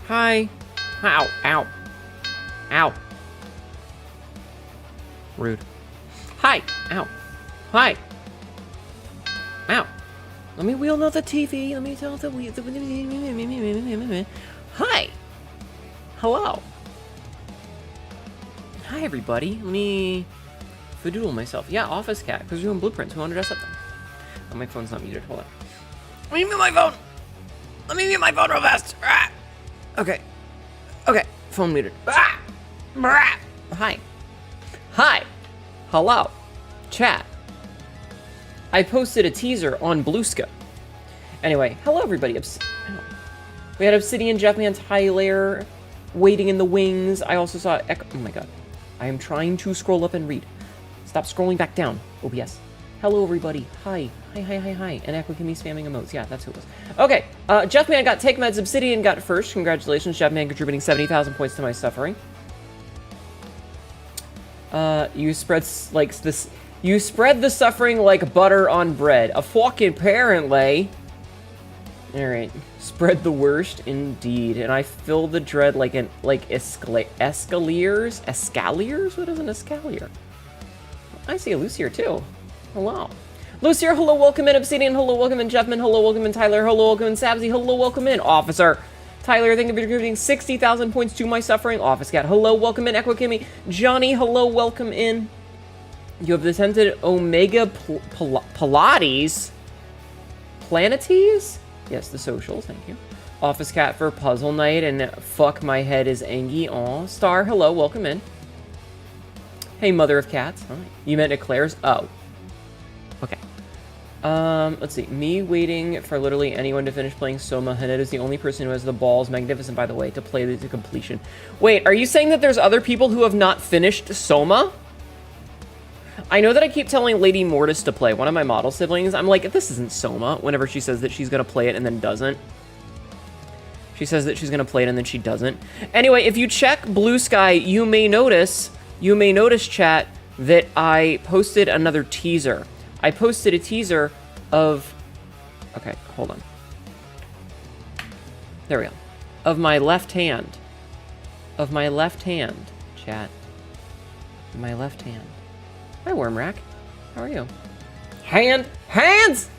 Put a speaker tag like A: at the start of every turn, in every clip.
A: Hi. Ow, ow. Ow. Rude. Hi. Ow. Hi. Ow. Let me wheel out the TV. Let me tell the wheel. Hi. Hello. Hi, everybody. Let me fadoodle myself. Yeah, Office Cat, because we're doing blueprints. Who wanted to dress up? Oh, my phone's not muted. Hold on. Let me mute my phone. Let me mute my phone real fast. Ah. Okay. Okay. Phone muted. Ah. Hi. Hi. Hello. Chat. I posted a teaser on Bluesky. Anyway, hello everybody. We had Obsidian, Jeffman, Tyler, waiting in the wings. I also saw Echo. Oh my god. I am trying to scroll up and read. Stop scrolling back down. OBS. Hello everybody. Hi. Hi, hi, hi, hi. And Echo can be spamming emotes. Yeah, that's who it was. Okay. Jeffman got Take Meds. Obsidian got first. Congratulations, Jeffman, contributing 70,000 points to my suffering. You spread like this. You spread the suffering like butter on bread. A fucking apparently. Alright. Spread the worst indeed. And I fill the dread like an escaliers? Escaliers? What is an escalier? I see a Lucier too. Hello. Lucier, hello, welcome in. Obsidian, hello, welcome in. Jeffman, hello, welcome in. Tyler, hello, welcome in. Sabsy, hello, welcome in. Officer. Tyler, thank you for contributing 60,000 points to my suffering. Office Cat, hello, welcome in. Echo Kimmy. Johnny, hello, welcome in. You have attempted Omega Pilates? Planetes? Yes, the socials, thank you. Office Cat for Puzzle Night, and fuck my head is Angie. Aw. Star, hello, welcome in. Hey, Mother of Cats. Hi. You meant Eclairs? Oh. Okay. Let's see. Me waiting for literally anyone to finish playing Soma. Haneda is the only person who has the balls, magnificent by the way, to play it to completion. Wait, are you saying that there's other people who have not finished Soma? I know that I keep telling Lady Mortis to play, one of my model siblings. I'm like, this isn't Soma, whenever she says that she's going to play it and then doesn't. She says that she's going to play it and then she doesn't. Anyway, if you check Bluesky, you may notice, chat, that I posted another teaser. I posted a teaser of... Okay, hold on. There we go. Of my left hand. Of my left hand, chat. My left hand. Hi, Wormrack. How are you? Hands!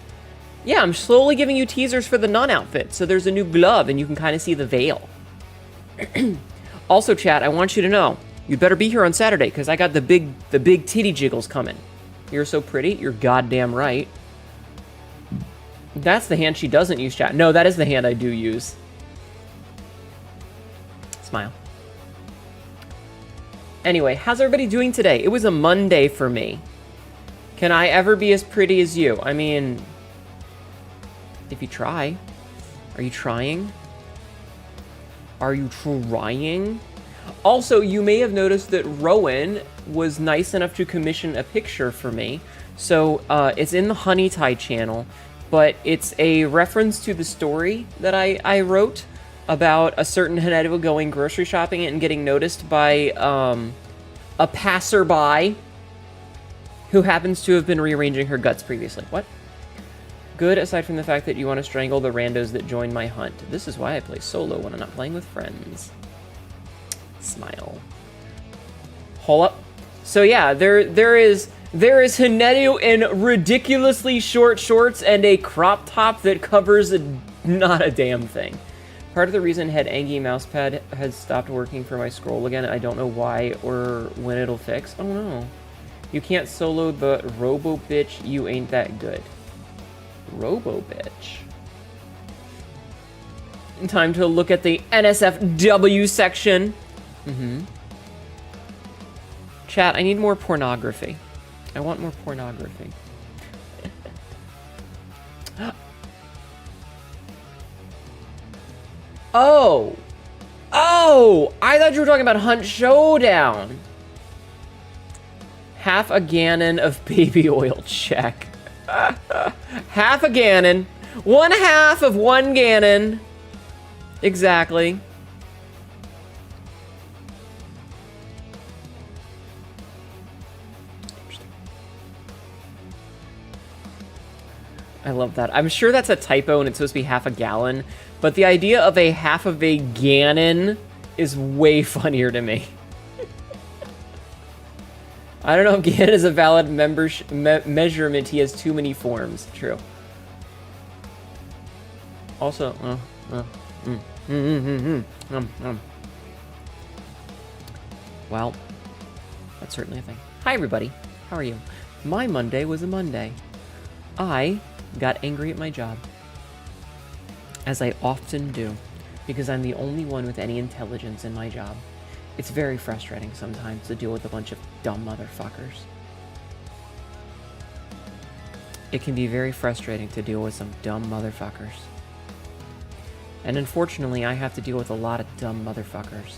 A: Yeah, I'm slowly giving you teasers for the nun outfit. So there's a new glove, and you can kind of see the veil. Also, chat, I want you to know, you'd better be here on Saturday, because I got the big titty jiggles coming. You're so pretty. You're goddamn right. That's the hand she doesn't use, chat. No, that is the hand I do use. Smile. Anyway, how's everybody doing today? It was a Monday for me. Can I ever be as pretty as you? I mean, if you try. Are you trying? Are you trying? Also, you may have noticed that Rowan was nice enough to commission a picture for me. So, it's in the Honey Tie channel, but it's a reference to the story that I wrote about a certain Haneda going grocery shopping and getting noticed by a passerby who happens to have been rearranging her guts previously. What? Good, aside from the fact that you want to strangle the randos that join my hunt. This is why I play solo when I'm not playing with friends. Smile. Hold up. So yeah, there is Haneda in ridiculously short shorts and a crop top that covers not a damn thing. Part of the reason Head Angie mousepad has stopped working for my scroll again, I don't know why or when it'll fix. Oh no. You can't solo the Robo Bitch, you ain't that good. Robo Bitch. Time to look at the NSFW section. Chat, I need more pornography. I want more pornography. Oh! Oh! I thought you were talking about Hunt Showdown. Half a gallon of baby oil, check. Half a gallon. 1/2 of 1 gallon. Exactly. I love that. I'm sure that's a typo and it's supposed to be half a gallon, But the idea of a half of a Ganon is way funnier to me. I don't know if Ganon is a valid measurement. He has too many forms. True. Also, well, that's certainly a thing. Hi, everybody. How are you? My Monday was a Monday. I got angry at my job, as I often do, because I'm the only one with any intelligence in my job. It's very frustrating sometimes to deal with a bunch of dumb motherfuckers. It can be very frustrating to deal with some dumb motherfuckers. And unfortunately, I have to deal with a lot of dumb motherfuckers.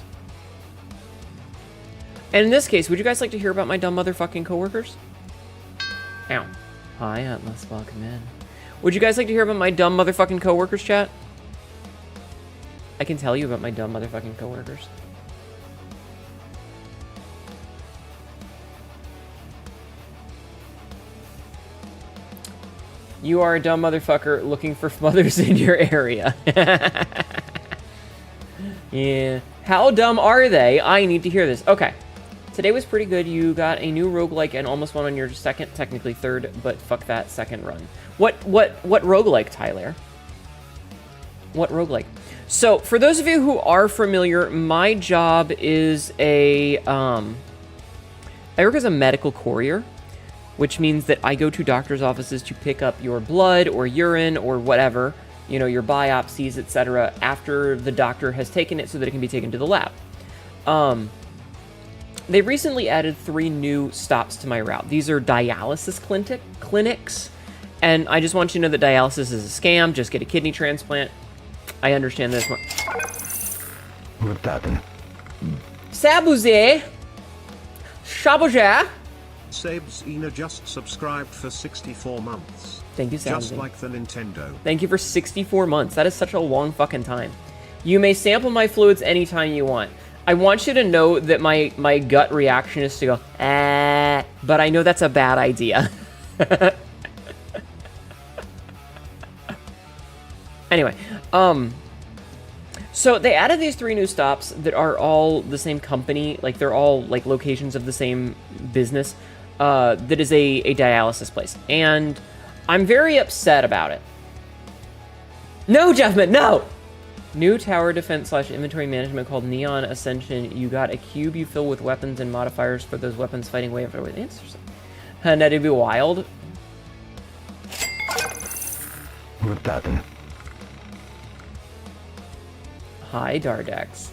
A: And in this case, would you guys like to hear about my dumb motherfucking coworkers? Ow. Hi, Atlas. Welcome in. Would you guys like to hear about my dumb motherfucking coworkers, chat? I can tell you about my dumb motherfucking coworkers. You are a dumb motherfucker looking for mothers in your area. Yeah. How dumb are they? I need to hear this. Okay. Today was pretty good. You got a new roguelike and almost won on your second, technically third, but fuck that, second run. What roguelike, Tyler? What roguelike? So, for those of you who are familiar, my job is I work as a medical courier, which means that I go to doctor's offices to pick up your blood or urine or whatever, you know, your biopsies, etc., after the doctor has taken it so that it can be taken to the lab. They recently added 3 new stops to my route. These are dialysis clinics, and I just want you to know that dialysis is a scam. Just get a kidney transplant. I understand this one. Sabuze! Shabuja!
B: Sabes Ina just subscribed for 64 months.
A: Thank you, Sabuze.
B: Just like the Nintendo.
A: Thank you for 64 months. That is such a long fucking time. You may sample my fluids anytime you want. I want you to know that my gut reaction is to go, but I know that's a bad idea. Anyway, so they added these 3 new stops that are all the same company, like they're all like locations of the same business, that is a dialysis place. And I'm very upset about it. No, Jeffman, no! New tower defense / inventory management called Neon Ascension. You got a cube you fill with weapons and modifiers for those weapons fighting wave with answers. That'd be wild. Hi, Dardex.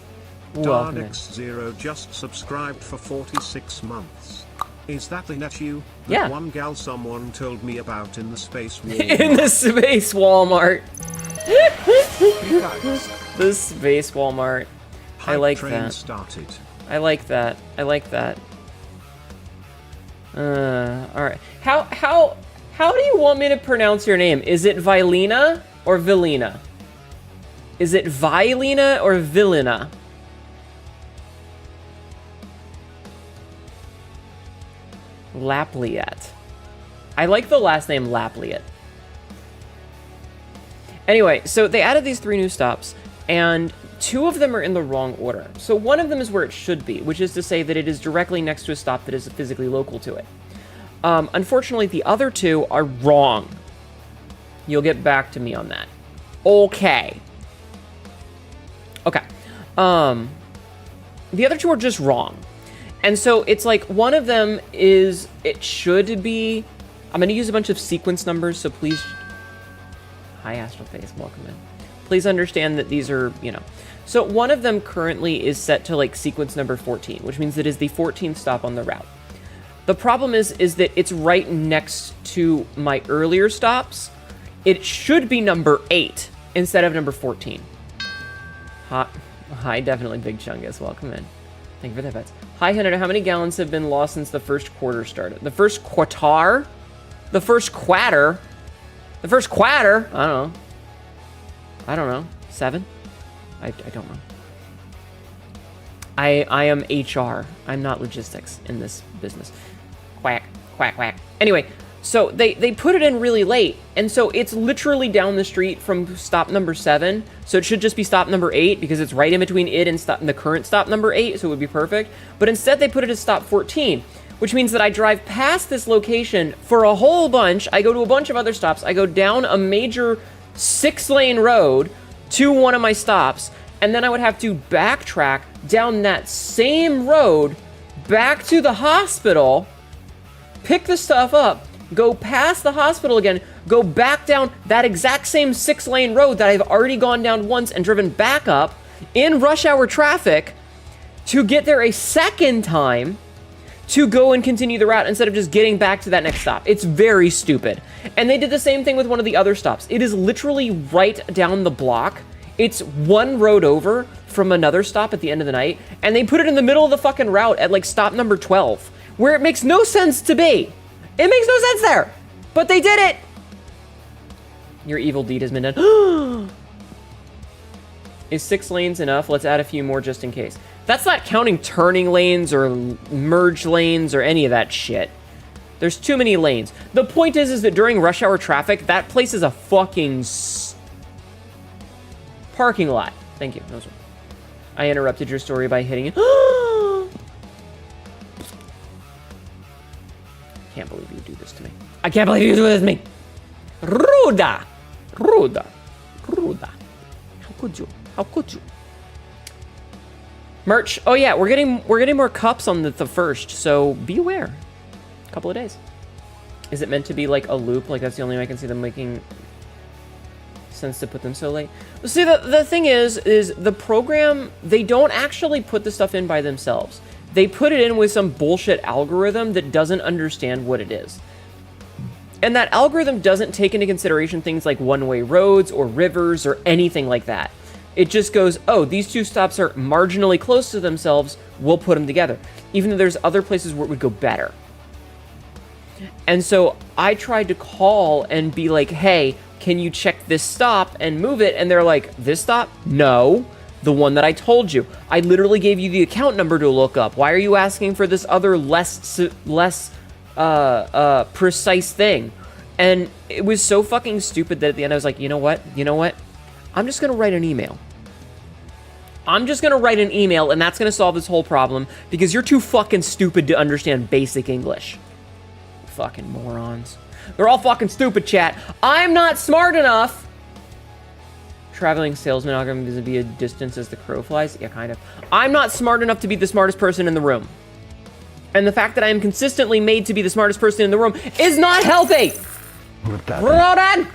A: Welcome in.
B: Dardex0 just subscribed for 46 months. Is that the nephew?
A: Yeah.
B: One gal someone told me about in the space Walmart.
A: In the space Walmart. The space Walmart. I like that.
B: Started.
A: I like that. I like that. All right. How do you want me to pronounce your name? Is it Vilena or Vilena? Is it Vilena or Vilena? Lapliat. I like the last name Lapliat. Anyway, so they added these 3 new stops, and 2 of them are in the wrong order. So one of them is where it should be, which is to say that it is directly next to a stop that is physically local to it. Unfortunately, the other 2 are wrong. You'll get back to me on that. Okay. Okay. The other 2 are just wrong. And so it's like one of them is, it should be, I'm going to use a bunch of sequence numbers, so please. Hi, Astroface, welcome in. Please understand that these are, you know. So one of them currently is set to like sequence number 14, which means it is the 14th stop on the route. The problem is that it's right next to my earlier stops. It should be number 8 instead of number 14. Hi, definitely Big Chungus, welcome in. Thank you for that, bets. Hi, Henry, how many gallons have been lost since the first quarter started? The first quarter? The first quater? The first quater? I don't know. 7? I don't know. I am HR. I'm not logistics in this business. Quack, quack, quack. Anyway, So they put it in really late, and so it's literally down the street from stop number 7. So it should just be stop number 8 because it's right in between it and the current stop number 8. So it would be perfect. But instead they put it at stop 14, which means that I drive past this location for a whole bunch. I go to a bunch of other stops. I go down a major 6-lane road to one of my stops, and then I would have to backtrack down that same road back to the hospital, pick the stuff up, go past the hospital again, go back down that exact same 6-lane road that I've already gone down once and driven back up in rush hour traffic to get there a second time to go and continue the route instead of just getting back to that next stop. It's very stupid. And they did the same thing with one of the other stops. It is literally right down the block. It's one road over from another stop at the end of the night, and they put it in the middle of the fucking route at like stop number 12, where it makes no sense to be. It makes no sense there, but they did it. Your evil deed has been done. Is 6 lanes enough? Let's add a few more just in case. That's not counting turning lanes or merge lanes or any of that shit. There's too many lanes. The point is that during rush hour traffic, that place is a fucking parking lot. Thank you. I interrupted your story by hitting it. Can't believe you do this to me. I can't believe you do this to me. Ruda. How could you? How could you? Merch. Oh yeah, we're getting more cups on the 1st, so be aware. A couple of days. Is it meant to be like a loop? Like that's the only way I can see them making sense to put them so late. See, the thing is the program, they don't actually put the stuff in by themselves. They put it in with some bullshit algorithm that doesn't understand what it is. And that algorithm doesn't take into consideration things like one-way roads or rivers or anything like that. It just goes, oh, these two stops are marginally close to themselves, we'll put them together. Even though there's other places where it would go better. And so I tried to call and be like, hey, can you check this stop and move it? And they're like, this stop? No. The one that I told you. I literally gave you the account number to look up. Why are you asking for this other less precise thing? And it was so fucking stupid that at the end I was like, you know what? I'm just gonna write an email. And that's gonna solve this whole problem because you're too fucking stupid to understand basic English. Fucking morons. They're all fucking stupid, chat. I'm not smart enough. Traveling salesman algorithm is be a distance as the crow flies? Yeah, kind of. I'm not smart enough to be the smartest person in the room. And the fact that I am consistently made to be the smartest person in the room is not healthy! Rodan!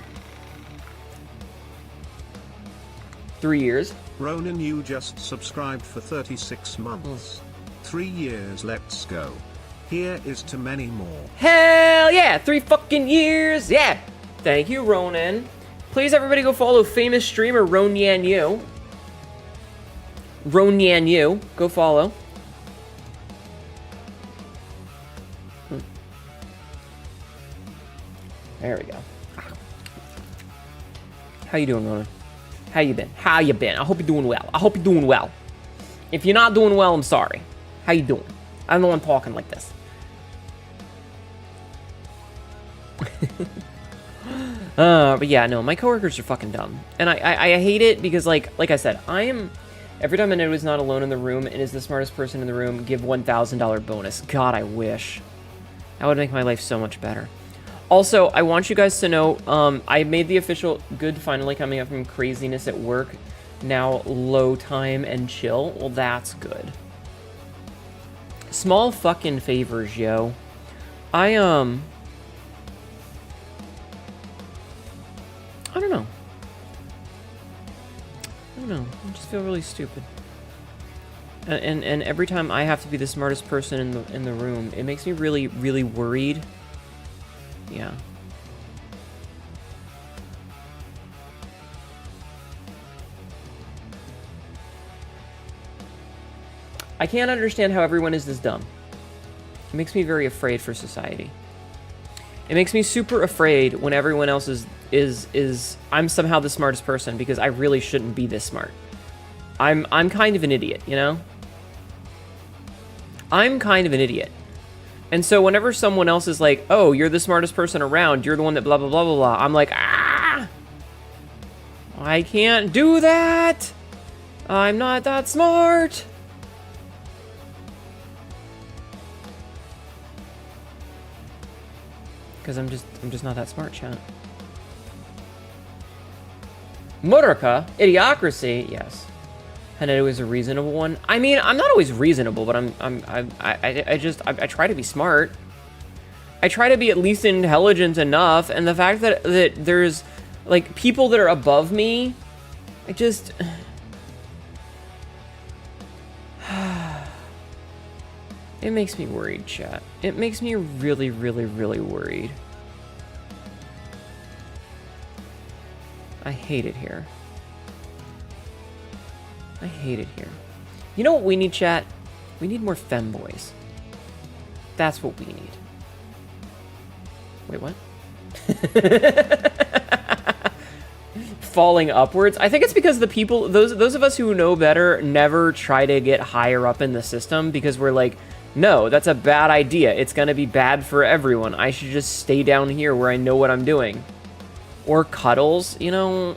A: 3 years.
B: Ronan, you just subscribed for 36 months. 3 years, let's go. Here is to many more.
A: Hell yeah! 3 fucking years! Yeah! Thank you, Ronan. Please, everybody, go follow famous streamer Ronyan Yu. Ronyan Yu. Go follow. There we go. How you doing, Ronan? How you been? I hope you're doing well. If you're not doing well, I'm sorry. How you doing? I don't know I'm talking like this. But yeah, no, my coworkers are fucking dumb. And I hate it because, like I said, every time I know is not alone in the room and is the smartest person in the room, give $1,000 bonus. God, I wish. That would make my life so much better. Also, I want you guys to know, I made the official good finally coming up from craziness at work. Now low time and chill. Well, that's good. Small fucking favors, yo. I don't know. I just feel really stupid. And every time I have to be the smartest person in the room, it makes me really, really worried. Yeah. I can't understand how everyone is this dumb. It makes me very afraid for society. It makes me super afraid when everyone else is I'm somehow the smartest person because I really shouldn't be this smart. I'm kind of an idiot, you know? I'm kind of an idiot. And so whenever someone else is like, oh, you're the smartest person around, you're the one that blah, blah, blah, blah, blah, I'm like, ah! I can't do that! I'm not that smart! Because I'm just not that smart, chat. Muraka, Idiocracy, yes. And it was a reasonable one. I mean, I'm not always reasonable, but I try to be smart. I try to be at least intelligent enough, and the fact that there's like people that are above me, I just it makes me worried, chat. It makes me really, really, really worried. I hate it here. I hate it here. You know what we need, chat? We need more femboys. That's what we need. Wait, what? Falling upwards? I think it's because the people, those of us who know better never try to get higher up in the system because we're like, no, that's a bad idea. It's gonna be bad for everyone. I should just stay down here where I know what I'm doing. Or cuddles, you know?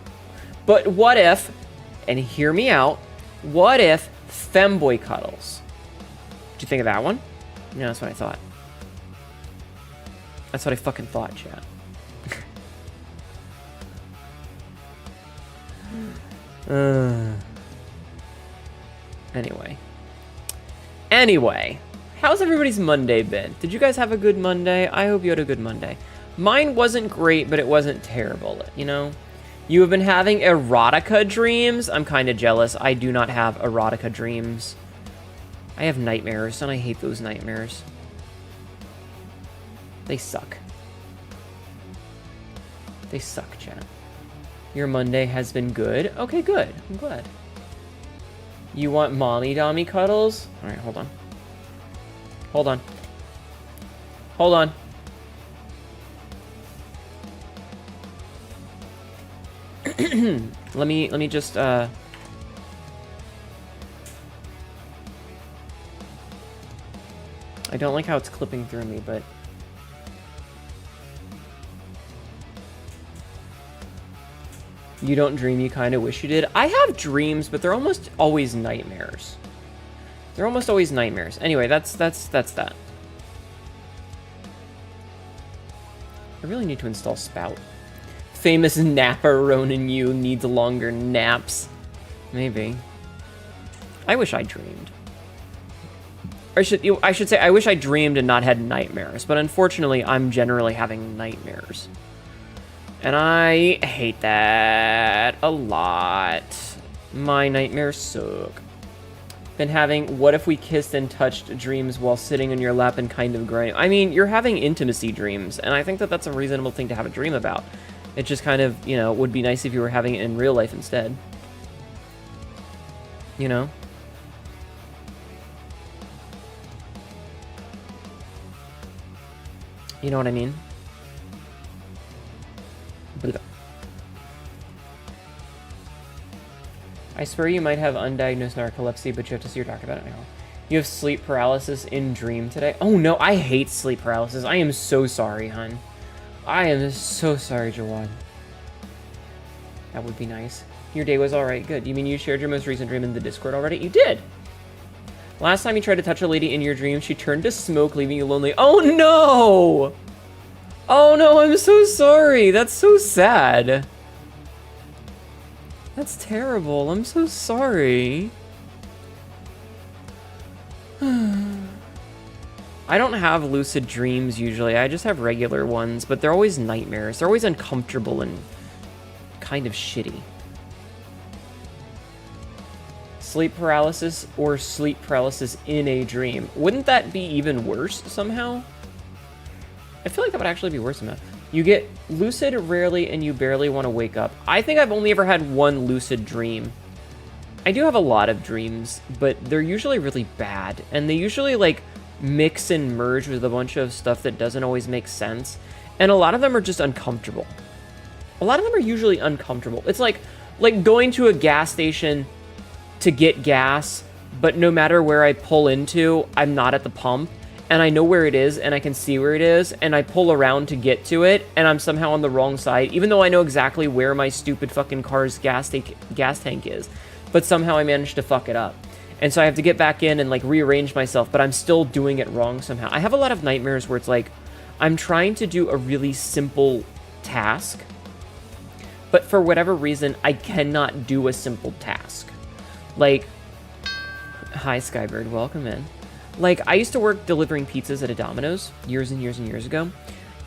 A: But what if, and hear me out, what if femboy cuddles? Did you think of that one? No, that's what I thought. That's what I fucking thought, chat. Anyway, how's everybody's Monday been? Did you guys have a good Monday? I hope you had a good Monday. Mine wasn't great, but it wasn't terrible, you know? You have been having erotica dreams? I'm kind of jealous. I do not have erotica dreams. I have nightmares, and I hate those nightmares. They suck. They suck, chat. Your Monday has been good? Okay, good. I'm glad. You want mommy-dommy cuddles? Alright, hold on. Hold on. Hold on. Let me just, I don't like how it's clipping through me, but... You don't dream, you kind of wish you did. I have dreams, but they're almost always nightmares. They're almost always nightmares. Anyway, that's that. I really need to install Spout. Famous napper Ronan Yu needs longer naps. Maybe. I wish I dreamed. I should say I wish I dreamed and not had nightmares, but unfortunately I'm generally having nightmares. And I hate that a lot. My nightmares suck. Been having what if we kissed and touched dreams while sitting in your lap and kind of growing. I mean, you're having intimacy dreams, and I think that that's a reasonable thing to have a dream about. It just kind of, you know, would be nice if you were having it in real life instead. You know? You know what I mean? I swear you might have undiagnosed narcolepsy, but you have to see your doctor about it now. You have sleep paralysis in dream today? Oh no, I hate sleep paralysis. I am so sorry, hun. I am so sorry, Jawad. That would be nice. Your day was alright, good. You mean you shared your most recent dream in the Discord already? You did! Last time you tried to touch a lady in your dream, she turned to smoke, leaving you lonely. Oh no! Oh no, I'm so sorry. That's so sad. That's terrible. I'm so sorry. I don't have lucid dreams usually. I just have regular ones, but they're always nightmares. They're always uncomfortable and kind of shitty. Sleep paralysis or sleep paralysis in a dream. Wouldn't that be even worse somehow? I feel like that would actually be worse enough. You get lucid rarely and you barely want to wake up. I think I've only ever had one lucid dream. I do have a lot of dreams, but they're usually really bad. And they usually like mix and merge with a bunch of stuff that doesn't always make sense. And a lot of them are just uncomfortable. A lot of them are usually uncomfortable. It's like going to a gas station to get gas, but no matter where I pull into, I'm not at the pump. and I know where it is, and I can see where it is, and I pull around to get to it, and I'm somehow on the wrong side, even though I know exactly where my stupid fucking car's gas tank is. But somehow I managed to fuck it up. And so I have to get back in and, like, rearrange myself, but I'm still doing it wrong somehow. I have a lot of nightmares where it's like, I'm trying to do a really simple task, but for whatever reason, I cannot do a simple task. Like, hi, Skybird, welcome in. Like, I used to work delivering pizzas at a Domino's years and years and years ago.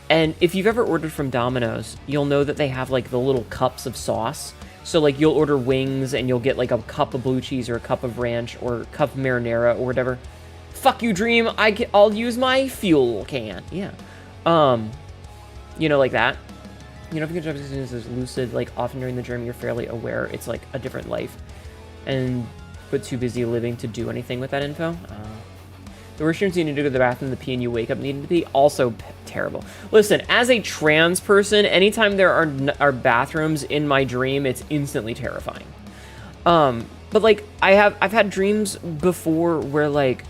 A: And if you've ever ordered from Domino's, you'll know that they have, like, the little cups of sauce. So, like, you'll order wings and you'll get, like, a cup of blue cheese or a cup of ranch or a cup of marinara or whatever. Fuck you, Dream. I'll use my fuel can. Yeah. You know, like that. You know, if you can is lucid, like, often during the dream, you're fairly aware it's, like, a different life. But too busy living to do anything with that info. The worst dreams you need to go to the bathroom, the pee, and you wake up needing to pee, also terrible. Listen, as a trans person, anytime there are bathrooms in my dream, it's instantly terrifying. But like, I've had dreams before where like,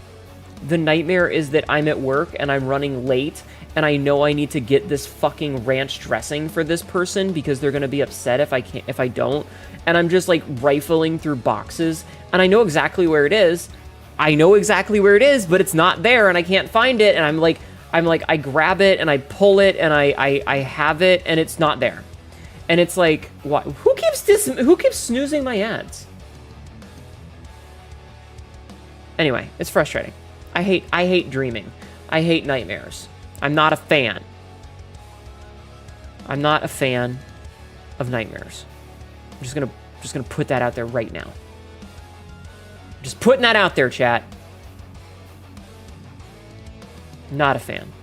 A: the nightmare is that I'm at work and I'm running late, and I know I need to get this fucking ranch dressing for this person because they're gonna be upset if I don't. And I'm just like rifling through boxes, and I know exactly where it is. But it's not there, and I can't find it, and I'm like, I grab it, and I pull it, and I have it, and it's not there. And it's like, what? Who keeps snoozing my ads? Anyway, it's frustrating. I hate dreaming. I hate nightmares. I'm not a fan. I'm not a fan of nightmares. I'm just gonna put that out there right now. Just putting that out there, chat. Not a fan.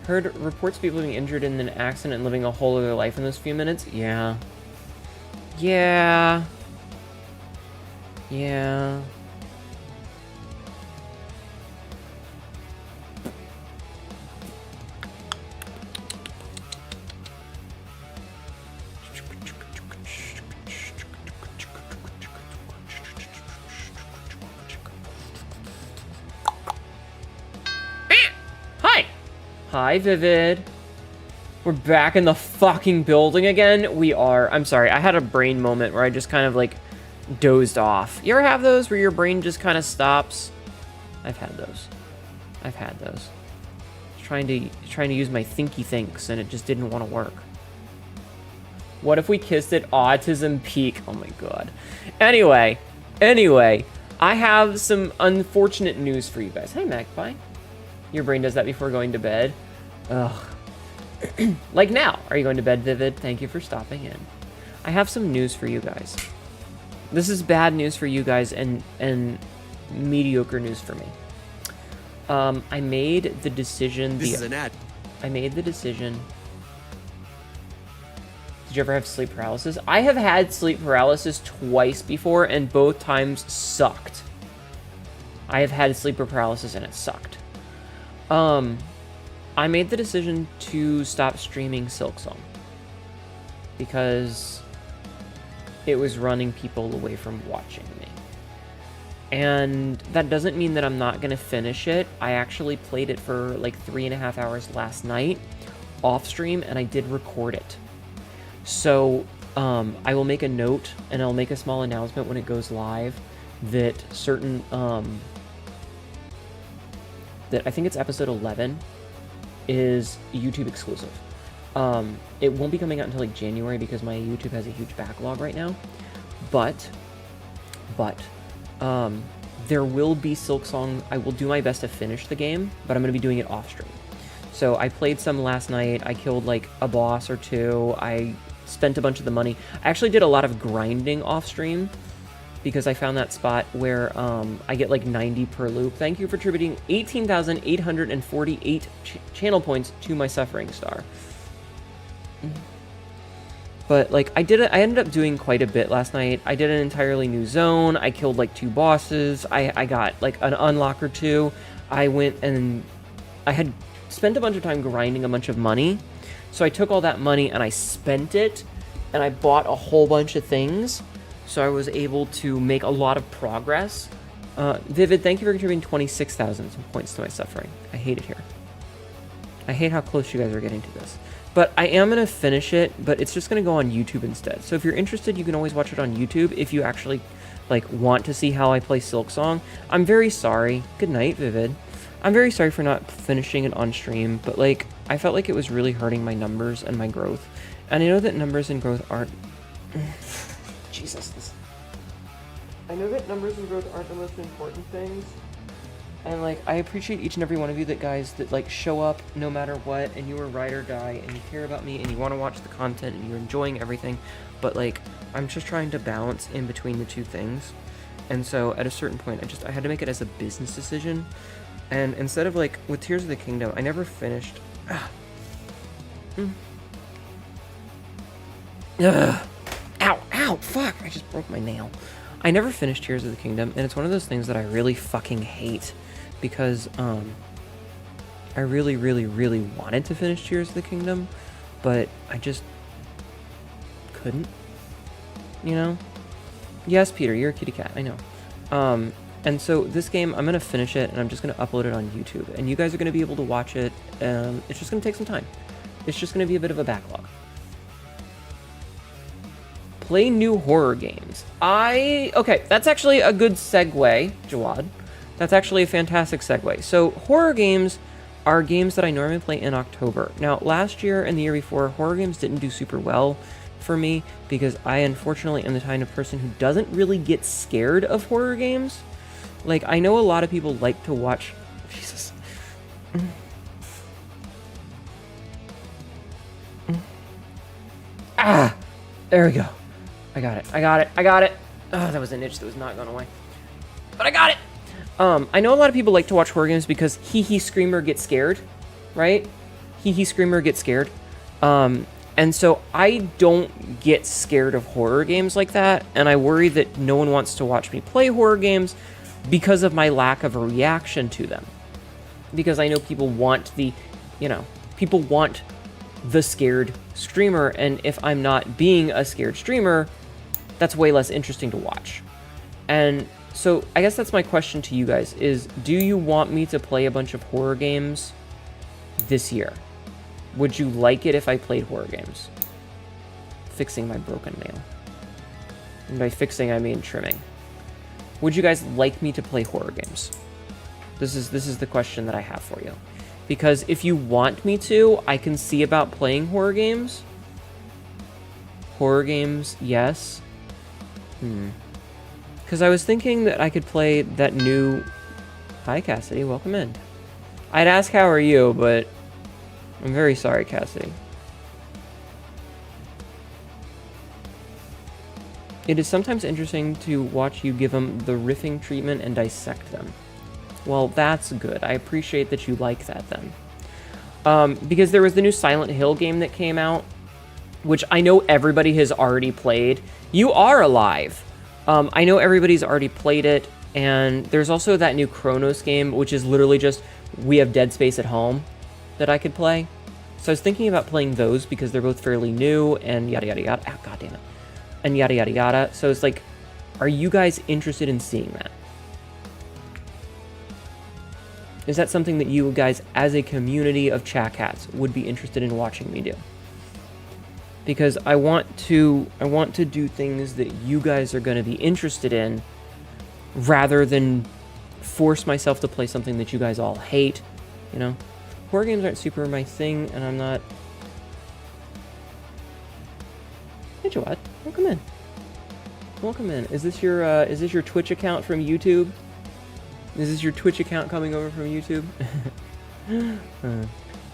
A: Heard reports of people being injured in an accident and living a whole other life in those few minutes. Yeah. Yeah. Yeah. Hi, Vivid. We're back in the fucking building again. We are. I'm sorry. I had a brain moment where I just kind of like dozed off. You ever have those where your brain just kind of stops? I've had those. Trying to use my thinky thinks and it just didn't want to work. What if we kissed at autism peak? Oh my god. Anyway, I have some unfortunate news for you guys. Hey, Magpie. Your brain does that before going to bed. Ugh. Like now. Are you going to bed, Vivid? Thank you for stopping in. I have some news for you guys. This is bad news for you guys and mediocre news for me. I made the decision...
C: This is an ad.
A: I made the decision... Did you ever have sleep paralysis? I have had sleep paralysis twice before, and both times sucked. I have had sleep paralysis, and it sucked. I made the decision to stop streaming Silksong because it was running people away from watching me. And that doesn't mean that I'm not going to finish it. I actually played it for like 3.5 hours last night off stream, and I did record it. So I will make a note, and I'll make a small announcement when it goes live that certain... that I think it's episode 11 is YouTube exclusive. It won't be coming out until like January because my YouTube has a huge backlog right now. But there will be Silksong. I will do my best to finish the game, but I'm going to be doing it off stream. So I played some last night. I killed like a boss or two. I spent a bunch of the money. I actually did a lot of grinding off stream because I found that spot where I get like 90 per loop. Thank you for attributing 18,848 channel points to my suffering star. But like I ended up doing quite a bit last night. I did an entirely new zone. I killed like 2 bosses. I got like an unlock or 2. I went and I had spent a bunch of time grinding a bunch of money. So I took all that money and I spent it, and I bought a whole bunch of things. So I was able to make a lot of progress. Vivid, thank you for contributing 26,000 points to my suffering. I hate it here. I hate how close you guys are getting to this. But I am going to finish it, but it's just going to go on YouTube instead. So if you're interested, you can always watch it on YouTube if you actually like want to see how I play Silksong. I'm very sorry. Good night, Vivid. I'm very sorry for not finishing it on stream, but like I felt like it was really hurting my numbers and my growth. And I know that numbers and growth aren't Jesus. I know that numbers and growth aren't the most important things. And like I appreciate each and every one of you that like show up no matter what, and you are ride or die, and you care about me, and you want to watch the content, and you're enjoying everything. But like I'm just trying to balance in between the two things. And so at a certain point I had to make it as a business decision. And instead of like with Tears of the Kingdom, I never finished. Ow, fuck, I just broke my nail. I never finished Tears of the Kingdom, and it's one of those things that I really fucking hate, because I really, really, really wanted to finish Tears of the Kingdom, but I just couldn't, you know? Yes, Peter, you're a kitty cat, I know. And so this game, I'm going to finish it, and I'm just going to upload it on YouTube, and you guys are going to be able to watch it. It's just going to take some time. It's just going to be a bit of a backlog. Play new horror games. Okay, that's actually a good segue, Jawad. That's actually a fantastic segue. So horror games are games that I normally play in October. Now, last year and the year before, horror games didn't do super well for me because I unfortunately am the kind of person who doesn't really get scared of horror games. Like, I know a lot of people like to watch... Jesus. Ah! There we go. I got it. Oh, that was an itch that was not going away. But I got it! I know a lot of people like to watch horror games because hee screamer gets scared, right? Hee screamer gets scared. And so I don't get scared of horror games like that, and I worry that no one wants to watch me play horror games because of my lack of a reaction to them. Because I know people want people want the scared streamer, and if I'm not being a scared streamer, that's way less interesting to watch. And so I guess that's my question to you guys is, do you want me to play a bunch of horror games this year? Would you like it if I played horror games? Fixing my broken nail. And by fixing, I mean trimming. Would you guys like me to play horror games? This is the question that I have for you. Because if you want me to, I can see about playing horror games. Horror games, yes. Because I was thinking that I could play that new... Hi, Cassidy. Welcome in. I'd ask how are you, but I'm very sorry, Cassidy. It is sometimes interesting to watch you give them the riffing treatment and dissect them. Well, that's good. I appreciate that you like that then. Because there was the new Silent Hill game that came out, which I know everybody has already played. You are alive. I know everybody's already played it, and there's also that new Chronos game, which is literally just, we have Dead Space at home that I could play. So I was thinking about playing those because they're both fairly new, and yada yada yada. Ah, God damn it. And yada yada yada. So it's like, are you guys interested in seeing that? Is that something that you guys, as a community of chat cats, would be interested in watching me do? Because I want to do things that you guys are going to be interested in, rather than force myself to play something that you guys all hate. You know, horror games aren't super my thing, and I'm not. Hey, Jawad, welcome in. Welcome in. Is this your Twitch account from YouTube? Is this your Twitch account coming over from YouTube?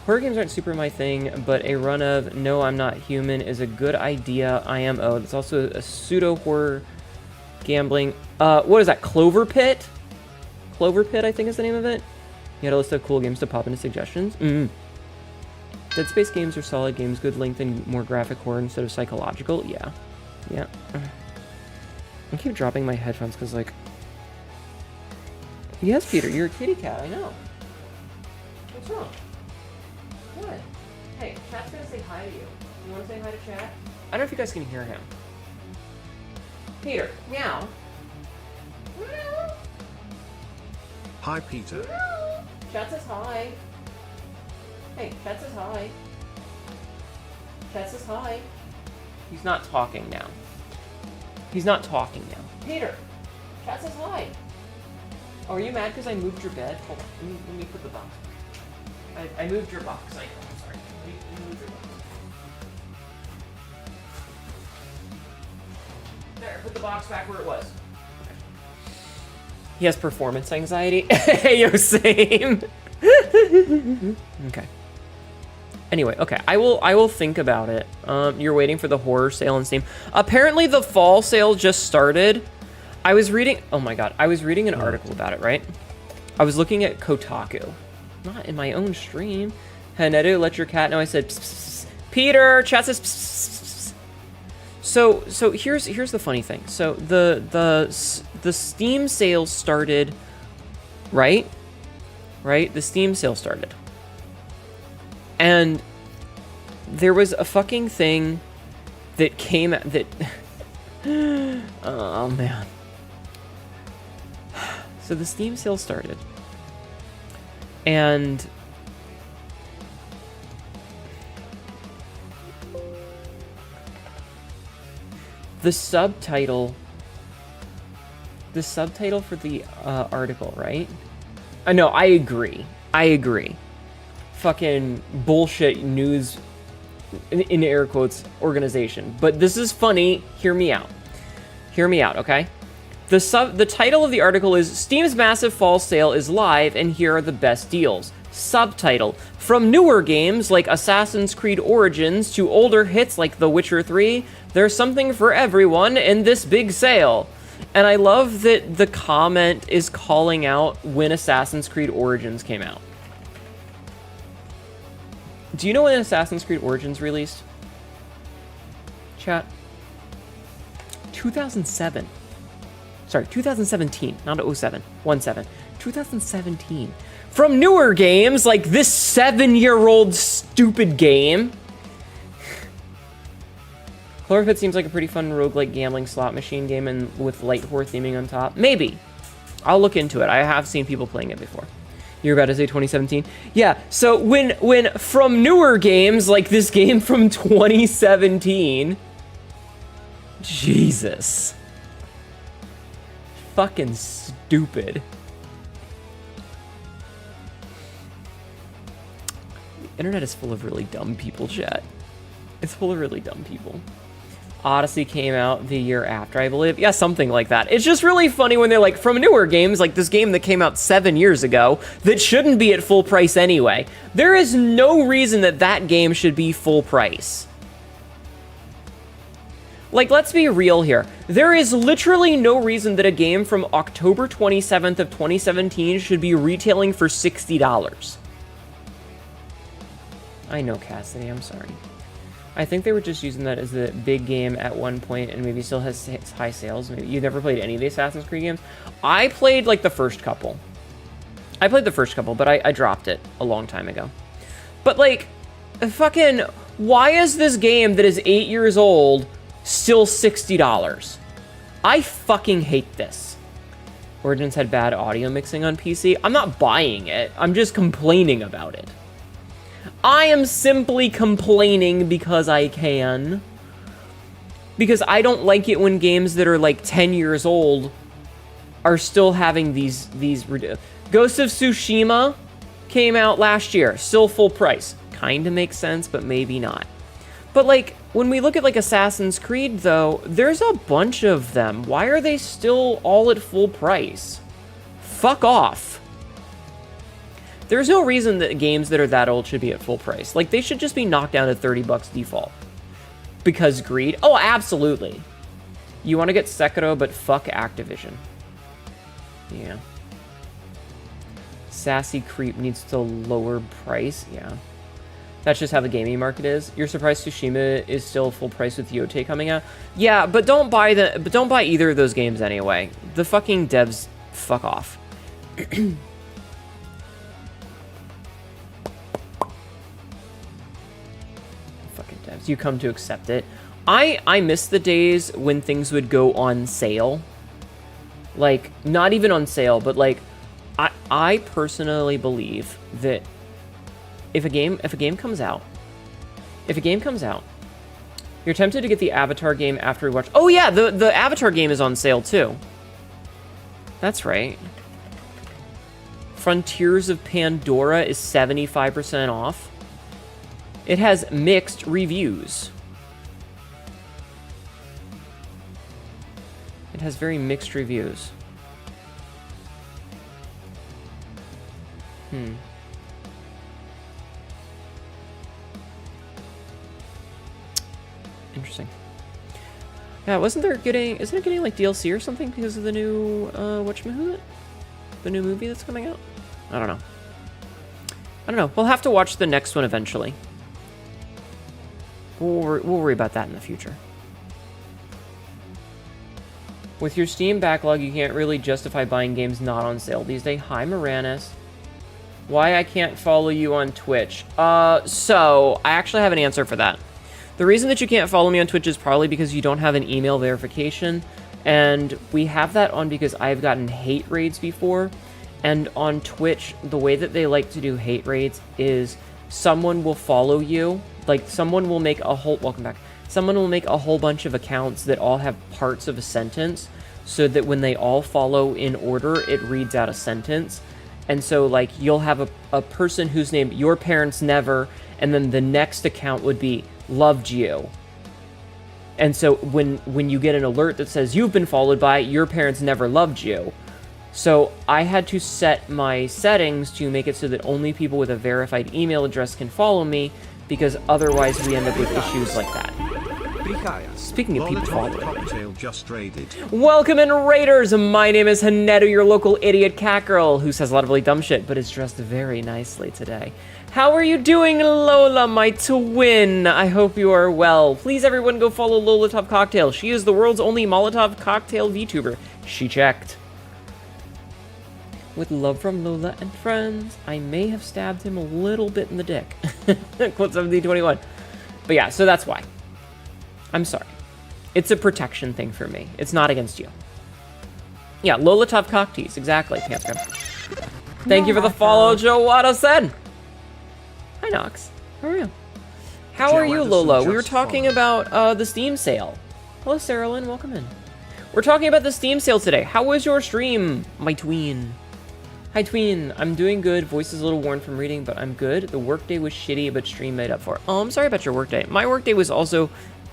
A: Horror games aren't super my thing, but a run of No, I'm Not Human is a good idea. IMO. That's also a pseudo-horror gambling. What is that? Clover Pit? Clover Pit, I think is the name of it. You had a list of cool games to pop into suggestions. Dead Space games are solid games. Good length and more graphic horror instead of psychological. Yeah. Yeah. I keep dropping my headphones because, like... Yes, Peter, you're a kitty cat. I know. What's wrong? What? Hey, chat's gonna say hi to you. You wanna say hi to chat? I don't know if you guys can hear him. Peter, meow. Meow.
B: Hi, Peter.
A: Meow. Chat says hi. Hey, chat says hi. Chat says hi. He's not talking now. He's not talking now. Peter, chat says hi. Oh, are you mad because I moved your bed? Hold on, let me put the box. I moved your box. I know, I'm sorry. Let me move your box. There, put the box back where it was. He has performance anxiety. Hey, yo, same. Okay. Anyway, okay, I will think about it. You're waiting for the horror sale on Steam. Apparently the fall sale just started. I was reading, oh my god, I was reading an article about it, right? I was looking at Kotaku. Not in my own stream. Hanedu, let your cat know I said pss, pss, pss. Peter, chat says pss, pss, pss. So here's the funny thing. So the Steam sale started, right? Right? The Steam sale started. And there was a fucking thing that came out that oh man. So the Steam sale started. And the subtitle for the article, right? No, I agree. Fucking bullshit news, in air quotes, organization. But this is funny. Hear me out, okay? The title of the article is Steam's massive fall sale is live and here are the best deals. Subtitle: from newer games like Assassin's Creed Origins to older hits like The Witcher 3, there's something for everyone in this big sale. And I love that the comment is calling out when Assassin's Creed Origins came out. Do you know when Assassin's Creed Origins released? Chat. 2007. Sorry, 2017, not 07. 17. 2017. From newer games like this 7-year-old stupid game. Cloverpit seems like a pretty fun roguelike gambling slot machine game and with light horror theming on top. Maybe. I'll look into it. I have seen people playing it before. You're about to say 2017? Yeah, so when from newer games, like this game from 2017... Jesus. Fucking stupid. The internet is full of really dumb people, chat. It's full of really dumb people. Odyssey came out the year after, I believe. Yeah, something like that. It's just really funny when they're like, from newer games, like this game that came out 7 years ago, that shouldn't be at full price anyway. There is no reason that that game should be full price. Like, let's be real here. There is literally no reason that a game from October 27th of 2017 should be retailing for $60. I know, Cassidy, I'm sorry. I think they were just using that as a big game at one point and maybe still has high sales. Maybe you've never played any of the Assassin's Creed games. I played like the first couple. But I dropped it a long time ago. But like, fucking, why is this game that is 8 years old still $60? I fucking hate this. Origins had bad audio mixing on PC. I'm not buying it. I'm just complaining about it. I am simply complaining because I can. Because I don't like it when games that are like 10 years old are still having these Ghost of Tsushima came out last year, still full price. Kinda makes sense, but maybe not. But like, when we look at like Assassin's Creed though, there's a bunch of them. Why are they still all at full price? Fuck off. There's no reason that games that are that old should be at full price. Like, they should just be knocked down to $30 default. Because greed? Oh, absolutely. You want to get Sekiro, but fuck Activision. Yeah. Sassy Creep needs to lower price. Yeah. That's just how the gaming market is. You're surprised Tsushima is still full price with Yote coming out? Yeah, but don't buy either of those games anyway. The fucking devs fuck off. you come to accept it. I miss the days when things would go on sale. Like, not even on sale, but like, I personally believe that if a game comes out, you're tempted to get the Avatar game after we watch. Oh yeah, the Avatar game is on sale too. That's right. Frontiers of Pandora is 75% off. It has mixed reviews. It has very mixed reviews. Interesting. Yeah, isn't it getting like DLC or something because of the new whatchamacallit? The new movie that's coming out? I don't know. We'll have to watch the next one eventually. We'll worry about that in the future. With your Steam backlog, you can't really justify buying games not on sale these days. Hi, Moranis. Why I can't follow you on Twitch? So I actually have an answer for that. The reason that you can't follow me on Twitch is probably because you don't have an email verification, and we have that on because I've gotten hate raids before, and on Twitch, the way that they like to do hate raids is someone will follow you, like someone will make a whole, welcome back, someone will make a whole bunch of accounts that all have parts of a sentence, so that when they all follow in order, it reads out a sentence. And so, like, you'll have a person whose name, Your Parents Never, and then the next account would be Loved You. And so when you get an alert that says you've been followed by Your Parents Never Loved You, so I had to set my settings to make it so that only people with a verified email address can follow me, because otherwise we end up with issues like that. Speaking of people following,
B: Cocktail just raided.
A: Welcome in, Raiders! My name is Hanedu, your local idiot cat girl, who says a lot of really dumb shit, but is dressed very nicely today. How are you doing, Lola, my twin? I hope you are well. Please, everyone, go follow Lolatov Cocktail. She is the world's only Molotov cocktail VTuber. She checked. With love from Lola and friends, I may have stabbed him a little bit in the dick. Quote 1721. But yeah, so that's why. I'm sorry. It's a protection thing for me. It's not against you. Yeah, Lolatov Cocktease, exactly, Pantscrim. Thank you for the follow, Joe Watto-sen. Hi, Nox. How are you? How are you, Lola? We were talking about the Steam sale. Hello, Sarah Lynn. Welcome in. We're talking about the Steam sale today. How was your stream, my tween? Hi, tween. I'm doing good. Voice is a little worn from reading, but I'm good. The workday was shitty, but stream made up for it. Oh, I'm sorry about your workday. My workday was also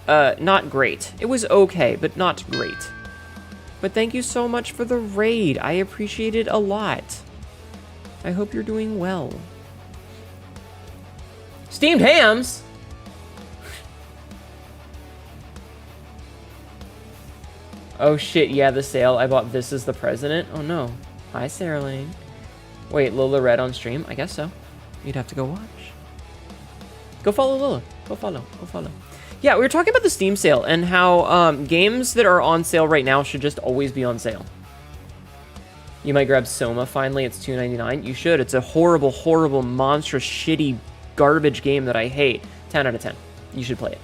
A: not great. It was okay, but not great. But thank you so much for the raid. I appreciate it a lot. I hope you're doing well. Steamed hams? Oh shit, yeah, the sale. I bought This Is the President. Oh no. Hi, Sarah Lane. Wait, Lola read on stream? I guess so. You'd have to go watch. Go follow Lola. Go follow. Yeah, we were talking about the Steam sale and how games that are on sale right now should just always be on sale. You might grab Soma finally. It's $2.99. You should. It's a horrible, horrible, monstrous, shitty, garbage game that I hate. 10 out of 10. You should play it.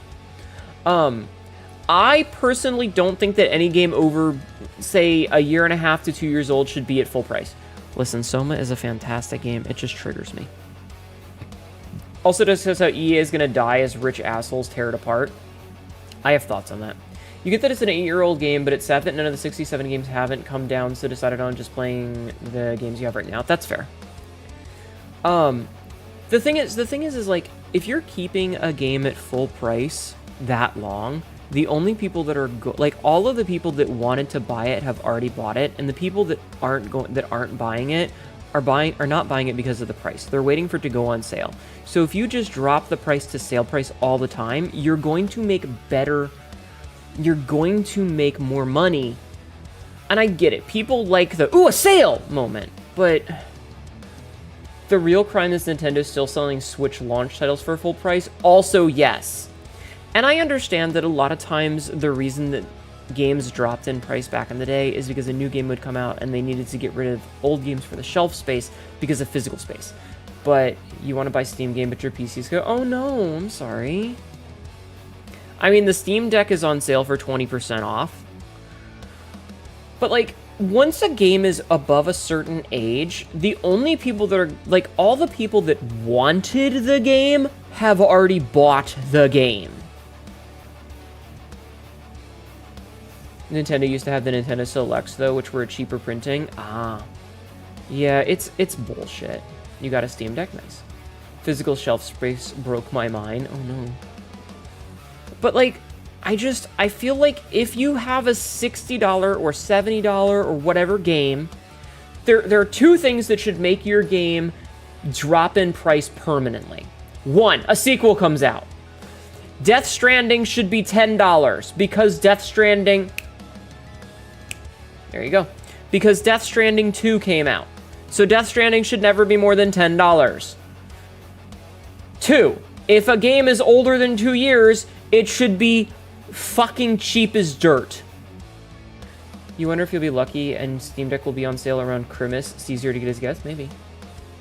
A: I personally don't think that any game over, say, a year and a half to 2 years old should be at full price. Listen, Soma is a fantastic game. It just triggers me. Also discuss how EA is going to die as rich assholes tear it apart. I have thoughts on that. You get that it's an 8-year-old game, but it's sad that none of the 67 games haven't come down, so decided on just playing the games you have right now. That's fair. The thing is like, if you're keeping a game at full price that long, the only people that are like, all of the people that wanted to buy it have already bought it, and the people that aren't buying it are not buying it because of the price. They're waiting for it to go on sale. So if you just drop the price to sale price all the time, you're going to make more money. And I get it. People like the, ooh, a sale moment. But the real crime is Nintendo's still selling Switch launch titles for full price. Also, yes. And I understand that a lot of times the reason that games dropped in price back in the day is because a new game would come out and they needed to get rid of old games for the shelf space because of physical space. But you want to buy Steam game, but your PCs go, oh no, I'm sorry. I mean, the Steam Deck is on sale for 20% off. But, like, once a game is above a certain age, the only people that are, like, all the people that wanted the game have already bought the game. Nintendo used to have the Nintendo Selects, though, which were a cheaper printing. Ah. Yeah, it's bullshit. You got a Steam Deck? Nice. Physical shelf space broke my mind. Oh, no. But, like, I feel like if you have a $60 or $70 or whatever game, there are two things that should make your game drop in price permanently. One, a sequel comes out. Death Stranding should be $10 because Death Stranding... There you go. Because Death Stranding 2 came out. So Death Stranding should never be more than $10. Two, if a game is older than 2 years, it should be fucking cheap as dirt. You wonder if you'll be lucky and Steam Deck will be on sale around Christmas. It's easier to get his guess? Maybe.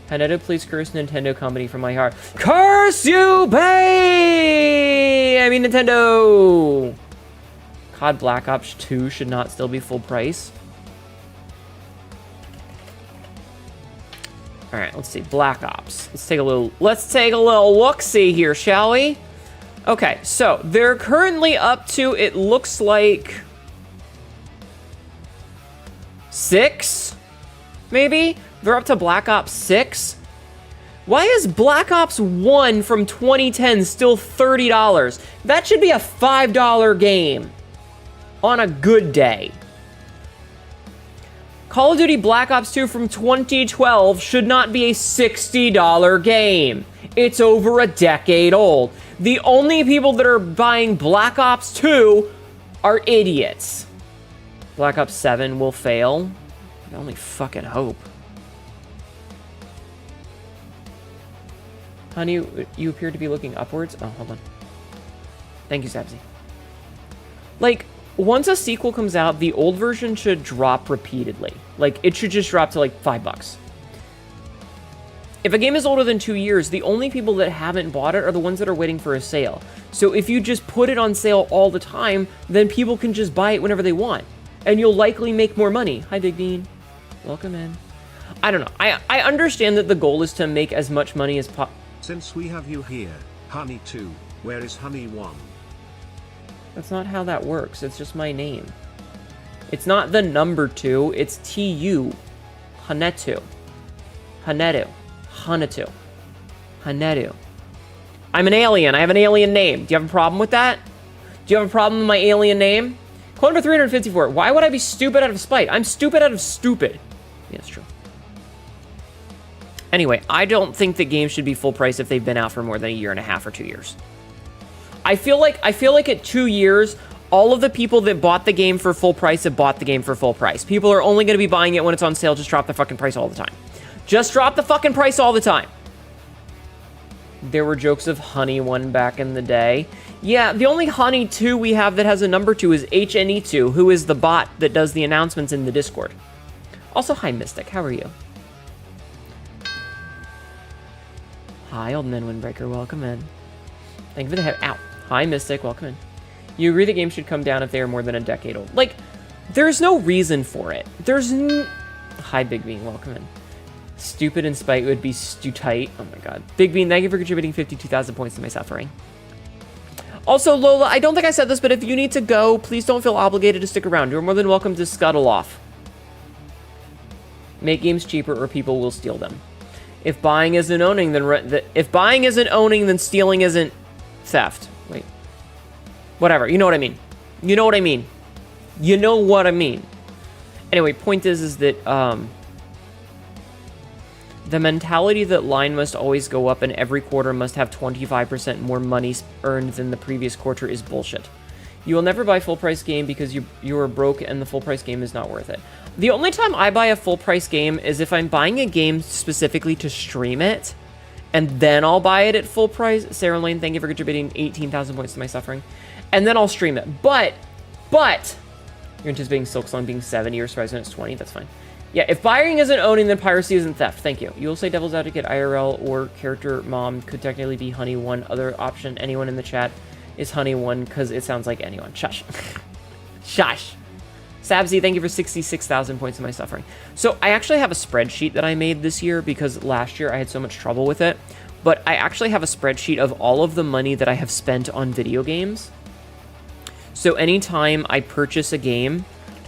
A: Haneda, please curse Nintendo company from my heart. Curse you, Bay! I mean Nintendo! COD Black Ops 2 should not still be full price. Alright, let's see. Black Ops. Let's take a little look-see here, shall we? Okay, so they're currently up to, it looks like 6, maybe? They're up to Black Ops 6. Why is Black Ops 1 from 2010 still $30? That should be a $5 game on a good day. Call of Duty Black Ops 2 from 2012 should not be a $60 game. It's over a decade old. The only people that are buying Black Ops 2 are idiots. Black Ops 7 will fail. I only fucking hope. Honey, you appear to be looking upwards. Oh, hold on. Thank you, Sabzi. Like, once a sequel comes out, the old version should drop repeatedly. Like, it should just drop to, like, $5. If a game is older than 2 years, the only people that haven't bought it are the ones that are waiting for a sale. So if you just put it on sale all the time, then people can just buy it whenever they want. And you'll likely make more money. Hi, Big Bean. Welcome in. I don't know. I understand that the goal is to make as much money as possible.
B: Since we have you here, Honey 2, where is Honey 1?
A: That's not how that works. It's just my name. It's not the number 2. It's TU. Hanetu. Hanetu. Hanetu. Hanetu. I'm an alien. I have an alien name. Do you have a problem with that? Do you have a problem with my alien name? Clone number 354. Why would I be stupid out of spite? I'm stupid out of stupid. Yeah, that's true. Anyway, I don't think that games should be full price if they've been out for more than a year and a half or 2 years. I feel like at 2 years, all of the people that bought the game for full price have bought the game for full price. People are only going to be buying it when it's on sale. Just drop the fucking price all the time. Just drop the fucking price all the time. There were jokes of Honey 1 back in the day. Yeah, the only Honey 2 we have that has a number 2 is HNE2, who is the bot that does the announcements in the Discord. Also, hi, Mystic. How are you? Hi, Old Man Windbreaker. Welcome in. Thank you for the head. Ow. Hi, Mystic. Welcome in. You agree the game should come down if they are more than a decade old? Like, there's no reason for it. Hi, Big Bean. Welcome in. Stupid and spite would be tight. Oh my god. Big Bean, thank you for contributing 52,000 points to my suffering. Also, Lola, I don't think I said this, but if you need to go, please don't feel obligated to stick around. You're more than welcome to scuttle off. Make games cheaper or people will steal them. If buying isn't owning, then stealing isn't theft. Wait. Whatever. You know what I mean. You know what I mean. You know what I mean. Anyway, point is that the mentality that line must always go up and every quarter must have 25% more money earned than the previous quarter is bullshit. You will never buy a full price game because you are broke and the full price game is not worth it. The only time I buy a full price game is if I'm buying a game specifically to stream it, and then I'll buy it at full price. Sarah Lane, thank you for contributing 18,000 points to my suffering. And then I'll stream it. But, you're anticipating Silksong being 70 or Surprise when it's 20, that's fine. Yeah, if buying isn't owning, then piracy isn't theft. Thank you. You'll say Devil's Advocate IRL or character mom could technically be Honey. One other option. Anyone in the chat Is Honey one because it sounds like anyone. Shush. Shush. Sabzi, thank you for 66,000 points of my suffering. So I actually have a spreadsheet that I made this year because last year I had so much trouble with it. But I actually have a spreadsheet of all of the money that I have spent on video games. So anytime I purchase a game,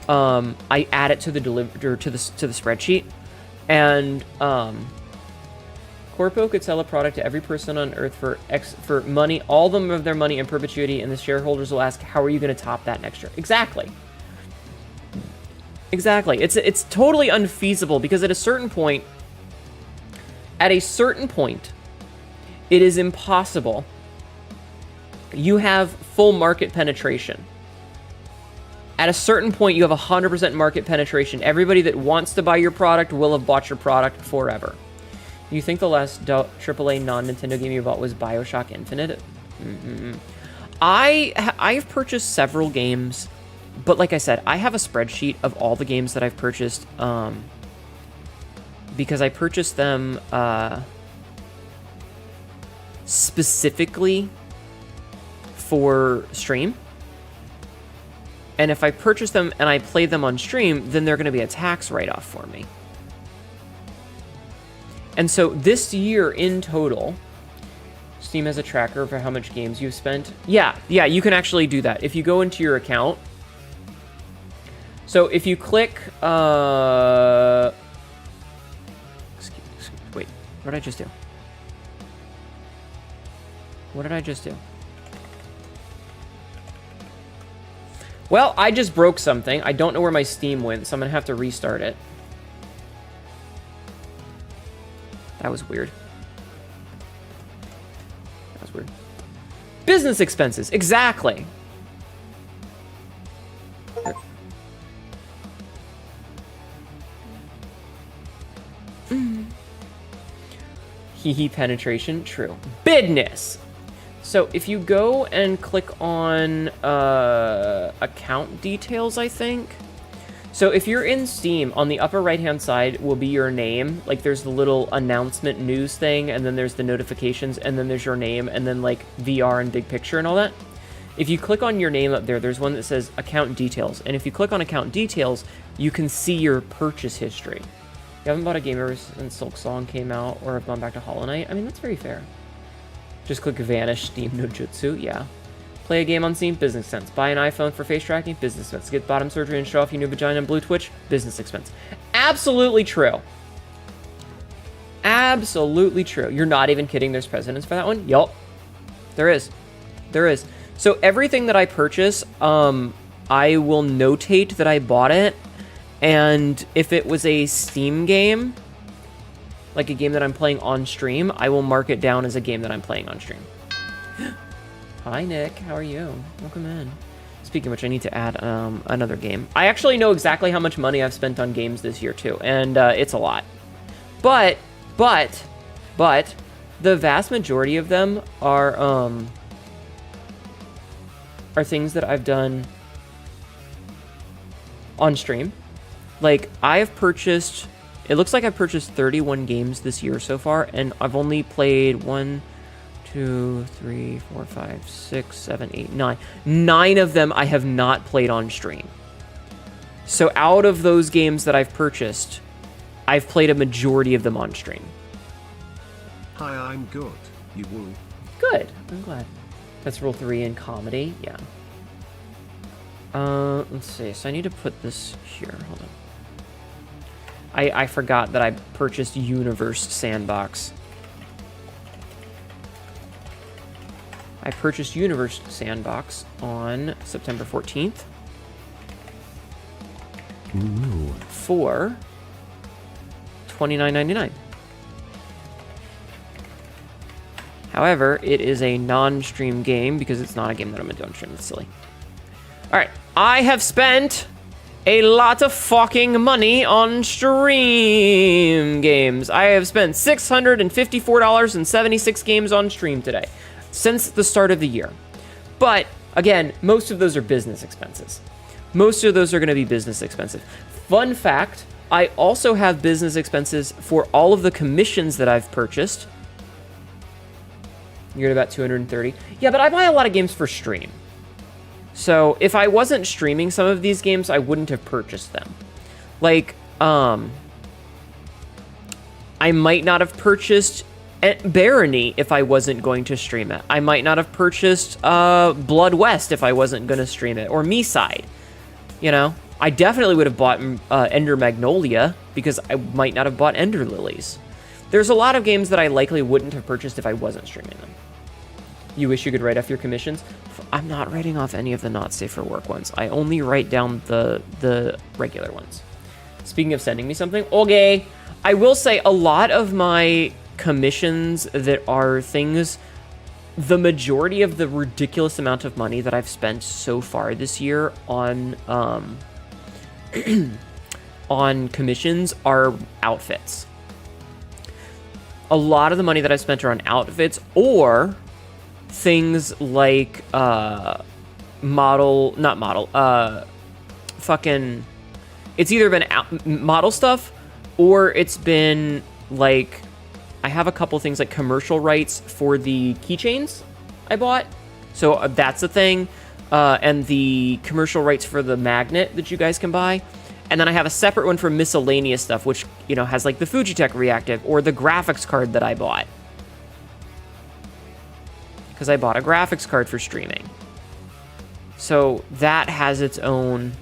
A: I add it to the spreadsheet. And Corpo could sell a product to every person on Earth for money, all of them of their money in perpetuity, and the shareholders will ask, how are you going to top that next year? Exactly. Exactly. It's totally unfeasible because at a certain point, it is impossible. You have full market penetration. At a certain point, you have 100% market penetration. Everybody that wants to buy your product will have bought your product forever. You think the last AAA non-Nintendo game you bought was BioShock Infinite? I've purchased several games, but like I said, I have a spreadsheet of all the games that I've purchased because I purchased them specifically for stream. And if I purchase them and I play them on stream, then they're going to be a tax write-off for me. And so this year in total, Steam has a tracker for how much games you've spent. Yeah, you can actually do that. If you go into your account, so if you click, wait, what did I just do? What did I just do? Well, I just broke something. I don't know where my Steam went, so I'm gonna have to restart it. That was weird. That was weird. Business expenses, exactly. Hee penetration, true. Business. So if you go and click on account details, I think. So if you're in Steam, on the upper right-hand side will be your name. Like there's the little announcement news thing, and then there's the notifications, and then there's your name, and then like VR and big picture and all that. If you click on your name up there, there's one that says account details. And if you click on account details, you can see your purchase history. You haven't bought a game ever since Silk Song came out, or have gone back to Hollow Knight? I mean, that's very fair. Just click Vanish, Steam no Jutsu, yeah. Play a game on Steam, business expense. Buy an iPhone for face tracking, business expense. Get bottom surgery and show off your new vagina and blue Twitch, business expense. Absolutely true. Absolutely true. You're not even kidding, there's precedence for that one? Yup. There is. There is. So everything that I purchase, I will notate that I bought it, and if it was a Steam game, like a game that I'm playing on stream, I will mark it down as a game that I'm playing on stream. Hi, Nick. How are you? Welcome in. Speaking of which, I need to add another game. I actually know exactly how much money I've spent on games this year, too, and it's a lot. But, the vast majority of them are things that I've done on stream. Like, I've purchased... It looks like I've purchased 31 games this year so far, and I've only played 1, 2, 3, 4, 5, 6, 7, 8, 9. 9 of them I have not played on stream. So out of those games that I've purchased, I've played a majority of them on stream.
B: Hi, I'm good. You woo.
A: Good. I'm glad. That's rule 3 in comedy. Yeah. Let's see. So I need to put this here. Hold on. I forgot that I purchased Universe Sandbox. I purchased Universe Sandbox on September 14th.
B: Ooh.
A: For $29.99. However, it is a non-stream game because it's not a game that I'm going to do on stream. That's silly. Alright, I have spent a lot of fucking money on stream games. I have spent $654.76 games on stream today since the start of the year. But again, most of those are business expenses. Most of those are going to be business expenses. Fun fact, I also have business expenses for all of the commissions that I've purchased. You're at about 230. Yeah, but I buy a lot of games for stream. So if I wasn't streaming some of these games, I wouldn't have purchased them. Like, I might not have purchased Barony if I wasn't going to stream it. I might not have purchased Blood West if I wasn't going to stream it, or Me-Side. You know, I definitely would have bought Ender Magnolia because I might not have bought Ender Lilies. There's a lot of games that I likely wouldn't have purchased if I wasn't streaming them. You wish you could write off your commissions? I'm not writing off any of the not safe for work ones. I only write down the regular ones. Speaking of sending me something, okay, I will say a lot of my commissions that are things, the majority of the ridiculous amount of money that I've spent so far this year on on commissions are outfits. A lot of the money that I've spent are on outfits or things like it's either been model stuff or it's been like, I have a couple things like commercial rights for the keychains I bought. So that's a thing. And the commercial rights for the magnet that you guys can buy. And then I have a separate one for miscellaneous stuff, which, you know, has like the Fujitech Reactive or the graphics card that I bought. Because I bought a graphics card for streaming. So that has its own,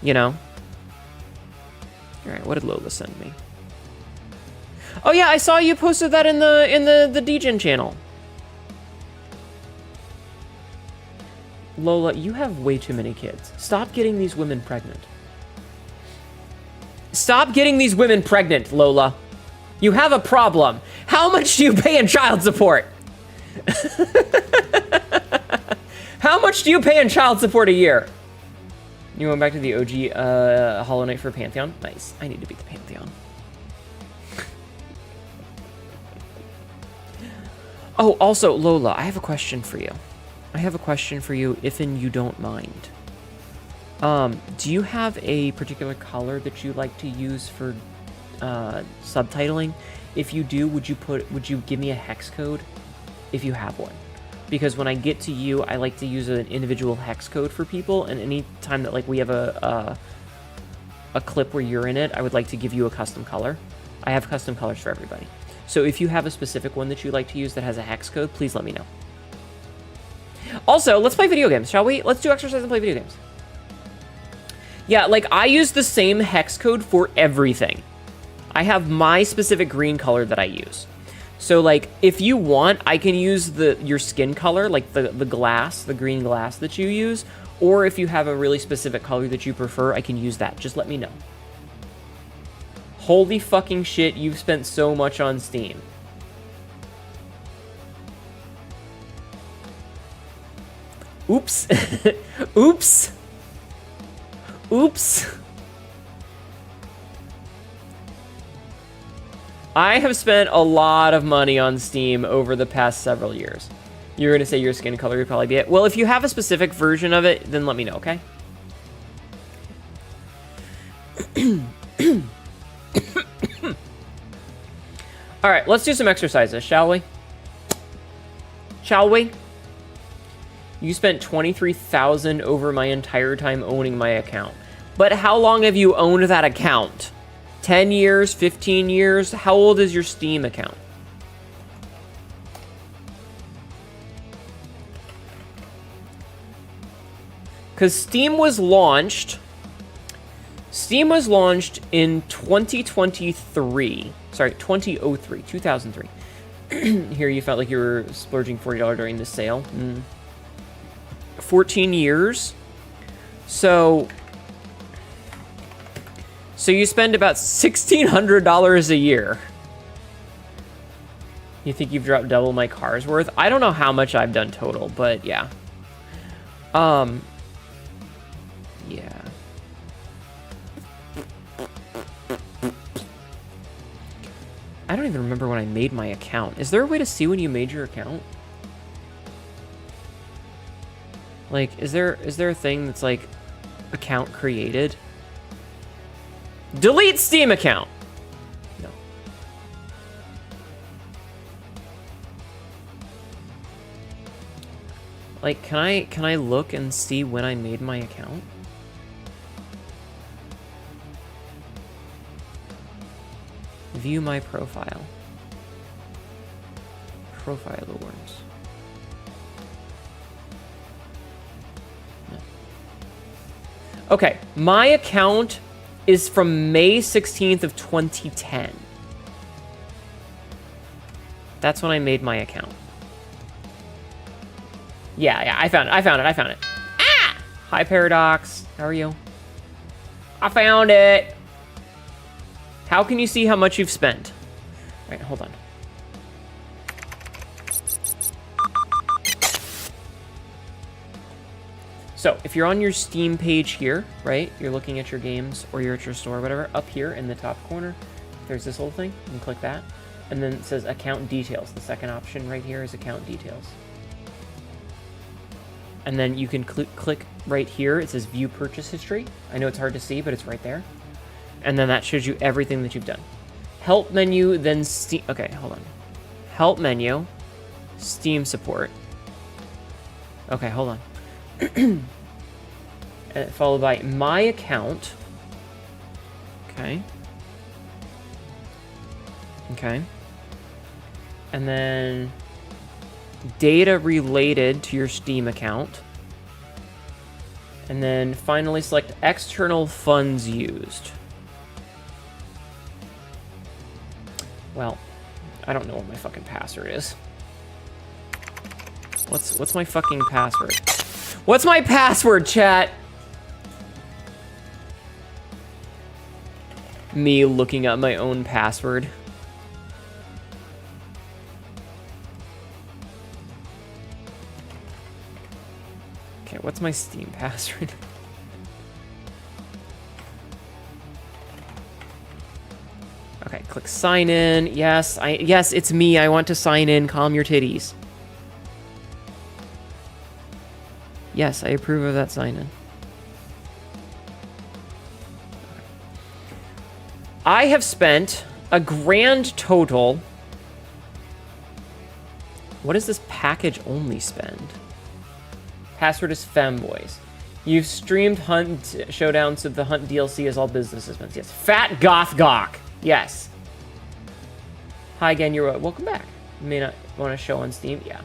A: you know. All right, what did Lola send me? Oh yeah, I saw you posted that in the Degen channel. Lola, you have way too many kids. Stop getting these women pregnant. Stop getting these women pregnant, Lola. You have a problem. How much do you pay in child support? How much do you pay in child support a year? You went back to the OG Hollow Knight for Pantheon? Nice. I need to beat the Pantheon. Oh, also, Lola, I have a question for you. If you don't mind. Do you have a particular color that you like to use for subtitling? If you do, would you give me a hex code if you have one? Because when I get to you, I like to use an individual hex code for people, and any time that like we have a clip where you're in it, I would like to give you a custom color. I have custom colors for everybody. So if you have a specific one that you like to use that has a hex code, please let me know. Also, let's play video games, shall we? Let's do exercise and play video games. Yeah, like, I use the same hex code for everything. I have my specific green color that I use. So, like, if you want, I can use your skin color, like the glass, the green glass that you use. Or if you have a really specific color that you prefer, I can use that. Just let me know. Holy fucking shit, you've spent so much on Steam. Oops. Oops. Oops. I have spent a lot of money on Steam over the past several years. You're going to say your skin color would probably be it. Well, if you have a specific version of it, then let me know, okay? All right, let's do some exercises, shall we? Shall we? You spent $23,000 over my entire time owning my account. But how long have you owned that account? 10 years, 15 years? How old is your Steam account? Because Steam was launched in 2003. Sorry, 2003. Here you felt like you were splurging $40 during the sale. 14 years. So you spend about $1,600 a year. You think you've dropped double my car's worth? I don't know how much I've done total, but yeah. Yeah. I don't even remember when I made my account. Is there a way to see when you made your account? Like, is there a thing that's like account created? Delete Steam account. No. Like, can I look and see when I made my account? View my profile. Profile awards. No. Okay, my account is from May 16th of 2010. That's when I made my account. Yeah, I found it. Ah! Hi, Paradox. How are you? I found it. How can you see how much you've spent? All right, hold on. So, if you're on your Steam page here, right? You're looking at your games, or you're at your store, or whatever. Up here in the top corner, there's this little thing. You can click that. And then it says account details. The second option right here is account details. And then you can click right here. It says view purchase history. I know it's hard to see, but it's right there. And then that shows you everything that you've done. Help menu, then Steam. Okay, hold on. Help menu, Steam support. Okay, hold on. Followed by my account. Okay. Okay. And then data related to your Steam account. And then finally select external funds used. Well, I don't know what my fucking password is. What's my fucking password? What's my password, chat? Me looking up my own password. Okay, what's my Steam password? Okay, click sign in. Yes, it's me. I want to sign in. Calm your titties. Yes, I approve of that sign in. I have spent a grand total. What is this package only spend? Password is femboys. You've streamed Hunt Showdown, so the Hunt DLC is all business expense. Yes. Fat Goth Gawk. Yes. Hi again, you're welcome back. You may not want to show on Steam. Yeah.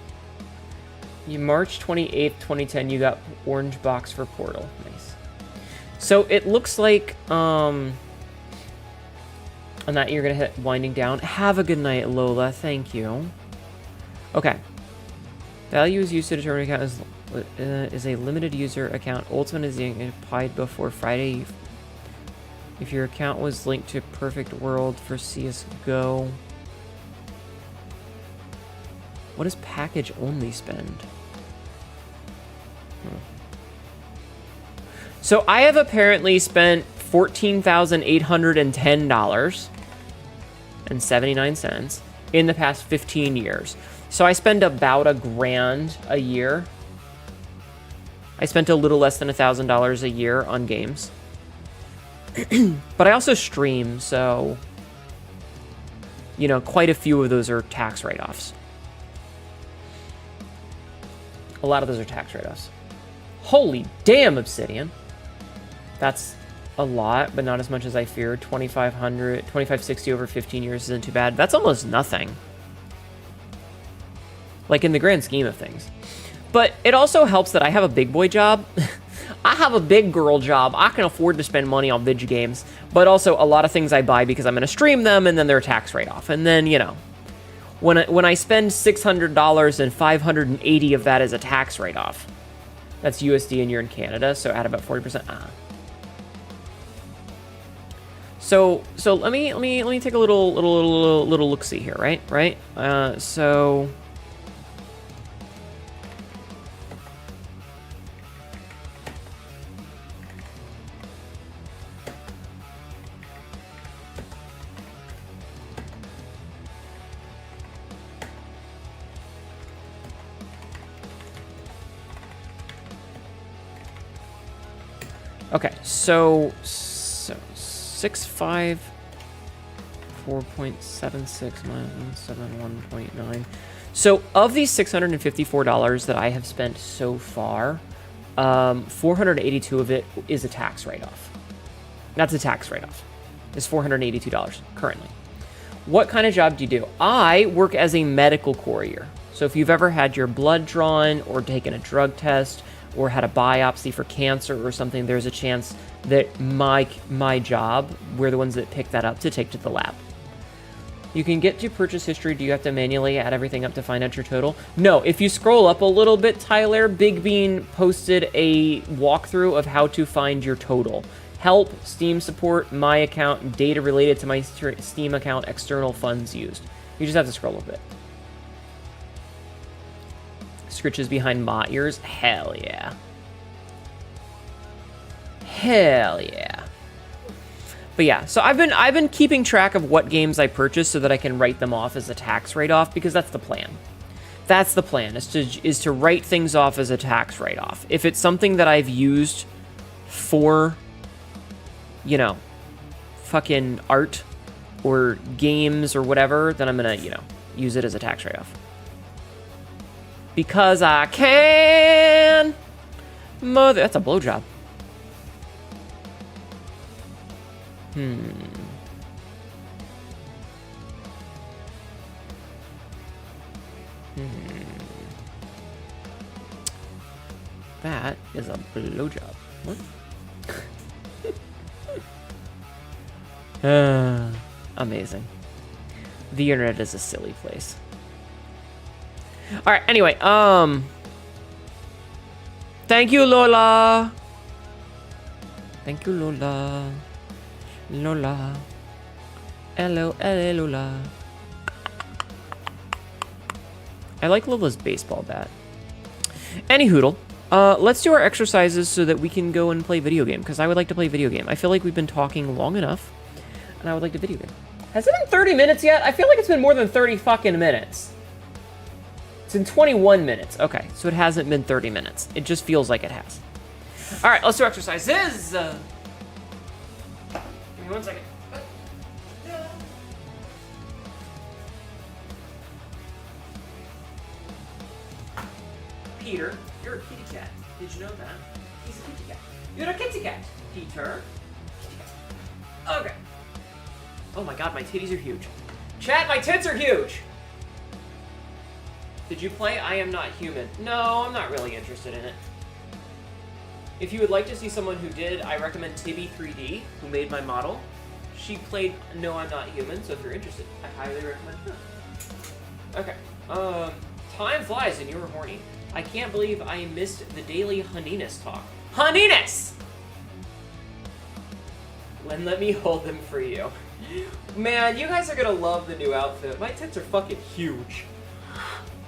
A: You March 28th, 2010, you got orange box for Portal. Nice. So it looks like, on that you're gonna hit winding down. Have a good night, Lola. Thank you. Okay. Value is used to determine account is a limited user account. Ultimate is applied before Friday. If your account was linked to Perfect World for CSGO. What does package only spend? So I have apparently spent $14,810.79 in the past 15 years. So I spend about $1,000 a year. I spent a little less than $1,000 a year on games. But I also stream, so, you know, quite a few of those are tax write-offs. A lot of those are tax write-offs. Holy damn, Obsidian. That's a lot, but not as much as I feared. 2,560 over 15 years isn't too bad. That's almost nothing. Like, in the grand scheme of things. But it also helps that I have a big boy job. I have a big girl job. I can afford to spend money on video games. But also, a lot of things I buy because I'm going to stream them, and then they're tax write-off. And then, you know, when I spend $600 and 580 of that is a tax write-off. That's USD and you're in Canada, so add about 40%. So let me take a little look-see here, right? So okay, so 654.76 minus 71.9. So of these $654 that I have spent so far, 482 of it is a tax write-off. That's a tax write-off. It's $482 currently. What kind of job do you do? I work as a medical courier. So if you've ever had your blood drawn or taken a drug test or had a biopsy for cancer or something, there's a chance that my job, we're the ones that pick that up to take to the lab. You can get to purchase history. Do you have to manually add everything up to find out your total? No. If you scroll up a little bit, Tyler, Big Bean posted a walkthrough of how to find your total. Help, Steam support, my account, data related to my Steam account, external funds used. You just have to scroll a bit. Scritches behind my ears? Hell yeah. Hell yeah. But yeah, so I've been keeping track of what games I purchase so that I can write them off as a tax write-off, because that's the plan. That's the plan, is to write things off as a tax write-off. If it's something that I've used for, you know, fucking art or games or whatever, then I'm gonna, you know, use it as a tax write-off. Because I can! Mother... That's a blowjob. That is a blowjob. What? Amazing. The internet is a silly place. All right. Anyway, thank you, Lola. Thank you, Lola. Lola. Hello, Lola. I like Lola's baseball bat. Anyhoodle, let's do our exercises so that we can go and play video game, because I would like to play video game. I feel like we've been talking long enough, and I would like to video game. Has it been 30 minutes yet? I feel like it's been more than 30 fucking minutes. It's been 21 minutes. Okay, so it hasn't been 30 minutes. It just feels like it has. All right, let's do exercises. Give me 1 second. Peter, you're a kitty cat. Did you know that? He's a kitty cat. You're a kitty cat, Peter. Kitty cat. Okay. Oh my god, my titties are huge. Chat, my tits are huge! Did you play I Am Not Human? No, I'm not really interested in it. If you would like to see someone who did, I recommend Tibby3D, who made my model. She played No, I'm Not Human, so if you're interested, I highly recommend her. Okay. Time flies and you were horny. I can't believe I missed the daily Honeyness talk. Honeyness! Let me hold them for you. Man, you guys are gonna love the new outfit. My tits are fucking huge.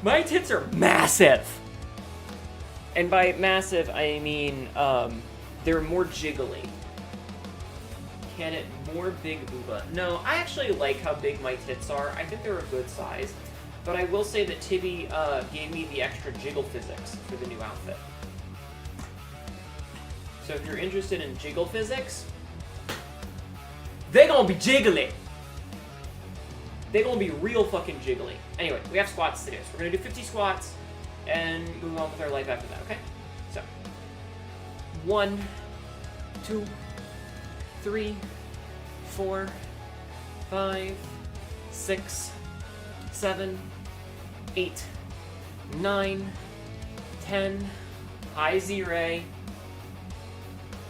A: My tits are massive. And by massive, I mean, they're more jiggly. Can it more big booba? No, I actually like how big my tits are. I think they're a good size. But I will say that Tibby gave me the extra jiggle physics for the new outfit. So if you're interested in jiggle physics, they gonna be jiggly. They gonna be real fucking jiggly. Anyway, we have squats to do. So we're gonna do 50 squats and move on with our life after that, okay? So, 1, 2, 3, 4, 5, 6, 7, 8, 9, 10. Hi, Z-Ray.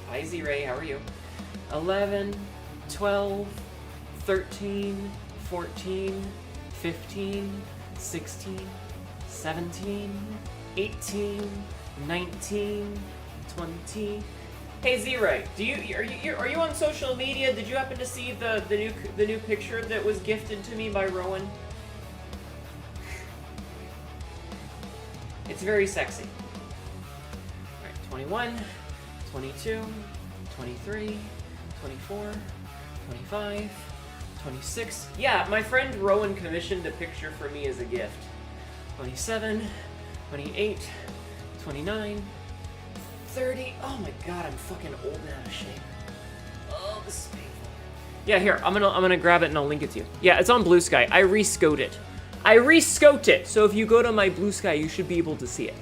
A: Hi, Z-Ray, how are you? 11, 12, 13, 14, 15, 16, 17, 18, 19, 20. Hey Z-Ray, are you on social media? Did you happen to see the new picture that was gifted to me by Rowan? It's very sexy. Alright, 21, 22, 23, 24, 25, 26. Yeah, my friend Rowan commissioned a picture for me as a gift. 27, 28, 29, 30. Oh my god, I'm fucking old and out of shape. Oh, this is painful. Yeah, here, I'm gonna grab it and I'll link it to you. Yeah, it's on Blue Sky. I rescoped it. I re-scoped it, so if you go to my Blue Sky, you should be able to see it.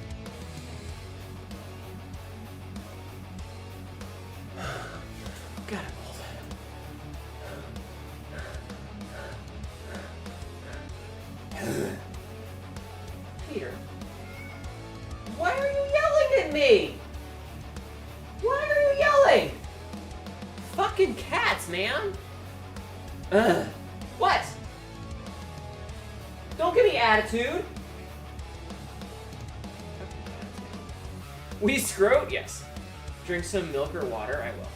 A: God, I'm old. Peter, why are you yelling at me? Why are you yelling? Fucking cats, man. Ugh. What? Don't give me attitude. We scrote? Yes. Drink some milk or water? I will.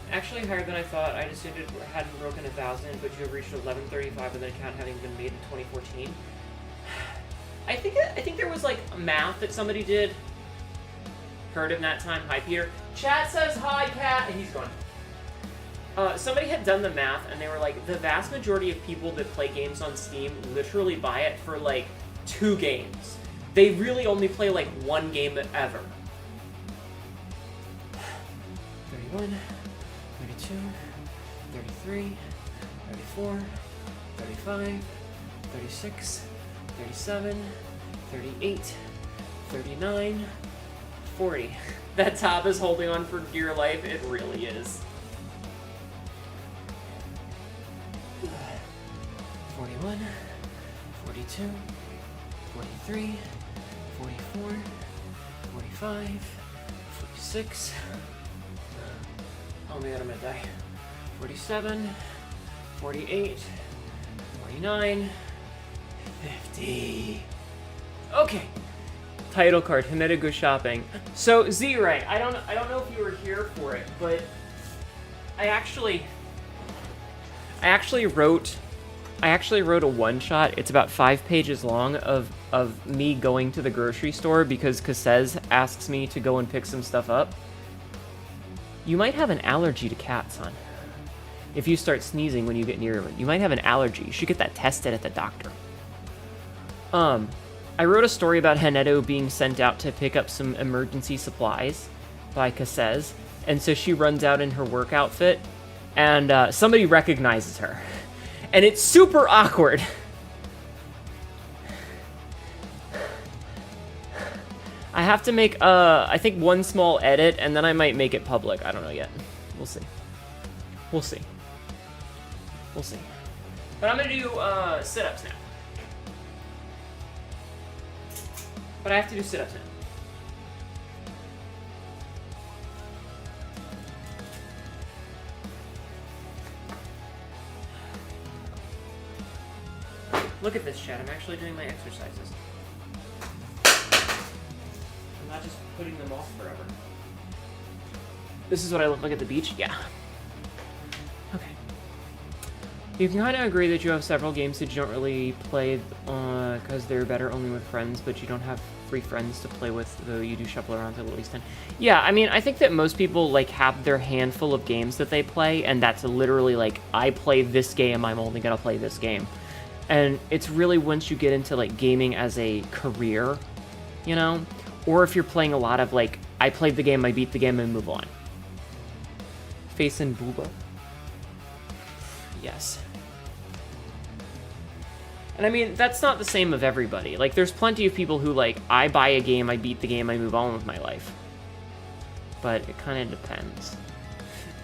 A: Actually higher than I thought. I assumed it hadn't broken 1,000, but you have reached 1135 with an account having been made in 2014. I think there was like a math that somebody did. Heard him that time. Hi, Peter. Chat says hi, Cat, and he's gone. Somebody had done the math, and they were like, the vast majority of people that play games on Steam literally buy it for like 2 games. They really only play like 1 game ever. 31, 32, 33, 34, 35, 36, 37, 38, 39, 40. That top is holding on for dear life. It really is. 41, 42, 43, 44, 45, 46. Oh my god, I'm gonna die. 47, 48, 49, 50. Okay. Title card, Hinata Go Shopping. So, Z-Ray, I don't know if you were here for it, but I actually wrote a one-shot. It's about 5 pages long of me going to the grocery store because Cassez asks me to go and pick some stuff up. You might have an allergy to cats, hon. If you start sneezing when you get near one, you might have an allergy. You should get that tested at the doctor. I wrote a story about Hinata being sent out to pick up some emergency supplies by Cassez, and so she runs out in her work outfit, and somebody recognizes her. And it's super awkward. I have to make, I think, one small edit, and then I might make it public. I don't know yet. We'll see. We'll see. We'll see. But I'm gonna do sit-ups now. But I have to do sit-ups now. Look at this, chat. I'm actually doing my exercises. I'm not just putting them off forever. This is what I look like at the beach? Yeah. Okay. You can kind of agree that you have several games that you don't really play because they're better only with friends, but you don't have free friends to play with, though you do shuffle around to at least 10. Yeah, I mean, I think that most people, like, have their handful of games that they play, and that's literally, like, I play this game, I'm only gonna play this game. And it's really once you get into, like, gaming as a career, you know? Or if you're playing a lot of, like, I played the game, I beat the game, and move on. Face and Booba. Yes. And I mean, that's not the same of everybody. Like, there's plenty of people who, like, I buy a game, I beat the game, I move on with my life. But it kind of depends.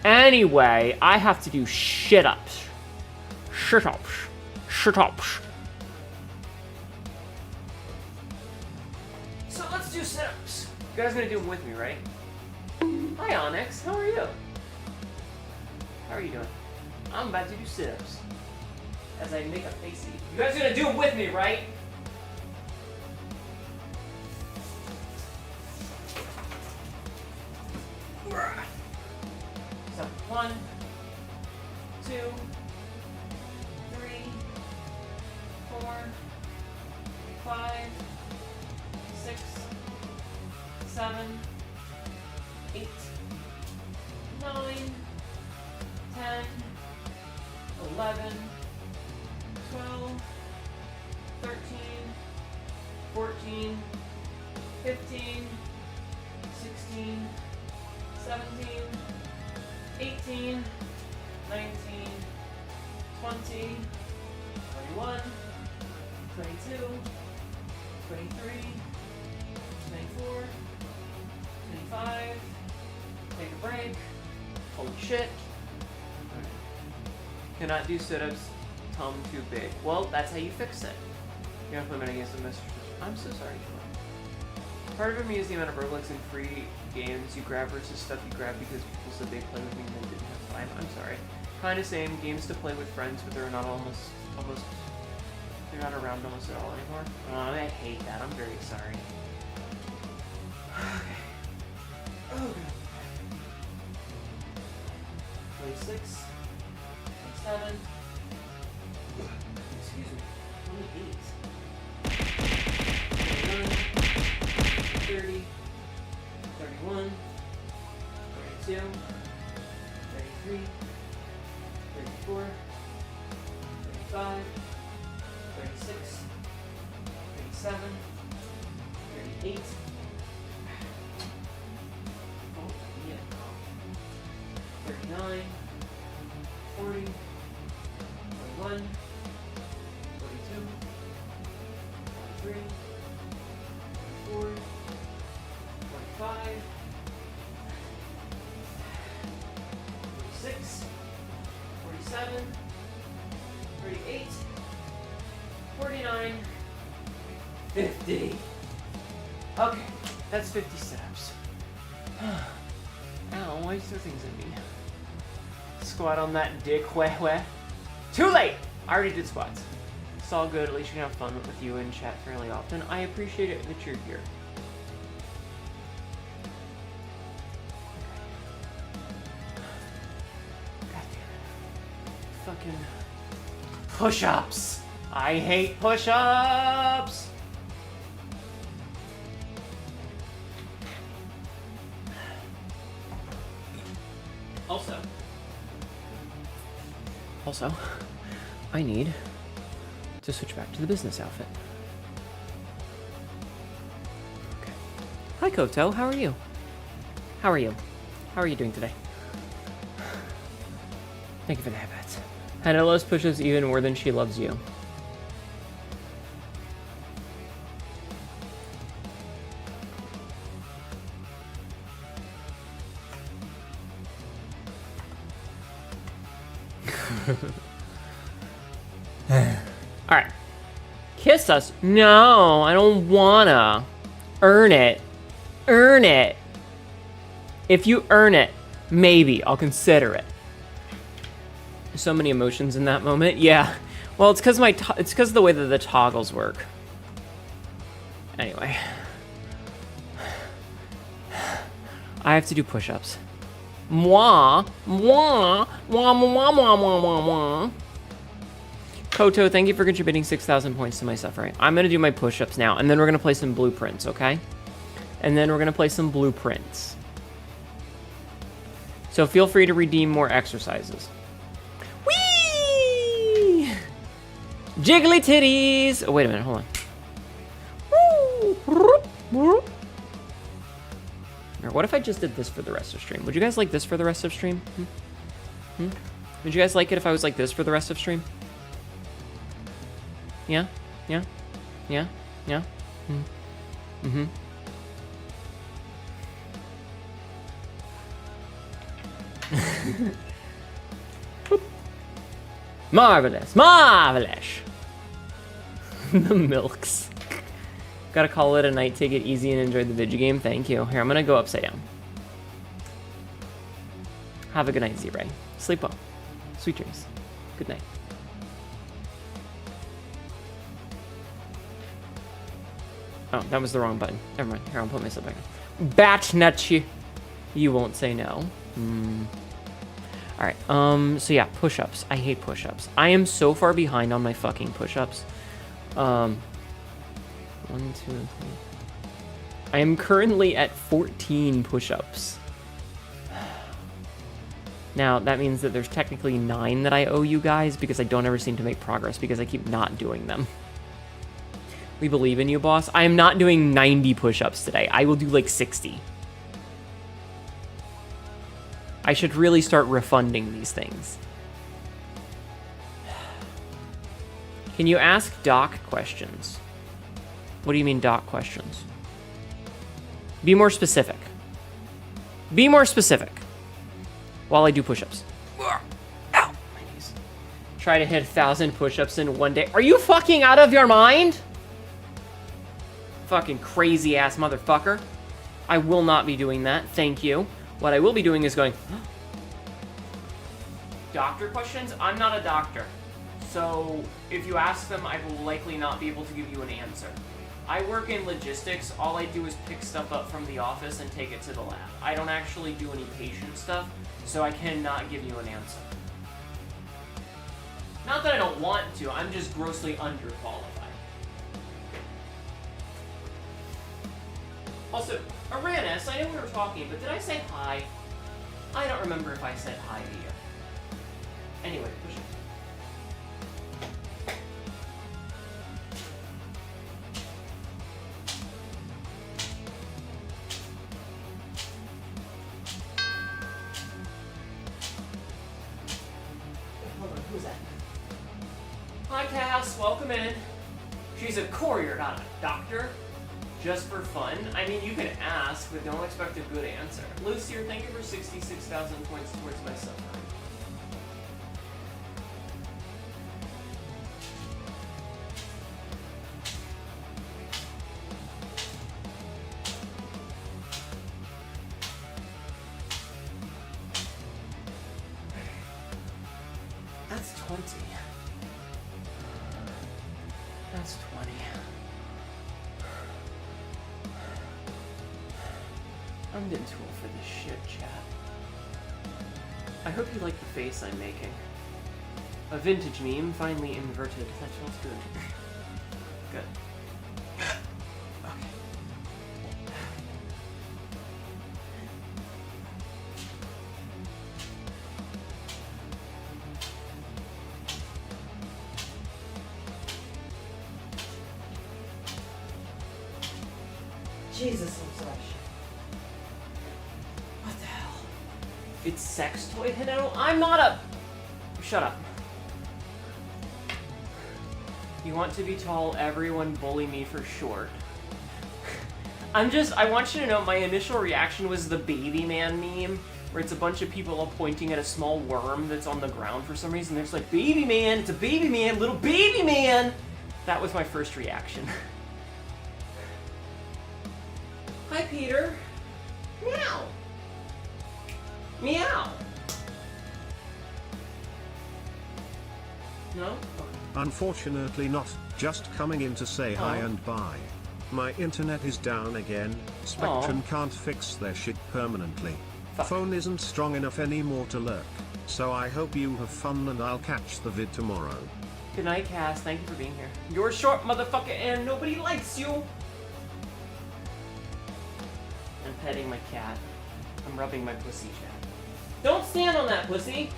A: Anyway, I have to do shit-ups. Shit-ups. Shit-ups. So let's do sit-ups. You guys are gonna do them with me, right? Hi, Onyx. How are you? How are you doing? I'm about to do sit-ups. As I make a face eat. You guys are gonna do them with me, right? So, 1, 2, 3, 4, 5, 6, 7, 8, 9, 10, 11, 12, 13, 14, 15, 16, 17, 18, 19, 20, 21, 22, 23, 24, 25. Take a break. Holy shit. Cannot do sit-ups. Tum too big. Well, that's how you fix it. You have to play against the mistress. I'm so sorry, Joel. Part of me is the amount of roguelikes and free games you grab versus stuff you grab because people said they play with me and they didn't have time. I'm sorry. Kind of same. Games to play with friends, but they're not they're not around almost at all anymore. Oh, I hate that. I'm very sorry. Okay. Oh, God. 26, 27. Excuse me. How many 8s? 30, 31, 32, 33, 34, 35, 36, 37, 38. Oh, yeah. 39, 40, 41, 42, 43, 44, 45, 46, 47, 48, 49, 50. Okay, that's 50 steps. Ow, why you throw things at me? Squat on that dick, weh. Too late! I already did squats. It's all good, at least you can have fun with you in chat fairly often. I appreciate it that you're here. God damn it. Fucking push-ups! I hate push-ups! Also, I need to switch back to the business outfit. Okay. Hi, Koto. How are you? How are you? How are you doing today? Thank you for the habits. Hannah loves push-ups even more than she loves you. Alright. Kiss us? No, I don't wanna. Earn it. Earn it. If you earn it, maybe I'll consider it. So many emotions in that moment. Yeah. Well, it's because of the way that the toggles work. Anyway. I have to do push-ups. Mwah, mwah, mwah, mwah, mwah, mwah, mwah, mwah. Koto, thank you for contributing 6,000 points to my suffering. I'm gonna do my push-ups now, and then we're gonna play some blueprints, okay? And then we're gonna play some blueprints. So feel free to redeem more exercises. Whee! Jiggly titties! Oh, wait a minute, hold on. What if I just did this for the rest of stream? Would you guys like this for the rest of stream? Would you guys like it if I was like this for the rest of stream? Yeah? Yeah? Yeah? Yeah? Mm-hmm. Marvelous! Marvelous! The milks. Gotta call it a night, take it easy, and enjoy the video game. Thank you. Here, I'm gonna go upside down. Have a good night, Z-Ray. Sleep well. Sweet dreams. Good night. Oh, that was the wrong button. Never mind. Here, I'll put myself back. Batch you won't say no. Alright, so yeah, push-ups. I hate push-ups. I am so far behind on my fucking push-ups. 1, 2, 3. I am currently at 14 push-ups. Now, that means that there's technically 9 that I owe you guys because I don't ever seem to make progress because I keep not doing them. We believe in you, boss. I am not doing 90 push-ups today. I will do like 60. I should really start refunding these things. Can you ask Doc questions? What do you mean Doc questions? Be more specific. Be more specific. While I do push-ups. Ow, my knees. Try to hit 1,000 push-ups in one day. Are you fucking out of your mind? Fucking crazy ass motherfucker. I will not be doing that. Thank you. What I will be doing is going... Doctor questions? I'm not a doctor. So if you ask them, I will likely not be able to give you an answer. I work in logistics. All I do is pick stuff up from the office and take it to the lab. I don't actually do any patient stuff, so I cannot give you an answer. Not that I don't want to, I'm just grossly underqualified. Also, Aranis, I know we were talking, but did I say hi? I don't remember if I said hi to you. Anyway, push it. Who's that? Hi, Cass. Welcome in. She's a courier, not a doctor. Just for fun. I mean, you can ask, but don't expect a good answer. Lucier, thank you for 66,000 points towards my suffering. That's 20. That's 20. I'm getting too old for this shit, chat. I hope you like the face I'm making. A vintage meme, finally inverted. That feels good. Good. Okay. Jesus, I'm sorry. What the hell? It's sex toy Hino? I'm not a... Shut up. You want to be tall, everyone bully me for short. I want you to know my initial reaction was the baby man meme, where it's a bunch of people all pointing at a small worm that's on the ground for some reason. They're just like, baby man, it's a baby man, little baby man! That was my first reaction. Hi, Peter. Meow. Meow. No? Okay.
B: Unfortunately not, just coming in to say hi and bye. My internet is down again, Spectrum can't fix their shit permanently.
A: Fuck.
B: Phone isn't strong enough anymore to lurk, so I hope you have fun and I'll catch the vid tomorrow.
A: Good night, Cass. Thank you for being here. You're short, motherfucker, and nobody likes you. I'm petting my cat. I'm rubbing my pussy, chat. Don't stand on that, pussy.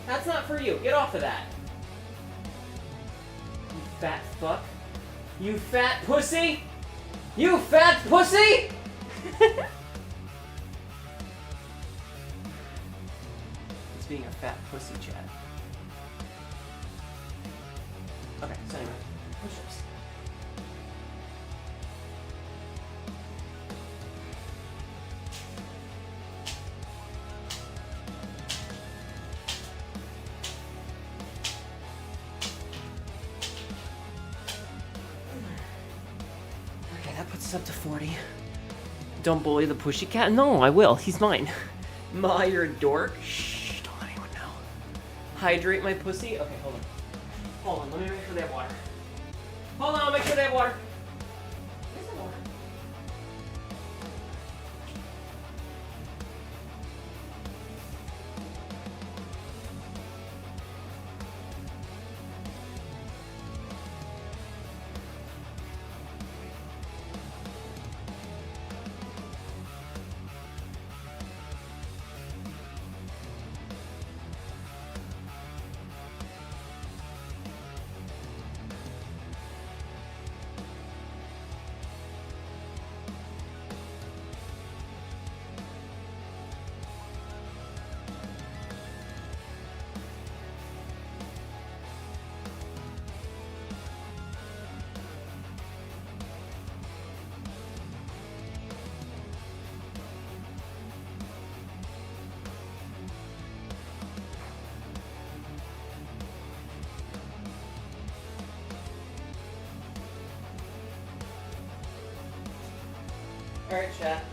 A: That's not for you. Get off of that. You fat fuck. You fat pussy. You fat pussy! It's being a fat pussy, chat. Okay, so anyway. Push-ups. That puts us up to 40. Don't bully the pushy cat. No, I will. He's mine. Ma, you're a dork. Shh, don't let anyone know. Hydrate my pussy. Okay, hold on. Hold on, let me make sure they have water. Hold on, I'll make sure they have water. Where's the water? Alright, chat.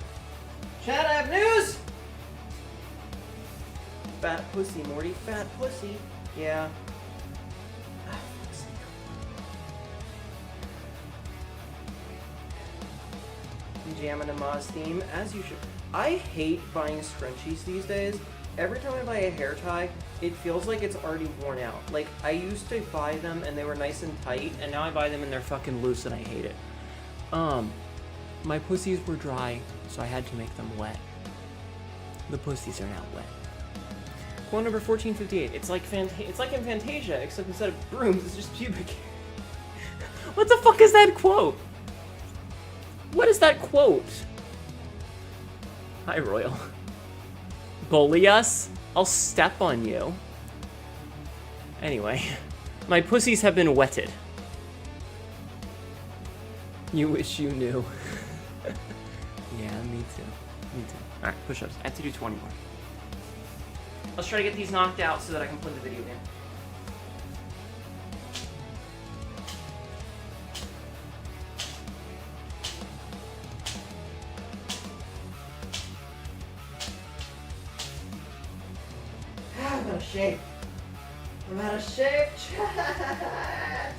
A: Chat, I have news! Fat pussy, Morty. Fat pussy. Yeah. Jamming a Moz theme, as you should. I hate buying scrunchies these days. Every time I buy a hair tie, it feels like it's already worn out. Like, I used to buy them and they were nice and tight, and now I buy them and they're fucking loose and I hate it. My pussies were dry, so I had to make them wet. The pussies are now wet. Quote number 1458. It's like in Fantasia, except instead of brooms, it's just pubic hair. What the fuck is that quote? What is that quote? Hi, Royal. Bully us? I'll step on you. Anyway, my pussies have been wetted. You wish you knew. Yeah, me too. Me too. Alright, push-ups. I have to do 20 more. Let's try to get these knocked out so that I can play the video game. I'm out of shape. I'm out of shape, chat.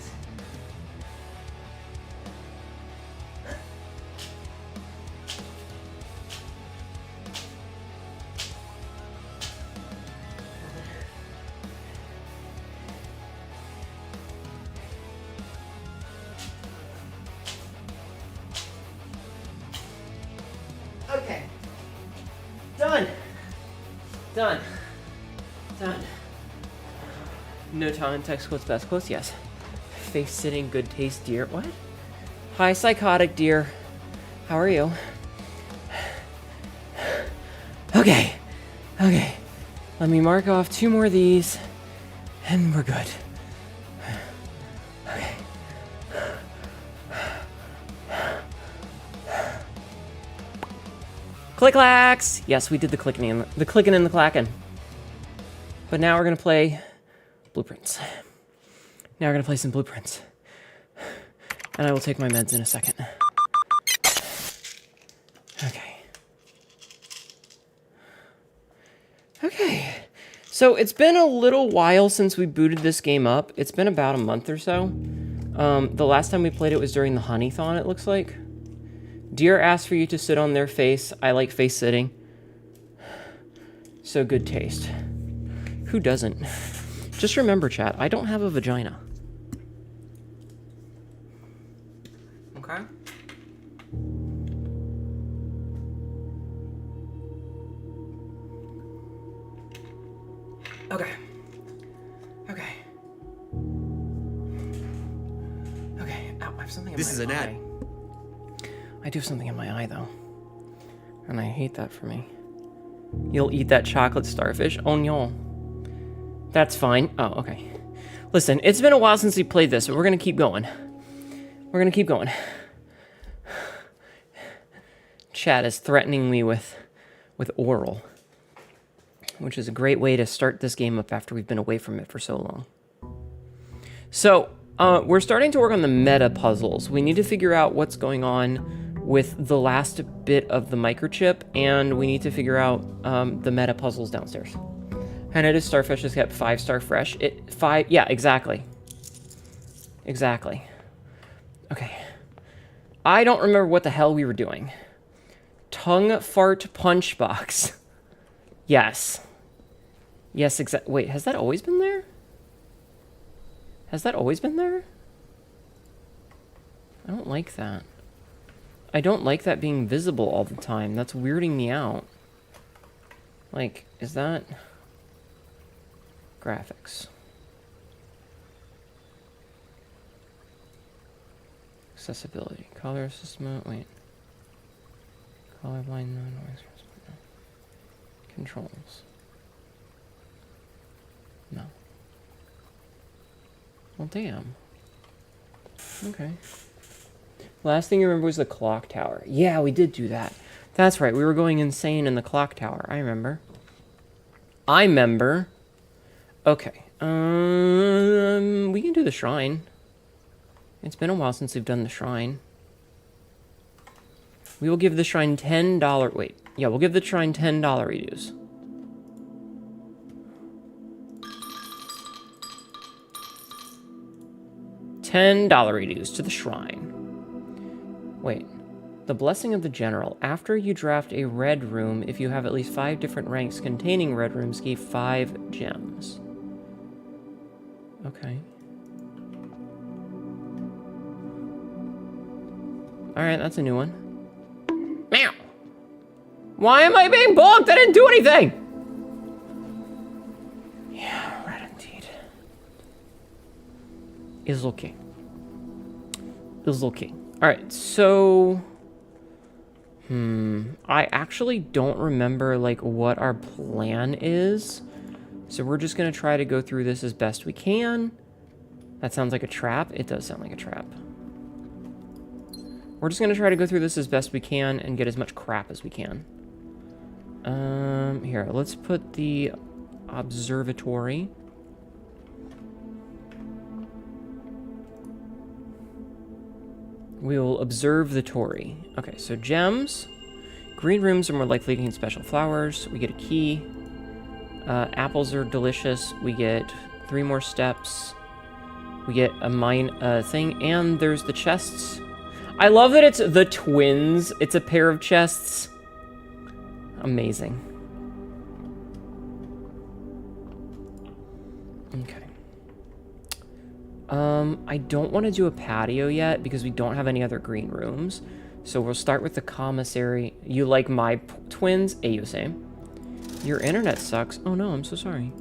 A: Okay. Done. Done. Done. No talent, text quotes, best quotes, yes. Face sitting, good taste, dear. What? Hi, psychotic dear. How are you? Okay. Okay. Let me mark off 2 more of these, and we're good. Okay. Click-clacks! Yes, we did the clicking and the clacking. But now we're gonna play Blueprints. Now we're gonna play some Blueprints. And I will take my meds in a second. Okay. Okay. So it's been a little while since we booted this game up. It's been about a month or so. The last time we played it was during the Honeython, it looks like. Deer asked for you to sit on their face. I like face sitting. So good taste. Who doesn't? Just remember, chat, I don't have a vagina. Okay? Okay. Okay. Okay. Ow, I have something in my eye.
C: This is an ad.
A: I do have something in my eye, though. And I hate that for me. You'll eat that chocolate starfish? Oh, no. That's fine. Oh, okay. Listen, it's been a while since we played this, but we're gonna keep going. We're gonna keep going. Chat is threatening me with oral, which is a great way to start this game up after we've been away from it for so long. So, we're starting to work on the meta puzzles. We need to figure out what's going on with the last bit of the microchip, and we need to figure out the meta puzzles downstairs. And it is Starfish has kept 5-star fresh. Yeah, exactly. Exactly. Okay. I don't remember what the hell we were doing. Tongue fart punch box. Yes. Yes, wait, has that always been there? Has that always been there? I don't like that. I don't like that being visible all the time. That's weirding me out. Like, is that... Graphics. Accessibility. Color assessment. Wait. Colorblind, no noise. Controls. No. Well, damn. Okay. Last thing you remember was the clock tower. Yeah, we did do that. That's right. We were going insane in the clock tower. I remember. Okay. We can do the shrine. It's been a while since we've done the shrine. We will give the shrine $10... Wait. Yeah, we'll give the shrine $10 redues. $10 reduce to the shrine. Wait. The Blessing of the General. After you draft a red room, if you have at least 5 different ranks containing red rooms, give 5 gems. Okay. Alright, that's a new one. Meow! Why am I being bonked? I didn't do anything! Yeah, right indeed. Is okay. Is okay. Alright, so... I actually don't remember, like, what our plan is. So we're just gonna try to go through this as best we can. That sounds like a trap. It does sound like a trap. We're just gonna try to go through this as best we can and get as much crap as we can. Here, let's put the observatory. We will observe the Tory. Okay, so gems. Green rooms are more likely to contain special flowers. We get a key. Apples are delicious. We get 3 more steps. We get a mine thing, and there's the chests. I love that it's the twins. It's a pair of chests. Amazing. Okay. I don't want to do a patio yet because we don't have any other green rooms. So we'll start with the commissary. You like my twins? You same. Your internet sucks. Oh no, I'm so sorry.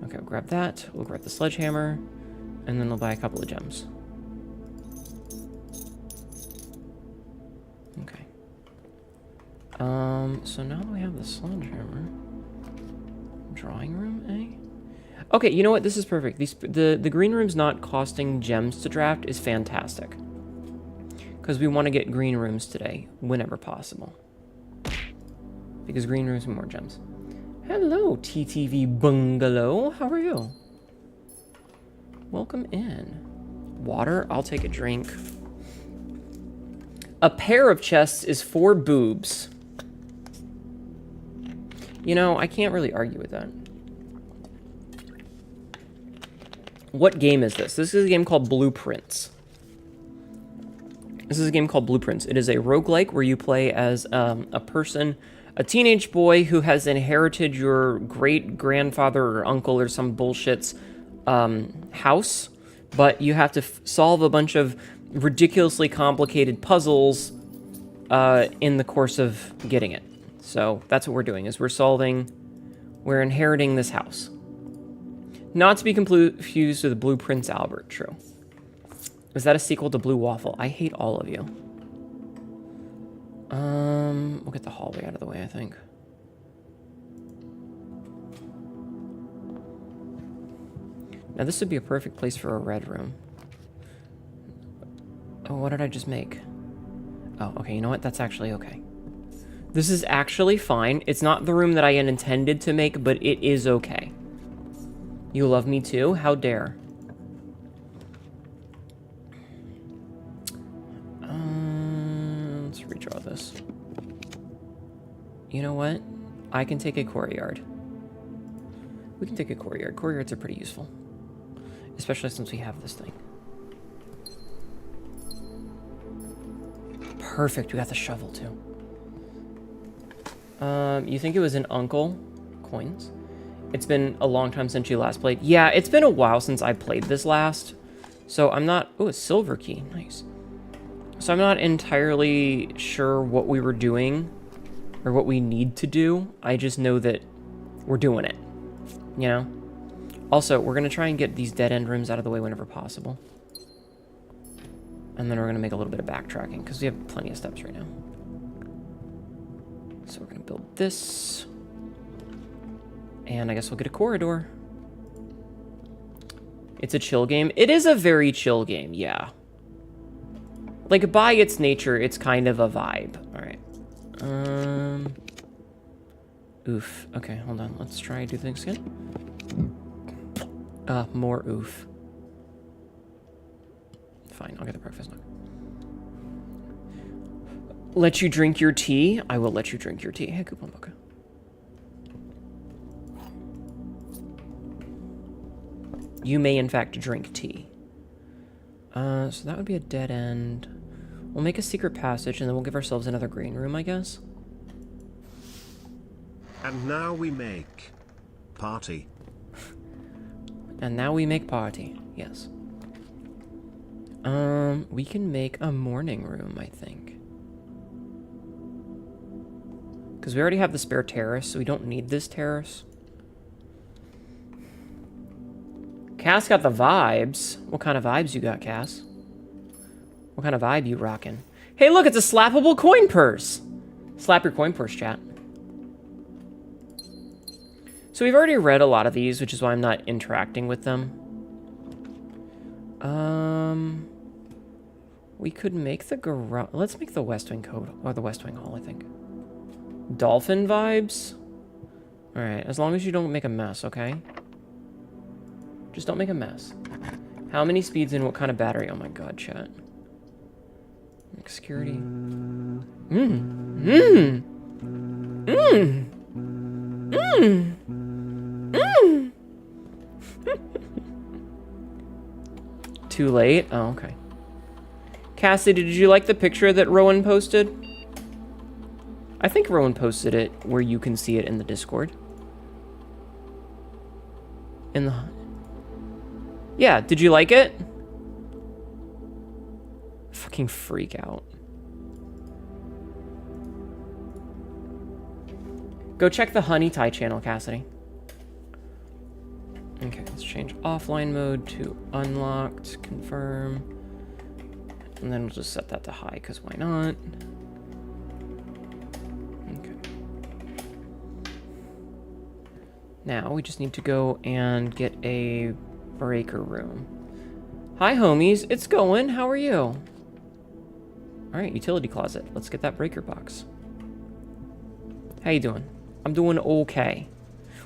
A: Okay, we'll grab that. We'll grab the sledgehammer. And then we'll buy a couple of gems. Okay. So now that we have the sledgehammer. Drawing room, eh? Okay, you know what? This is perfect. The green room's not costing gems to draft is fantastic. Because we want to get green rooms today, whenever possible. Because green rooms have more gems. Hello, TTV Bungalow. How are you? Welcome in. Water? I'll take a drink. A pair of chests is 4 boobs. You know, I can't really argue with that. What game is this? This is a game called Blueprints. This is a game called Blueprints. It is a roguelike where you play as a person, a teenage boy who has inherited your great-grandfather or uncle or some bullshit's house, but you have to solve a bunch of ridiculously complicated puzzles in the course of getting it. So that's what we're doing, is we're inheriting this house. Not to be confused with Blue Prince Albert, true. Is that a sequel to Blue Waffle? I hate all of you. We'll get the hallway out of the way, I think. Now this would be a perfect place for a red room. Oh, what did I just make? Oh, okay, you know what? That's actually okay. This is actually fine. It's not the room that I had intended to make, but it is okay. You love me too? How dare. Let's redraw this. You know what? I can take a courtyard. We can take a courtyard. Courtyards are pretty useful. Especially since we have this thing. Perfect, we got the shovel too. You think it was an uncle? Coins. It's been a long time since you last played. Yeah, it's been a while since I played this last. So I'm not... Oh, a silver key. Nice. So I'm not entirely sure what we were doing or what we need to do. I just know that we're doing it. You know? Also, we're going to try and get these dead-end rooms out of the way whenever possible. And then we're going to make a little bit of backtracking because we have plenty of steps right now. So we're going to build this. And I guess we'll get a corridor. It's a chill game. It is a very chill game, yeah. Like, by its nature, it's kind of a vibe. All right. Oof. Okay, hold on. Let's try do things again. More oof. Fine, I'll get the breakfast nook. let you drink your tea? I will let you drink your tea. Hey, Coupon Book. You may, in fact, drink tea. So that would be a dead end. We'll make a secret passage, and then we'll give ourselves another green room, I guess.
B: And now we make party.
A: And now we make party. Yes. We can make a morning room, I think. Because we already have the spare terrace, so we don't need this terrace. Cass got the vibes. What kind of vibes you got, Cass? What kind of vibe you rocking? Hey, look, it's a slappable coin purse. Slap your coin purse, chat. So we've already read a lot of these, which is why I'm not interacting with them. We could make the garage. Let's make the West Wing Code, or the West Wing Hall, I think. Dolphin vibes? Alright, as long as you don't make a mess, okay? Just don't make a mess. How many speeds and what kind of battery? Oh my god, chat. Security. Too late? Oh, okay. Cassie, did you like the picture that Rowan posted? I think Rowan posted it where you can see it in the Discord. In the... Yeah, did you like it? Fucking freak out. Go check the Honey Tie channel, Cassidy. Okay, let's change offline mode to unlocked, confirm. And then we'll just set that to high, because why not? Okay. Now we just need to go and get a breaker room. Hi, homies. It's going. How are you? Alright, utility closet. Let's get that breaker box. How you doing? I'm doing okay.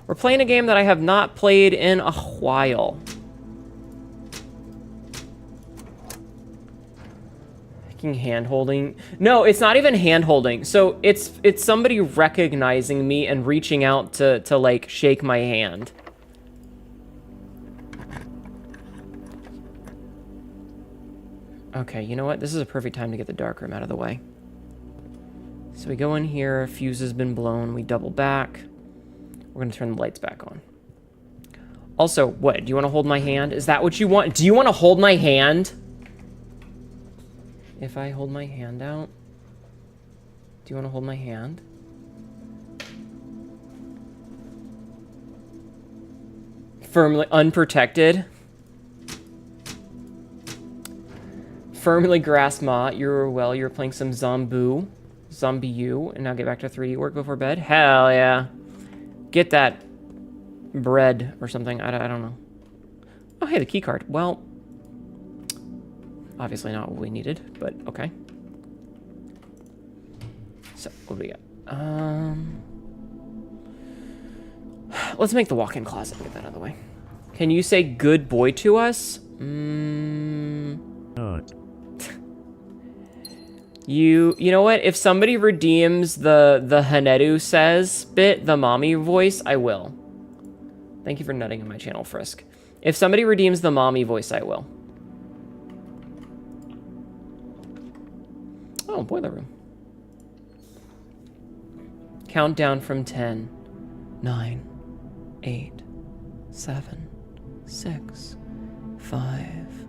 A: We're playing a game that I have not played in a while. Hand holding. No, it's not even hand holding. So it's somebody recognizing me and reaching out to like shake my hand. Okay, you know what? This is a perfect time to get the dark room out of the way. So we go in here, fuse has been blown, we double back. We're gonna turn the lights back on. Also, what? Do you want to hold my hand? Is that what you want? Do you want to hold my hand? If I hold my hand out, do you want to hold my hand? Firmly unprotected. Firmly grasp Ma. You're playing some Zombie U, and now get back to 3D work before bed. Hell yeah. Get that bread or something. I don't know. Oh, hey, the key card. Well, obviously not what we needed, but okay. So, what do we got? Let's make the walk-in closet and get that out of the way. Can you say good boy to us? You know what? If somebody redeems the Hanedu says bit, the mommy voice, I will. Thank you for nutting on my channel, Frisk. If somebody redeems the mommy voice, I will. Oh, boiler room. Countdown from 10, 9, 8, 7, 6, 5,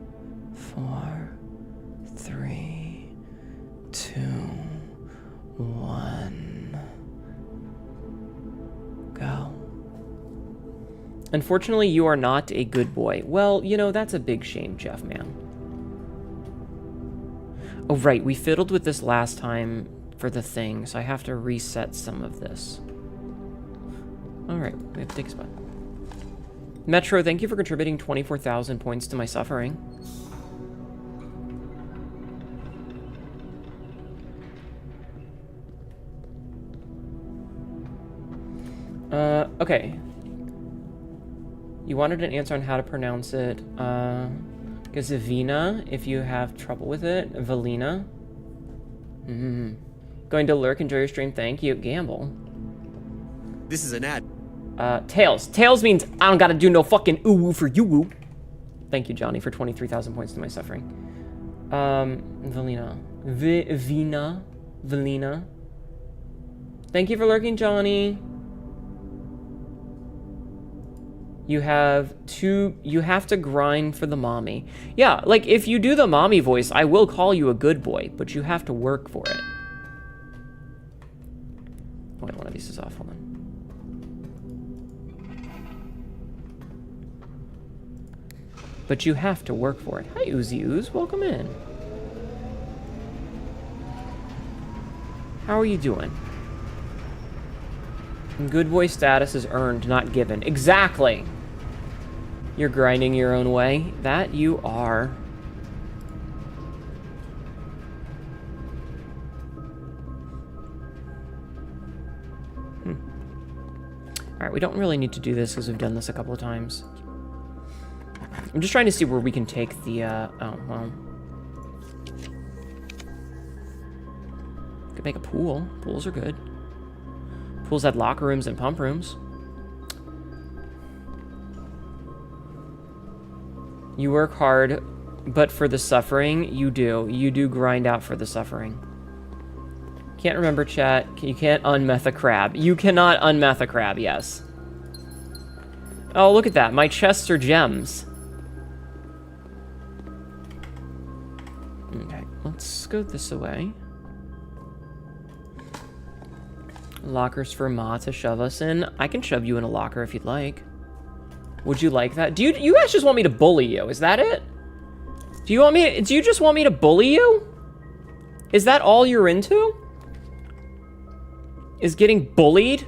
A: 4, 3, 2, 1. Go. Unfortunately, you are not a good boy. Well, you know, that's a big shame, Jeff, man. Oh, right, we fiddled with this last time for the thing, so I have to reset some of this. Alright, we have to take a spot. Metro, thank you for contributing 24,000 points to my suffering. Okay. You wanted an answer on how to pronounce it. Gazavina, if you have trouble with it. Valina. Going to lurk, enjoy your stream. Thank you. Gamble.
C: This is an ad.
A: Tails. Tails means I don't gotta do no fucking ooh-woo for you-woo. Thank you, Johnny, for 23,000 points to my suffering. Valina. Valina. Thank you for lurking, Johnny. You have to grind for the mommy. Yeah, like, if you do the mommy voice, I will call you a good boy, but you have to work for it. Oh, wait, one of these is off, hold on. But you have to work for it. Hi, Uzi Ooze, welcome in. How are you doing? Good boy status is earned, not given. Exactly! You're grinding your own way. That you are. Alright, we don't really need to do this because we've done this a couple of times. I'm just trying to see where we can take the, oh, well. Could make a pool. Pools are good. Pools had locker rooms and pump rooms. You work hard, but for the suffering, you do. You do grind out for the suffering. Can't remember, chat. You can't unmeth a crab. You cannot unmeth a crab, yes. Oh, look at that. My chests are gems. Okay, let's go this way. Lockers for Ma to shove us in. I can shove you in a locker if you'd like. Would you like that? Do you guys just want me to bully you? Is that it? Do you just want me to bully you? Is that all you're into? Is getting bullied?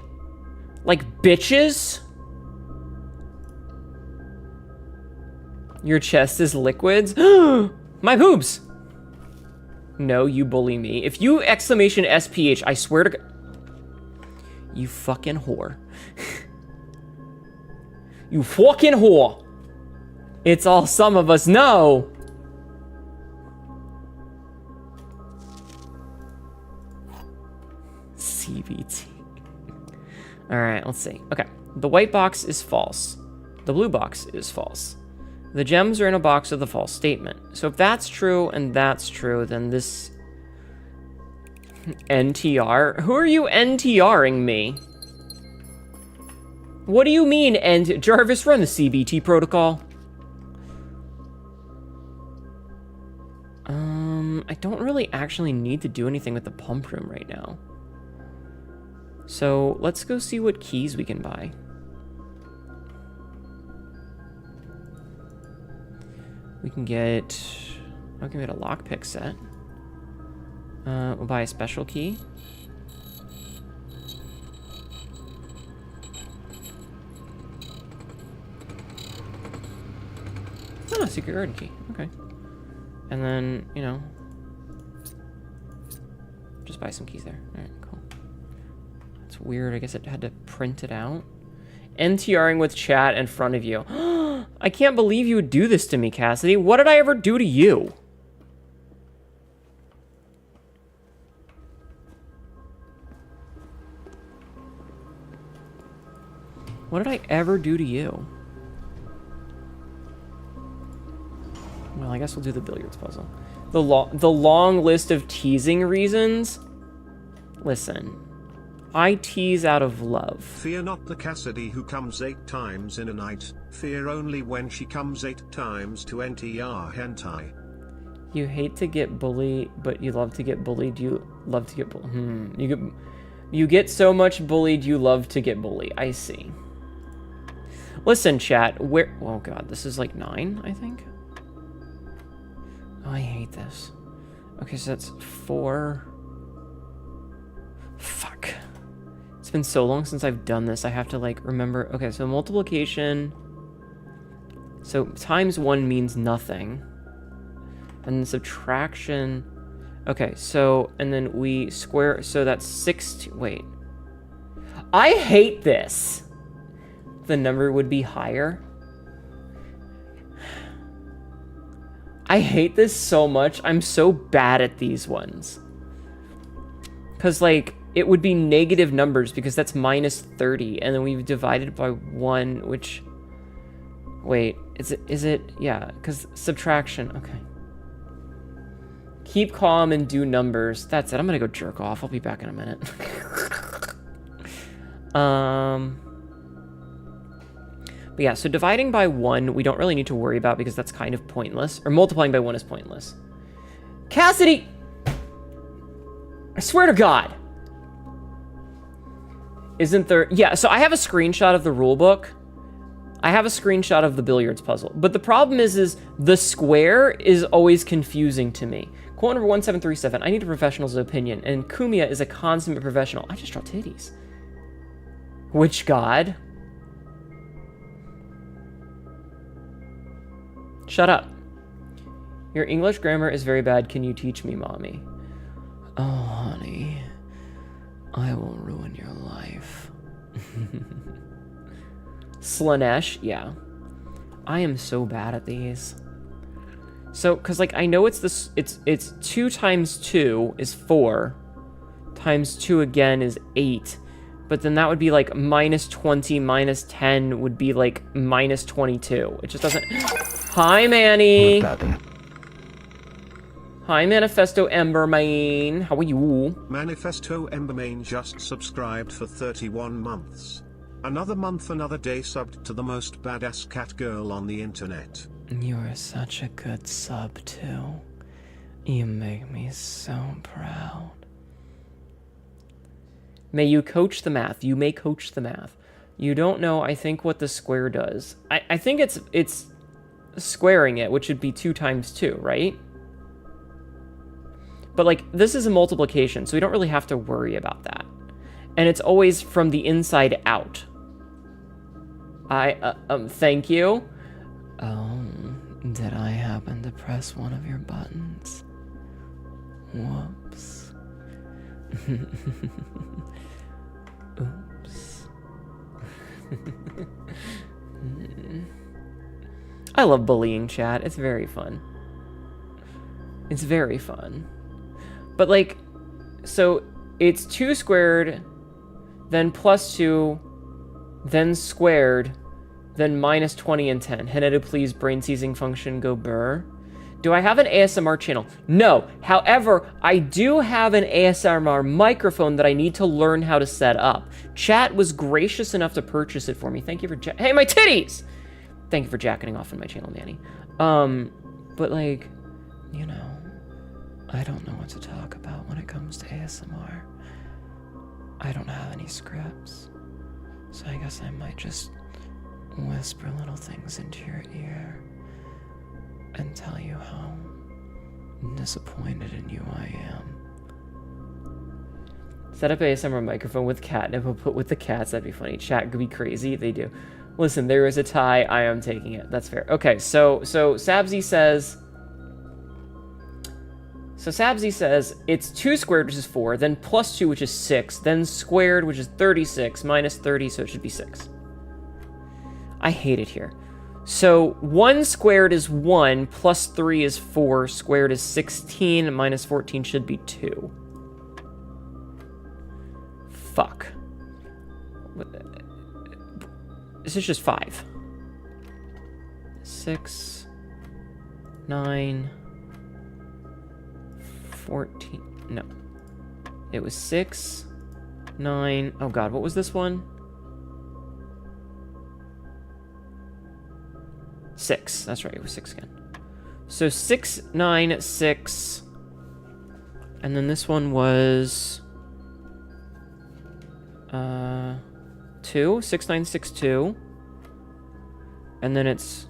A: Like bitches? Your chest is liquids? My boobs! No, you bully me. If you exclamation SPH, I swear to God. You fucking whore. You fucking whore. It's all some of us know. CBT. Alright, let's see. Okay. The white box is false. The blue box is false. The gems are in a box with a false statement. So if that's true and that's true, then this... NTR? Who are you NTRing me? What do you mean, Jarvis, run the CBT protocol? I don't really actually need to do anything with the pump room right now. So, let's go see what keys we can buy. We can get... I can get a lockpick set. We'll buy a special key. Oh, secret garden key. Okay. And then, you know, just buy some keys there. Alright, cool. That's weird. I guess it had to print it out. NTRing with chat in front of you. I can't believe you would do this to me, Cassidy. What did I ever do to you? What did I ever do to you? Well, I guess we'll do the billiards puzzle. The long list of teasing reasons? Listen. I tease out of love.
B: Fear not the Cassidy who comes 8 times in a night. Fear only when she comes 8 times to NTR hentai.
A: You hate to get bullied, but you love to get bullied. You love to get bullied. You get so much bullied, you love to get bullied. I see. Listen, chat. Where? Oh god, this is like 9, I think. Oh, I hate this. Okay, so that's 4. Fuck. It's been so long since I've done this. I have to like remember. Okay, so multiplication. So times 1 means nothing. And subtraction. Okay, so, and then we square, so that's 6, wait. I hate this. The number would be higher. I hate this so much. I'm so bad at these ones. Because, like, it would be negative numbers because that's minus 30. And then we've divided by 1, which... Wait, is it? Yeah, because subtraction. Okay. Keep calm and do numbers. That's it. I'm going to go jerk off. I'll be back in a minute. But yeah, so dividing by 1, we don't really need to worry about because that's kind of pointless. Or multiplying by 1 is pointless. Cassidy! I swear to God! Isn't there... Yeah, so I have a screenshot of the rule book. I have a screenshot of the billiards puzzle. But the problem is the square is always confusing to me. Quote number 1737, I need a professional's opinion. And Kumiya is a consummate professional. I just draw titties. Which god? Shut up. Your English grammar is very bad. Can you teach me, mommy? Oh, honey. I will ruin your life. Slanesh, yeah. I am so bad at these. So, because, like, I know it's this... It's 2 times 2 is 4. Times 2 again is 8. But then that would be, like, minus 20, minus 10 would be, like, minus 22. It just doesn't... Hi, Manny. Hi, Manifesto Embermane. How are you?
B: Manifesto Embermane just subscribed for 31 months. Another month, another day subbed to the most badass cat girl on the internet.
A: You're such a good sub, too. You make me so proud. May you coach the math. You may coach the math. You don't know, I think, what the square does. I think it's squaring it, which would be 2 times 2, right? But, like, this is a multiplication, so we don't really have to worry about that. And it's always from the inside out. Thank you. Did I happen to press one of your buttons? Whoops. Oops. I love bullying chat. It's very fun. It's very fun. But, like, so it's 2 squared, then plus 2, then squared, then minus 20 and 10. Henedu, please, brain seizing function, go burr. Do I have an ASMR channel? No. However, I do have an ASMR microphone that I need to learn how to set up. Chat was gracious enough to purchase it for me. Thank you for hey, my titties! Thank you for jacketing off on my channel, Manny. But, like, you know, I don't know what to talk about when it comes to ASMR. I don't have any scripts. So I guess I might just whisper little things into your ear and tell you how disappointed in you I am. Set up ASMR microphone with catnip. We'll put with the cats. That'd be funny. Chat could be crazy. They do. Listen, there is a tie. I am taking it. That's fair. Okay, so Sabzi says... So Sabzi says it's 2 squared, which is 4, then plus 2, which is 6, then squared, which is 36, minus 30, so it should be 6. I hate it here. So 1 squared is 1, plus 3 is 4, squared is 16, minus 14 should be 2. Fuck. This is just 5. 6, 9... 14, no. It was 6, 9, oh god, what was this one? 6, that's right, it was 6 again. So 6, 9, 6, and then this one was 2, 6, 9, 6, 2, and then it's,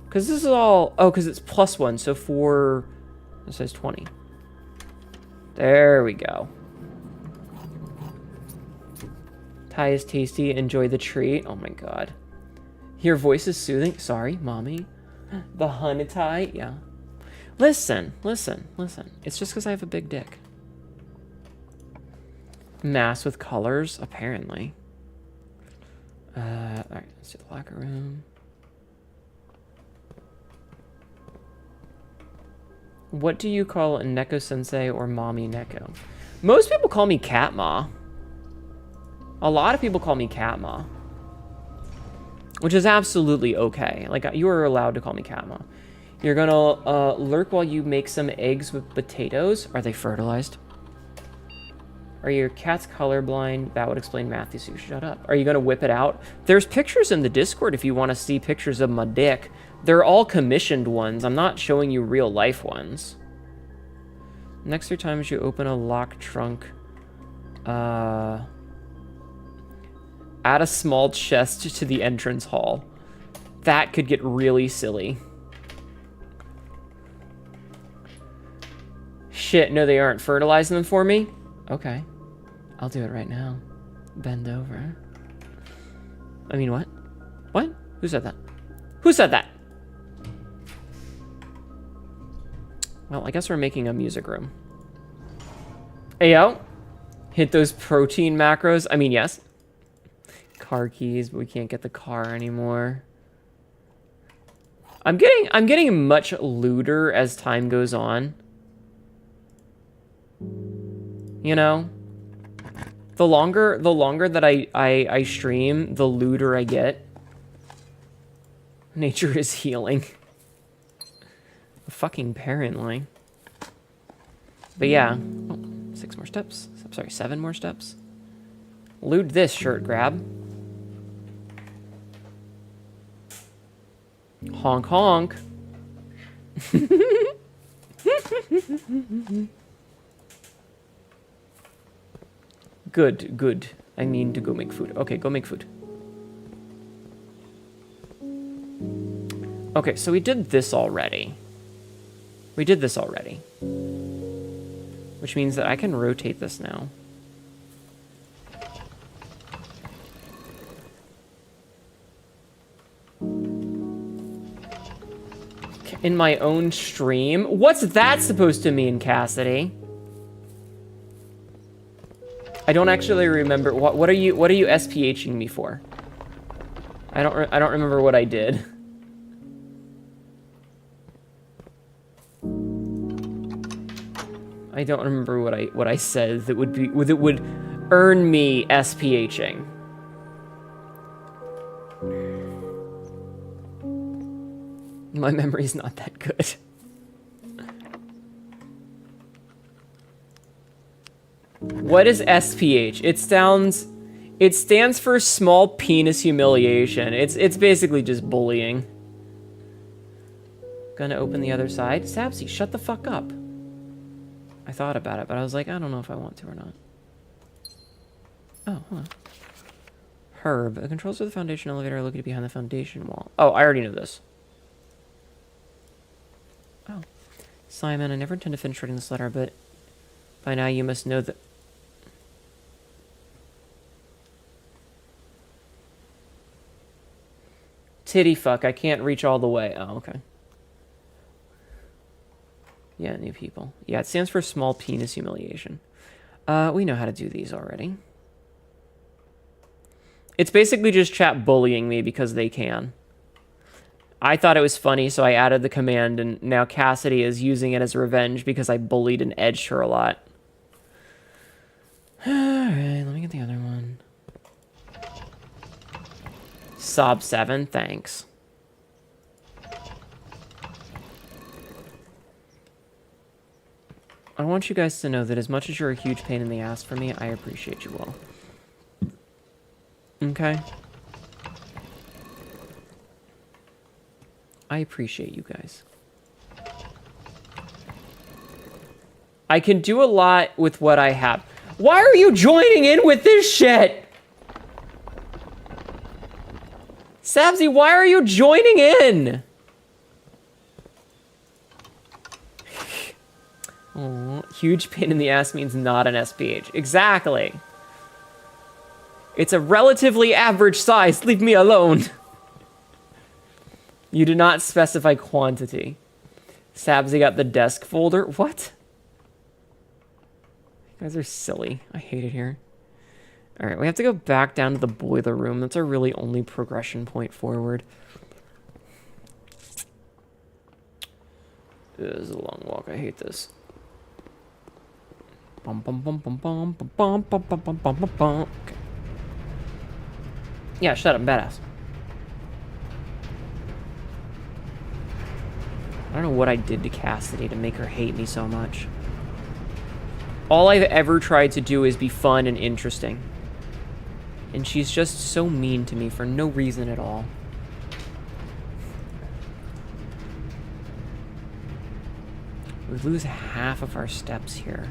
A: because this is all, oh, because it's plus 1, so 4, it says 20. There we go. Thai is tasty. Enjoy the treat. Oh my god. Your voice is soothing. Sorry, mommy. The honey Thai. Yeah. Listen. It's just because I have a big dick. Mass with colors, apparently. Alright, let's do the locker room. What do you call Neko Sensei or Mommy Neko? Most people call me Catma. A lot of people call me Catma. Which is absolutely okay. Like, you are allowed to call me Catma. You're gonna lurk while you make some eggs with potatoes. Are they fertilized? Are your cats colorblind? That would explain Matthew, so you shut up. Are you gonna whip it out? There's pictures in the Discord if you want to see pictures of my dick. They're all commissioned ones. I'm not showing you real life ones. Next 3 times you open a locked trunk. Add a small chest to the entrance hall. That could get really silly. Shit, no they aren't. Fertilizing them for me? Okay. I'll do it right now. Bend over. I mean, what? What? Who said that? Who said that? Well, I guess we're making a music room. Hey, yo. Hit those protein macros. I mean, yes. Car keys, but we can't get the car anymore. I'm getting much looter as time goes on. You know? The longer that I stream, the looter I get. Nature is healing. Fucking apparently. But yeah. Oh, 6 more steps. I'm sorry, 7 more steps. Loot this shirt grab. Honk honk. Good, good. I mean to go make food. Okay, go make food. Okay, so we did this already. We did this already. Which means that I can rotate this now. In my own stream? What's that supposed to mean, Cassidy? I don't actually remember. What are you SPHing me for? I don't remember what I did. I don't remember what I said that would earn me SPHing. My memory's not that good. What is SPH? It stands for small penis humiliation. It's basically just bullying. Gonna open the other side. Sapsy, shut the fuck up. I thought about it, but I was like, I don't know if I want to or not. Oh, hold on. Herb. The controls of the foundation elevator are located behind the foundation wall. Oh, I already know this. Oh. Simon, I never intend to finish writing this letter, but by now you must know that... Titty fuck, I can't reach all the way. Oh, okay. Yeah, new people. Yeah, it stands for small penis humiliation. We know how to do these already. It's basically just chat bullying me because they can. I thought it was funny, so I added the command, and now Cassidy is using it as revenge because I bullied and edged her a lot. Alright, let me get the other one. Sob 7, thanks. I want you guys to know that as much as you're a huge pain in the ass for me, I appreciate you all. Okay? I appreciate you guys. I can do a lot with what I have. Why are you joining in with this shit? Sabsy, why are you joining in? Oh, huge pain in the ass means not an SPH. Exactly. It's a relatively average size. Leave me alone. You did not specify quantity. Sabsy got the desk folder. What? You guys are silly. I hate it here. Alright, we have to go back down to the boiler room. That's our really only progression point forward. This is a long walk. I hate this. Bum, bum, bum, bum, bum, bum, bum, bum, bum, bum, bum, bum, bum. Okay. Yeah, shut up, badass. I don't know what I did to Cassidy to make her hate me so much. All I've ever tried to do is be fun and interesting. And she's just so mean to me for no reason at all. We lose half of our steps here.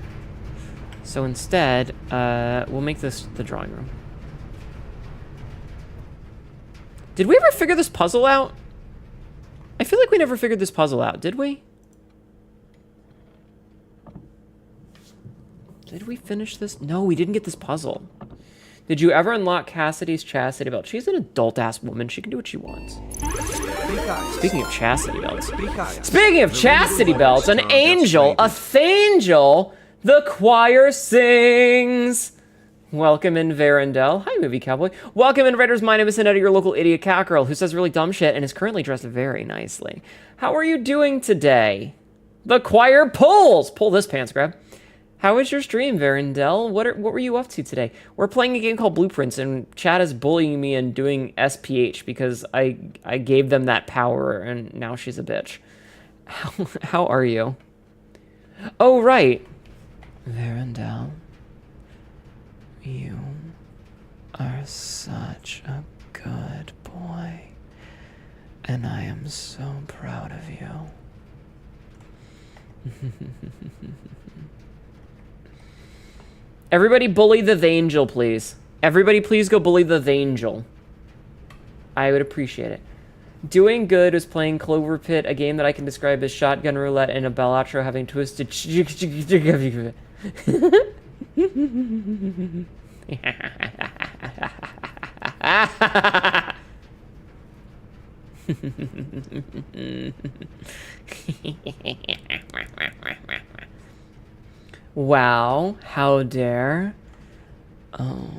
A: So instead, we'll make this the drawing room. Did we ever figure this puzzle out? I feel like we never figured this puzzle out, did we? Did we finish this? No, we didn't get this puzzle. Did you ever unlock Cassidy's chastity belt? She's an adult-ass woman. She can do what she wants. Speaking of chastity belts. Speaking of chastity belts, an angel, a thangel, the choir sings. Welcome in, Verendel. Hi, Movie Cowboy. Welcome in, Raiders. My name is Annette, your local idiot cat girl who says really dumb shit and is currently dressed very nicely. How are you doing today? The choir pulls. Pull this pants grab. How was your stream, Verendel? What were you up to today? We're playing a game called Blueprints, and Chad is bullying me and doing SPH because I gave them that power, and now she's a bitch. How are you? Oh, right. Verendel, you are such a good boy, and I am so proud of you. Everybody bully the Thangel, please. Everybody please go bully the Thangel. I would appreciate it. Doing good is playing Clover Pit, a game that I can describe as shotgun roulette and a Balatro having twisted... Wow, how dare? Oh,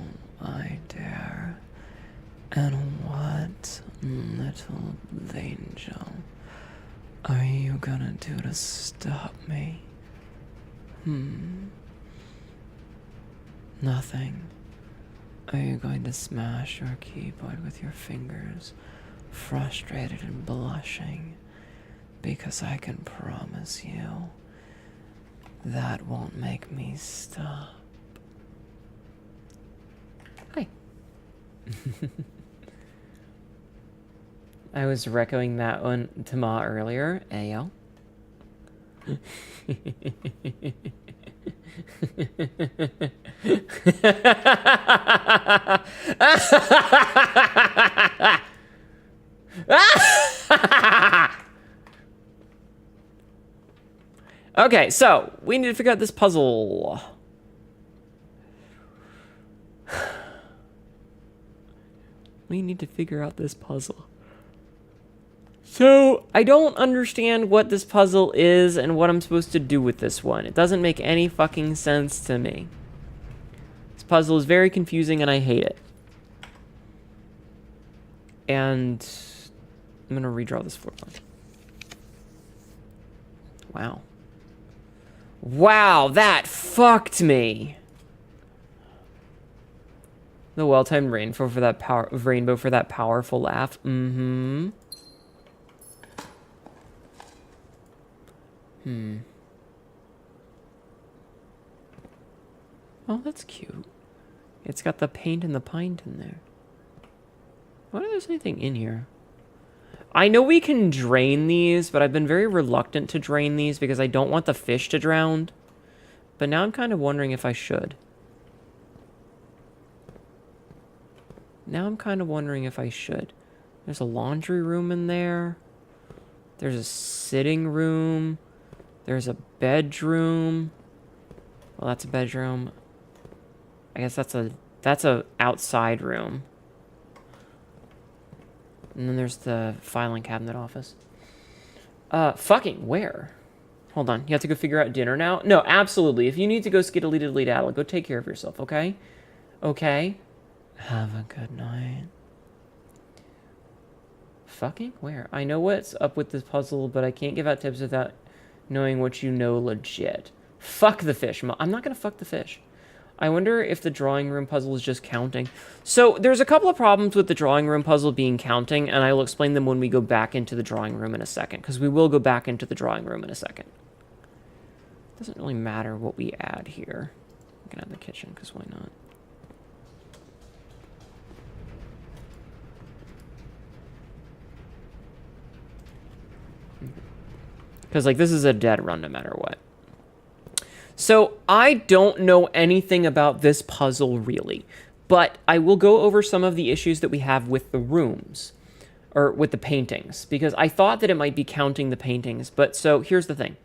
A: I dare. And what, little angel, are you gonna do to stop me? Nothing. Are you going to smash your keyboard with your fingers, frustrated and blushing? Because I can promise you, that won't make me stop. Hi. I was echoing that one to Ma earlier. Ayo. Okay, so we need to figure out this puzzle. We need to figure out this puzzle. So, I don't understand what this puzzle is and what I'm supposed to do with this one. It doesn't make any fucking sense to me. This puzzle is very confusing and I hate it. And I'm gonna redraw this floor plan. Wow. Wow, that fucked me. The well-timed rainbow for that powerful laugh. Mm-hmm. Oh, that's cute. It's got the paint and the pint in there. I wonder if there's anything in here. I know we can drain these, but I've been very reluctant to drain these because I don't want the fish to drown. But now I'm kind of wondering if I should. Now I'm kind of wondering if I should. There's a laundry room in there. There's a sitting room. There's a bedroom. Well, that's a bedroom. I guess that's a outside room. And then there's the filing cabinet office. Fucking where? Hold on. You have to go figure out dinner now? No, absolutely. If you need to go skiddly diddly daddle, go take care of yourself, okay? Okay? Have a good night. Fucking where? I know what's up with this puzzle, but I can't give out tips without knowing what you know legit. Fuck the fish. I'm not going to fuck the fish. I wonder if the drawing room puzzle is just counting. So there's a couple of problems with the drawing room puzzle being counting, and I will explain them when we go back into the drawing room in a second, because we will go back into the drawing room in a second. Doesn't really matter what we add here. We can add the kitchen, because why not? Because, like, this is a dead run no matter what. So, I don't know anything about this puzzle, really. But I will go over some of the issues that we have with the rooms. Or with the paintings. Because I thought that it might be counting the paintings. But, so, here's the thing.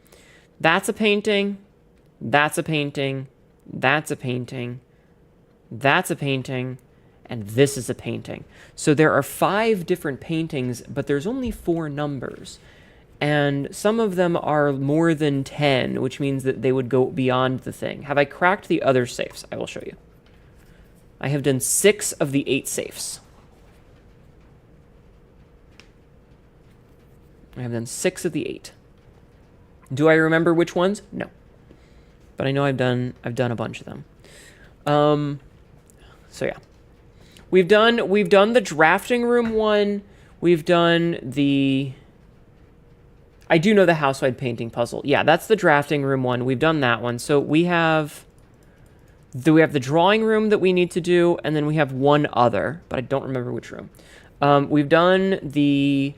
A: That's a painting. That's a painting. That's a painting. That's a painting. And this is a painting. So, there are 5 different paintings, but there's only 4 numbers. And some of them are more than 10, which means that they would go beyond the thing. Have I cracked the other safes? I will show you. I have done 6 of the 8 safes. I have done 6 of the 8. Do I remember which ones? No. But I know I've done a bunch of them. So yeah. We've done the drafting room one. We've done the... I do know the housewide painting puzzle. Yeah, that's the drafting room one. We've done that one. So we have the drawing room that we need to do, and then we have one other, but I don't remember which room. We've done the...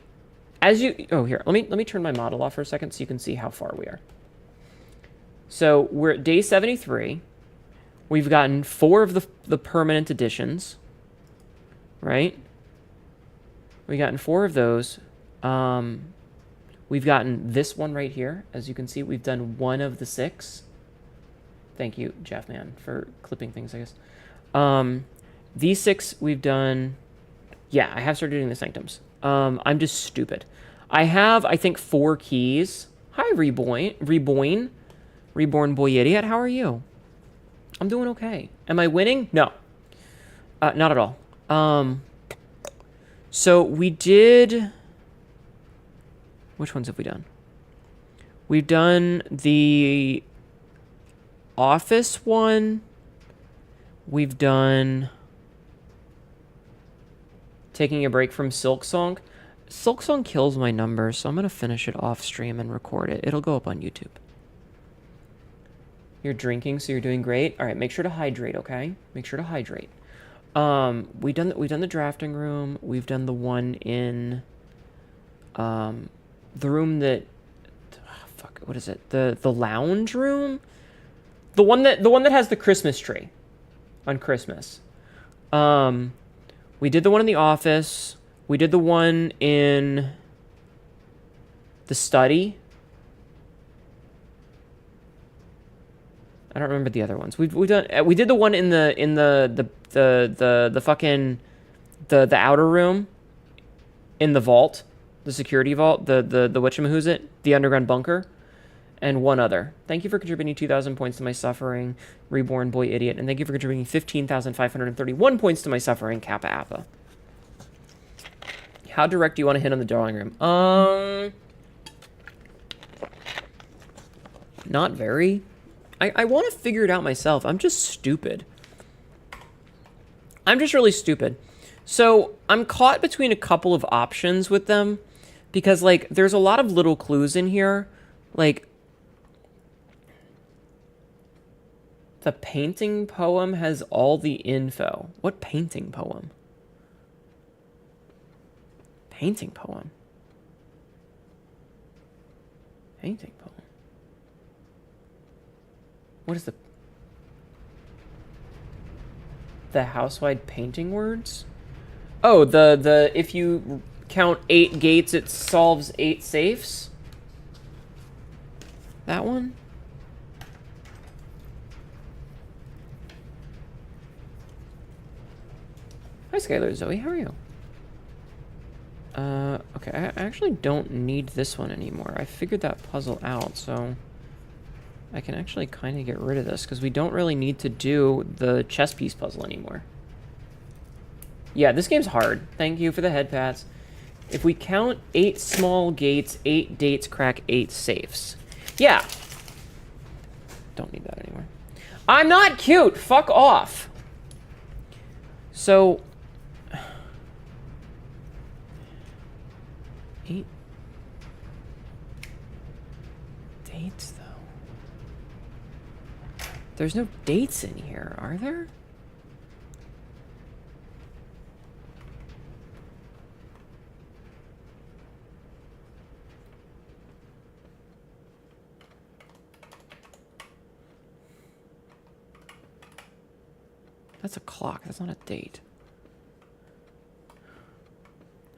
A: here, let me turn my model off for a second so you can see how far we are. So we're at day 73. We've gotten 4 of the permanent additions, right? We've gotten 4 of those. We've gotten this one right here. As you can see, we've done 1 of the 6. Thank you, Jeff, man, for clipping things, I guess. These 6 we've done... Yeah, I have started doing the sanctums. I'm just stupid. I have, I think, 4 keys. Hi, Reborn Boy Idiot. How are you? I'm doing okay. Am I winning? No. Not at all. So we did... Which ones have we done? We've done the office one. We've done taking a break from Silksong. Silksong kills my numbers, so I'm going to finish it off stream and record it. It'll go up on YouTube. You're drinking, so you're doing great. All right, make sure to hydrate, okay? Make sure to hydrate. We've done the drafting room. We've done the one in the room that what is it? The lounge room? The one that has the Christmas tree on Christmas. We did the one in the office. We did the one in the study. I don't remember the other ones. We did the one in the fucking the outer room in the vault, the security vault, the whatchamahoosit, the underground bunker, and one other. Thank you for contributing 2,000 points to my suffering, Reborn Boy Idiot, and thank you for contributing 15,531 points to my suffering, Kappa Appa. How direct do you want to hit on the drawing room? Not very. I want to figure it out myself. I'm just stupid. I'm just really stupid. So I'm caught between a couple of options with them because, like, there's a lot of little clues in here. Like, the painting poem has all the info. What painting poem? Painting poem. Painting poem. What is the housewide painting words? Oh, the if you count 8 gates, it solves 8 safes? That one? Hi, Skylar Zoe. How are you? Okay, I actually don't need this one anymore. I figured that puzzle out, so I can actually kind of get rid of this, because we don't really need to do the chess piece puzzle anymore. Yeah, this game's hard. Thank you for the head pats. If we count 8 small gates, 8 dates crack 8 safes. Yeah. Don't need that anymore. I'm not cute! Fuck off! So... 8 dates, though. There's no dates in here, are there? That's a clock. That's not a date.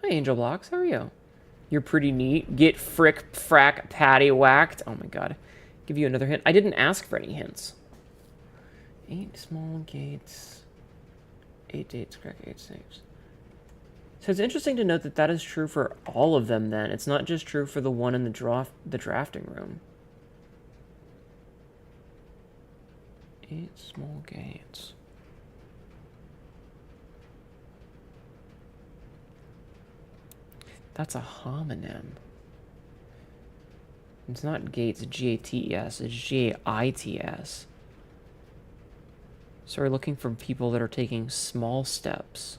A: Hi, Angel Blocks. How are you? You're pretty neat. Get frick, frack, patty whacked. Oh my god. Give you another hint. I didn't ask for any hints. 8 small gates. 8 dates, crack 8 saves. So it's interesting to note that that is true for all of them then. It's not just true for the one in the drafting room. 8 small gates. That's a homonym. It's not gates, G-A-T-E-S. It's G-A-I-T-S. So we're looking for people that are taking small steps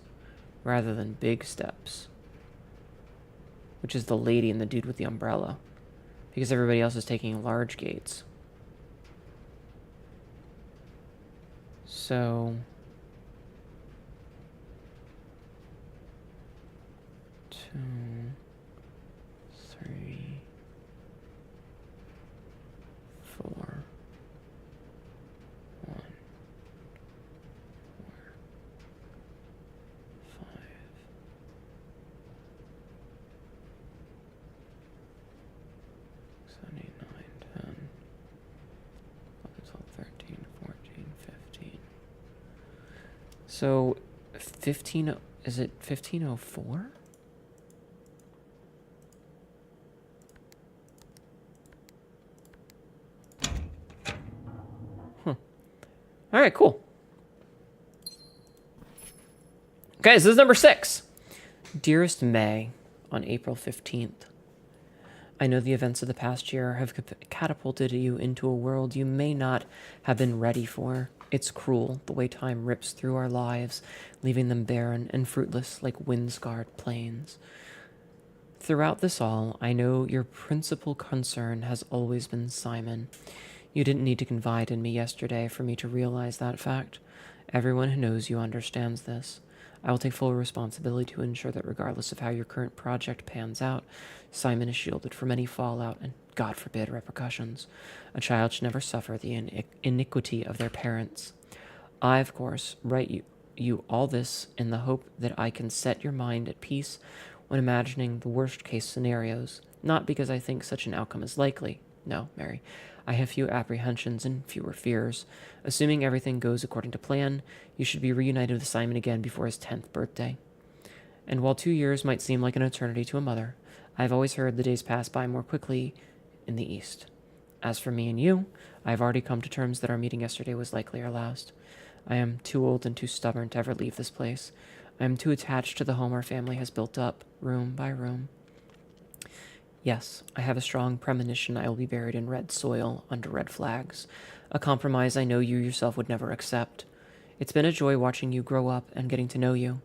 A: rather than big steps. Which is the lady and the dude with the umbrella. Because everybody else is taking large gates. So... 2, 3, 4, 1, 4, 5, 7, 8, 9, 10, 11, 12, 13, 14, 15. So 15, is it 1504? All right, cool. Okay, so this is number 6. Dearest May, on April 15th. I know the events of the past year have catapulted you into a world you may not have been ready for. It's cruel, the way time rips through our lives, leaving them barren and fruitless like wind-scarred plains. Throughout this all, I know your principal concern has always been Simon. You didn't need to confide in me yesterday for me to realize that fact. Everyone who knows you understands this. I will take full responsibility to ensure that regardless of how your current project pans out, Simon is shielded from any fallout and, God forbid, repercussions. A child should never suffer the iniquity of their parents. I, of course, write you all this in the hope that I can set your mind at peace when imagining the worst-case scenarios, not because I think such an outcome is likely. No, Mary. I have few apprehensions and fewer fears. Assuming everything goes according to plan, you should be reunited with Simon again before his 10th birthday. And while 2 years might seem like an eternity to a mother, I have always heard the days pass by more quickly in the East. As for me and you, I have already come to terms that our meeting yesterday was likely our last. I am too old and too stubborn to ever leave this place. I am too attached to the home our family has built up, room by room. Yes, I have a strong premonition I will be buried in red soil under red flags, a compromise I know you yourself would never accept. It's been a joy watching you grow up and getting to know you.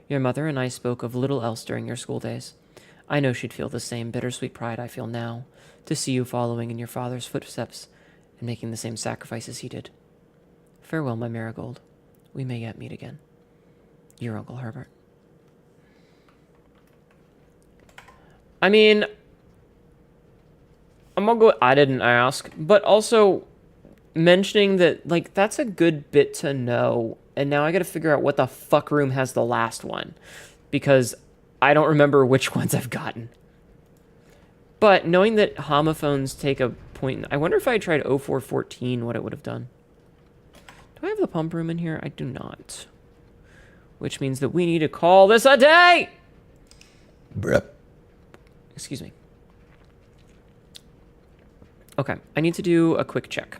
A: Your mother and I spoke of little else during your school days. I know she'd feel the same bittersweet pride I feel now, to see you following in your father's footsteps and making the same sacrifices he did. Farewell, my marigold. We may yet meet again. Your Uncle Herbert. I mean... I'm gonna go, I didn't ask, but also mentioning that, like, that's a good bit to know, and now I gotta figure out what the fuck room has the last one, because I don't remember which ones I've gotten. But knowing that homophones take a point, I wonder if I tried 0414, what it would have done. Do I have the pump room in here? I do not. Which means that we need to call this a day!
C: Bruh.
A: Excuse me. Okay, I need to do a quick check.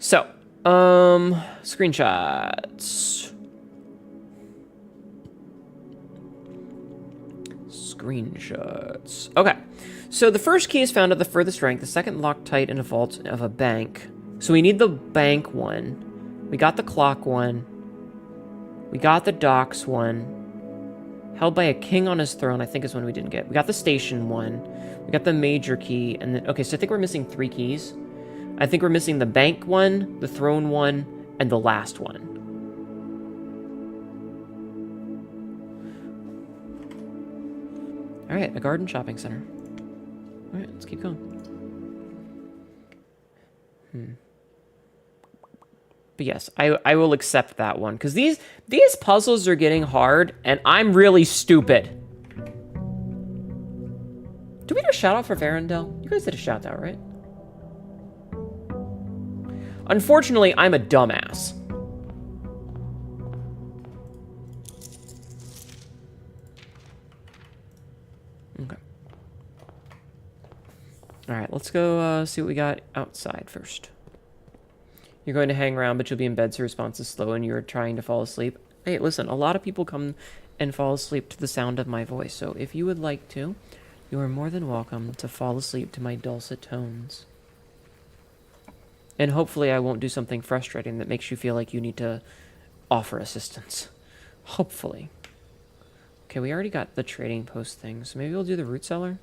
A: So, screenshots. screenshots. Okay, so the first key is found at the furthest rank, the second locked tight in a vault of a bank. So we need the bank one. We got the clock one. We got the docks one. Held by a king on his throne, I think is one we didn't get. We got the station one. We got the major key. And then, okay, so I think we're missing 3 keys. I think we're missing the bank one, the throne one, and the last one. All right, a garden shopping center. All right, let's keep going. But yes, I will accept that one, because these puzzles are getting hard, and I'm really stupid. Did we do a shout out for Varendell? You guys did a shout out, right? Unfortunately, I'm a dumbass. Okay. All right, let's go see what we got outside first. You're going to hang around, but you'll be in bed, so response is slow, and you're trying to fall asleep. Hey, listen, a lot of people come and fall asleep to the sound of my voice, so if you would like to, you are more than welcome to fall asleep to my dulcet tones. And hopefully I won't do something frustrating that makes you feel like you need to offer assistance. Hopefully. Okay, we already got the trading post thing, so maybe we'll do the root cellar?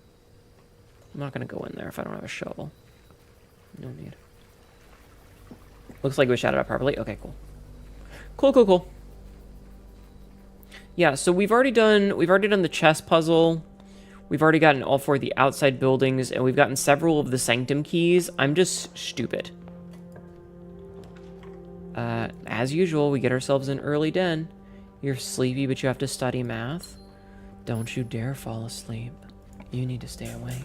A: I'm not going to go in there if I don't have a shovel. No need. Looks like we shouted out properly. Okay, cool. Cool. Yeah, so we've already done the chess puzzle. We've already gotten all 4 of the outside buildings, and we've gotten several of the sanctum keys. I'm just stupid. As usual, we get ourselves an early den. You're sleepy, but you have to study math. Don't you dare fall asleep. You need to stay awake.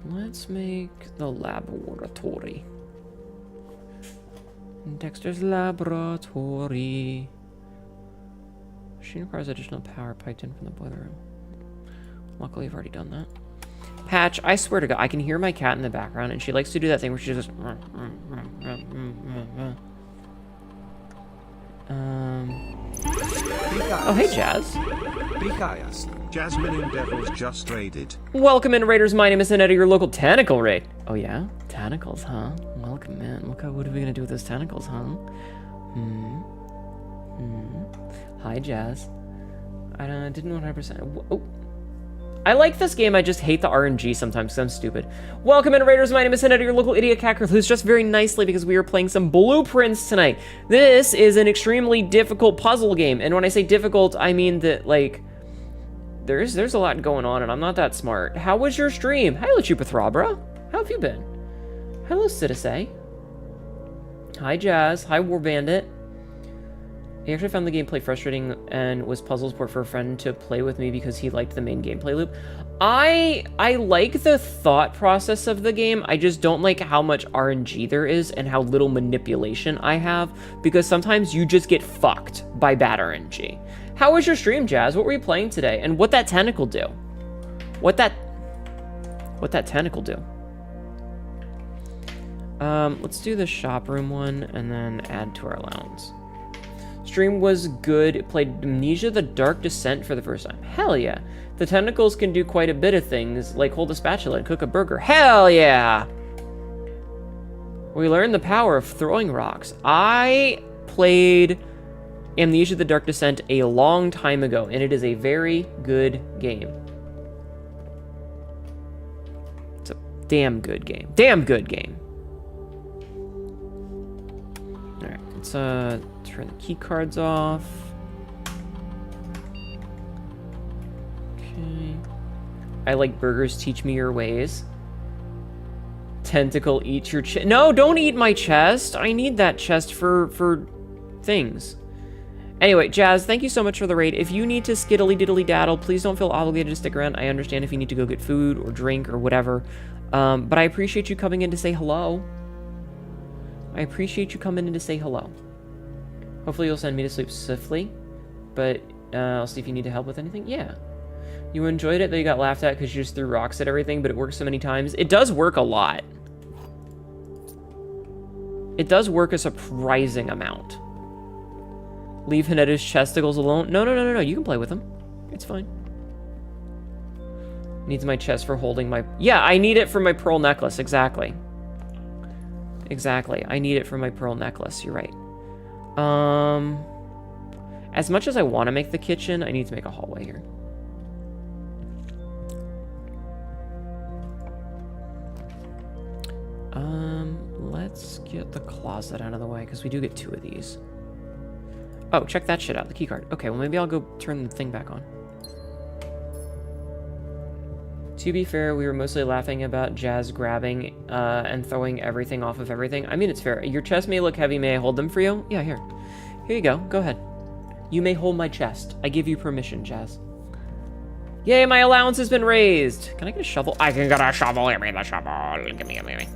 A: Let's make the laboratory. Dexter's laboratory. Machine requires additional power piped in from the boiler room. Luckily, I've already done that. Patch, I swear to God, I can hear my cat in the background, and she likes to do that thing where she just... Oh, hey, Jazz.
B: Jasmine in Devils just raided.
A: Welcome in, Raiders. My name is Annette, your local tentacle raid. Oh, yeah? Tentacles, huh? Welcome in. What are we going to do with those tentacles, huh? Hi, Jazz. I didn't 100%. Oh. I like this game, I just hate the RNG sometimes because I'm stupid. Welcome in, Raiders. My name is Annette, your local idiot cat girl who's dressed very nicely because we are playing some blueprints tonight. This is an extremely difficult puzzle game, and when I say difficult, I mean that, like, there's a lot going on, and I'm not that smart. How was your stream? Hi, Lachupathrabra. How have you been? Hello, Citise. Hi, Jazz. Hi, War Bandit. I actually found the gameplay frustrating and was puzzles port for a friend to play with me because he liked the main gameplay loop. I like the thought process of the game. I just don't like how much RNG there is and how little manipulation I have, because sometimes you just get fucked by bad RNG. How was your stream, Jazz? What were you playing today? And what that tentacle do? What that tentacle do? Let's do the shop room one and then add to our allowance. Stream was good. It played Amnesia: The Dark Descent for the first time. Hell yeah. The tentacles can do quite a bit of things, like hold a spatula and cook a burger. Hell yeah. We learned the power of throwing rocks. I played Amnesia: The Dark Descent a long time ago, and it is a very good game. It's a damn good game. Damn good game. Alright, let's turn the key cards off. Okay. I like burgers, teach me your ways. Tentacle, eat your chest. No, don't eat my chest. I need that chest for things. Anyway, Jazz, thank you so much for the raid. If you need to skiddly diddly daddle, please don't feel obligated to stick around. I understand if you need to go get food or drink or whatever. But I appreciate you coming in to say hello. I appreciate you coming in to say hello. Hopefully you'll send me to sleep swiftly, but I'll see if you need help with anything. Yeah. You enjoyed it, though you got laughed at because you just threw rocks at everything, but it works so many times. It does work a lot. It does work a surprising amount. Leave Haneda's chesticles alone. No, no, no, no, no. You can play with them. It's fine. Needs my chest for holding my... Yeah, I need it for my pearl necklace. Exactly. Exactly. I need it for my pearl necklace. You're right. As much as I want to make the kitchen, I need to make a hallway here. Let's get the closet out of the way, because we do get 2 of these. Oh, check that shit out, the keycard. Okay, well, maybe I'll go turn the thing back on. To be fair, we were mostly laughing about Jazz grabbing and throwing everything off of everything. I mean, it's fair. Your chest may look heavy. May I hold them for you? Yeah, here. Here you go. Go ahead. You may hold my chest. I give you permission, Jazz. Yay, my allowance has been raised. Can I get a shovel? I can get a shovel. Give me the shovel. Give me, give me, give me.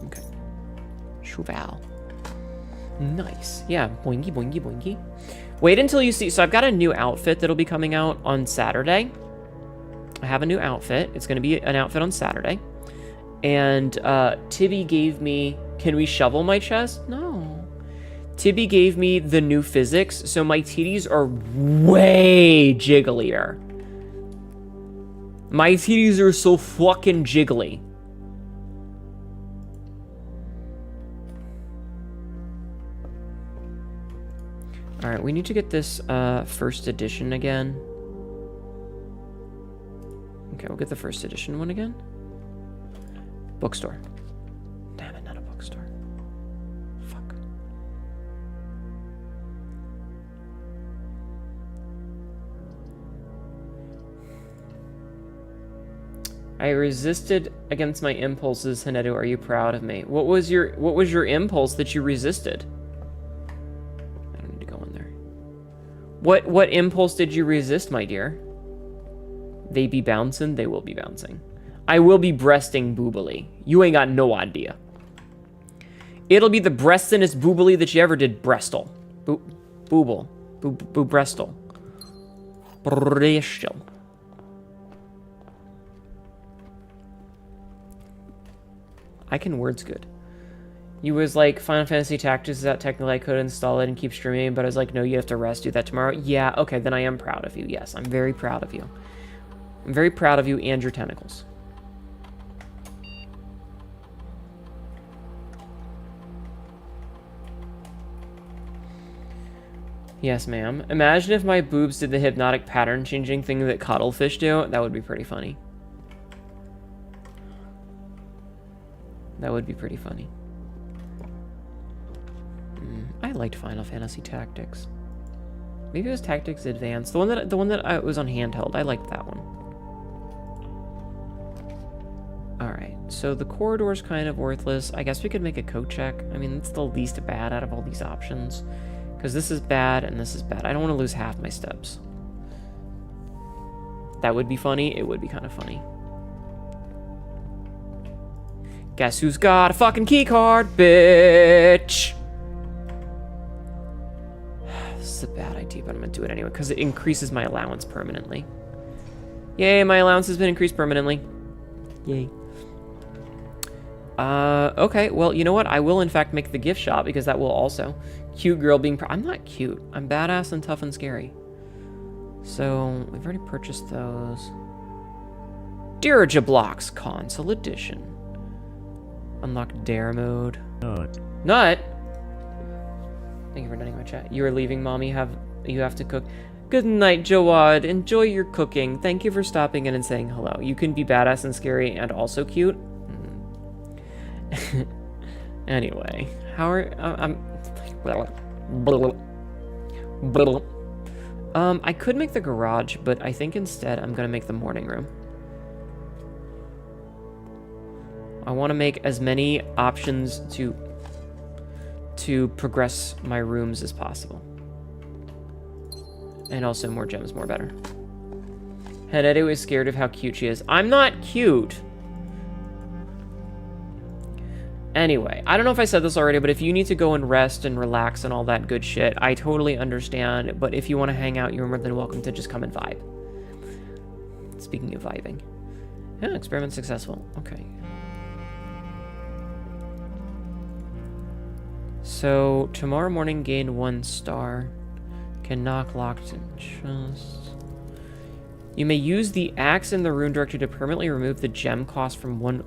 A: Okay. Shovel. Nice. Yeah, boingy, boingy, boingy. Wait until you see... So I've got a new outfit that'll be coming out on Saturday. I have a new outfit. It's going to be an outfit on Saturday. And Tibby gave me... Can we shovel my chest? No. Tibby gave me the new physics, so my titties are way jigglier. My titties are so fucking jiggly. Alright, we need to get this first edition again. Okay, we'll get the first edition one again. Bookstore. Damn it, not a bookstore. Fuck. I resisted against my impulses, Hanedu. Are you proud of me? What was your impulse that you resisted? I don't need to go in there. What impulse did you resist, my dear? They be bouncing, they will be bouncing. I will be breasting boobily. You ain't got no idea. It'll be the breastinest boobily that you ever did breastle. Booble. Breastle. Breastle. I can words good. You was like, Final Fantasy Tactics is out technically, I could install it and keep streaming, but I was like, no, you have to rest, do that tomorrow. Yeah, okay, then I am proud of you. Yes, I'm very proud of you. I'm very proud of you and your tentacles. Yes, ma'am. Imagine if my boobs did the hypnotic pattern changing thing that cuttlefish do. That would be pretty funny. That would be pretty funny. I liked Final Fantasy Tactics. Maybe it was Tactics Advanced. The one that was on handheld. I liked that one. Alright, so the corridor's kind of worthless. I guess we could make a code check. I mean, it's the least bad out of all these options. Because this is bad and this is bad. I don't want to lose half my steps. That would be funny. It would be kind of funny. Guess who's got a fucking key card, bitch? This is a bad idea, but I'm gonna do it anyway because it increases my allowance permanently. Yay, my allowance has been increased permanently. Yay. Okay, well, you know what? I will, in fact, make the gift shop because that will also... Cute girl being... I'm not cute. I'm badass and tough and scary. So, we've already purchased those. Dirigiblocks Console Edition. Unlock Dare mode. Nut! Thank you for nutting my chat. You are leaving, Mommy. You have to cook. Good night, Jawad. Enjoy your cooking. Thank you for stopping in and saying hello. You can be badass and scary and also cute. Anyway, how are... I could make the garage, but I think instead I'm gonna make the morning room. I want to make as many options to progress my rooms as possible. And also more gems, more better. Hanedu is scared of how cute she is. I'm not cute! Anyway, I don't know if I said this already, but if you need to go and rest and relax and all that good shit, I totally understand. But if you want to hang out, you're more than welcome to just come and vibe. Speaking of vibing. Yeah, experiment successful. Okay. So, tomorrow morning gain 1 star. Can knock locked in chest. You may use the axe in the rune directory to permanently remove the gem cost from one...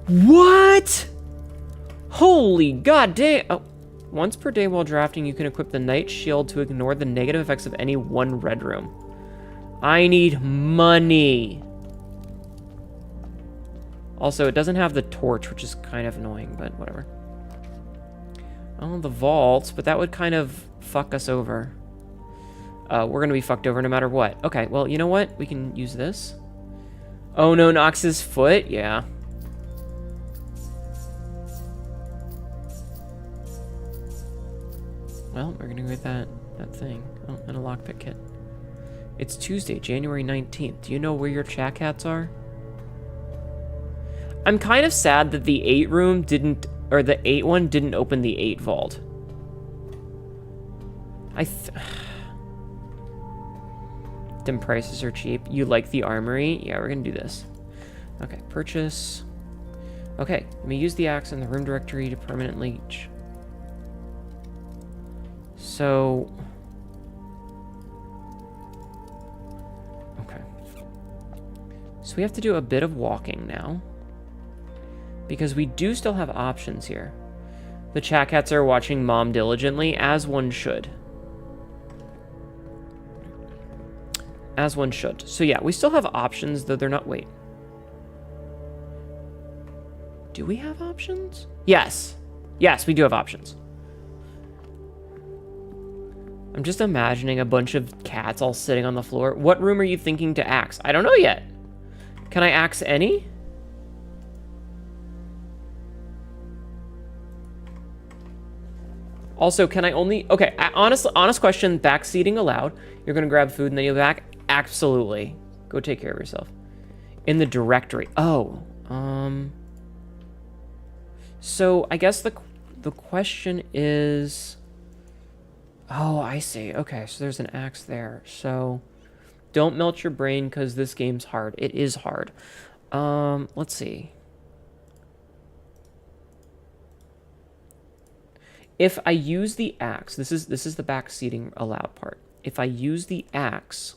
A: What? Holy goddamn! Oh. Once per day while drafting, you can equip the Knight Shield to ignore the negative effects of any one red room. I need money. Also, it doesn't have the torch, which is kind of annoying, but whatever. Oh, the vault, but that would kind of fuck us over. We're going to be fucked over no matter what. Okay, well, you know what? We can use this. Oh, no, Nox's foot? Yeah. Well, we're going to go with that thing. Oh, and a lockpick kit. It's Tuesday, January 19th. Do you know where your chat cats are? I'm kind of sad that the 8 room didn't, or the 8 one didn't open the 8 vault. Dim prices are cheap. You like the armory? Yeah, we're gonna do this. Okay, purchase. Okay, let me use the axe in the room directory to permanently... So... Okay. So we have to do a bit of walking now. Because we do still have options here. The chat cats are watching Mom diligently, as one should. As one should. So yeah, we still have options, though they're not... Wait. Do we have options? Yes. Yes, we do have options. I'm just imagining a bunch of cats all sitting on the floor. What room are you thinking to axe? I don't know yet. Can I axe any? Also, can I only... Okay, honest question, backseating allowed. You're going to grab food and then you'll be back? Absolutely. Go take care of yourself. In the directory. Oh. So, I guess the question is... Oh, I see. Okay, so there's an axe there. So, don't melt your brain because this game's hard. It is hard. Let's see. If I use the axe, this is the backseating allowed part. If I use the axe,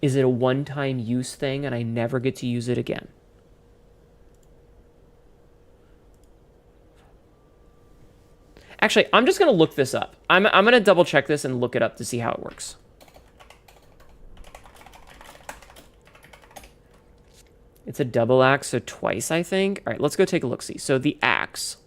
A: is it a one-time use thing and I never get to use it again? Actually, I'm just going to look this up. I'm going to double check this and look it up to see how it works. It's a double axe, so twice, I think. All right, let's go take a look-see. So the axe.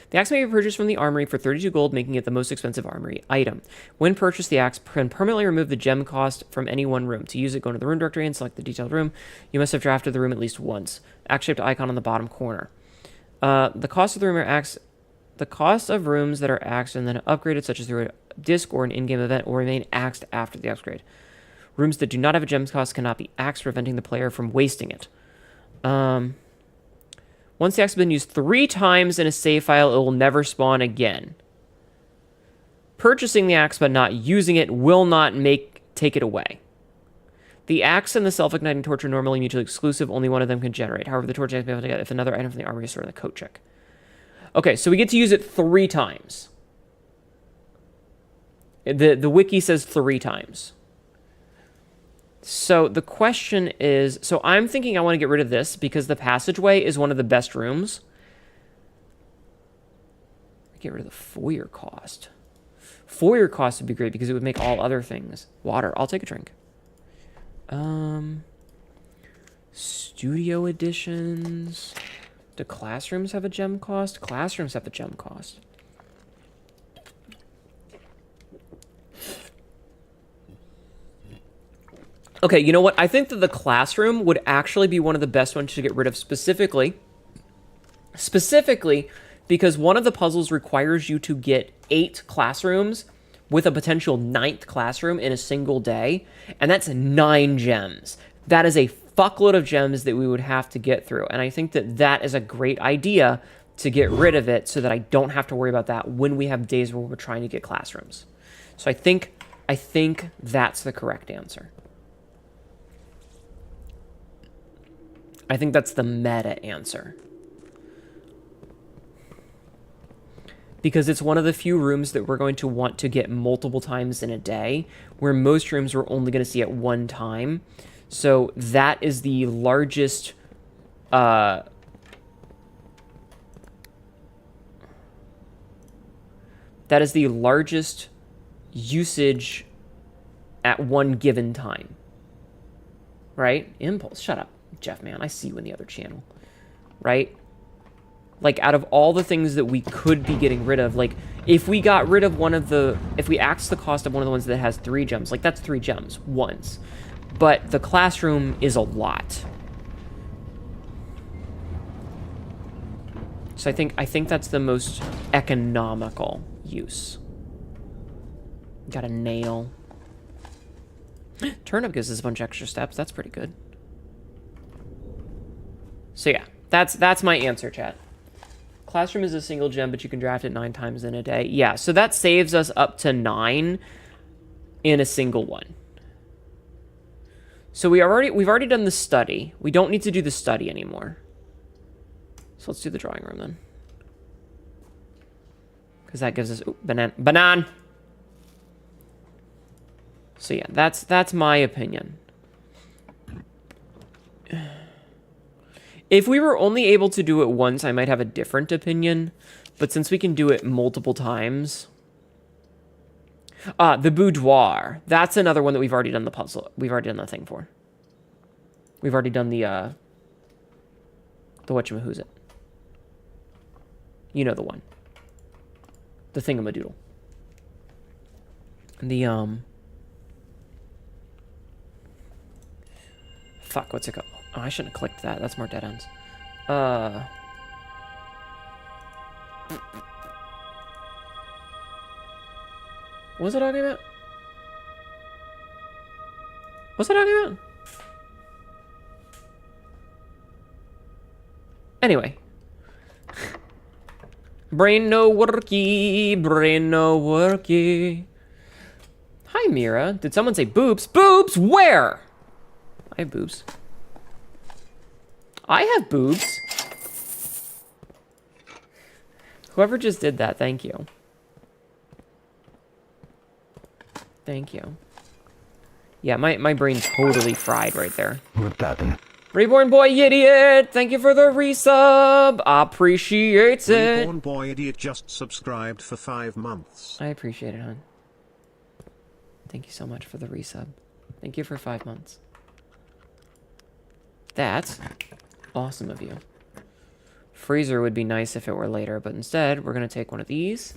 A: The axe may be purchased from the armory for 32 gold, making it the most expensive armory item. When purchased, the axe can permanently remove the gem cost from any one room. To use it, go into the room directory and select the detailed room. You must have drafted the room at least once. Axe-shaped icon on the bottom corner. The cost of the room are axe... The cost of rooms that are axed and then upgraded, such as through a disc or an in-game event, will remain axed after the upgrade. Rooms that do not have a gems cost cannot be axed, preventing the player from wasting it. Once the axe has been used 3 times in a save file, it will never spawn again. Purchasing the axe but not using it will not take it away. The axe and the self-igniting torch are normally mutually exclusive. Only one of them can generate. However, the torch can be able to get if another item from the armory is stored in the coat check. Okay, so we get to use it 3 times. The wiki says 3 times. So the question is... So I'm thinking I want to get rid of this because the passageway is one of the best rooms. Get rid of the foyer cost. Foyer cost would be great because it would make all other things. Water. I'll take a drink. Studio editions... Do classrooms have a gem cost? Classrooms have a gem cost. Okay, you know what? I think that the classroom would actually be one of the best ones to get rid of specifically because one of the puzzles requires you to get 8 classrooms with a potential 9th classroom in a single day, and that's 9 gems. That is a fuckload of gems that we would have to get through. And I think that that is a great idea to get rid of it so that I don't have to worry about that when we have days where we're trying to get classrooms. So I think I think that's the correct answer. I think that's the meta answer. Because it's one of the few rooms that we're going to want to get multiple times in a day, where most rooms we're only going to see at one time. So that is the largest... that is the largest usage at one given time. Right? Impulse. Shut up, Jeff, man. I see you in the other channel. Right? Like, out of all the things that we could be getting rid of, like, if we got rid of one of the... If we axed the cost of one of the ones that has 3 gems, like, that's 3 gems once. But the classroom is a lot. So I think that's the most economical use. Got a nail. Turnip gives us a bunch of extra steps. That's pretty good. So yeah, that's my answer, chat. Classroom is a single gem, but you can draft it 9 times in a day. Yeah, so that saves us up to 9 in a single one. So we've already done the study. We don't need to do the study anymore. So let's do the drawing room then. Because that gives us... Ooh, banan! So yeah, that's my opinion. If we were only able to do it once, I might have a different opinion. But since we can do it multiple times... the boudoir. That's another one that we've already done the puzzle. We've already done the thing for. We've already done the whatchamahoozit. You know the one. The thingamadoodle. The, Fuck, what's it called? Oh, I shouldn't have clicked that. That's more dead ends. What was I talking about? What's I talking about? Anyway. Brain no worky, brain no worky. Hi, Mira. Did someone say boobs? Boobs? Where? I have boobs. I have boobs. Whoever just did that, thank you. Thank you. Yeah, my brain's totally fried right there.
C: What happened?
A: Reborn Boy Idiot, thank you for the resub. Appreciates it.
B: Reborn Boy Idiot just subscribed for 5 months.
A: I appreciate it, hon. Thank you so much for the resub. Thank you for 5 months. That's awesome of you. Freezer would be nice if it were later, but instead, we're going to take one of these.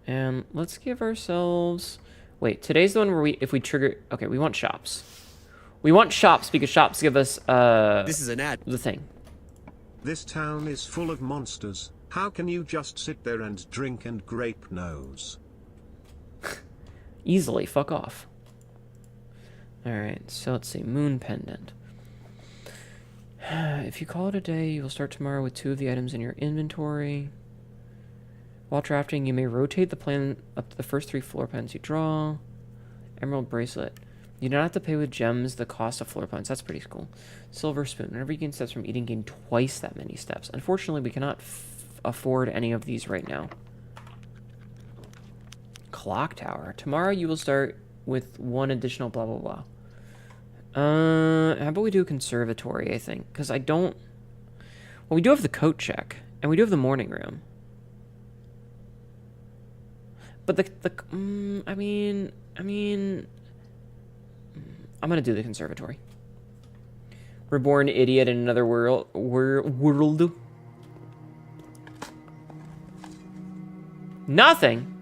A: And let's give ourselves... Wait, today's the one where if we trigger... Okay, we want shops. We want shops because shops give us,
D: This is an ad.
A: the thing.
B: This town is full of monsters. How can you just sit there and drink and grape nose?
A: Easily, fuck off. Alright, so let's see. Moon Pendant. If you call it a day, you will start tomorrow with 2 of the items in your inventory. While drafting, you may rotate the plan up to the first 3 floor plans you draw. Emerald Bracelet. You don't have to pay with gems the cost of floor plans. That's pretty cool. Silver Spoon. Whenever you gain steps from eating, gain twice that many steps. Unfortunately, we cannot afford any of these right now. Clock Tower. Tomorrow you will start with 1 additional blah, blah, blah. How about we do a conservatory, I think? Because I don't... Well, we do have the coat check. And we do have the morning room. But I mean... I'm gonna do the conservatory. Reborn Idiot in another world. Nothing.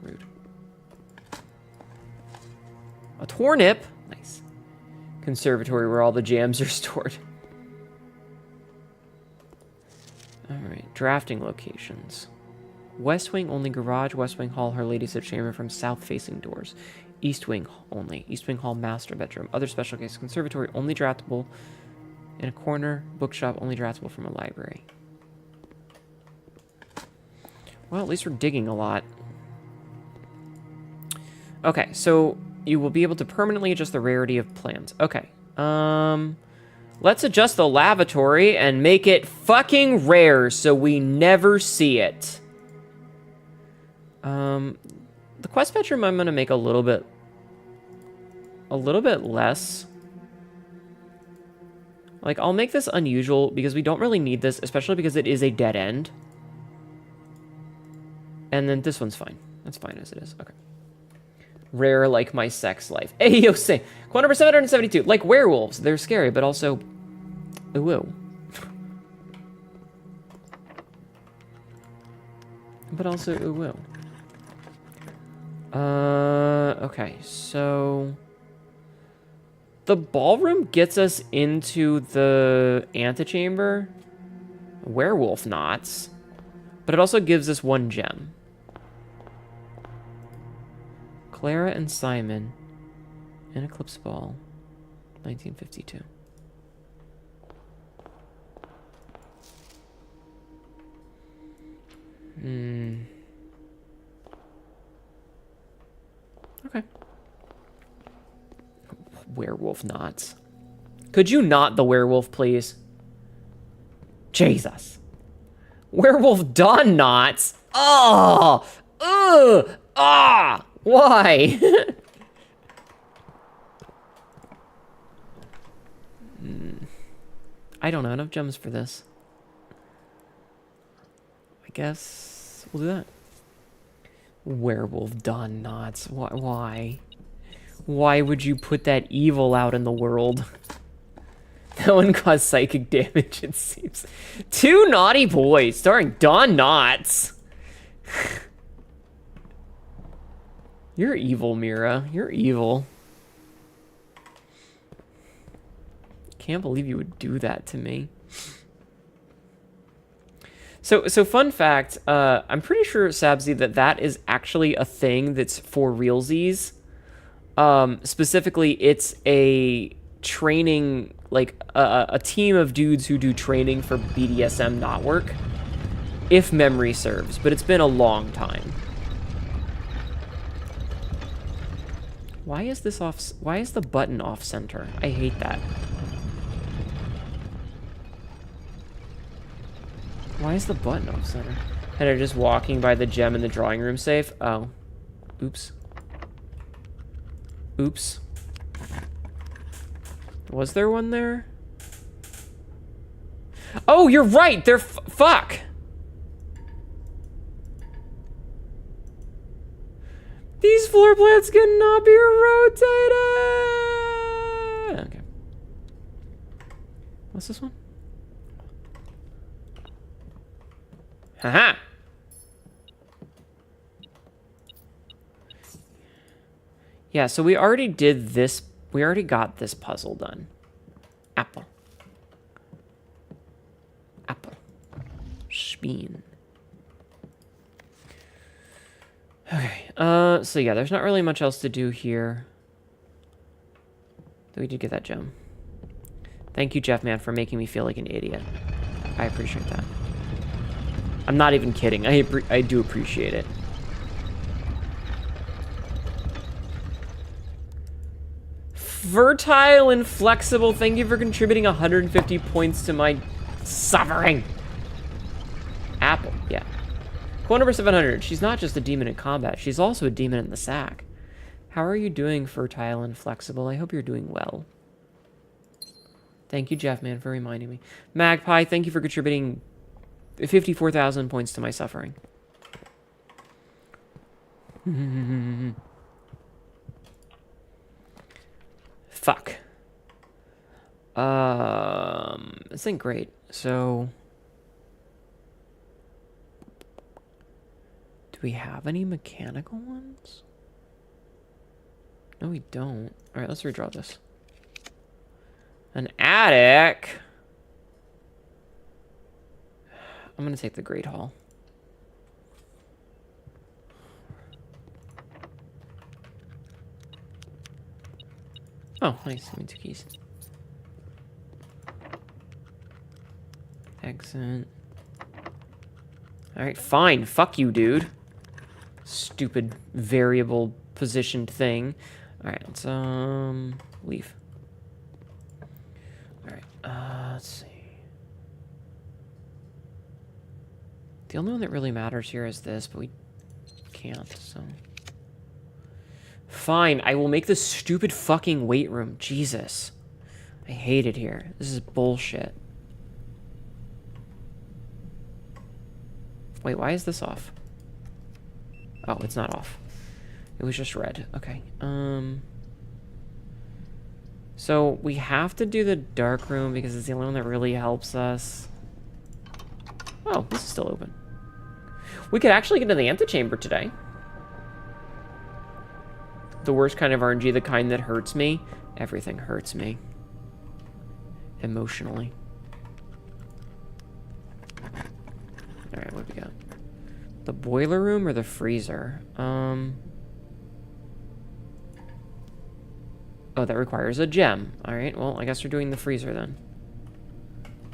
A: Rude. A turnip. Nice. Conservatory where all the jams are stored. Alright, drafting locations. West Wing only garage, West Wing Hall, Her Ladyship's chamber from south facing doors. East Wing only. East Wing Hall, master bedroom. Other special case, conservatory only draftable in a corner. Bookshop only draftable from a library. Well, at least we're digging a lot. Okay, so you will be able to permanently adjust the rarity of plants. Okay. Let's adjust the lavatory and make it fucking rare so we never see it. The quest bedroom I'm gonna make a little bit less. Like, I'll make this unusual because we don't really need this, especially because it is a dead end. And then this one's fine. That's fine as it is. Okay. Rare like my sex life. Hey, yo, say. Quantum 772. Like werewolves. They're scary, but also... Ooh. But also ooh. Okay, so... The ballroom gets us into the antechamber. Werewolf knots. But it also gives us 1 gem. Clara and Simon. An Eclipse Ball. 1952. Okay. Werewolf knots. Could you knot the werewolf, please? Jesus. Werewolf dawn knots? Oh! Ugh! Ah! Why? I don't know enough gems for this. I guess we'll do that. Werewolf dawn knots. Why? Why would you put that evil out in the world? That one caused psychic damage, it seems. 2 Naughty Boys, starring Dawn Knotts. You're evil, Mira. You're evil. Can't believe you would do that to me. So fun fact, I'm pretty sure, Sabzi, that is actually a thing that's for realsies. Specifically, it's a training, like a team of dudes who do training for BDSM knot work, if memory serves, but it's been a long time. Why is this off? Why is the button off center? I hate that. Why is the button off center? And they're just walking by the gem in the drawing room safe. Oh, oops. Oops. Was there one there? Oh, you're right. They're fuck. These floor plans cannot be rotated. Okay. What's this one? Haha. Yeah, so we already did this. We already got this puzzle done. Apple. Apple. Speen. Okay, so yeah, there's not really much else to do here. Though we did get that gem. Thank you, Jeff, man, for making me feel like an idiot. I appreciate that. I'm not even kidding. I do appreciate it. Fertile and flexible, thank you for contributing 150 points to my suffering. Apple, yeah. Quote number 700. She's not just a demon in combat. She's also a demon in the sack. How are you doing, fertile and flexible? I hope you're doing well. Thank you, Jeff, man, for reminding me. Magpie, thank you for contributing 54,000 points to my suffering. Fuck. This ain't great. So... do we have any mechanical ones? No, we don't. Alright, let's redraw this. An attic? I'm gonna take the Great Hall. Oh, nice. Give me 2 keys. Exit. Alright, fine. Fuck you, dude. Stupid variable positioned thing. All right, let's leave. All right, let's see. The only one that really matters here is this, but we can't, so... Fine, I will make this stupid fucking weight room. Jesus. I hate it here. This is bullshit. Wait, why is this off? Oh, it's not off. It was just red. Okay. So we have to do the dark room because it's the only one that really helps us. Oh, this is still open. We could actually get to the antechamber today. The worst kind of RNG, the kind that hurts me. Everything hurts me. Emotionally. Alright, what do we got? The boiler room or the freezer? Oh, that requires a gem. Alright, well, I guess we're doing the freezer then.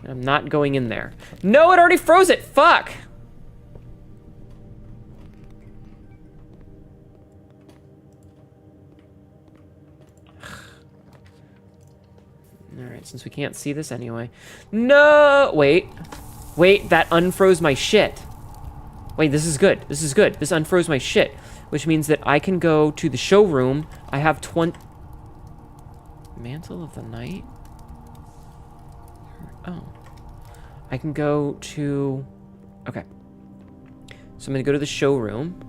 A: And I'm not going in there. No, it already froze it! Fuck! Alright, since we can't see this anyway. No! Wait. Wait, that unfroze my shit. Wait, this is good. This is good. This unfroze my shit. Which means that I can go to the showroom. I have 20... Mantle of the Night? Oh. I can go to... Okay. So I'm going to go to the showroom.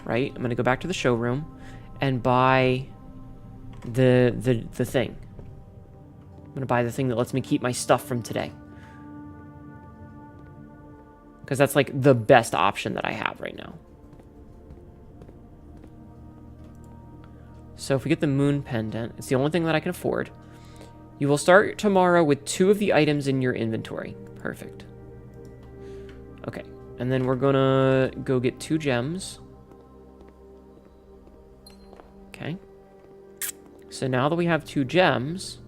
A: Right? I'm going to go back to the showroom. And buy... the thing. I'm going to buy the thing that lets me keep my stuff from today. Because that's like the best option that I have right now. So if we get the moon pendant, it's the only thing that I can afford. You will start tomorrow with 2 of the items in your inventory. Perfect. Okay. And then we're gonna go get 2 gems. Okay. So now that we have 2 gems,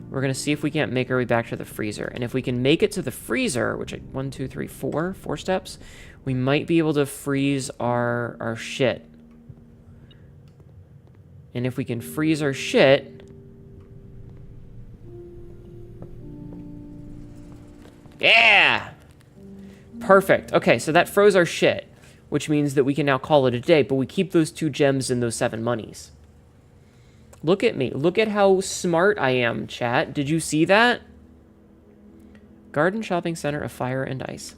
A: we're gonna see if we can't make our way back to the freezer. And if we can make it to the freezer, which 1, 2, 3, 4 steps, we might be able to freeze our shit. And if we can freeze our shit... Yeah! Perfect. Okay, so that froze our shit, which means that we can now call it a day, but we keep those 2 gems and those 7 monies. Look at me. Look at how smart I am, chat. Did you see that? Garden Shopping Center of Fire and Ice.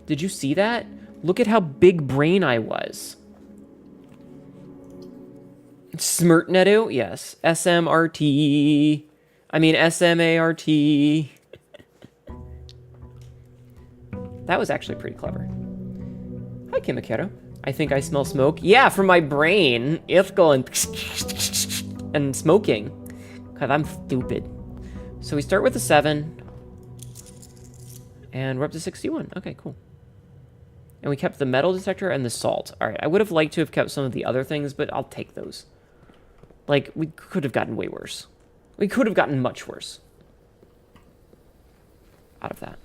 A: Did you see that? Look at how big brain I was. Smirtnedu? Yes. SMRT. I mean SMART. That was actually pretty clever. Hi, Kimikero. I think I smell smoke. Yeah, from my brain. It's going... and smoking. God, I'm stupid. So we start with a 7. And we're up to 61. Okay, cool. And we kept the metal detector and the salt. All right, I would have liked to have kept some of the other things, but I'll take those. Like, we could have gotten way worse. We could have gotten much worse out of that.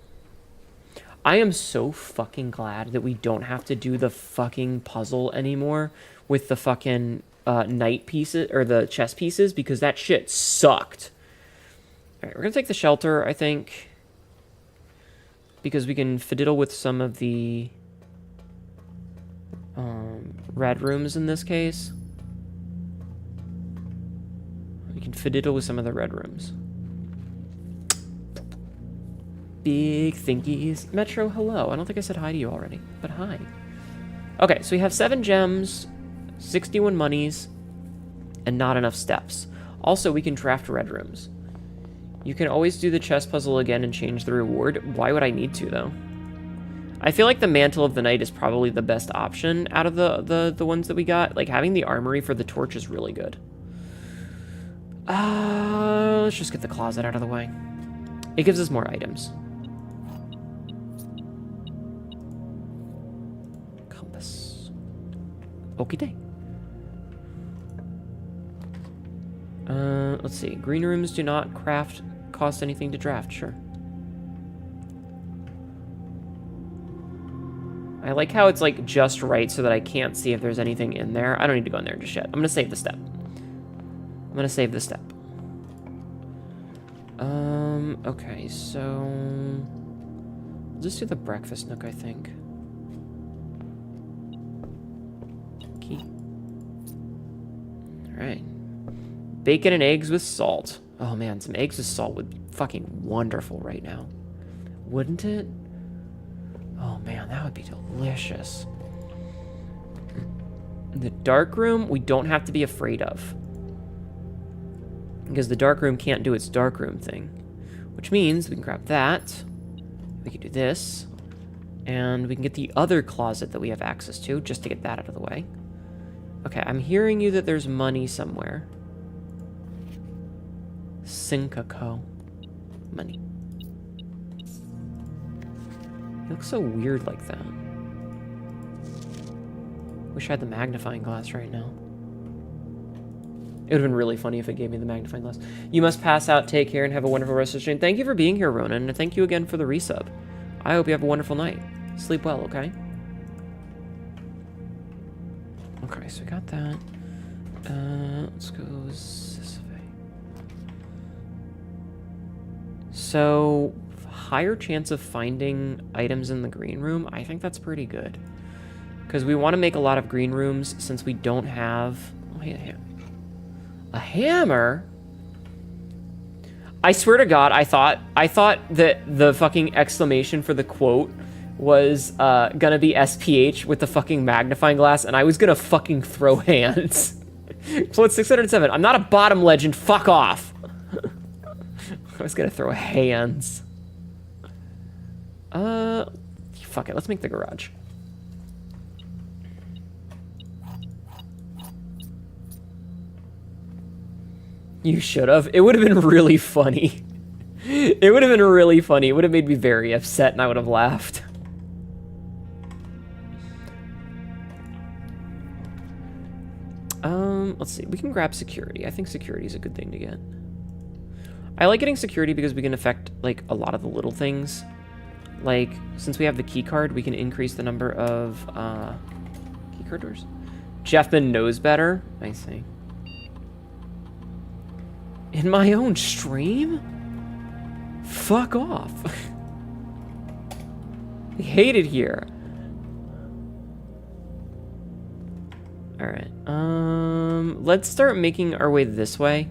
A: I am so fucking glad that we don't have to do the fucking puzzle anymore with the fucking knight pieces, or the chess pieces, because that shit sucked. All right, we're gonna take the shelter, I think, because we can fiddle with some of the red rooms in this case. We can fiddle with some of the red rooms. Big thinkies. Metro, hello. I don't think I said hi to you already, but hi. Okay, so we have 7 gems, 61 monies, and not enough steps. Also, we can draft red rooms. You can always do the chess puzzle again and change the reward. Why would I need to, though? I feel like the Mantle of the Night is probably the best option out of the ones that we got. Like, having the armory for the torch is really good. Let's just get the closet out of the way. It gives us more items. Compass. Okie day. Let's see. Green rooms do not cost anything to draft. Sure. I like how it's like just right so that I can't see if there's anything in there. I don't need to go in there just yet. I'm gonna save the step. I'm gonna save the step. Okay, so we'll just do the breakfast nook, I think. Key. Alright. Bacon and eggs with salt. Oh man, some eggs with salt would be fucking wonderful right now. Wouldn't it? Oh man, that would be delicious. The dark room, we don't have to be afraid of. Because the dark room can't do its dark room thing. Which means we can grab that. We can do this. And we can get the other closet that we have access to, just to get that out of the way. Okay, I'm hearing you that there's money somewhere. Syncaco. Money. It looks so weird like that. Wish I had the magnifying glass right now. It would have been really funny if it gave me the magnifying glass. You must pass out, take care, and have a wonderful rest of the stream. Thank you for being here, Ronan, and thank you again for the resub. I hope you have a wonderful night. Sleep well, okay? Okay, so we got that. Let's go this way. So, higher chance of finding items in the green room. I think that's pretty good. Because we want to make a lot of green rooms since we don't have... Oh, hey, a hammer? I swear to God, I thought that the fucking exclamation for the quote was gonna be SPH with the fucking magnifying glass, and I was gonna fucking throw hands. So it's 607. I'm not a bottom legend. Fuck off. I was gonna throw hands. Fuck it. Let's make the garage. You should have. It would have been really funny. It would have been really funny. It would have made me very upset and I would have laughed. Let's see. We can grab security. I think security is a good thing to get. I like getting security because we can affect, like, a lot of the little things. Like, since we have the key card, we can increase the number of, key card doors. Jeffman knows better. I see. In my own stream? Fuck off. I hate it here. Alright, let's start making our way this way.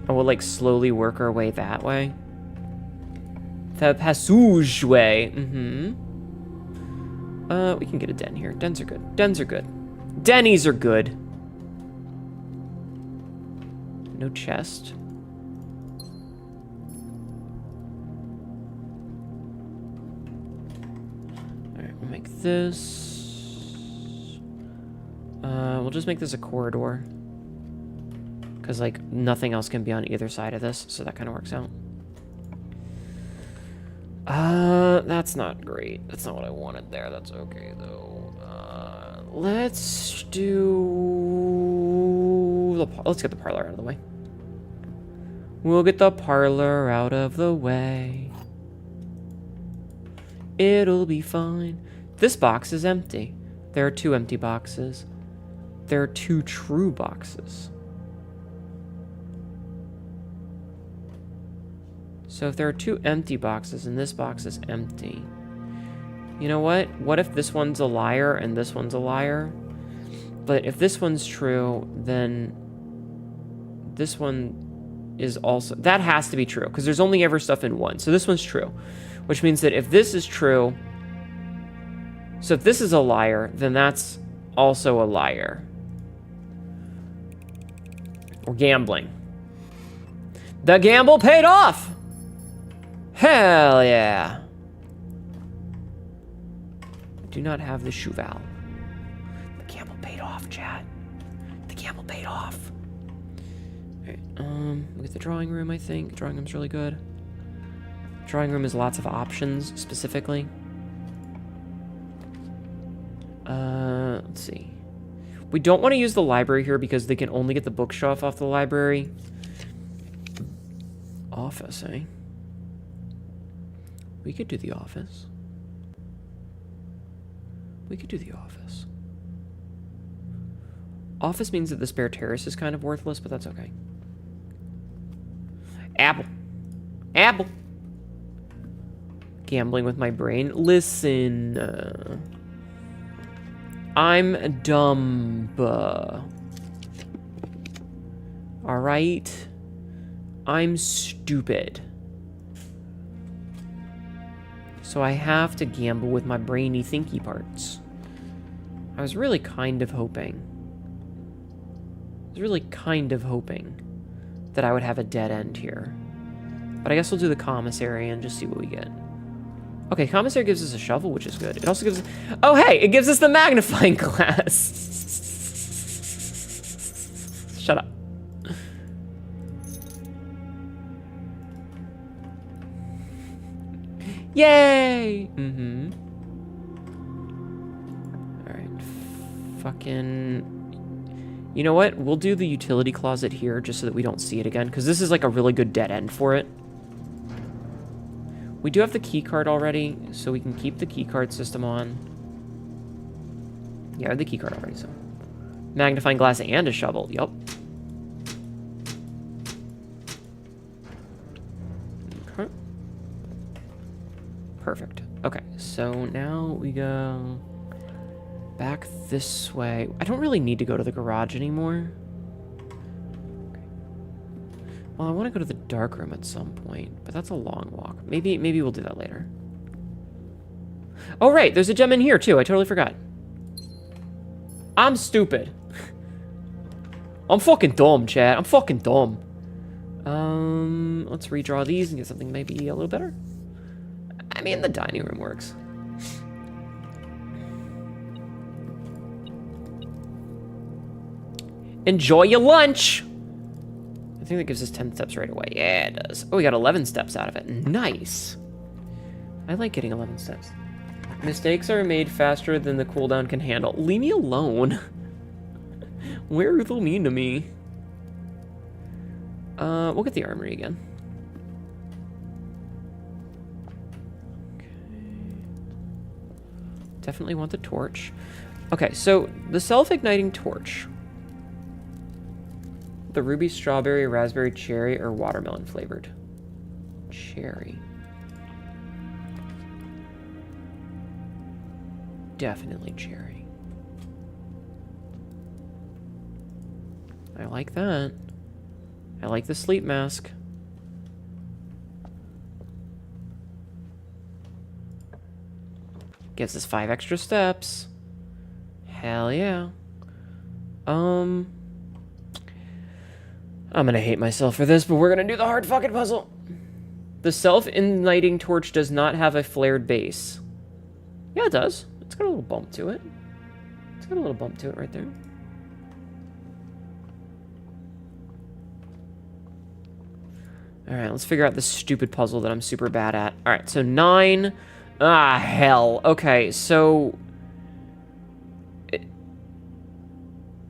A: And we'll, like, slowly work our way that way. The passage way. We can get a den here. Dens are good. Dens are good. Denny's are good. No chest. Alright, we'll make this. We'll just make this a corridor. Because, like, nothing else can be on either side of this, so that kind of works out. That's not great. That's not what I wanted there. That's okay, though. Let's do... Let's get the parlor out of the way. We'll get the parlor out of the way. It'll be fine. This box is empty. There are 2 empty boxes. There are 2 true boxes. So if there are 2 empty boxes and this box is empty, you know what? What if this one's a liar and this one's a liar? But if this one's true, then this one is also... That has to be true, because there's only ever stuff in one. So this one's true, which means that if this is true... So if this is a liar, then that's also a liar. We're gambling. The gamble paid off! Hell yeah! I do not have the Cheval. The gamble paid off, chat. The gamble paid off. Alright, we get the drawing room, I think. Drawing room's really good. Drawing room has lots of options, specifically. Let's see. We don't want to use the library here because they can only get the bookshelf off the library. Office, eh? We could do the office. We could do the office. Office means that the spare terrace is kind of worthless, but that's okay. Apple. Apple. Gambling with my brain. Listen. I'm dumb. Alright? I'm stupid. So I have to gamble with my brainy thinky parts. I was really kind of hoping that I would have a dead end here. But I guess we'll do the commissary and just see what we get. Okay, commissary gives us a shovel, which is good. It also gives us... Oh, hey! It gives us the magnifying glass! Shut up. Yay! Mm-hmm. Alright. Fucking... You know what? We'll do the utility closet here just so that we don't see it again, because this is like a really good dead end for it. We do have the key card already, so we can keep the key card system on. Yeah, I have the key card already, so. Magnifying glass and a shovel. Yup. Okay. Perfect. Okay, so now we go back this way. I don't really need to go to the garage anymore. Okay. Well, I want to go to the dark room at some point, but that's a long walk. Maybe we'll do that later. Oh, right, there's a gem in here, too. I totally forgot. I'm stupid. I'm fucking dumb, chat. I'm fucking dumb. Let's redraw these and get something maybe a little better. I mean, the dining room works. Enjoy your lunch! I think that gives us 10 steps right away. Yeah, it does. Oh, we got 11 steps out of it. Nice. I like getting 11 steps. Mistakes are made faster than the cooldown can handle. Leave me alone. We're so mean to me. We'll get the armory again. Okay. Definitely want the torch. Okay, so the self-igniting torch. The ruby, strawberry, raspberry, cherry, or watermelon flavored? Cherry. Definitely cherry. I like that. I like the sleep mask. Gives us 5 extra steps. Hell yeah. I'm gonna hate myself for this, but we're gonna do the hard fucking puzzle. The self-igniting torch does not have a flared base. Yeah, it does. It's got a little bump to it. It's got a little bump to it right there. Alright, let's figure out this stupid puzzle that I'm super bad at. Alright, so 9. Ah, hell. Okay, so...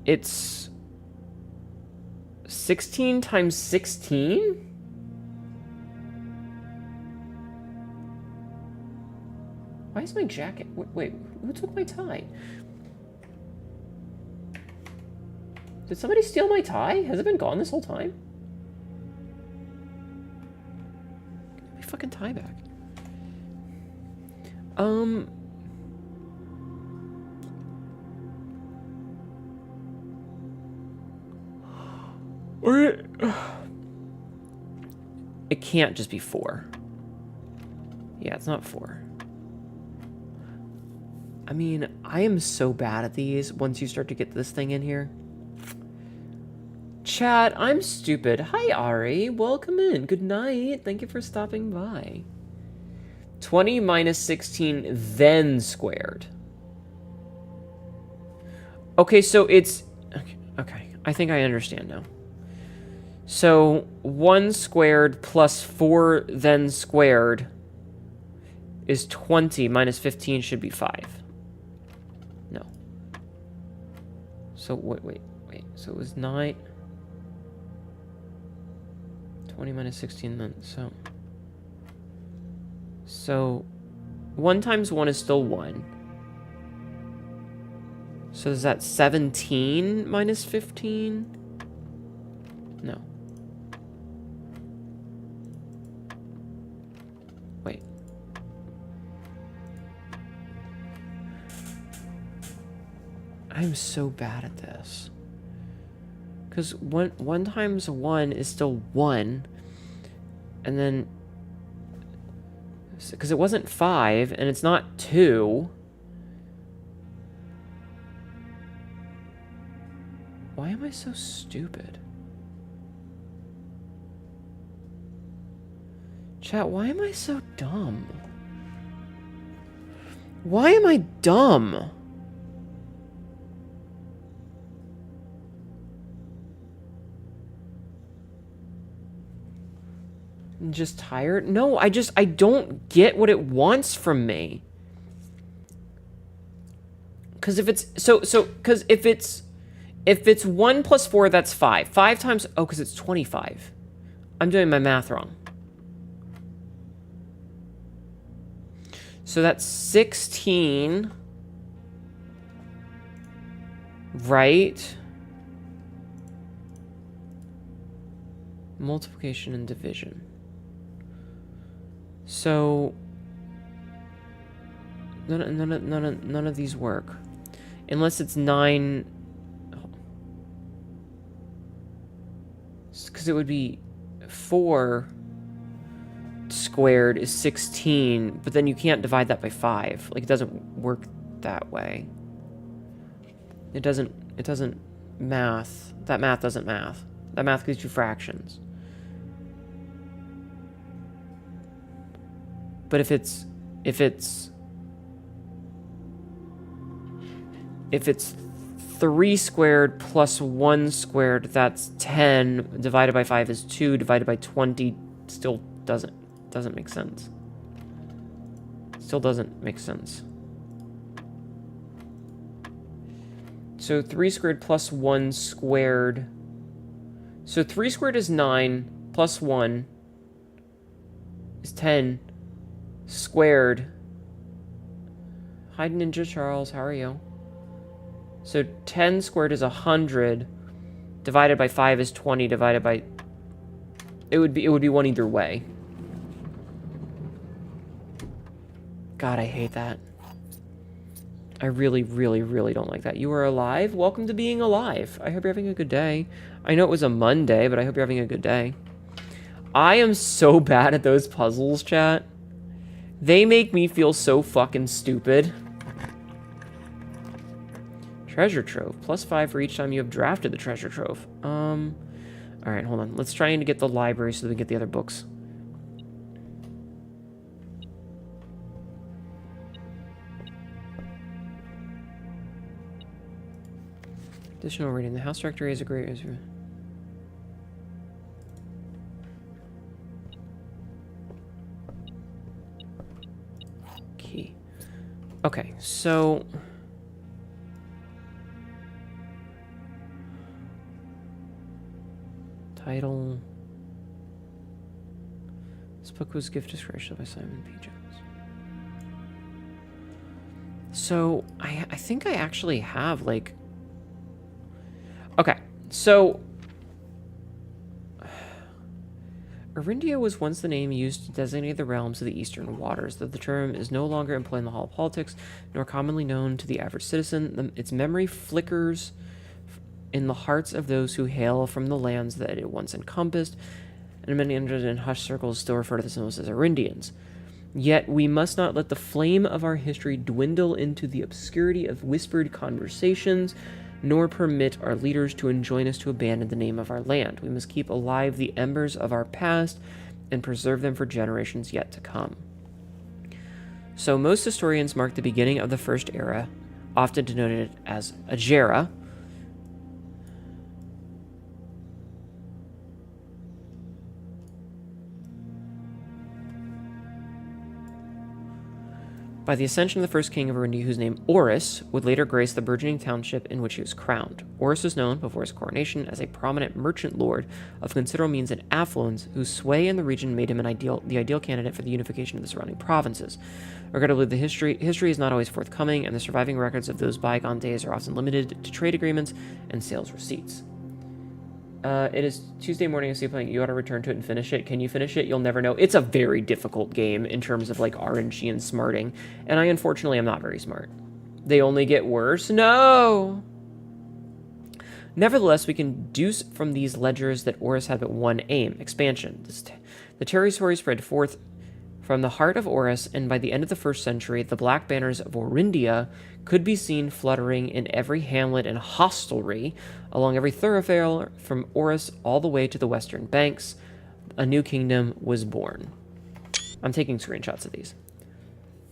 A: It's... 16 times 16? Why is my jacket... Wait, who took my tie? Did somebody steal my tie? Has it been gone this whole time? Give me my fucking tie back. It can't just be 4. Yeah, it's not 4. I mean, I am so bad at these once you start to get this thing in here. Chat, I'm stupid. Hi, Ari. Welcome in. Good night. Thank you for stopping by. 20 minus 16, then squared. Okay, so it's... Okay, I think I understand now. So 1 squared plus 4 then squared is 20 minus 15 should be 5. No. So wait. So it was 9. 20 minus 16 then, so 1 times 1 is still 1. So is that 17 minus 15? No. Wait. I'm so bad at this. Because one times 1 is still 1. And then... Because it wasn't 5, and it's not 2. Why am I so stupid? Chat, why am I so dumb? Why am I dumb? I'm just tired? No, I don't get what it wants from me. Because if it's, because if it's 1 plus 4, that's 5. 5 times, oh, because it's 25. I'm doing my math wrong. So that's 16. Right? Multiplication and division. So none of these work. Unless it's 9. Because it would be 4 squared is 16, but then you can't divide that by 5. Like, it doesn't work that way. It doesn't math. That math doesn't math. That math gives you fractions. But if it's 3 squared plus 1 squared, that's 10. Divided by 5 is 2. Divided by 20 still doesn't make sense. Still doesn't make sense. So 3 squared plus 1 squared. So 3 squared is 9, plus 1 is 10. Squared. Hi, Ninja Charles, how are you? So 10 squared is 100. Divided by 5 is 20. Divided by... It would be 1 either way. God, I hate that. I really, really, really don't like that. You are alive? Welcome to being alive. I hope you're having a good day. I know it was a Monday, but I hope you're having a good day. I am so bad at those puzzles, chat. They make me feel so fucking stupid. Treasure trove. Plus 5 for each time you have drafted the treasure trove. Alright, hold on. Let's try and get the library so that we can get the other books. Additional reading. The house directory is a great... Key. Okay, so... Title... This book was gift description by Simon P. Jones. So, I think I actually have, like... Okay, so... Arindia was once the name used to designate the realms of the eastern waters, though the term is no longer employed in the hall of politics, nor commonly known to the average citizen. Its memory flickers in the hearts of those who hail from the lands that it once encompassed, and many in hushed circles still refer to themselves as Arindians. Yet we must not let the flame of our history dwindle into the obscurity of whispered conversations, nor permit our leaders to enjoin us to abandon the name of our land. We must keep alive the embers of our past and preserve them for generations yet to come. So most historians mark the beginning of the First Era, often denoted as Ajera, by the ascension of the first king of Arindia, whose name Oris would later grace the burgeoning township in which he was crowned. Oris was known, before his coronation, as a prominent merchant lord of considerable means and affluence, whose sway in the region made him the ideal candidate for the unification of the surrounding provinces. Regrettably, the history is not always forthcoming, and the surviving records of those bygone days are often limited to trade agreements and sales receipts. It is Tuesday morning. I see you playing. You ought to return to it and finish it. Can you finish it? You'll never know. It's a very difficult game in terms of like RNG and smarting, and I unfortunately am not very smart. They only get worse. No. Nevertheless, we can deduce from these ledgers that Oris had but one aim: expansion. The territory spread forth from the heart of Oris, and by the end of the 1st century, the black banners of Orindia could be seen fluttering in every hamlet and hostelry along every thoroughfare from Oris all the way to the western banks. A new kingdom was born. I'm taking screenshots of these.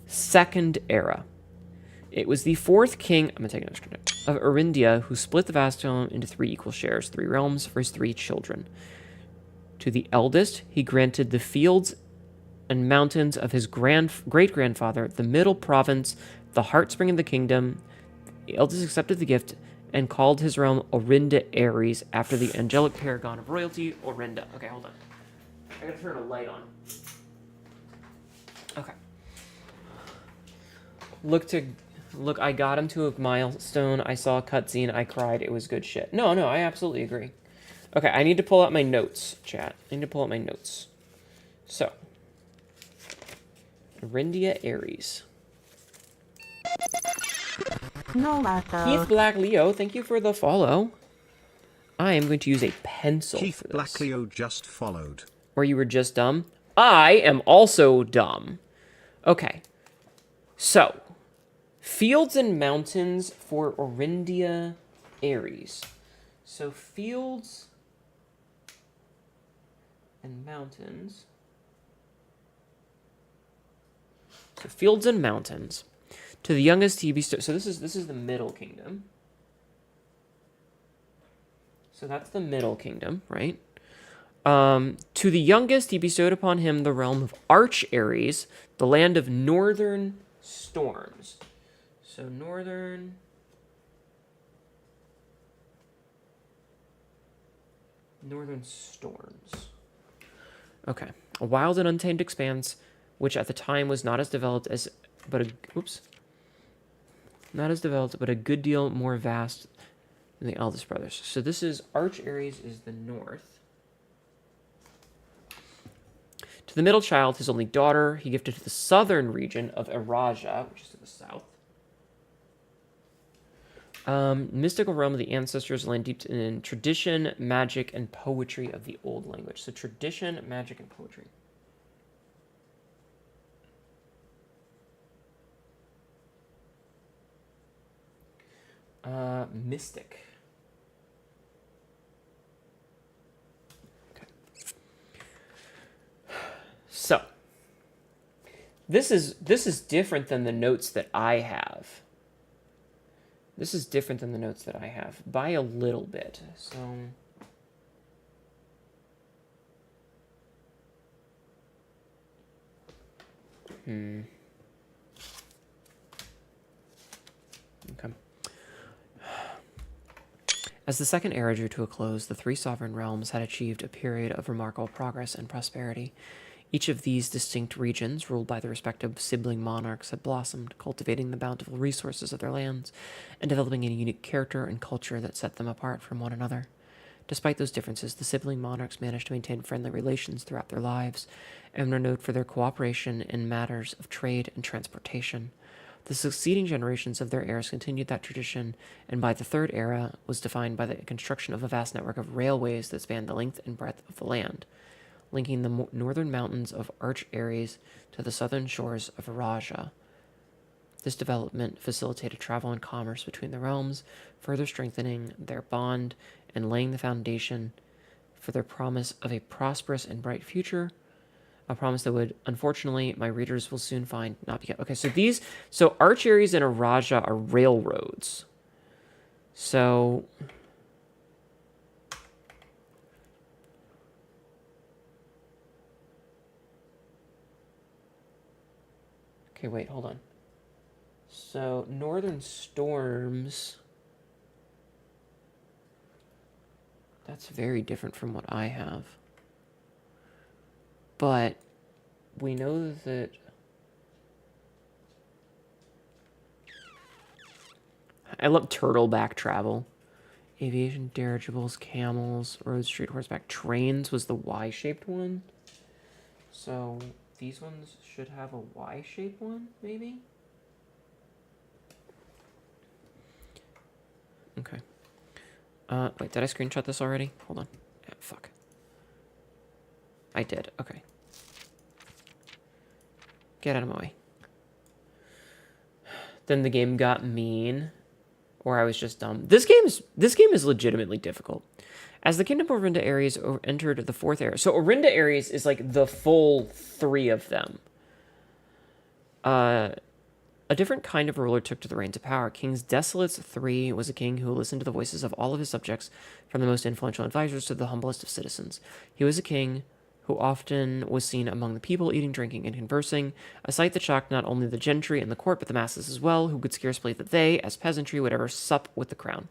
A: Second Era. It was the 4th king, I'm going to take another screenshot, of Orindia who split the vast realm into 3 equal shares, 3 realms for his 3 children. To the eldest, he granted the fields and mountains of his great-grandfather, the middle province, the heartspring of the kingdom. The eldest accepted the gift and called his realm Orinda Ares, after the angelic paragon of royalty, Orinda. Okay, hold on. I gotta turn a light on. Okay. Look, I got him to a milestone. I saw a cutscene. I cried. It was good shit. No, I absolutely agree. Okay, I need to pull out my notes, chat. I need to pull out my notes. So, Orindia Ares.
D: No, Marco.
A: Keith Black Leo, thank you for the follow. I am going to use a pencil
B: Keith
A: for this.
B: Black Leo just followed.
A: Or you were just dumb? I am also dumb. Okay. So, fields and mountains for Orindia Ares. So, fields and mountains. So, fields and mountains. To the youngest he bestowed. So this is the Middle Kingdom. So that's the Middle Kingdom, right? To the youngest he bestowed upon him the realm of Arch Ares, the land of northern storms. So northern storms. Okay. A wild and untamed expanse, which at the time was not as developed, but a good deal more vast than the eldest brothers. So this is Arch Ares is the north. To the middle child, his only daughter, he gifted to the southern region of Eraja, which is to the south. Mystical realm of the ancestors, land deep in tradition, magic, and poetry of the old language. So tradition, magic, and poetry. Mystic. Okay. So, this is different than the notes that I have. This is different than the notes that I have by a little bit. So, okay. As the Second Era drew to a close, the 3 sovereign realms had achieved a period of remarkable progress and prosperity. Each of these distinct regions, ruled by the respective sibling monarchs, had blossomed, cultivating the bountiful resources of their lands and developing a unique character and culture that set them apart from one another. Despite those differences, the sibling monarchs managed to maintain friendly relations throughout their lives and were known for their cooperation in matters of trade and transportation. The succeeding generations of their heirs continued that tradition, and by the Third Era was defined by the construction of a vast network of railways that spanned the length and breadth of the land, linking the northern mountains of Arch Ares to the southern shores of Eraja. This development facilitated travel and commerce between the realms, further strengthening their bond and laying the foundation for their promise of a prosperous and bright future. A promise that would, unfortunately, my readers will soon find not be. Okay, so Arch Ares and Eraja are railroads. So, okay, wait, hold on. So, Northern Storms. That's very different from what I have. But we know that I love turtleback travel. Aviation, dirigibles, camels, road, street, horseback, trains was the Y-shaped one. So these ones should have a Y-shaped one, maybe? Okay. Wait, did I screenshot this already? Hold on. Yeah, fuck. I did. Okay. Get out of my way. Then the game got mean, or I was just dumb. This game is legitimately difficult. As the Kingdom of Orinda Ares entered the fourth era, so Orinda Ares is like the full 3 of them. A different kind of ruler took to the reins of power. King Desolates III was a king who listened to the voices of all of his subjects, from the most influential advisors to the humblest of citizens. He was a king who often was seen among the people, eating, drinking, and conversing, a sight that shocked not only the gentry and the court, but the masses as well, who could scarce believe that they, as peasantry, would ever sup with the crown.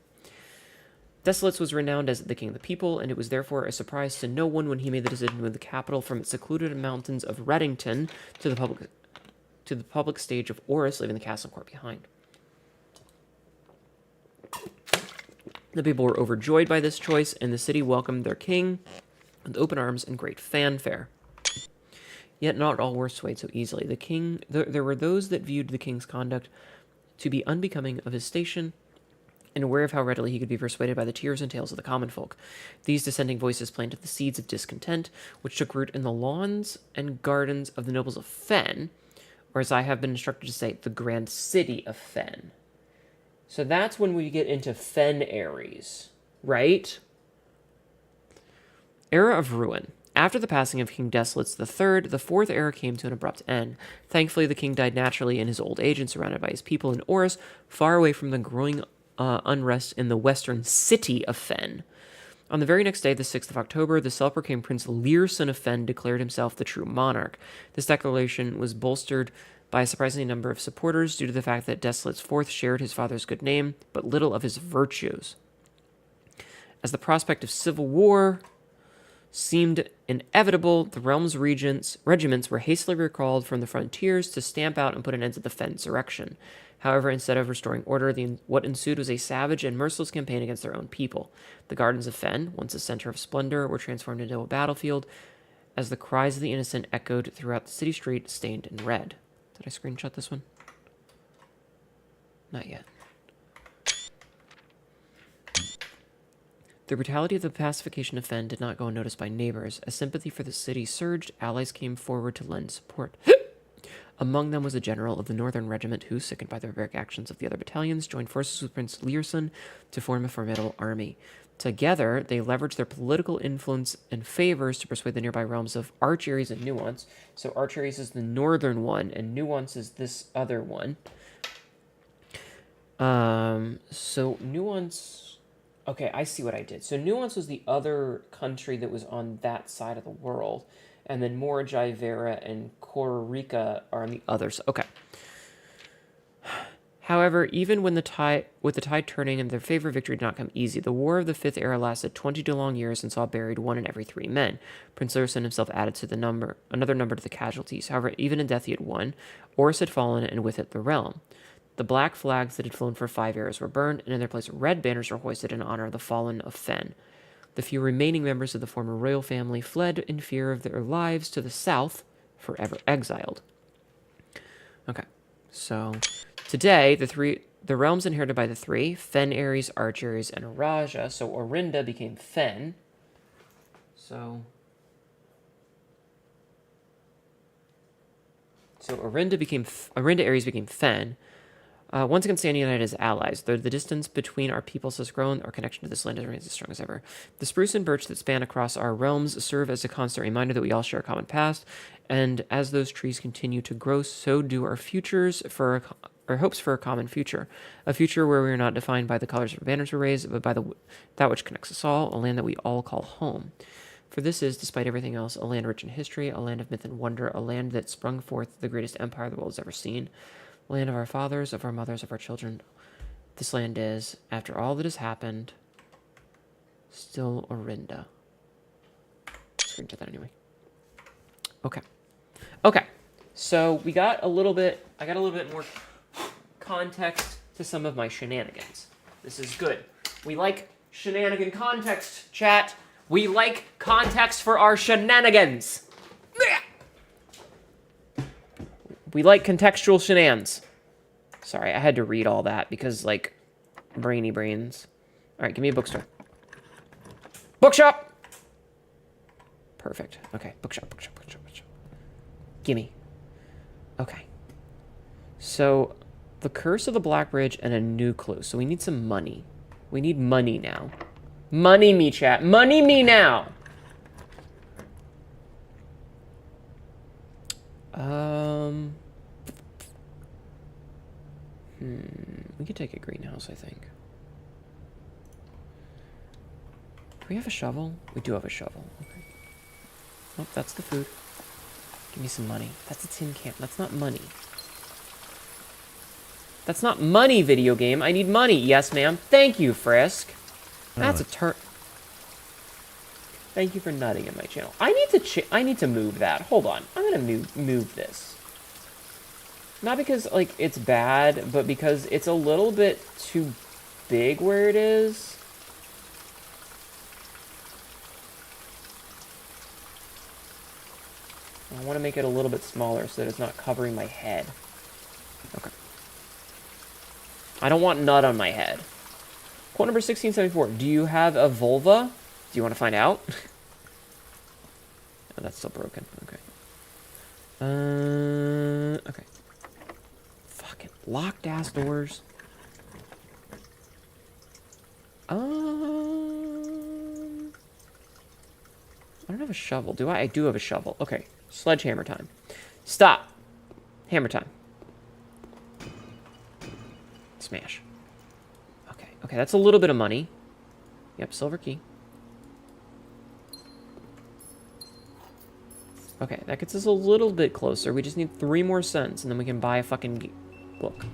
A: Desolates was renowned as the king of the people, and it was therefore a surprise to no one when he made the decision to move the capital from its secluded mountains of Reddington to the public stage of Oris, leaving the castle and court behind. The people were overjoyed by this choice, and the city welcomed their king with open arms and great fanfare. Yet not all were swayed so easily. There were those that viewed the king's conduct to be unbecoming of his station, and aware of how readily he could be persuaded by the tears and tales of the common folk. These dissenting voices planted the seeds of discontent, which took root in the lawns and gardens of the nobles of Fen, or as I have been instructed to say, the grand city of Fen. So that's when we get into Fen Ares, right? Era of Ruin. After the passing of King Desolates III, the fourth era came to an abrupt end. Thankfully, the king died naturally in his old age and surrounded by his people in Oris, far away from the growing unrest in the western city of Fen. On the very next day, the 6th of October, the self-proclaimed Prince Learson of Fen declared himself the true monarch. This declaration was bolstered by a surprising number of supporters due to the fact that Desolates IV shared his father's good name, but little of his virtues. As the prospect of civil war seemed inevitable, the realm's regiments were hastily recalled from the frontiers to stamp out and put an end to the Fen insurrection. However, instead of restoring order, what ensued was a savage and merciless campaign against their own people. The gardens of Fen, once a center of splendor, were transformed into a battlefield as the cries of the innocent echoed throughout the city street, stained in red. Did I screenshot this one? Not yet. The brutality of the pacification of Fen did not go unnoticed by neighbors. As sympathy for the city surged, allies came forward to lend support. Among them was a general of the Northern Regiment who, sickened by the barbaric actions of the other battalions, joined forces with Prince Learson to form a formidable army. Together, they leveraged their political influence and favors to persuade the nearby realms of Arch Ares and Nuance. So Arch Ares is the northern one, and Nuance is this other one. So Nuance... Okay, I see what I did. So Nuance was the other country that was on that side of the world. And then Morajai, Vera, and Kororika are on the others. Okay. However, even with the tide turning in their favor, victory did not come easy. The War of the Fifth Era lasted 22 long years and saw buried 1 in every 3 men. Prince Learson himself added to another number to the casualties. However, even in death he had won. Oris had fallen, and with it the realm. The black flags that had flown for 5 eras were burned, and in their place red banners were hoisted in honor of the fallen of Fen. The few remaining members of the former royal family fled in fear of their lives to the south, forever exiled. Okay, so today the realms inherited by the 3, Fen Ares, Arch Ares, and Araja. So Orinda became Fen. So Orinda Ares became Fen. Once again, standing united as allies. Though the distance between our peoples has grown, our connection to this land remains as strong as ever. The spruce and birch that span across our realms serve as a constant reminder that we all share a common past, and as those trees continue to grow, so do our hopes for a common future. A future where we are not defined by the colors of banners we raise, but by that which connects us all, a land that we all call home. For this is, despite everything else, a land rich in history, a land of myth and wonder, a land that sprung forth the greatest empire the world has ever seen. Land of our fathers, of our mothers, of our children. This land is, after all that has happened, still Orinda. Screen to that anyway. Okay. Okay. So we got a little bit, I got a little bit more context to some of my shenanigans. This is good. We like shenanigan context, chat. We like context for our shenanigans. We like contextual shenanigans. Sorry, I had to read all that because, like, brainy brains. All right, give me a bookstore. Bookshop! Perfect. Okay, bookshop, bookshop, bookshop, bookshop. Gimme. Okay. So, the Curse of the Black Bridge and a new clue. So we need some money. We need money now. Money me, chat. Money me now! We could take a greenhouse, I think. Do we have a shovel? We do have a shovel. Okay. Oh, that's the food. Give me some money. That's a tin can. That's not money. That's not money, video game. I need money. Yes, ma'am. Thank you, Frisk. That's a turn. Thank you for nutting in my channel. I need to move that. Hold on. I'm gonna move this. Not because, like, it's bad, but because it's a little bit too big where it is. I want to make it a little bit smaller so that it's not covering my head. Okay. I don't want nut on my head. Quote number 1674. Do you have a vulva? Do you want to find out? Oh, that's still broken. Okay. Okay. Fucking locked ass doors. I don't have a shovel, do I? I do have a shovel. Okay. Sledgehammer time. Stop. Hammer time. Smash. Okay. Okay, that's a little bit of money. Yep, silver key. Okay, that gets us a little bit closer. We just need 3 more cents, and then we can buy a fucking book.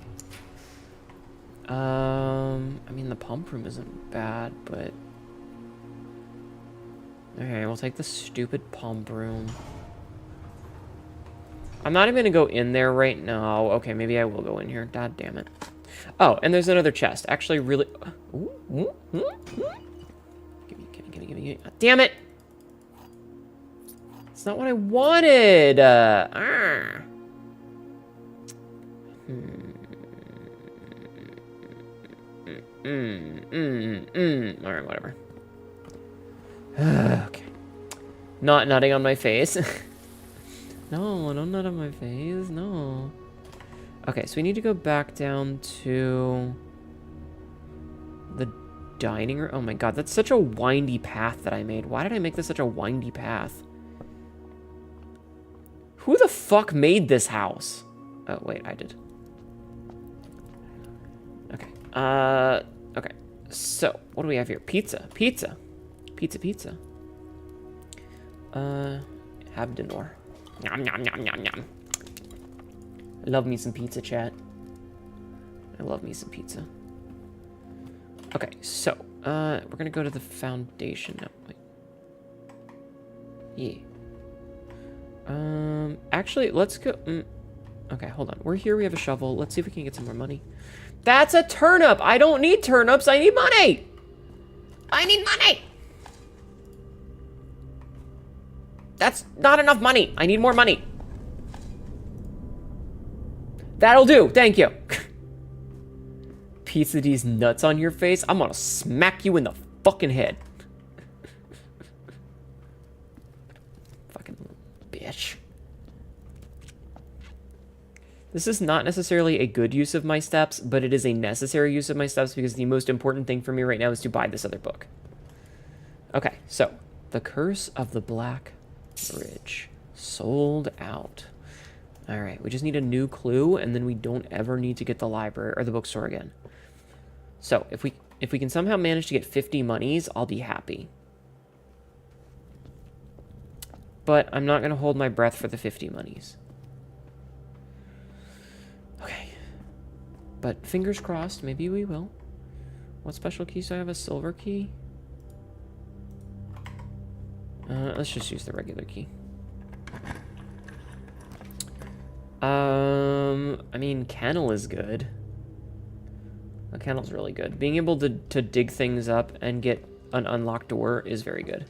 A: I mean, the pump room isn't bad, but... Okay, we'll take the stupid pump room. I'm not even gonna go in there right now. Okay, maybe I will go in here. God damn it. Oh, and there's another chest. Actually, really... Gimme. Damn it! It's not what I wanted! Alright, whatever. Okay. Not nutting on my face. No, don't nut on my face. No. Okay, so we need to go back down to the dining room. Oh my god, that's such a windy path that I made. Why did I make this such a windy path? Who the fuck made this house? Oh, wait, I did. Okay. Okay. So, what do we have here? Pizza. Pizza. Pizza. Habdanor. Nom, nom, nom, nom, nom. I love me some pizza, chat. I love me some pizza. Okay, so, we're gonna go to the foundation now. Wait. Yeah. Actually, let's go... Okay, hold on. We're here, we have a shovel. Let's see if we can get some more money. That's a turnip! I don't need turnips, I need money! I need money! That's not enough money. I need more money. That'll do. Thank you. Pizza D's nuts on your face. I'm gonna smack you in the fucking head. Fucking bitch. This is not necessarily a good use of my steps, but it is a necessary use of my steps because the most important thing for me right now is to buy this other book. Okay, so The Curse of the Black Bridge. Sold out. All right, we just need a new clue, and then we don't ever need to get the library or the bookstore again. So if we can somehow manage to get 50 monies, I'll be happy. But I'm not gonna hold my breath for the 50 monies. Okay, But fingers crossed, maybe we will. What special keys do I have? A silver key? Let's just use the regular key. I mean, kennel is good. A kennel's really good. Being able to dig things up and get an unlocked door is very good.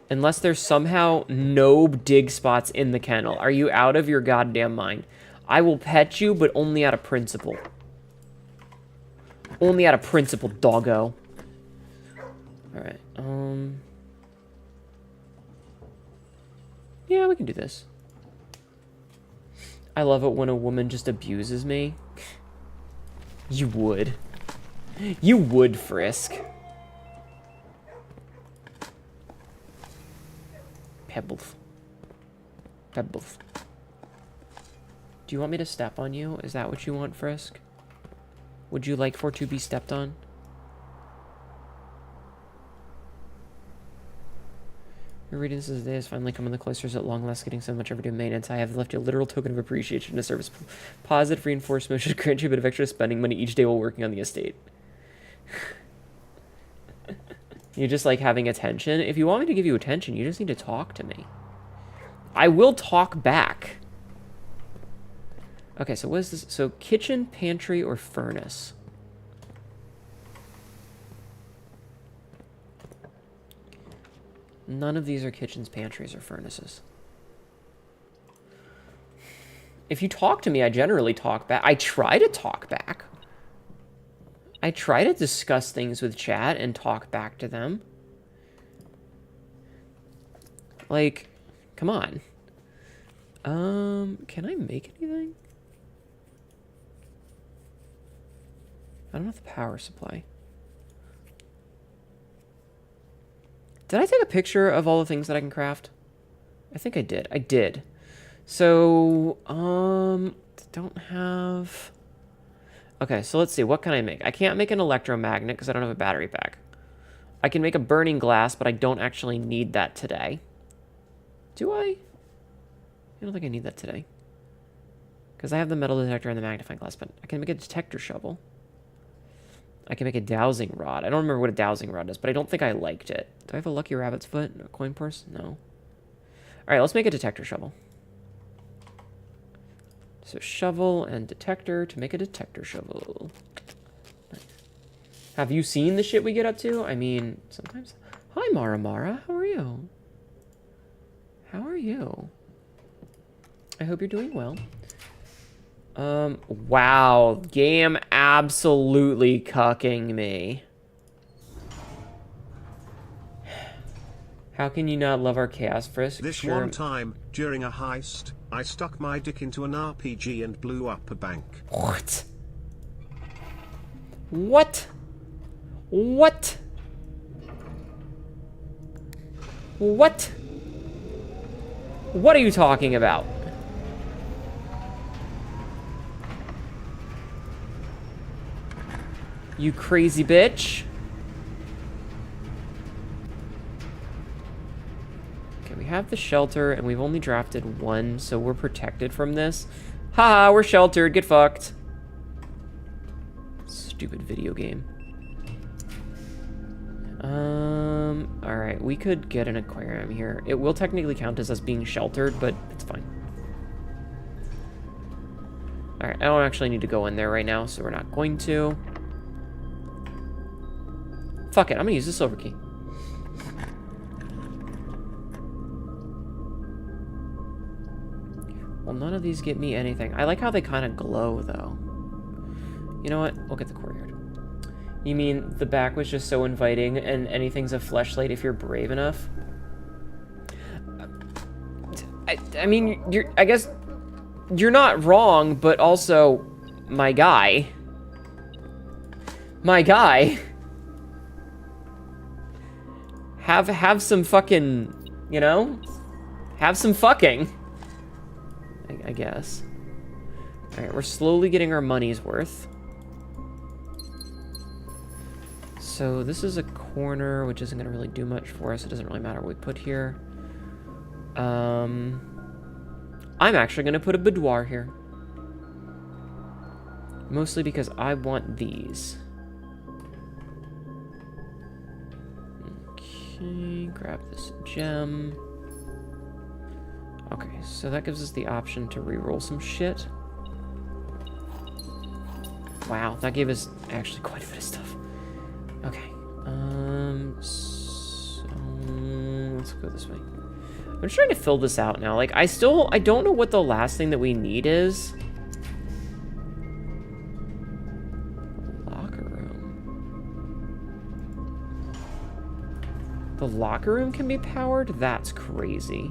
A: Unless there's somehow no dig spots in the kennel. Are you out of your goddamn mind? I will pet you, but only out of principle. Only out of principle, doggo. Alright, yeah, we can do this. I love it when a woman just abuses me. You would. You would, Frisk. Pebbles. Pebbles. Do you want me to step on you? Is that what you want, Frisk? Would you like for to be stepped on? Your reading this as the day has finally come in the cloisters at long last, getting so much overdue maintenance. I have left you a literal token of appreciation to service. Positive reinforcement should grant you a bit of extra spending money each day while working on the estate. You just like having attention? If you want me to give you attention, you just need to talk to me. I will talk back. Okay, so what is this? So kitchen, pantry, or furnace? None of these are kitchens, pantries, or furnaces. If you talk to me, I generally talk back. I try to talk back. I try to discuss things with chat and talk back to them. Like, come on. Can I make anything? I don't have the power supply. Did I take a picture of all the things that I can craft? I think I did. I did. So, don't have... Okay, so let's see. What can I make? I can't make an electromagnet because I don't have a battery pack. I can make a burning glass, but I don't actually need that today. Do I? I don't think I need that today. Because I have the metal detector and the magnifying glass, but I can make a detector shovel. I can make a dowsing rod. I don't remember what a dowsing rod is, but I don't think I liked it. Do I have a lucky rabbit's foot? A coin purse? No. All right, let's make a detector shovel. So shovel and detector to make a detector shovel. Nice. Have you seen the shit we get up to? I mean, sometimes. Hi, Mara Mara. How are you? How are you? I hope you're doing well. Wow. Game absolutely cucking me. How can you not love our Chaos Frisk?
B: This
A: Sure.
B: one time, during a heist, I stuck my dick into an RPG and blew up a bank.
A: What? What? What? What? What are you talking about? You crazy bitch. Okay, we have the shelter, and we've only drafted one, so we're protected from this. Haha, we're sheltered. Get fucked. Stupid video game. Alright, we could get an aquarium here. It will technically count as us being sheltered, but it's fine. Alright, I don't actually need to go in there right now, so we're not going to. Fuck it, I'm gonna use the silver key. Well, none of these get me anything. I like how they kind of glow, though. You know what? We'll get the courtyard. You mean the back was just so inviting and anything's a fleshlight if you're brave enough? I mean, I guess you're not wrong, but also, my guy. My guy. Have some fucking, you know? Have some fucking. I guess. Alright, we're slowly getting our money's worth. So this is a corner, which isn't going to really do much for us. It doesn't really matter what we put here. I'm actually going to put a boudoir here. Mostly because I want these. Okay, grab this gem. Okay, so that gives us the option to reroll some shit. Wow, that gave us actually quite a bit of stuff. Okay, so let's go this way. I'm just trying to fill this out now. Like, I don't know what the last thing that we need is. Locker room. The locker room can be powered? That's crazy.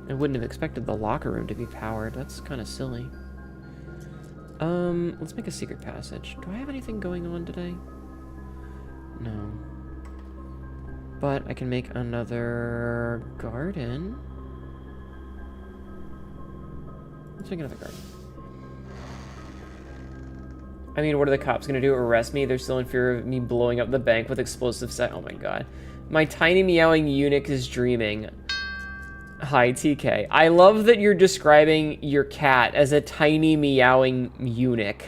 A: I wouldn't have expected the locker room to be powered. That's kind of silly. Let's make a secret passage. Do I have anything going on today? No. But I can make another garden. Let's make another garden. I mean, what are the cops gonna do? Arrest me? They're still in fear of me blowing up the bank with explosive set. Oh my god. My tiny meowing eunuch is dreaming. Hi, TK. I love that you're describing your cat as a tiny meowing eunuch.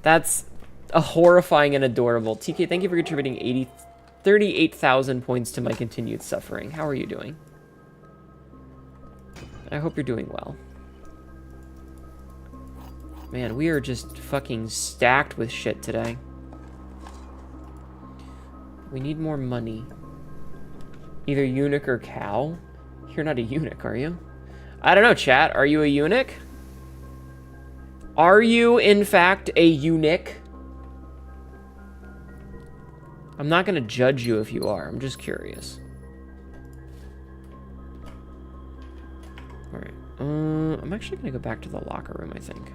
A: That's a horrifying and adorable. TK, thank you for contributing 38,000 points to my continued suffering. How are you doing? I hope you're doing well. Man, we are just fucking stacked with shit today. We need more money. Either eunuch or cow. You're not a eunuch, are you? I don't know, chat. Are you a eunuch? Are you, in fact, a eunuch? I'm not gonna judge you if you are. I'm just curious. Alright. I'm actually gonna go back to the locker room, I think.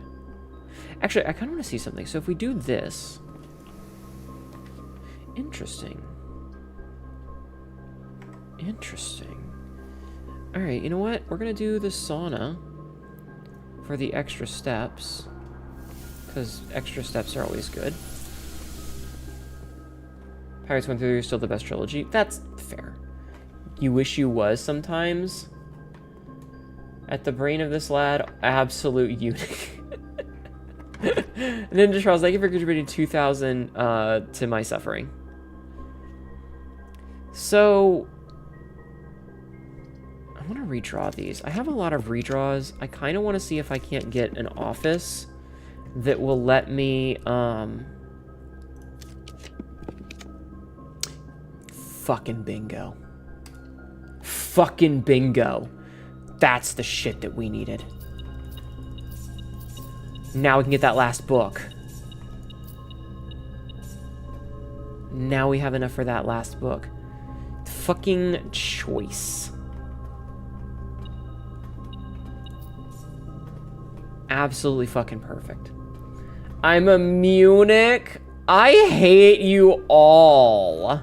A: Actually, I kind of want to see something. So if we do this... Interesting. Interesting. Alright, you know what? We're gonna do the sauna for the extra steps. Because extra steps are always good. Pirates 1 through 3 are still the best trilogy. That's fair. You wish you was sometimes. At the brain of this lad, absolute eunuch. Ninja Charles, thank you for contributing 2,000 to my suffering. So... I want to redraw these. I have a lot of redraws. I kind of want to see if I can't get an office that will let me, Fucking bingo. Fucking bingo. That's the shit that we needed. Now we can get that last book. Now we have enough for that last book. Fucking choice. Absolutely fucking perfect. I'm a Munich. I hate you all.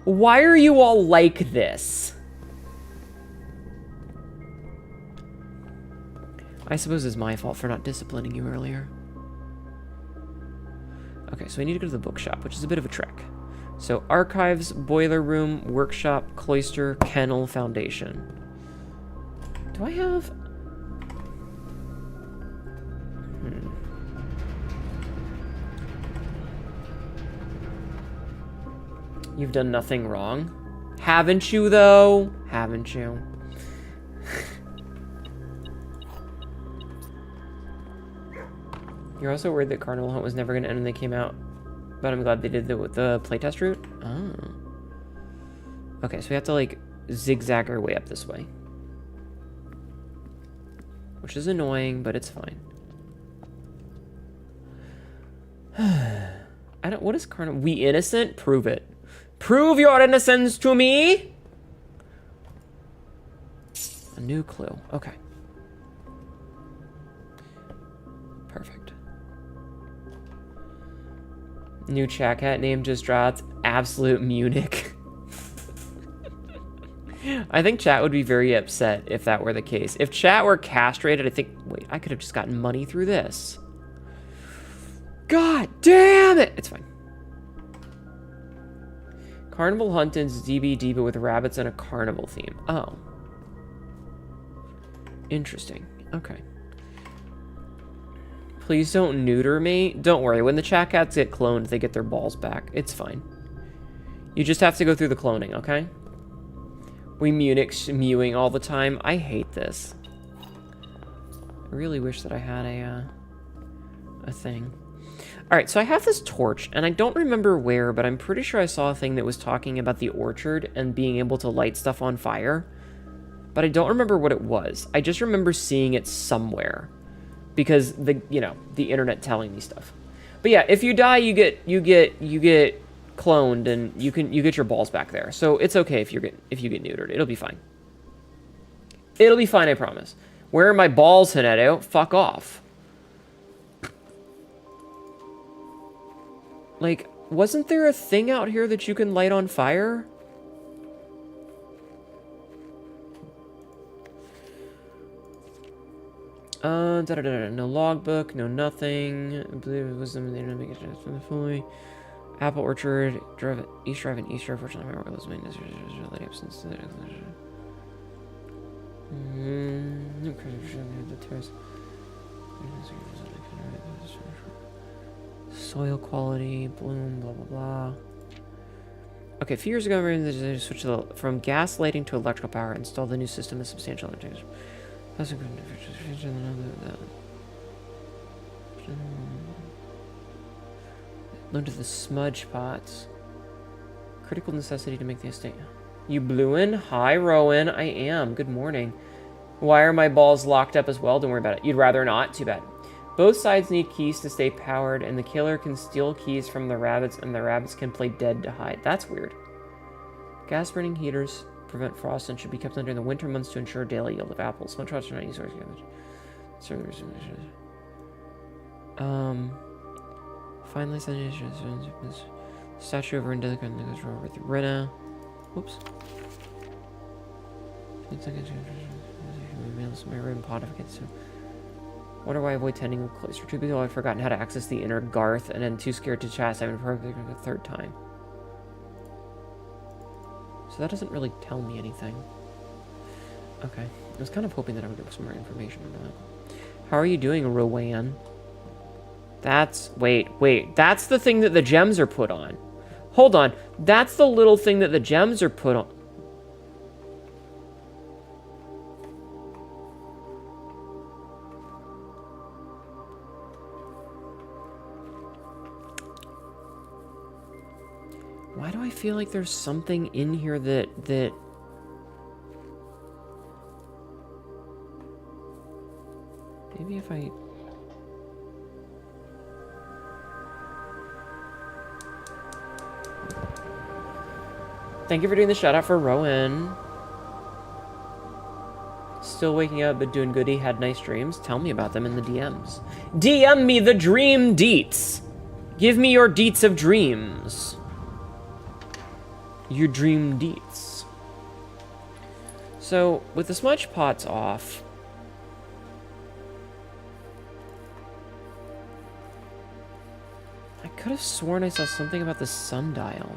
A: Why are you all like this? I suppose it's my fault for not disciplining you earlier. Okay, so I need to go to the bookshop, which is a bit of a trek. So, archives, boiler room, workshop, cloister, kennel, foundation. Do I have... You've done nothing wrong. Haven't you, though? Haven't you? You're also worried that Carnival Hunt was never going to end when they came out, but I'm glad they did the playtest route. Oh. Okay, so we have to, like, zigzag our way up this way. Which is annoying, but it's fine. I don't... What is Carnival... We innocent? Prove it. Prove your innocence to me! A new clue. Okay. Perfect. New chat cat name just dropped. Absolute Munich. I think chat would be very upset if that were the case. If chat were castrated, I think... Wait, I could have just gotten money through this. God damn it! It's fine. Carnival Huntins DBD, but with rabbits and a carnival theme. Oh. Interesting. Okay. Please don't neuter me. Don't worry. When the chat cats get cloned, they get their balls back. It's fine. You just have to go through the cloning, okay? We Munich's mewing all the time. I hate this. I really wish that I had a thing. Alright, so I have this torch, and I don't remember where, but I'm pretty sure I saw a thing that was talking about the orchard and being able to light stuff on fire. But I don't remember what it was. I just remember seeing it somewhere. Because the internet telling me stuff. But yeah, if you die, you get cloned, and you get your balls back there. So it's okay if you get neutered. It'll be fine. It'll be fine, I promise. Where are my balls, Haneto? Fuck off. Like, wasn't there a thing out here that you can light on fire? No logbook, no nothing. I believe it was them. They didn't make it from the fully. Apple Orchard, East Drive and East Drive. Fortunately, my work was maintenance. Late absence. Soil quality, bloom, blah blah blah. Okay, a few years ago, they switched from gas lighting to electrical power. Installed the new system with substantial advantages. Learn to the smudge pots. Critical necessity to make the estate. You blew in? Hi, Rowan. I am. Good morning. Why are my balls locked up as well? Don't worry about it. You'd rather not? Too bad. Both sides need keys to stay powered, and the killer can steal keys from the rabbits, and the rabbits can play dead to hide. That's weird. Gas burning heaters prevent frost and should be kept on during the winter months to ensure daily yield of apples. Smudge pots are not used for damage. Finally, statue of Rinda goes over the Rena. Whoops. My room pontificate soon. Wonder why I avoid tending closer to people. I've forgotten how to access the inner Garth, and then too scared to chast. I've been probably the third time. So that doesn't really tell me anything. Okay. I was kind of hoping that I would get some more information on that. How are you doing, Rowan? That's... Wait. That's the thing that the gems are put on. Hold on. That's the little thing that the gems are put on. Why do I feel like there's something in here that... Maybe if I... Thank you for doing the shout out for Rowan. Still waking up but doing goody. Had nice dreams. Tell me about them in the DMs. DM me the dream deets. Give me your deets of dreams. Your dream deets. So, with the smudge pots off... I could have sworn I saw something about the sundial.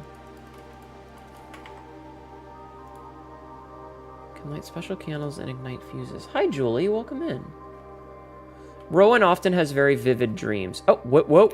A: Can light special candles and ignite fuses. Hi, Julie. Welcome in. Rowan often has very vivid dreams. Oh, whoa.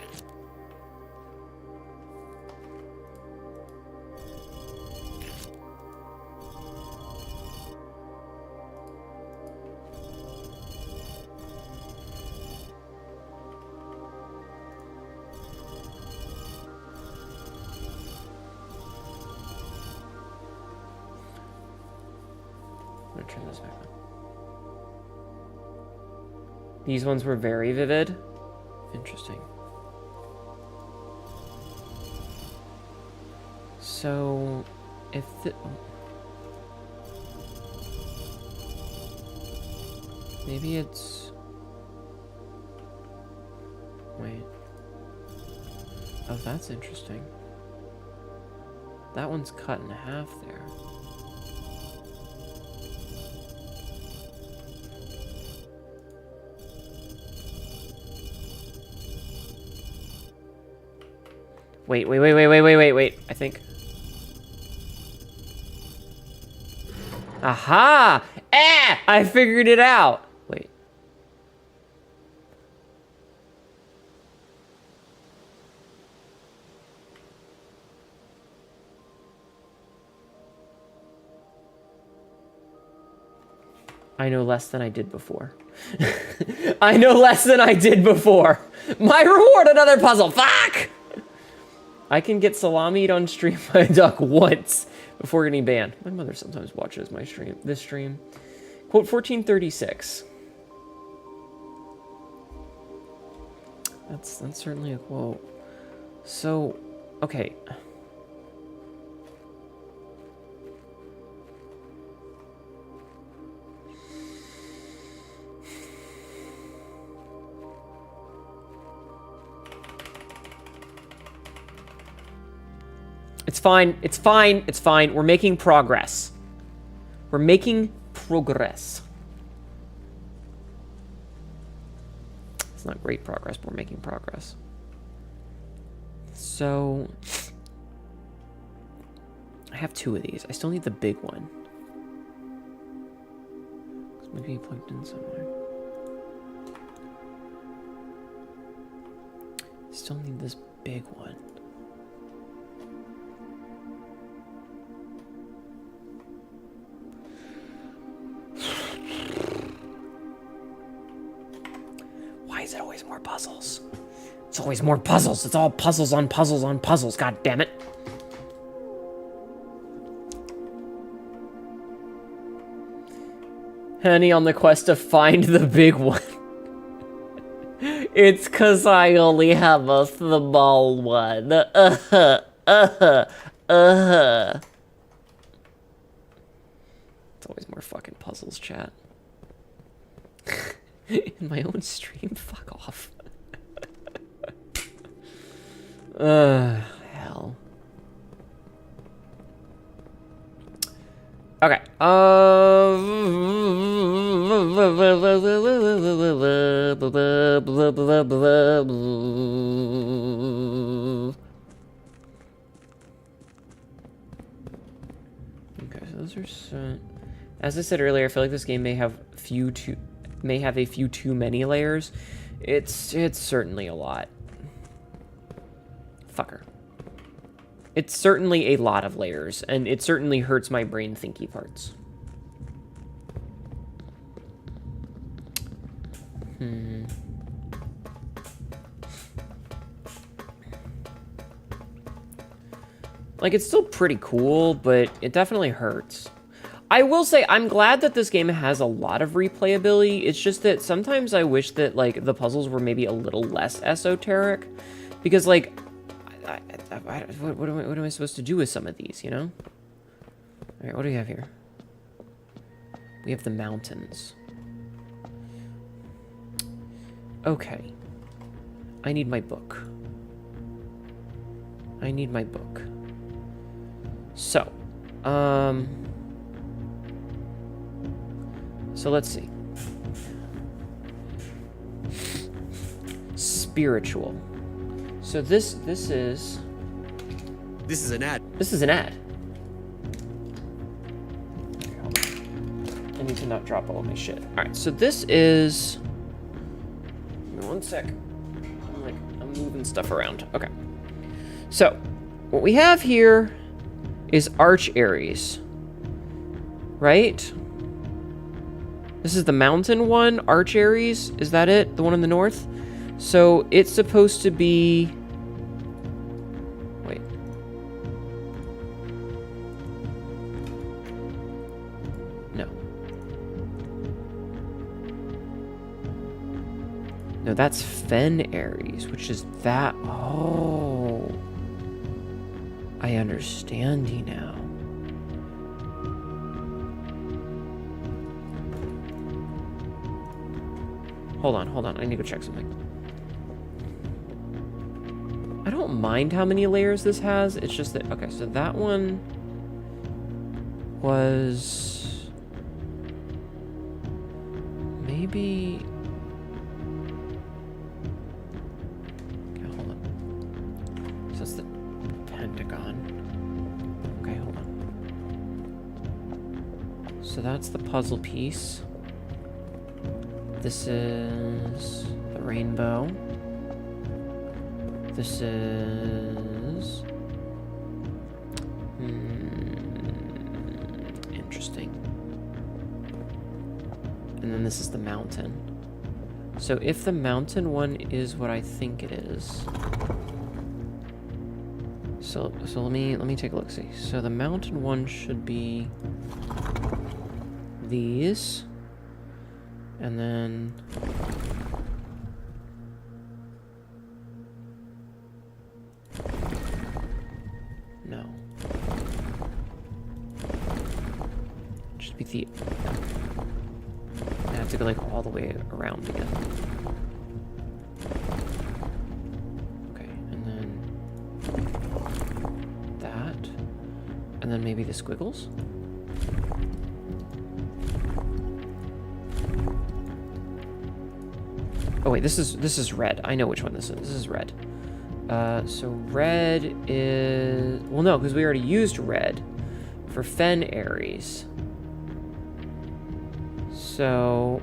A: Turn this back on. These ones were very vivid. Interesting. So, if the... Maybe it's... Wait. Oh, that's interesting. That one's cut in half there. Wait. I think. Aha! I figured it out. Wait. I know less than I did before. I know less than I did before. My reward, another puzzle. Fuck! I can get salamied on stream by a duck once before getting banned. My mother sometimes watches my stream. This stream. Quote 1436. That's certainly a quote. So, okay. It's fine. It's fine. It's fine. We're making progress. We're making progress. It's not great progress, but we're making progress. So, I have 2 of these. I still need the big one. Maybe he plugged in somewhere. Still need this big one. Why is it always more puzzles? It's always more puzzles. It's all puzzles on puzzles on puzzles. God damn it. Henny on the quest to find the big one. It's 'cause I only have a small one. It's always more fucking puzzles, chat. In my own stream? Fuck off. Hell. Okay. Okay, so those are so... As I said earlier, I feel like this game may have a few too many layers. It's certainly a lot. Fucker. It's certainly a lot of layers, and it certainly hurts my brain thinky parts. Like, it's still pretty cool, but it definitely hurts. I will say, I'm glad that this game has a lot of replayability. It's just that sometimes I wish that, like, the puzzles were maybe a little less esoteric. Because, like, what am I supposed to do with some of these, you know? Alright, what do we have here? We have the mountains. Okay. I need my book. I need my book. So, so let's see. Spiritual. So this is...
E: This is an ad.
A: This is an ad. I need to not drop all of my shit. Alright, so this is... Give me one sec. I'm moving stuff around. Okay. So, what we have here is Arch Ares. Right? This is the mountain one, Arch Ares. Is that it? The one in the north? So it's supposed to be... Wait. No. No, that's Fen Ares, which is that... Oh. I understand you now. Hold on. I need to go check something. I don't mind how many layers this has. It's just that... Okay, so that one was... Maybe... Okay, hold on. So that's the pentagon. Okay, hold on. So So that's the puzzle piece. This is the rainbow. This is... interesting. And then this is the mountain. So if the mountain one is what I think it is... So let me take a look, see. So the mountain one should be these. And then no. Should be the I have to go like all the way around again. Okay, and then that. And then maybe the squiggles. Oh wait, this is red. I know which one this is. This is red. So red is... Well, no, because we already used red for Fen Ares. So...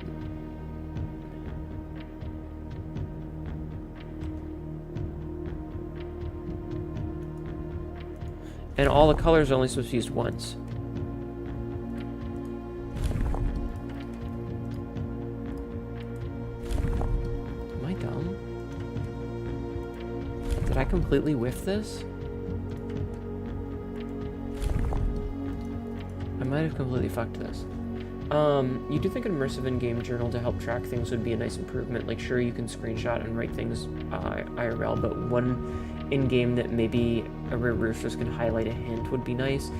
A: And all the colors are only supposed to be used once. Did I completely whiff this? I might have completely fucked this. You do think an immersive in-game journal to help track things would be a nice improvement? Like, sure, you can screenshot and write things IRL, but one in-game that maybe a Rare Roosters can highlight a hint would be nice.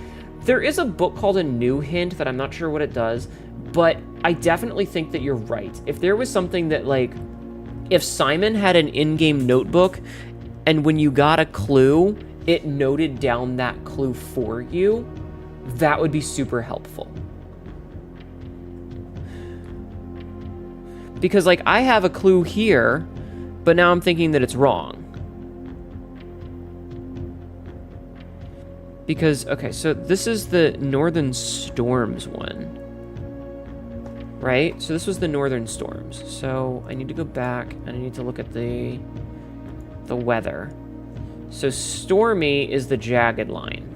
A: There is a book called A New Hint that I'm not sure what it does, but I definitely think that you're right. If there was something that, like, if Simon had an in-game notebook and when you got a clue, it noted down that clue for you, that would be super helpful. Because, like, I have a clue here, but now I'm thinking that it's wrong. Because, okay, so this is the Northern Storms one. Right? So this was the Northern Storms. So I need to go back and I need to look at the weather. So stormy is the jagged line.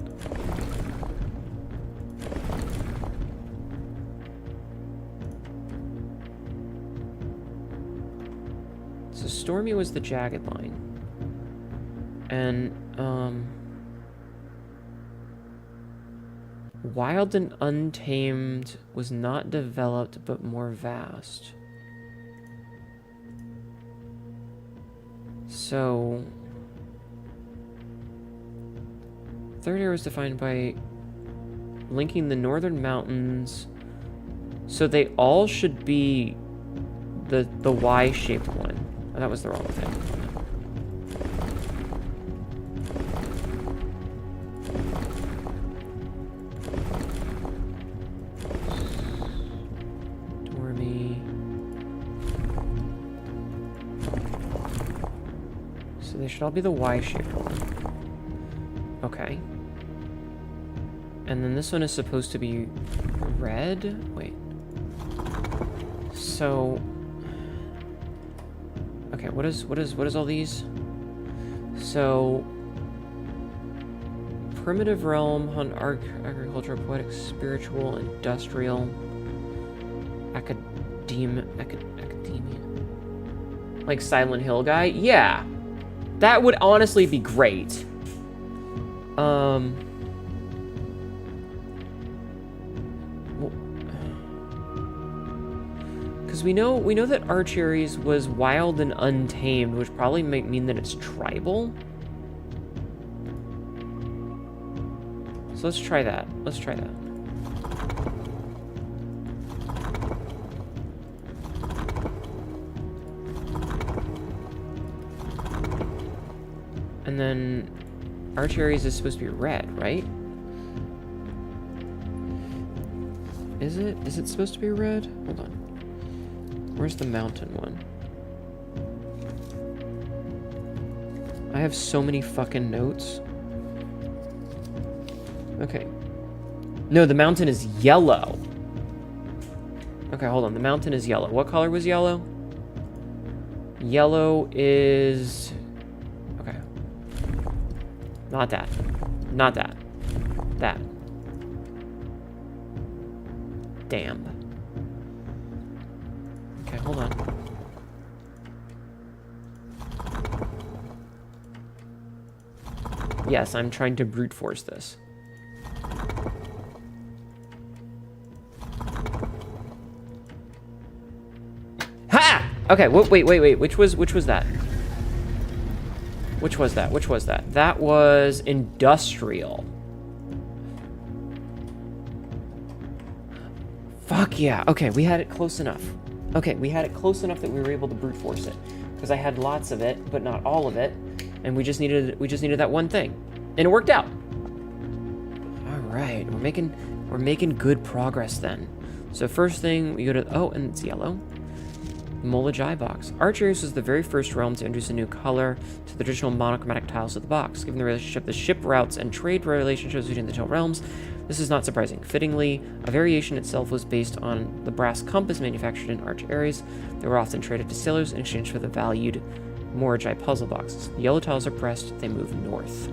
A: So stormy was the jagged line. And Wild and Untamed was not developed but more vast. So, third area was defined by linking the northern mountains. So they all should be the Y-shaped one. Oh, that was the wrong thing. They should all be the Y-shaped one. Okay. And then this one is supposed to be red? Wait. So... Okay, what is all these? So... Primitive realm, hunt, agriculture, poetic, spiritual, industrial, academia. Like Silent Hill guy? Yeah. That would honestly be great. Because we know that Archeries was wild and untamed, which probably might mean that it's tribal. So let's try that. Let's try that. And then Archeries is supposed to be red, right? Is it? Is it supposed to be red? Hold on. Where's the mountain one? I have so many fucking notes. Okay. No, the mountain is yellow. Okay, hold on. The mountain is yellow. What color was yellow? Yellow is... Okay. Not that. Not that. That. Damn. Okay, hold on. Yes, I'm trying to brute force this. Ha! Okay, wait. Which was that? Which was that? Which was that? That was industrial. Fuck yeah. Okay, we had it close enough. Okay, we had it close enough that we were able to brute force it. Because I had lots of it, but not all of it. And we just needed that one thing. And it worked out. Alright, we're making good progress then. So first thing, we go to, oh, and it's yellow. Molajai box. Arch Ares was the very first realm to introduce a new color to the traditional monochromatic tiles of the box. Given the relationship, the ship routes and trade relationships between the two realms, this is not surprising. Fittingly, a variation itself was based on the brass compass manufactured in Arch Ares. They were often traded to sailors in exchange for the valued Morajai puzzle boxes. The yellow tiles are pressed, they move north.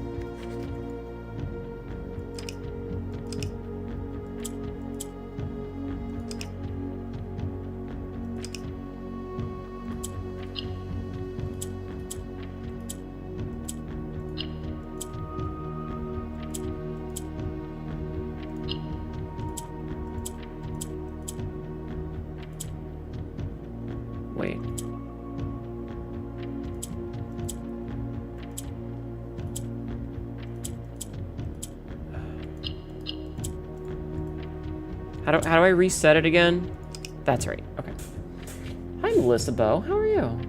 A: Wait. How do I reset it again? That's right. Okay. Hi, Melissa Bow. How are you?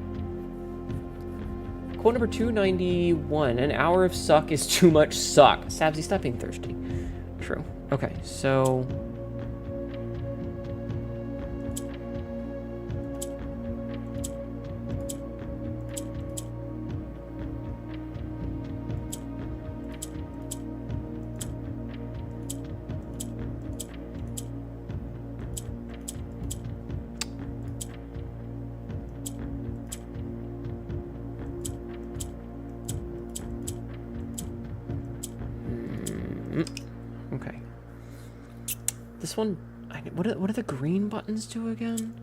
A: Quote number 291. An hour of suck is too much suck. Sabsy, stop being thirsty. True. Okay, so... Okay. This one, what do the green buttons do again?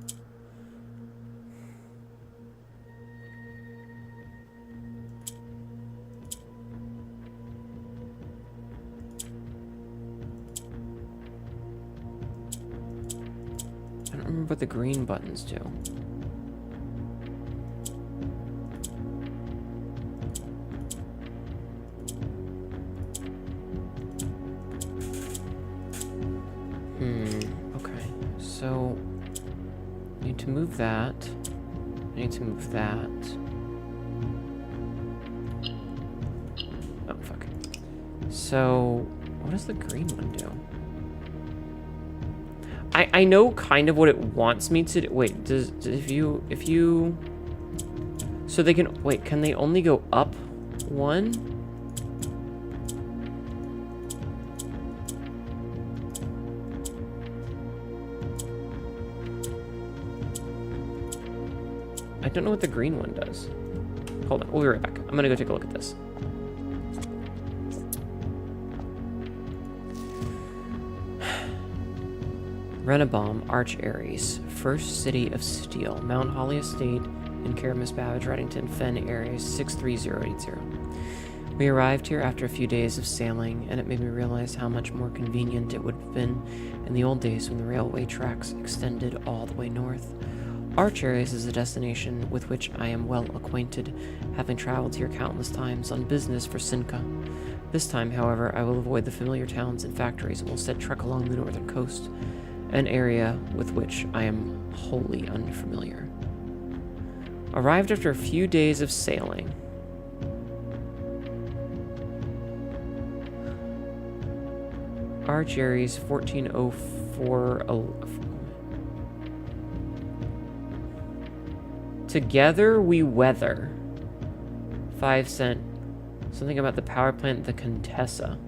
A: I don't remember what the green buttons do. Okay. So, I need to move that. I need to move that. Oh, fuck. So, what does the green one do? I know kind of what it wants me to do. Wait, if you... So they can... Wait, can they only go up one? I don't know what the green one does. Hold on, we'll be right back. I'm gonna go take a look at this. Renabaum, Arch Ares, First City of Steel, Mount Holly Estate, in care of Miss Babbage, Reddington, Fen, Ares, 63080. We arrived here after a few days of sailing, and it made me realize how much more convenient it would have been in the old days when the railway tracks extended all the way north. Arch Ares is a destination with which I am well acquainted, having traveled here countless times on business for Sinca. This time, however, I will avoid the familiar towns and factories and will instead trek along the northern coast, an area with which I am wholly unfamiliar. Arrived after a few days of sailing. Arch Ares, 1404... Together we weather. 5 cent. Something about the power plant, the Contessa.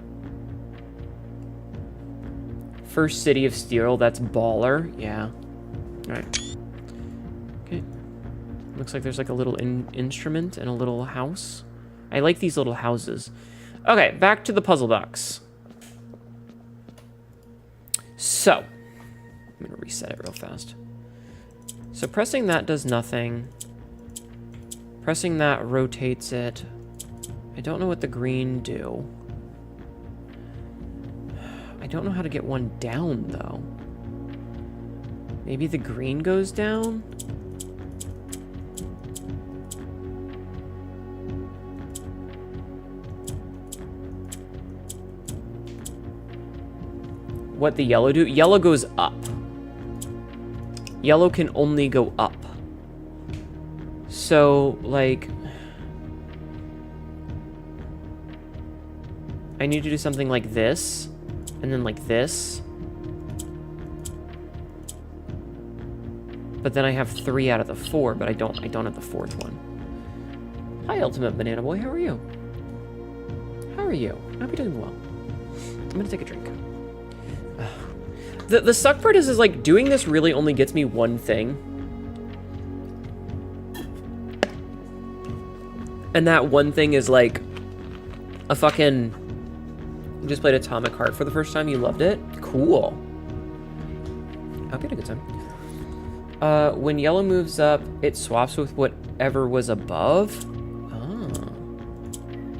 A: First City of Steel, that's baller. Yeah. Alright. Okay. Looks like there's like a little instrument and a little house. I like these little houses. Okay, back to the puzzle box. So, I'm gonna reset it real fast. So pressing that does nothing. Pressing that rotates it. I don't know what the green do. I don't know how to get one down, though. Maybe the green goes down? What the yellow do? Yellow goes up. Yellow can only go up. So, like... I need to do something like this, and then like this. But then I have 3 out of the 4, but I don't have the 4th one. Hi, Ultimate Banana Boy, how are you? How are you? I hope you're doing well. I'm gonna take a drink. The suck part is like, doing this really only gets me one thing. And that one thing is like a fucking... You just played Atomic Heart for the first time, you loved it? Cool. I hope you had a good time. When yellow moves up, it swaps with whatever was above? Oh.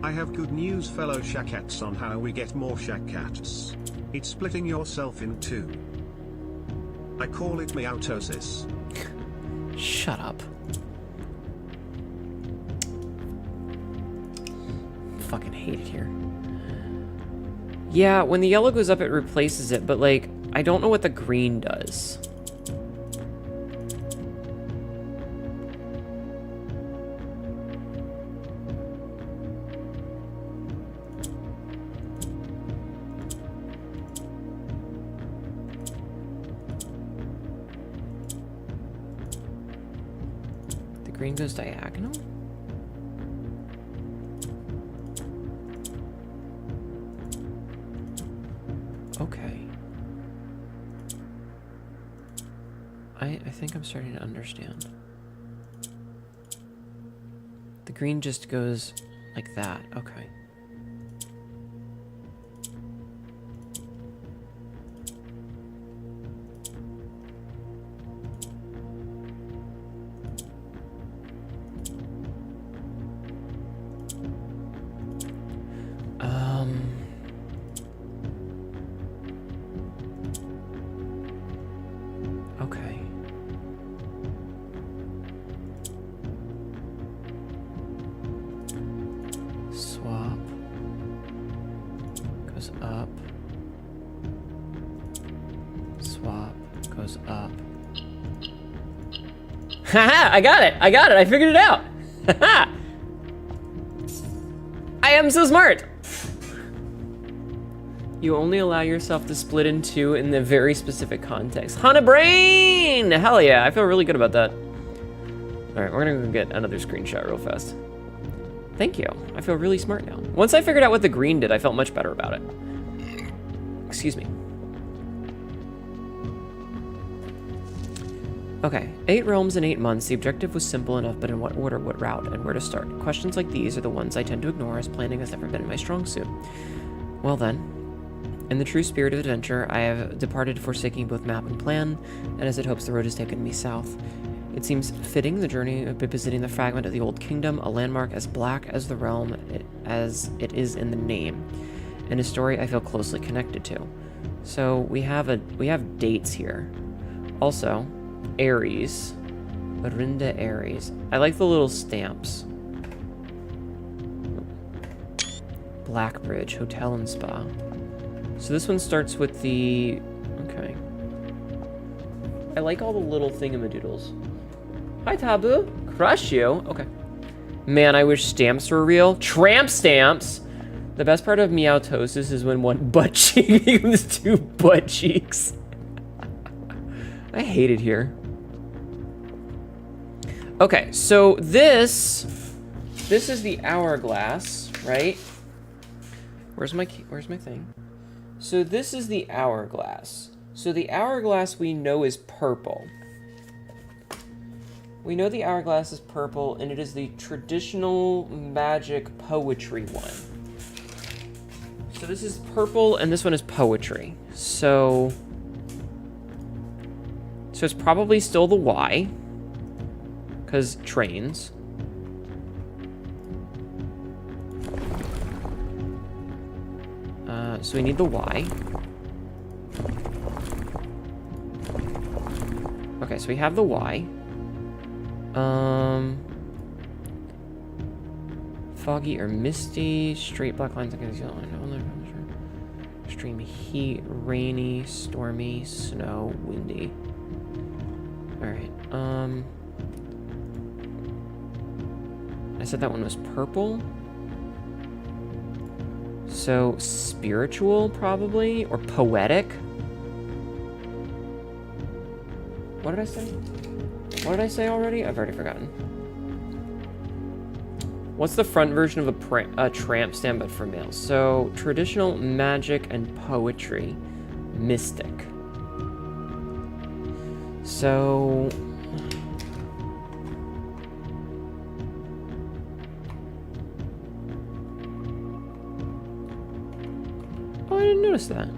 B: I have good news, fellow Shackats, on how we get more Shackats. It's splitting yourself in 2. I call it meowtosis.
A: Shut up. Fucking hate it here. Yeah, when the yellow goes up, it replaces it, but like, I don't know what the green does. The green goes diagonal? Okay. I think I'm starting to understand. The green just goes like that. Okay. Okay. Swap. Goes up. Swap. Goes up. Haha! I got it! I got it! I figured it out! Haha! I am so smart! You only allow yourself to split in 2 in the very specific context. Hana Brain! Hell yeah, I feel really good about that. Alright, we're gonna go get another screenshot real fast. Thank you. I feel really smart now. Once I figured out what the green did, I felt much better about it. Excuse me. Okay, 8 realms in 8 months. The objective was simple enough, but in what order, what route, and where to start? Questions like these are the ones I tend to ignore, as planning has never been in my strong suit. Well then. In the true spirit of adventure, I have departed, forsaking both map and plan, and as it hopes the road has taken me south. It seems fitting the journey of visiting the fragment of the Old Kingdom, a landmark as black as the realm as it is in the name, and a story I feel closely connected to. So we have dates here. Also, Ares. Arinda Ares. I like the little stamps. Blackbridge Hotel and Spa. So this one starts with the... Okay. I like all the little thingamadoodles. Hi, Taboo. Crush you. Okay. Man, I wish stamps were real. Tramp stamps! The best part of Meowtosis is when one butt cheek becomes 2 butt cheeks. I hate it here. Okay, so this is the hourglass, right? Where's my thing? So this is the hourglass. So the hourglass we know is purple. We know the hourglass is purple, and it is the traditional magic poetry one. So this is purple, and this one is poetry. So it's probably still the Y, because trains. So we need the Y. Okay, so we have the Y. Foggy or misty, straight black lines against yellow line. Extreme heat, rainy, stormy, snow, windy. Alright, I said that one was purple. So, spiritual, probably? Or poetic? What did I say? What did I say already? I've already forgotten. What's the front version of a tramp stamp, but for males? So, traditional magic and poetry. Mystic. So... Oh, I didn't notice that.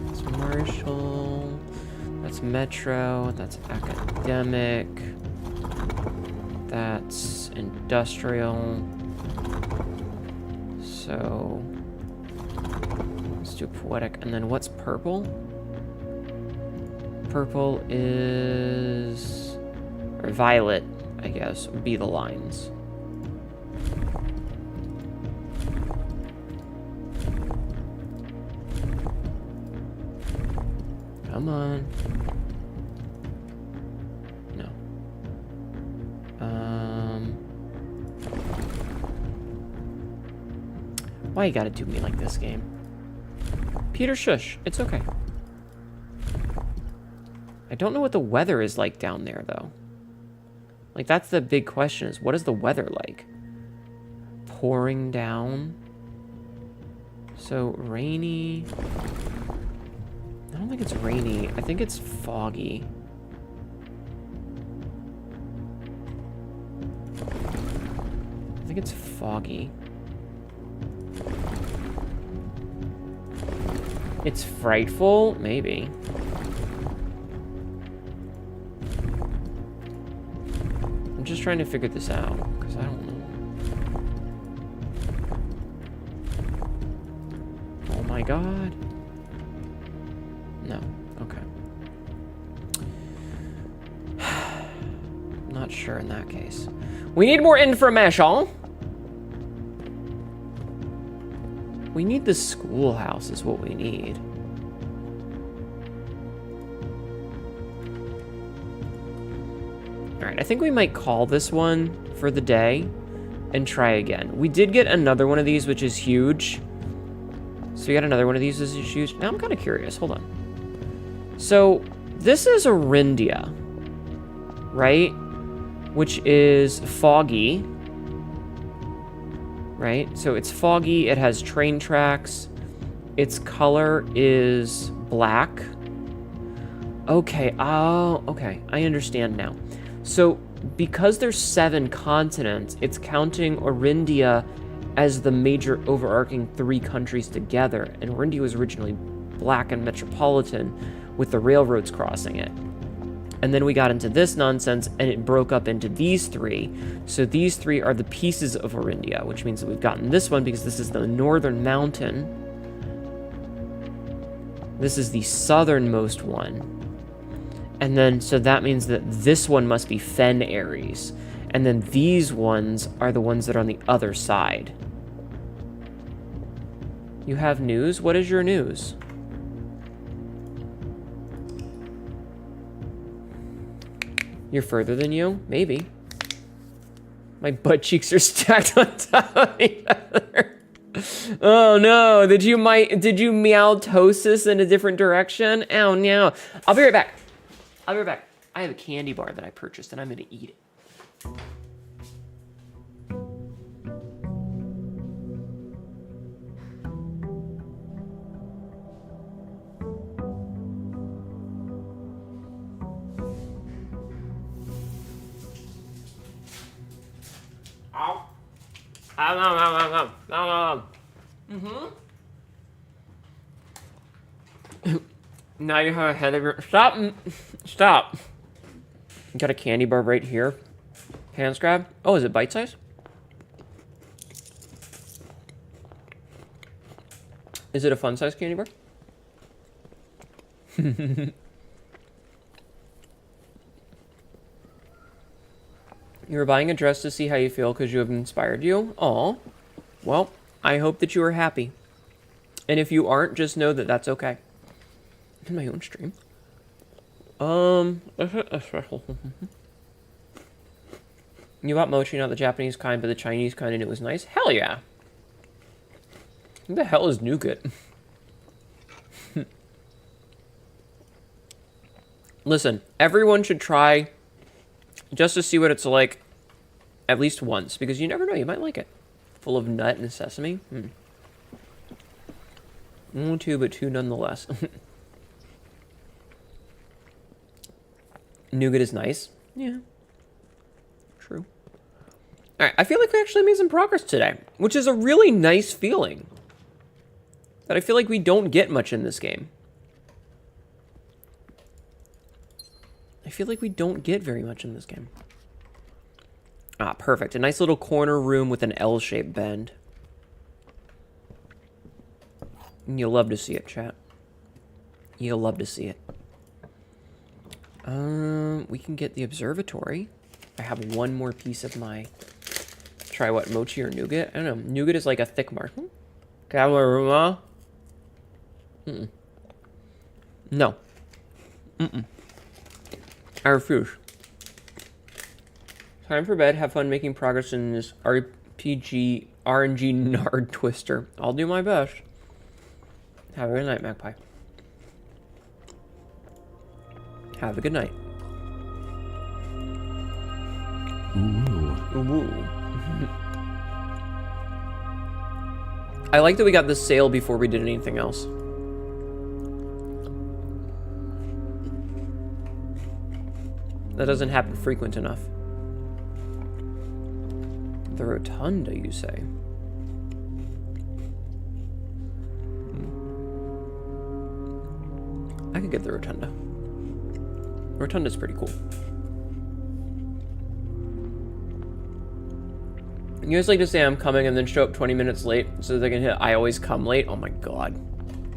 A: That's Marshall. That's Metro. That's academic. That's industrial. So let's do poetic. And then what's purple? Purple is... or violet, I guess, would be the lines. Come on. No. Why you gotta do me like this, game? Peter, shush. It's okay. I don't know what the weather is like down there, though. Like, that's the big question, is what is the weather like? Pouring down. So, rainy. I don't think it's rainy. I think it's foggy. I think it's foggy. It's frightful? Maybe. I'm just trying to figure this out, because I don't know. Oh my god. No. Okay. Not sure in that case. We need more information. We need the schoolhouse is what we need. Alright, I think we might call this one for the day and try again. We did get another one of these, which is huge. So we got another one of these, which is huge. Now I'm kind of curious. Hold on. So this is Orindia, right? Which is foggy. Right? So it's foggy, it has train tracks, its color is black. Okay, oh, okay, I understand now. So because there's 7 continents, it's counting Orindia as the major overarching 3 countries together, and Orindia was originally black and metropolitan with the railroads crossing it. And then we got into this nonsense, and it broke up into these 3. So these 3 are the pieces of Orindia, which means that we've gotten this one because this is the northern mountain. This is the southernmost one. And then, so that means that this one must be Fen Aries. And then these ones are the ones that are on the other side. You have news? What is your news? You're further than you? Maybe. My butt cheeks are stacked on top of each other. Oh no, did you meowtosis in a different direction? Oh no. I'll be right back. I'll be right back. I have a candy bar that I purchased and I'm gonna eat it. Ow. Now you have a head of your... Stop! Stop! You got a candy bar right here. Hands grab. Oh, is it bite size? Is it a fun size candy bar? You were buying a dress to see how you feel because you have inspired you? Aw. Well, I hope that you are happy. And if you aren't, just know that that's okay. In my own stream. You bought mochi, not the Japanese kind, but the Chinese kind, and it was nice? Hell yeah. What the hell is nougat? Listen, everyone should try just to see what it's like at least once, because you never know, you might like it. Full of nut and sesame. Two, but two nonetheless. Nougat is nice. Yeah. True. Alright, I feel like we actually made some progress today, which is a really nice feeling. That I feel like we don't get much in this game. I feel like we don't get very much in this game. Ah, perfect. A nice little corner room with an L-shaped bend. You'll love to see it, chat. You'll love to see it. We can get the observatory. I have one more piece of my... Try what, mochi or nougat? I don't know. Nougat is like a thick mark. Camaruma? No. I refuse. Time for bed. Have fun making progress in this RNG Nard Twister. I'll do my best. Have a good night, Magpie. Have a good night. Ooh. I like that we got the sale before we did anything else. That doesn't happen frequent enough. The rotunda, you say? I could get the rotunda. Rotunda's pretty cool. You guys like to say I'm coming and then show up 20 minutes late so they can hit I always come late? Oh my god.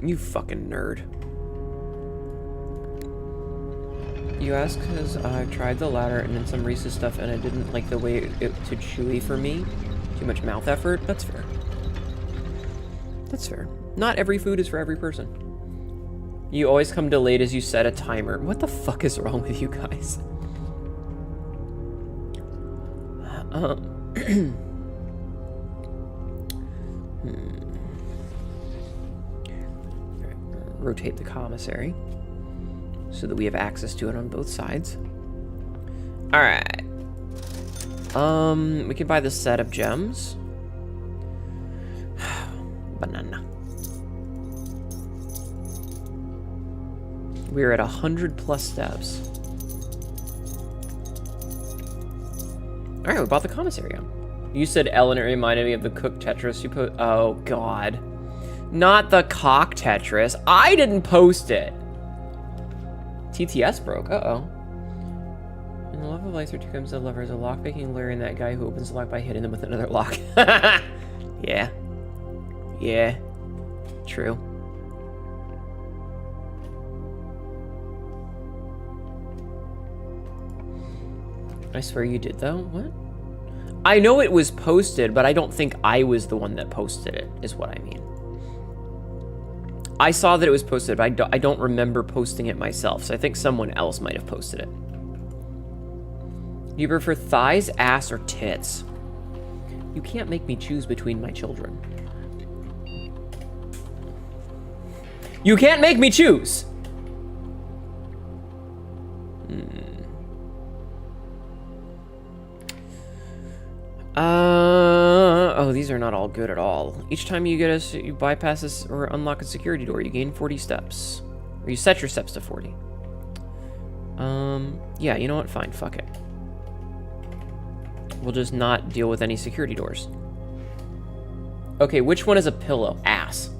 A: You fucking nerd. You ask because I've tried the latter and then some Reese's stuff and I didn't like the way it's too chewy for me. Too much mouth effort? That's fair. That's fair. Not every food is for every person. You always come delayed as you set a timer. What the fuck is wrong with you guys? Rotate the commissary so that we have access to it on both sides. Alright. We can buy the set of gems. Banana. We're at 100+ steps. Alright, we bought the commissary. You said L and it reminded me of the cooked Tetris you put. Oh, God. Not the cock Tetris. I didn't post it. TTS broke. Uh-oh. In the love of lights, 2 comes the lover is a lock-picking Larry and that guy who opens the lock by hitting them with another lock. Yeah. Yeah. True. I swear you did, though. What? I know it was posted, but I don't think I was the one that posted it, is what I mean. I saw that it was posted, but I don't remember posting it myself, so I think someone else might have posted it. Do you prefer thighs, ass, or tits? You can't make me choose between my children. You can't make me choose! Oh, these are not all good at all. Each time you bypass this or unlock a security door, you gain 40 steps. Or you set your steps to 40. Yeah, you know what? Fine, fuck it. We'll just not deal with any security doors. Okay, which one is a pillow? Ass.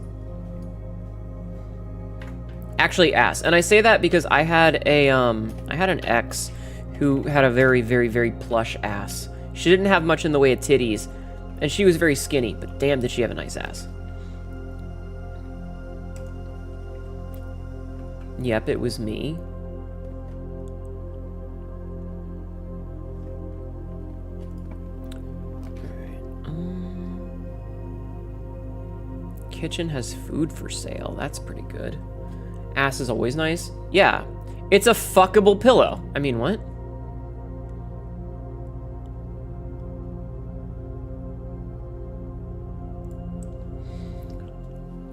A: Actually, ass. And I say that because I had an ex who had a very, very, very plush ass. She didn't have much in the way of titties, and she was very skinny, but damn did she have a nice ass. Yep, it was me. Kitchen has food for sale. That's pretty good. Ass is always nice. Yeah. It's a fuckable pillow. I mean, what?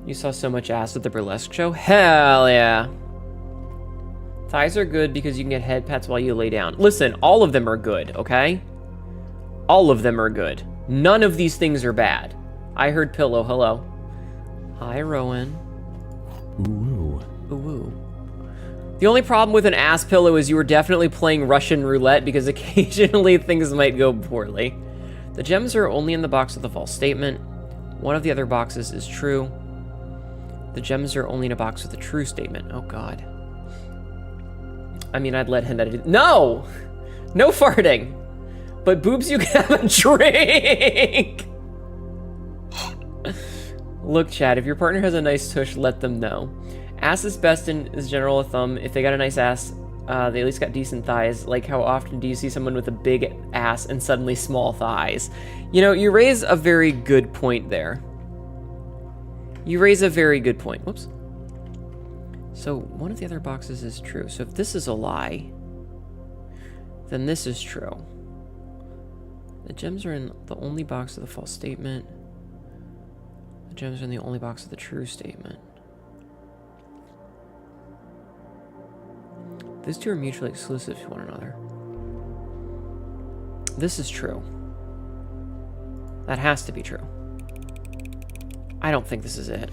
A: You saw so much ass at the burlesque show? Hell yeah. Thighs are good because you can get head pats while you lay down. Listen, all of them are good, okay? All of them are good. None of these things are bad. I heard pillow. Hello. Hi, Rowan.
C: Ooh.
A: Ooh. The only problem with an ass pillow is you were definitely playing Russian roulette because occasionally things might go poorly. The gems are only in the box with a false statement. One of the other boxes is true. The gems are only in a box with a true statement. Oh, God. I mean, I'd let him edit it. No! No farting! But boobs, you can have a drink! Look, Chad, if your partner has a nice tush, let them know. Ass is best in is general a thumb. If they got a nice ass, they at least got decent thighs. Like, how often do you see someone with a big ass and suddenly small thighs? You know, you raise a very good point there. You raise a very good point. Whoops. So, one of the other boxes is true. So, if this is a lie, then this is true. The gems are in the only box of the false statement. The gems are in the only box of the true statement. These two are mutually exclusive to one another. This is true. That has to be true. I don't think this is it.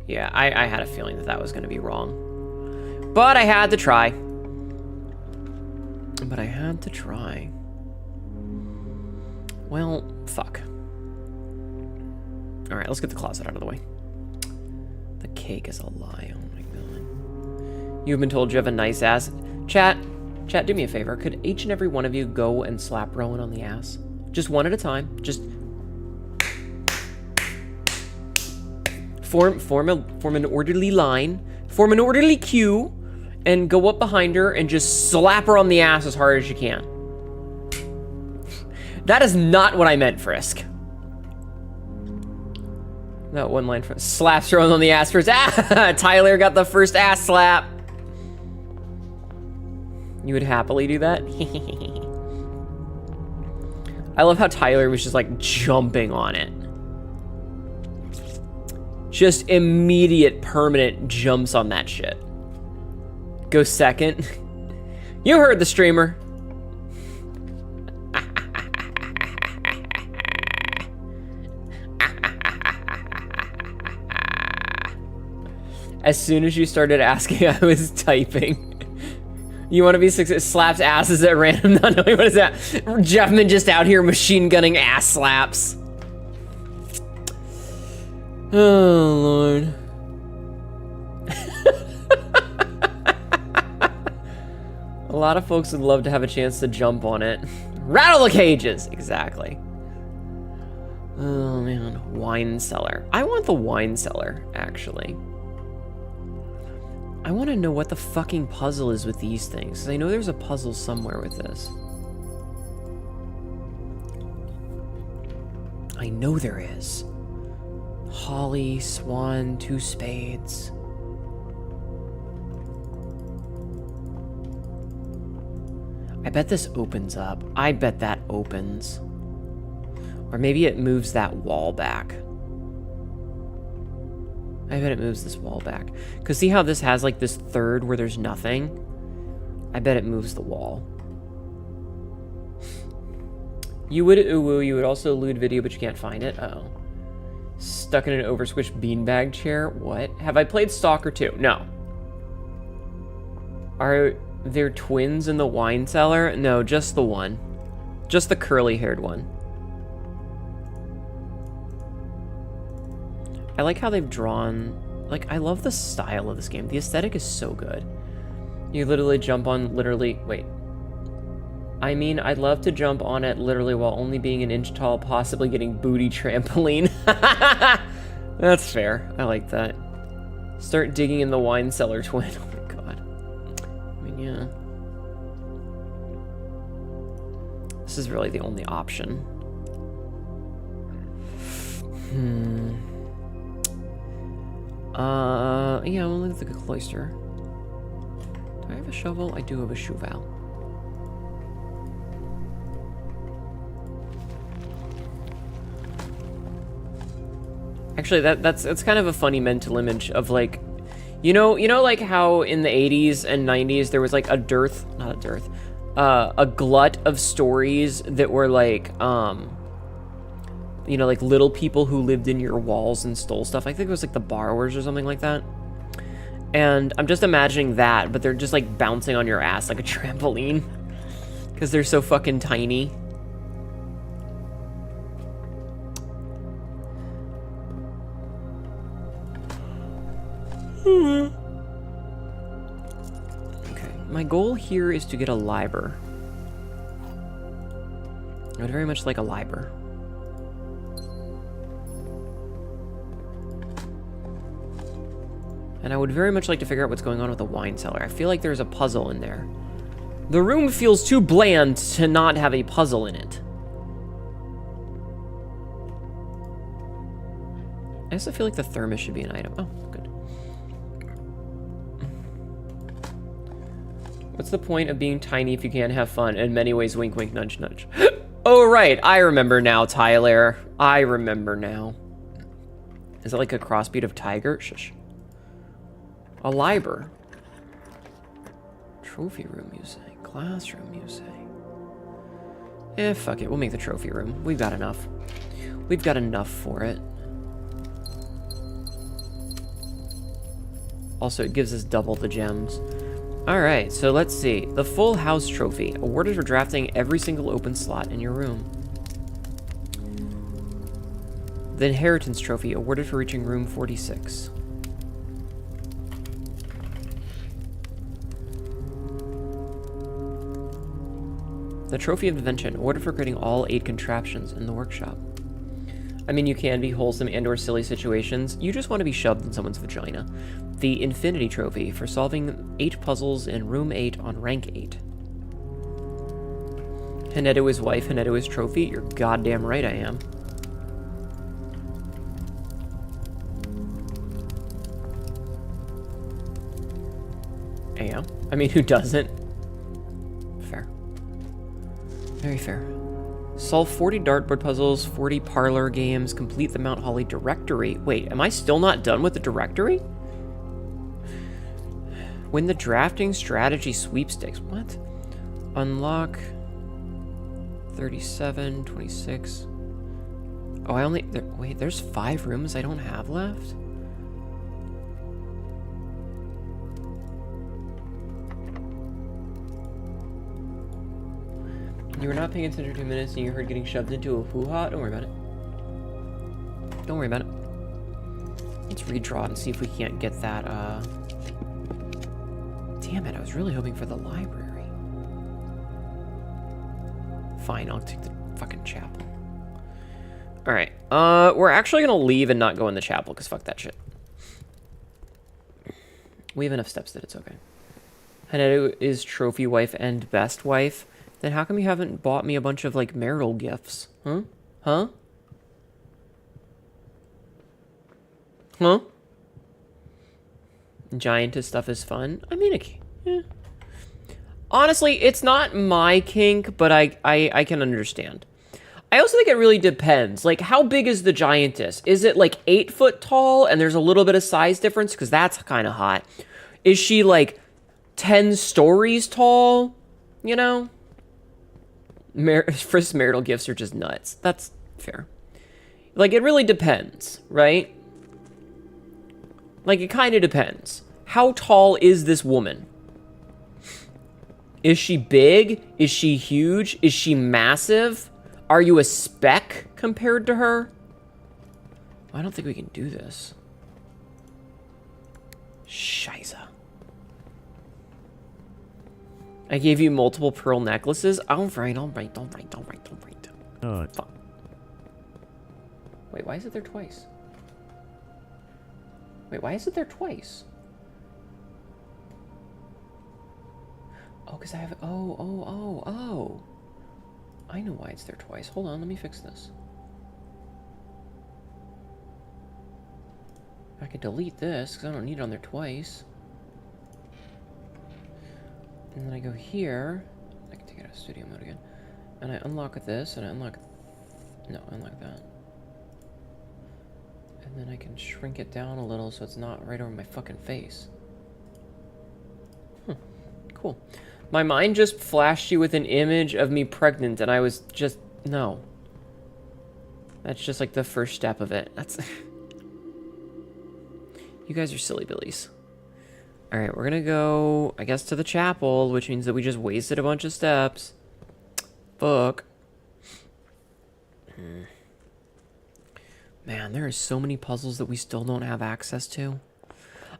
A: Yeah, I had a feeling that that was going to be wrong. But I had to try. Well, fuck. Alright, let's get the closet out of the way. The cake is a lie. Oh my god. You've been told you have a nice ass. Chat, do me a favor. Could each and every one of you go and slap Rowan on the ass? Just one at a time. Just form an orderly line, form an orderly queue, and go up behind her and just slap her on the ass as hard as you can. That is not what I meant, Frisk. That one line for slaps her on the ass first. Ah, Tyler got the first ass slap. You would happily do that? I love how Tyler was just like jumping on it. Just immediate permanent jumps on that shit. Go second. You heard the streamer. As soon as you started asking, I was typing. You want to be success? Slaps asses at random, not knowing what is that. Jeffman just out here machine gunning ass slaps. Oh, Lord. A lot of folks would love to have a chance to jump on it. Rattle the cages! Exactly. Oh, man. Wine cellar. I want the wine cellar, actually. I want to know what the fucking puzzle is with these things, because I know there's a puzzle somewhere with this. I know there is. Holly, swan, 2 spades. I bet this opens up. I bet that opens. Or maybe it moves that wall back. I bet it moves this wall back. Because see how this has like this third where there's nothing? I bet it moves the wall. You would ooh-woo, you would also elude video, but you can't find it. Uh-oh. Stuck in an oversquished beanbag chair? What? Have I played Stalker 2? No. Are there twins in the wine cellar? No, just the one. Just the curly-haired one. I like how they've drawn... Like, I love the style of this game. The aesthetic is so good. You literally jump on literally... Wait. I mean, I'd love to jump on it literally while only being an inch tall, possibly getting booty trampoline. That's fair. I like that. Start digging in the wine cellar twin. Oh my god. I mean, yeah. This is really the only option. Yeah, we'll look at the cloister. Do I have a shovel? I do have a shovel. Actually, that's kind of a funny mental image of like, you know like how in the 80s and 90s there was like a glut of stories that were like, you know, like little people who lived in your walls and stole stuff. I think it was like the Borrowers or something like that. And I'm just imagining that, but they're just like bouncing on your ass like a trampoline because they're so fucking tiny. Okay, my goal here is to get a liber. I would very much like a liber. And I would very much like to figure out what's going on with the wine cellar. I feel like there's a puzzle in there. The room feels too bland to not have a puzzle in it. I also feel like the thermos should be an item. Oh, good. What's the point of being tiny if you can't have fun? In many ways, wink, wink, nudge, nudge. Oh, right. I remember now, Tyler. I remember now. Is it like a crossbeat of tiger? Shush. A liber. Trophy room, you say? Classroom, you say? Eh, fuck it. We'll make the trophy room. We've got enough. We've got enough for it. Also, it gives us double the gems. Alright, so let's see. The Full House Trophy. Awarded for drafting every single open slot in your room. The Inheritance Trophy. Awarded for reaching room 46. The Trophy of Invention, awarded for creating all 8 contraptions in the workshop. I mean, you can be wholesome and or silly situations. You just want to be shoved in someone's vagina. The Infinity Trophy, for solving 8 puzzles in room 8 on rank 8. Haneto is wife, Haneto is trophy. You're goddamn right I am. Yeah. I mean, who doesn't? Fair. Very fair. Solve 40 dartboard puzzles, 40 parlor games, complete the Mount Holly directory. Wait, am I still not done with the directory? Win the drafting strategy sweepstakes. What? Unlock 37, 26. Oh, I only... wait, there's 5 rooms I don't have left? You were not paying attention for 2 minutes and you heard getting shoved into a hoo-ha? Don't worry about it. Don't worry about it. Let's redraw and see if we can't get that, Damn it, I was really hoping for the library. Fine, I'll take the fucking chapel. Alright, we're actually gonna leave and not go in the chapel, because fuck that shit. We have enough steps that it's okay. Haneto is trophy wife and best wife. Then how come you haven't bought me a bunch of, like, marital gifts? Huh? Huh? Huh? Giantess stuff is fun. I mean, yeah. Honestly, it's not my kink, but I can understand. I also think it really depends. Like, how big is the giantess? Is it, like, 8 foot tall and there's a little bit of size difference? Because that's kind of hot. Is she, like, 10 stories tall? You know? First marital gifts are just nuts. That's fair. Like, it really depends, right? Like, it kind of depends. How tall is this woman? Is she big? Is she huge? Is she massive? Are you a speck compared to her? I don't think we can do this. Scheiße. I gave you multiple pearl necklaces. All right. Fuck. Wait, why is it there twice? Wait, why is it there twice? Oh, because I have... Oh. I know why it's there twice. Hold on, let me fix this. I could delete this, because I don't need it on there twice. And then I go here. I can take it out of studio mode again. And I unlock this, and I unlock... No, I unlock that. And then I can shrink it down a little so it's not right over my fucking face. Cool. My mind just flashed you with an image of me pregnant, and I was just... No. That's just like the first step of it. That's... You guys are silly billies. Alright, we're gonna go, I guess, to the chapel, which means that we just wasted a bunch of steps. Fuck. Man, there are so many puzzles that we still don't have access to.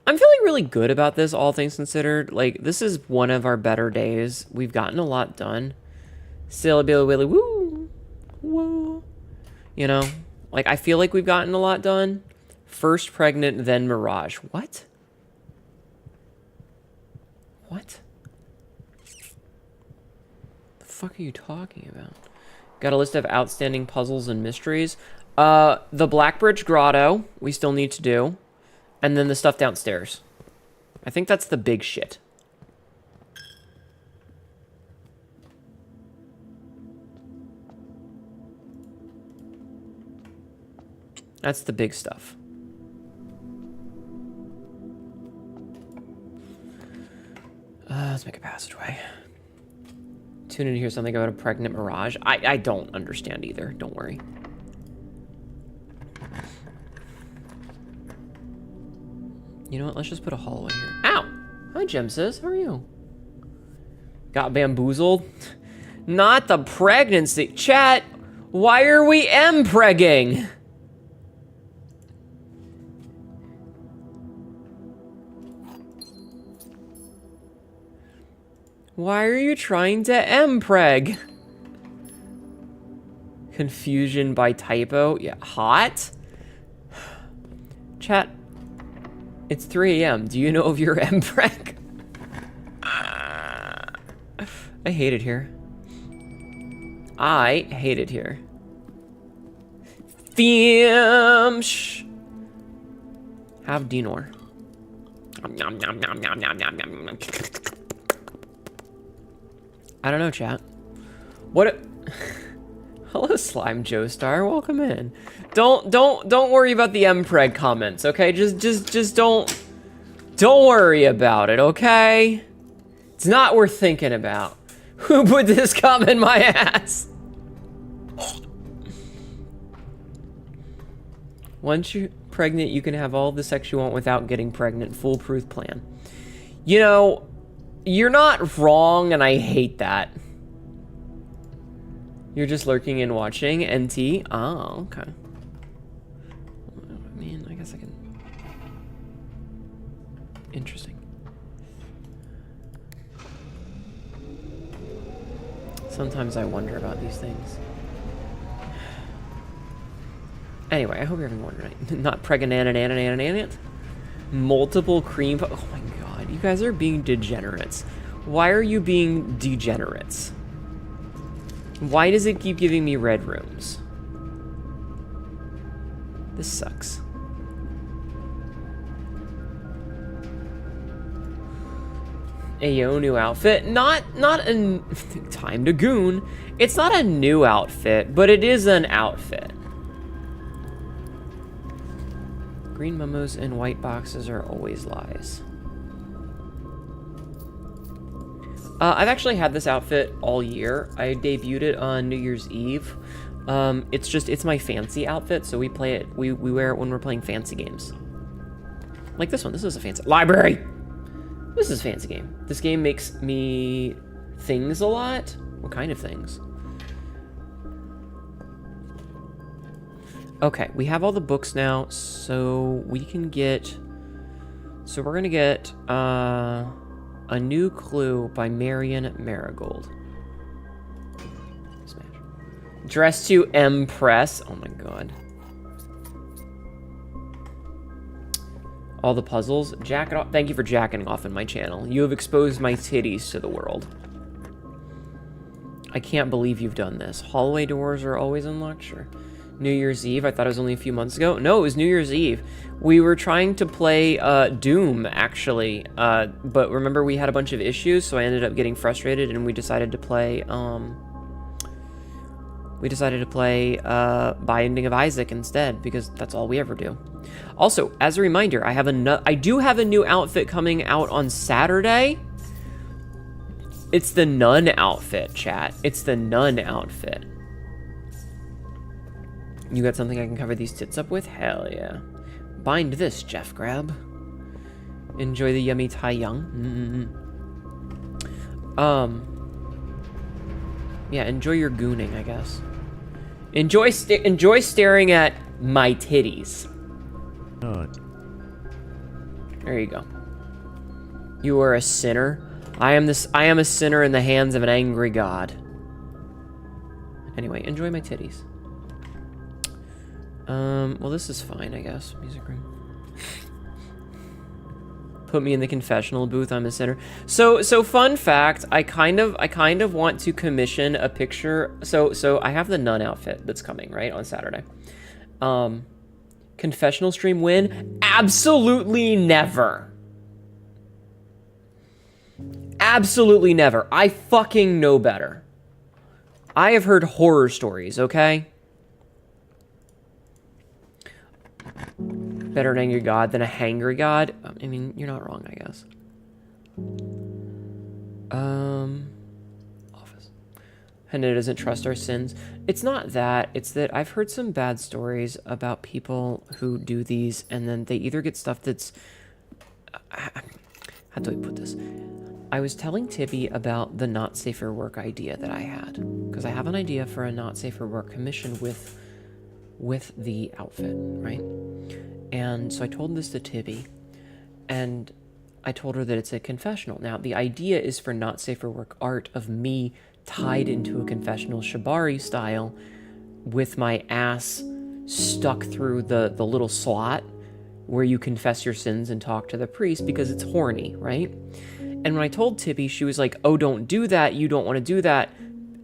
A: I'm feeling really good about this, all things considered. Like, this is one of our better days. We've gotten a lot done. Silly Billy Willy, woo! Woo! You know? Like, I feel like we've gotten a lot done. First pregnant, then Mirage. What? What? The fuck are you talking about? Got a list of outstanding puzzles and mysteries. The Blackbridge Grotto, we still need to do. And then the stuff downstairs. I think that's the big shit. That's the big stuff. Let's make a passageway. Tune in to hear something about a pregnant Mirage. I don't understand either. Don't worry. You know what? Let's just put a hallway here. Ow! Hi, Gemsis. How are you? Got bamboozled? Not the pregnancy. Chat, why are we M-pregging? Why are you trying to M-preg? Confusion by typo? Yeah, hot? Chat, it's 3 a.m. Do you know if you're M-preg? I hate it here. I hate it here. Fiamsh! Have Dinor. I don't know, chat. What? Hello, Slime Joestar. Welcome in. Don't worry about the M-preg comments, okay? Just don't worry about it, okay? It's not worth thinking about. Who put this cum in my ass? Once you're pregnant, you can have all the sex you want without getting pregnant. Foolproof plan. You know, you're not wrong, and I hate that. You're just lurking and watching. NT? Oh, okay. I mean, I guess I can... Interesting. Sometimes I wonder about these things. Anyway, I hope you're having a wonderful night. Not pregnant. Multiple cream... Oh my god, you guys are being degenerates. Why are you being degenerates? Why does it keep giving me red rooms? This sucks. Ayo, new outfit. Not a... Time to goon. It's not a new outfit, but it is an outfit. Green memos and white boxes are always lies. I've actually had this outfit all year. I debuted it on New Year's Eve. It's my fancy outfit, so we play it, we wear it when we're playing fancy games. Like this one, this is a fancy library. This is a fancy game. This game makes me things a lot. What kind of things? Okay, we have all the books now, so we can get... So we're gonna get A New Clue by Marion Marigold. Smash. Dress to Impress. Oh my god. All the puzzles. Jack it off. Thank you for jacking off in my channel. You have exposed my titties to the world. I can't believe you've done this. Hallway doors are always unlocked? Sure. New Year's Eve. I thought it was only a few months ago. No, it was New Year's Eve. We were trying to play Doom, actually. But remember, we had a bunch of issues, so I ended up getting frustrated, and we decided to play... Binding of Isaac instead, because that's all we ever do. Also, as a reminder, I do have a new outfit coming out on Saturday. It's the nun outfit, chat. It's the nun outfit. You got something I can cover these tits up with? Hell yeah. Bind this, Jeff Grab. Enjoy the yummy Tai Young. Yeah, enjoy your gooning, I guess. Enjoy staring at my titties. There you go. You are a sinner. I am a sinner in the hands of an angry God. Anyway, enjoy my titties. Well, this is fine, I guess. Music room. Put me in the confessional booth. I'm a sinner. So fun fact. I kind of want to commission a picture. So I have the nun outfit that's coming right on Saturday. Confessional stream win? Absolutely never. Absolutely never. I fucking know better. I have heard horror stories. Okay. Better an angry god than a hangry god. I mean, you're not wrong, I guess. Office. Hannah doesn't trust our sins. It's not that. It's that I've heard some bad stories about people who do these, and then they either get stuff that's... How do I put this? I was telling Tibby about the Not Safe for Work idea that I had. Because I have an idea for a Not Safe for Work commission with the outfit, right? And so I told this to Tibby, and I told her that it's a confessional. Now, the idea is for Not Safe for Work art of me tied into a confessional shibari style with my ass stuck through the little slot where you confess your sins and talk to the priest because it's horny, right? And when I told Tibby, she was like, oh, don't do that. You don't want to do that.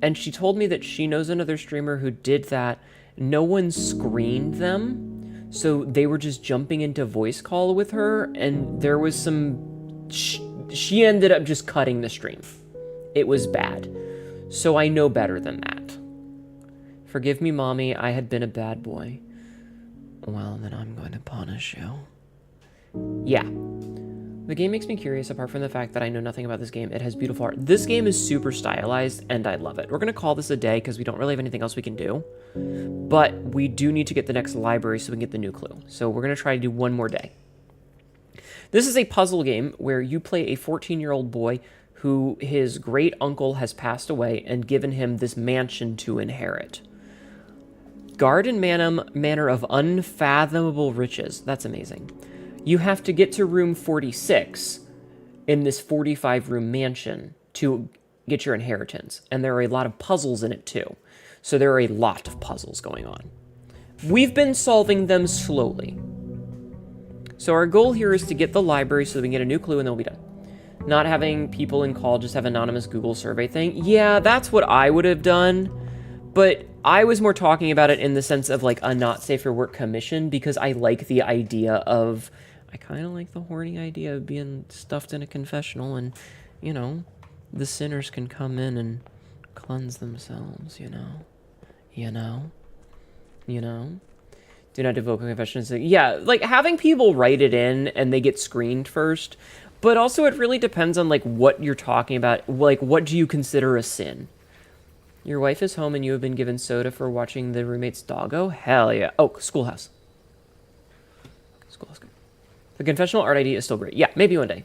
A: And she told me that she knows another streamer who did that. No one screened them. So they were just jumping into voice call with her, and there was some... She ended up just cutting the stream. It was bad. So I know better than that. Forgive me, Mommy, I had been a bad boy. Well, then I'm going to punish you. Yeah. The game makes me curious, apart from the fact that I know nothing about this game. It has beautiful art. This game is super stylized, and I love it. We're going to call this a day, because we don't really have anything else we can do. But we do need to get the next library so we can get the new clue. So we're going to try to do one more day. This is a puzzle game where you play a 14-year-old boy who his great uncle has passed away and given him this mansion to inherit. Garden manor of unfathomable riches. That's amazing. You have to get to room 46 in this 45-room mansion to get your inheritance. And there are a lot of puzzles in it, too. So there are a lot of puzzles going on. We've been solving them slowly. So our goal here is to get the library so that we can get a new clue and then we'll be done. Not having people in call just have anonymous Google survey thing. Yeah, that's what I would have done. But I was more talking about it in the sense of like a Not Safe for Work commission because I like the idea of... I kind of like the horny idea of being stuffed in a confessional and, you know, the sinners can come in and cleanse themselves, you know? You know? You know? Do not evoke a confession. Yeah, like having people write it in and they get screened first. But also it really depends on like what you're talking about. Like what do you consider a sin? Your wife is home and you have been given soda for watching the roommate's doggo? Hell yeah. Oh, Schoolhouse. Schoolhouse. The confessional art idea is still great. Yeah, maybe one day.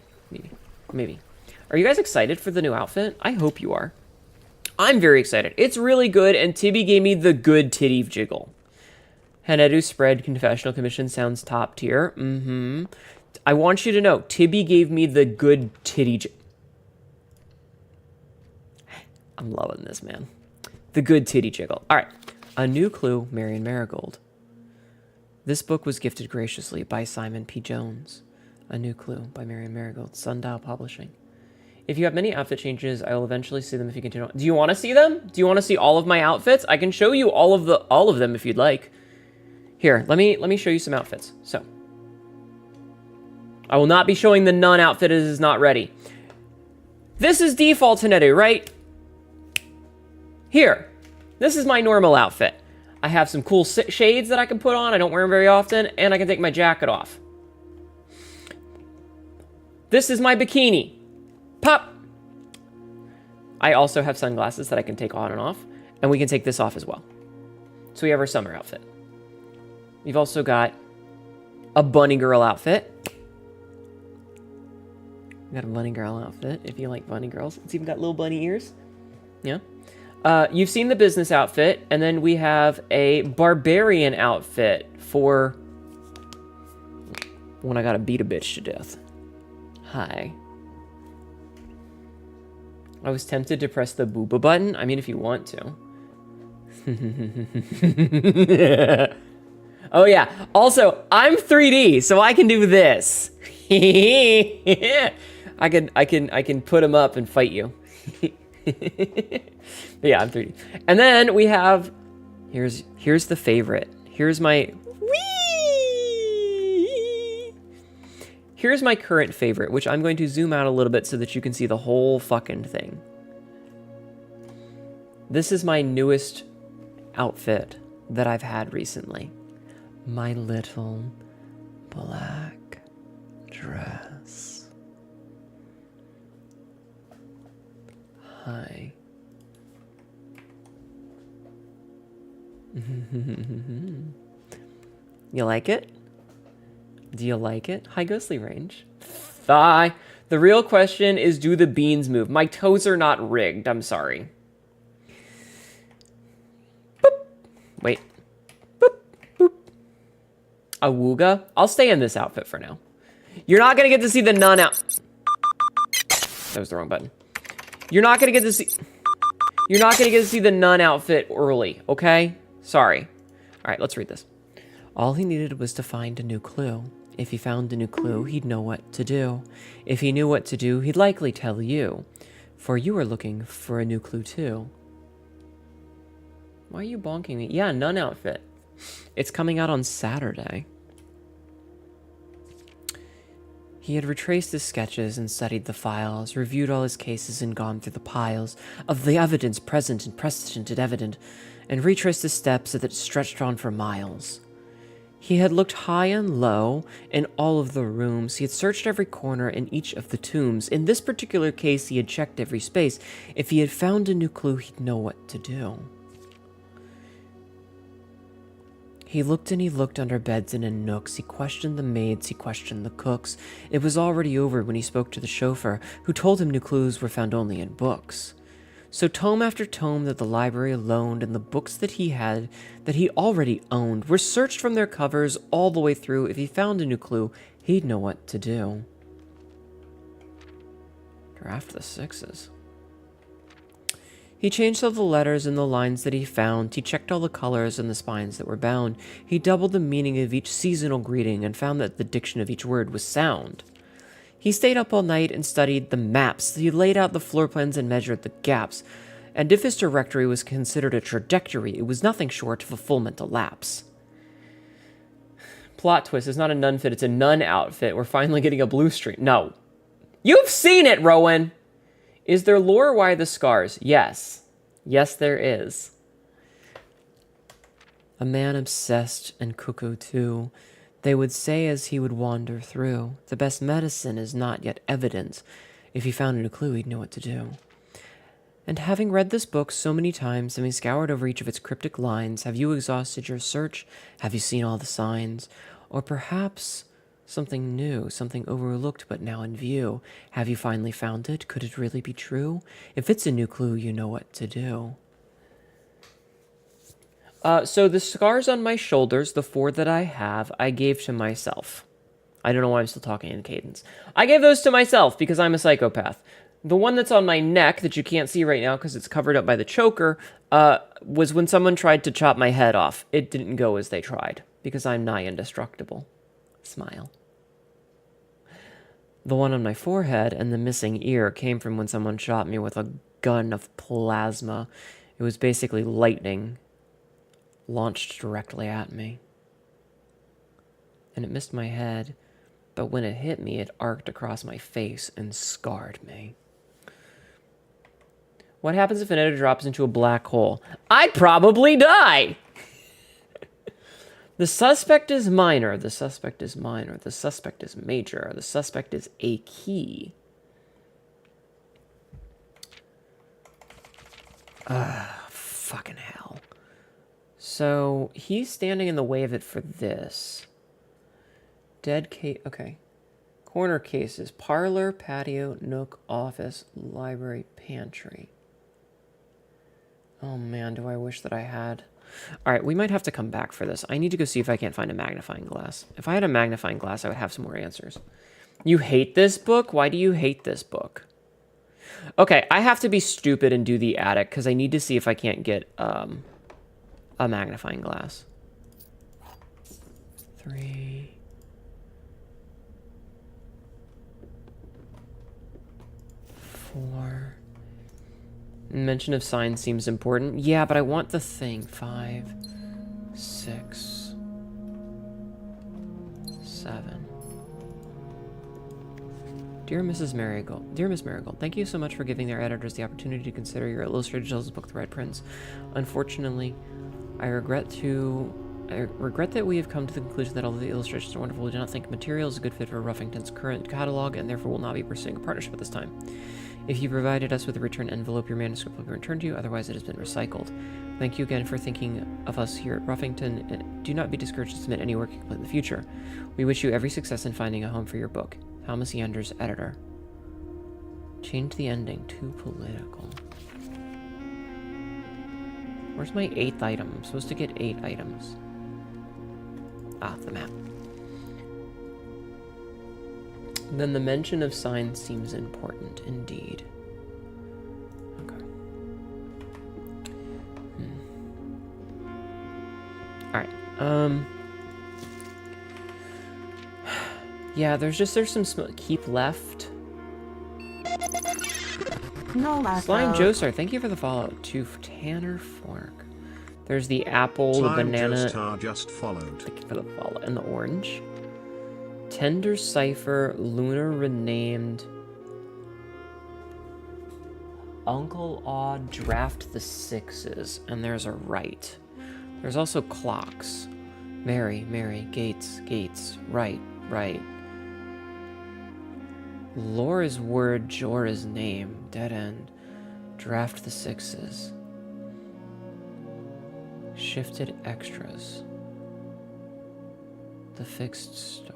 A: Maybe. Are you guys excited for the new outfit? I hope you are. I'm very excited. It's really good, and Tibby gave me the good titty jiggle. Hanedu spread confessional commission sounds top tier. I want you to know, Tibby gave me the good titty jiggle. I'm loving this, man. The good titty jiggle. All right. A New Clue, Marion Marigold. This book was gifted graciously by Simon P. Jones. A New Clue by Marion Marigold. Sundial Publishing. If you have many outfit changes, I will eventually see them if you continue on. Do you want to see them? Do you want to see all of my outfits? I can show you all of them if you'd like. Here, let me show you some outfits. So, I will not be showing the nun outfit as it is not ready. This is default Hanedu, right? Here, this is my normal outfit. I have some cool shades that I can put on. I don't wear them very often, and I can take my jacket off. This is my bikini. Pop! I also have sunglasses that I can take on and off, and we can take this off as well. So we have our summer outfit. We've also got a bunny girl outfit. We got a bunny girl outfit, if you like bunny girls. It's even got little bunny ears. Yeah. You've seen the business outfit, and then we have a barbarian outfit for when I gotta beat a bitch to death. Hi. I was tempted to press the booba button. I mean, if you want to. Oh, yeah. Also, I'm 3D, so I can do this. I can put him up and fight you. But yeah, I'm 3D. And then we have... Here's the favorite. Here's my... Whee! Here's my current favorite, which I'm going to zoom out a little bit so that you can see the whole fucking thing. This is my newest outfit that I've had recently. My little black dress. Hi. You like it? Do you like it? Hi, Ghostly Range. Thigh. The real question is, do the beans move? My toes are not rigged. I'm sorry. Boop. Wait. Boop. Boop. Awooga. I'll stay in this outfit for now. You're not going to get to see the nun out. That was the wrong button. You're not going to get to see... You're not going to get to see the nun outfit early, okay? Sorry. All right, let's read this. All he needed was to find a new clue. If he found a new clue, he'd know what to do. If he knew what to do, he'd likely tell you. For you are looking for a new clue too. Why are you bonking me? Yeah, nun outfit. It's coming out on Saturday. He had retraced his sketches and studied the files, reviewed all his cases and gone through the piles of the evidence present and precedent and evident, and retraced his steps that stretched on for miles. He had looked high and low in all of the rooms. He had searched every corner in each of the tombs. In this particular case, he had checked every space. If he had found a new clue, he'd know what to do. He looked and he looked under beds and in nooks. He questioned the maids, he questioned the cooks. It was already over when he spoke to the chauffeur, who told him new clues were found only in books. So tome after tome that the library loaned and the books that he already owned were searched from their covers all the way through. If he found a new clue, he'd know what to do. Draft the sixes. He changed all the letters and the lines that he found. He checked all the colors and the spines that were bound. He doubled the meaning of each seasonal greeting and found that the diction of each word was sound. He stayed up all night and studied the maps. He laid out the floor plans and measured the gaps. And if his directory was considered a trajectory, it was nothing short of a full mental lapse. Plot twist, it's not a nun fit, it's a nun outfit. We're finally getting a blue stream. No. You've seen it, Rowan! Is there lore? Why the scars? Yes. Yes, there is. A man obsessed and cuckoo too. They would say as he would wander through, the best medicine is not yet evident. If he found a new clue, he'd know what to do. And having read this book so many times, having scoured over each of its cryptic lines, have you exhausted your search? Have you seen all the signs? Or perhaps Something new, something overlooked but now in view. Have you finally found it? Could it really be true? If it's a new clue, you know what to do. So the scars on my shoulders, the 4 that I have, I gave to myself. I don't know why I'm still talking in cadence. I gave those to myself because I'm a psychopath. The one that's on my neck that you can't see right now because it's covered up by the choker was when someone tried to chop my head off. It didn't go as they tried because I'm nigh indestructible. Smile. The one on my forehead and the missing ear came from when someone shot me with a gun of plasma. It was basically lightning launched directly at me. And it missed my head, but when it hit me, it arced across my face and scarred me. What happens if an editor drops into a black hole? I'd probably die! The suspect is minor. The suspect is minor. The suspect is major. The suspect is a key. Fucking hell. So, he's standing in the way of it for this. Dead case. Okay. Corner cases. Parlor, patio, nook, office, library, pantry. Oh man, do I wish that I had... Alright, we might have to come back for this. I need to go see if I can't find a magnifying glass. If I had a magnifying glass, I would have some more answers. You hate this book? Why do you hate this book? Okay, I have to be stupid and do the attic, because I need to see if I can't get a magnifying glass. 3... 4... Mention of signs seems important. Yeah, but I want the thing. 5, 6, 7. Dear Mrs. Marigold, Dear Miss Marigold, thank you so much for giving their editors the opportunity to consider your illustrated children's book, The Red Prince. Unfortunately, I regret that we have come to the conclusion that although the illustrations are wonderful, we do not think material is a good fit for Ruffington's current catalog, and therefore will not be pursuing a partnership at this time. If you provided us with a return envelope, your manuscript will be returned to you, otherwise it has been recycled. Thank you again for thinking of us here at Ruffington, and do not be discouraged to submit any work you complete in the future. We wish you every success in finding a home for your book. Thomas Yanders, editor. Change the ending. Too political. Where's my 8th item? I'm supposed to get 8 items. Ah, the map. Then the mention of signs seems important indeed. Okay. Alright, yeah, there's some keep left.
D: No,
A: Slime Joestar, thank you for the follow. To Tanner Fork. There's the apple,
B: Slime
A: the banana.
B: Joestar just followed.
A: Thank you for the follow. And the orange. Tender Cipher, Lunar Renamed, Uncle Odd, Draft the Sixes, and there's a right. There's also clocks. Mary, Mary, Gates, Gates, right, right. Laura's word, Jorah's name, dead end. Draft the Sixes. Shifted extras. The fixed store.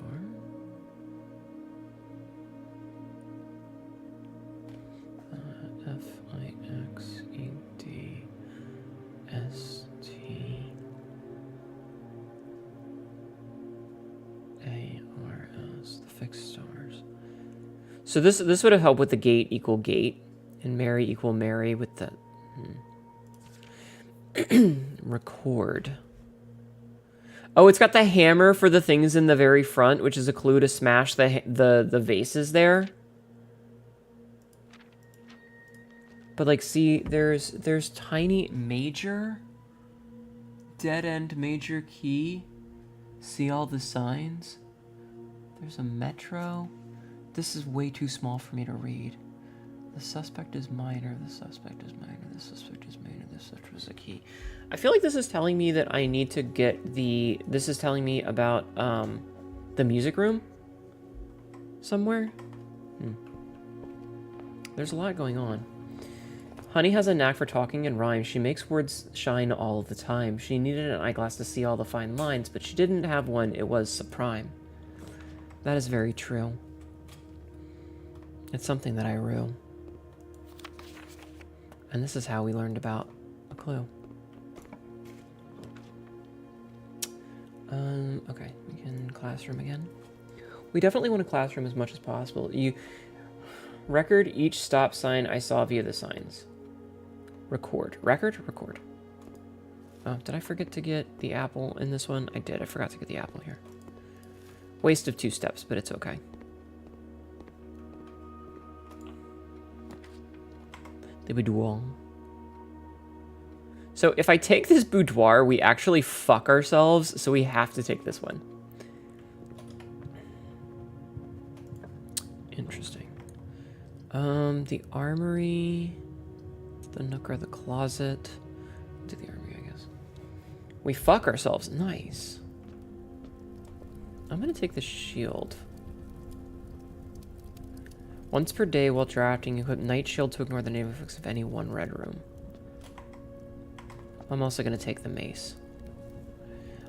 A: Fixedars. The fixed stars. So this would have helped with the gate equal gate, and Mary equal Mary with the record. Oh, it's got the hammer for the things in the very front, which is a clue to smash the vases there. But like, see, there's tiny major, dead end major key. See all the signs? There's a metro. This is way too small for me to read. The suspect is minor. The suspect is minor. The suspect is minor. The suspect is a key. I feel like this is telling me that I need to get the... This is telling me about the music room somewhere. There's a lot going on. Honey has a knack for talking in rhyme. She makes words shine all the time. She needed an eyeglass to see all the fine lines, but she didn't have one. It was supreme. That is very true. It's something that I rue. And this is how we learned about a clue. Okay, we can classroom again. We definitely want to classroom as much as possible. You record each stop sign I saw via the signs. Record. Record? Record. Oh, did I forget to get the apple in this one? I did. I forgot to get the apple here. Waste of 2 steps, but it's okay. The boudoir. So if I take this boudoir, we actually fuck ourselves, so we have to take this one. Interesting. The armory, the nook or the closet. Do the armory, I guess. We fuck ourselves. Nice. I'm gonna take the shield. Once per day while drafting, equip Night Shield to ignore the name effects of any one red room. I'm also going to take the mace.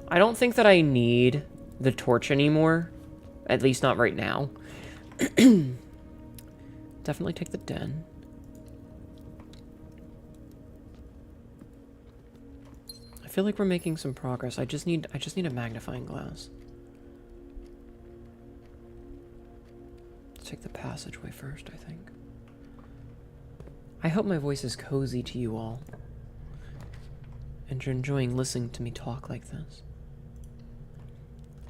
A: I don't think that I need the torch anymore. At least not right now. Definitely take the den. I feel like we're making some progress. I just need a magnifying glass. Let's take the passageway first, I think. I hope my voice is cozy to you all. And you're enjoying listening to me talk like this.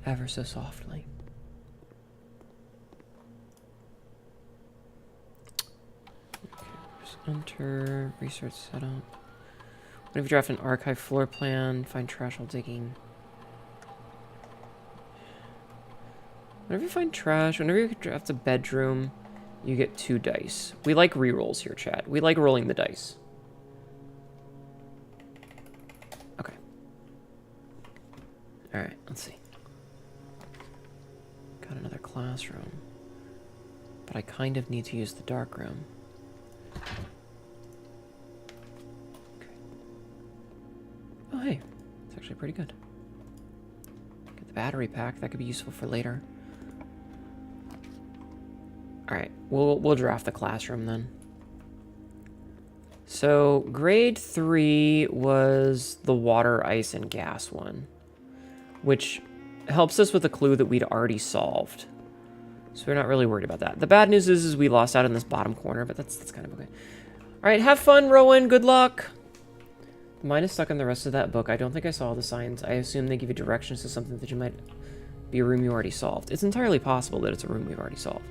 A: Ever so softly. Okay, just enter, research setup. What if you draft an archive floor plan, find trash while digging? Whenever you find trash, whenever you draft a bedroom, you get 2 dice. We like rerolls here, chat. We like rolling the dice. Okay. Alright, let's see. Got another classroom. But I kind of need to use the dark room. Okay. Oh, hey. It's actually pretty good. Get the battery pack. That could be useful for later. Alright, we'll draft the classroom then. So, grade 3 was the water, ice, and gas one. Which helps us with a clue that we'd already solved. So we're not really worried about that. The bad news is we lost out in this bottom corner, but that's kind of okay. Alright, have fun, Rowan. Good luck. Mine is stuck in the rest of that book. I don't think I saw the signs. I assume they give you directions to something that you might be a room you already solved. It's entirely possible that it's a room we've already solved.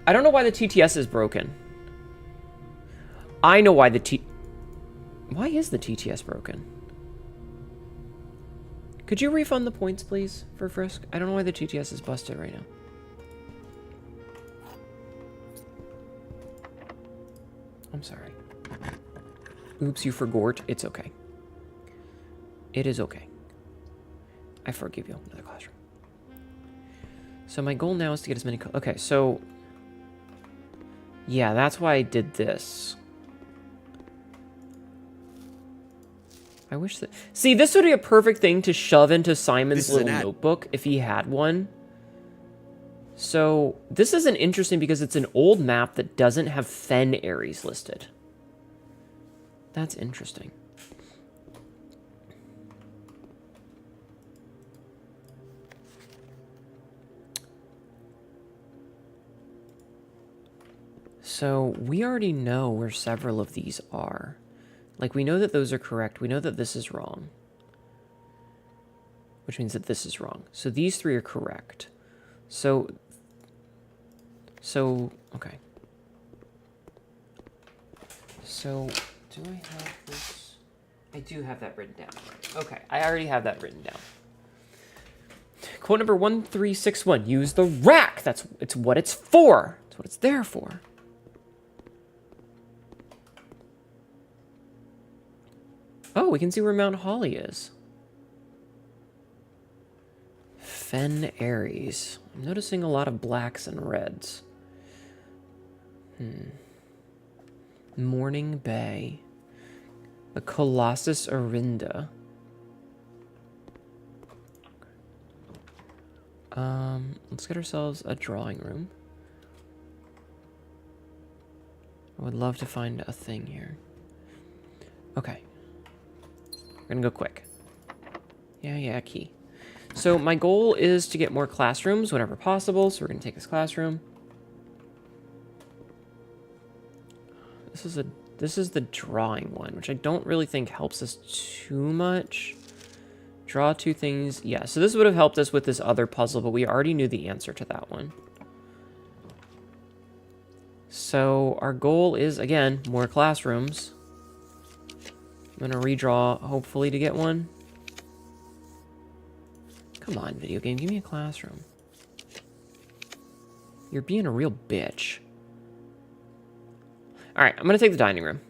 A: I don't know why the TTS is broken. I know why Why is the TTS broken? Could you refund the points, please, for Frisk? I don't know why the TTS is busted right now. I'm sorry. Oops, you forgot. It's okay. It is okay. I forgive you. Another classroom. So my goal now is to get as many... Okay, so... Yeah, that's why I did this. I wish that... See, this would be a perfect thing to shove into Simon's little notebook if he had one. So, this isn't interesting because it's an old map that doesn't have Fen Ares listed. That's interesting. So, we already know where several of these are. Like, we know that those are correct. We know that this is wrong. Which means that this is wrong. So, these 3 are correct. So, okay. So, do I have this? I do have that written down. Okay, I already have that written down. Quote number 1361. Use the rack. It's what it's for. It's what it's there for. Oh, we can see where Mount Holly is. Fen Ares. I'm noticing a lot of blacks and reds. Morning Bay. The Colossus Orinda. Let's get ourselves a drawing room. I would love to find a thing here. Okay. We're gonna go quick. Yeah, key. So my goal is to get more classrooms whenever possible, so we're gonna take this classroom. This is the drawing one, which I don't really think helps us too much. Draw two things. Yeah, so this would have helped us with this other puzzle, but we already knew the answer to that one. So our goal is, again, more classrooms. I'm going to redraw, hopefully, to get one. Come on, video game, give me a classroom. You're being a real bitch. All right, I'm going to take the dining room.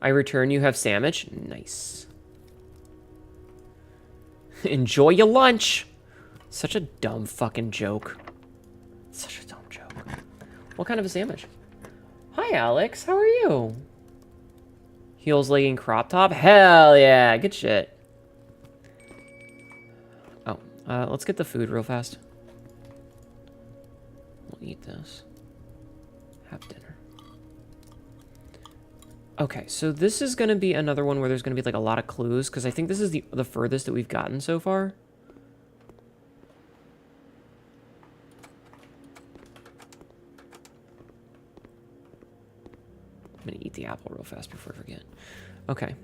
A: I return, you have sandwich. Nice. Enjoy your lunch. Such a dumb fucking joke. Such a dumb joke. What kind of a sandwich? Hi, Alex. How are you? Heels, legging, crop top. Hell yeah. Good shit. Oh, let's get the food real fast. We'll eat this. Have dinner. Okay, so this is going to be another one where there's going to be like a lot of clues, because I think this is the furthest that we've gotten so far. I'm going to eat the apple real fast before I forget. Okay.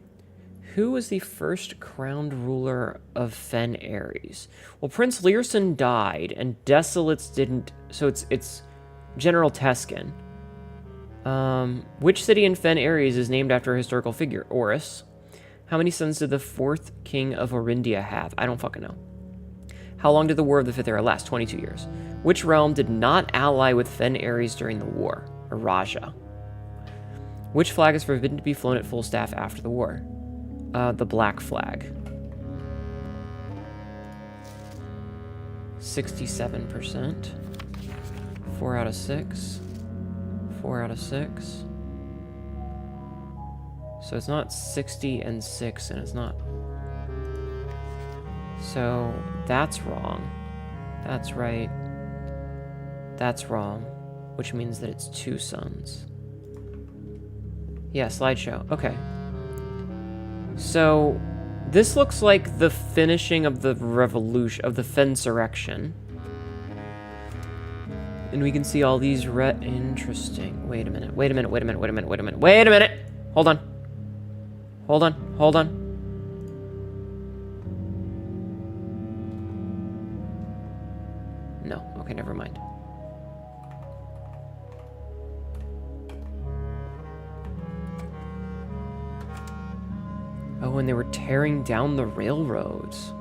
A: Who was the first crowned ruler of Fen Ares? Well, Prince Learson died, and Desolates didn't... So it's General Teskin. Which city in Fen Ares is named after a historical figure? Oris. How many sons did the fourth king of Orindia have? I don't fucking know. How long did the War of the Fifth Era last? 22 years. Which realm did not ally with Fen Ares during the war? Araja. Which flag is forbidden to be flown at full staff after the war? The black flag. 67%. 4 out of 6. 4 out of 6. So it's not 60 and 6, and it's not. So that's wrong. That's right. That's wrong. Which means that it's 2 sons. Yeah, slideshow. Okay. So this looks like the finishing of the revolution, of the Fensurrection. And we can see all these interesting. Wait a minute. Wait a minute. Wait a minute. Wait a minute. Wait a minute. Wait a minute. Hold on. Hold on. Hold on. No. Okay, never mind. Oh, and they were tearing down the railroads.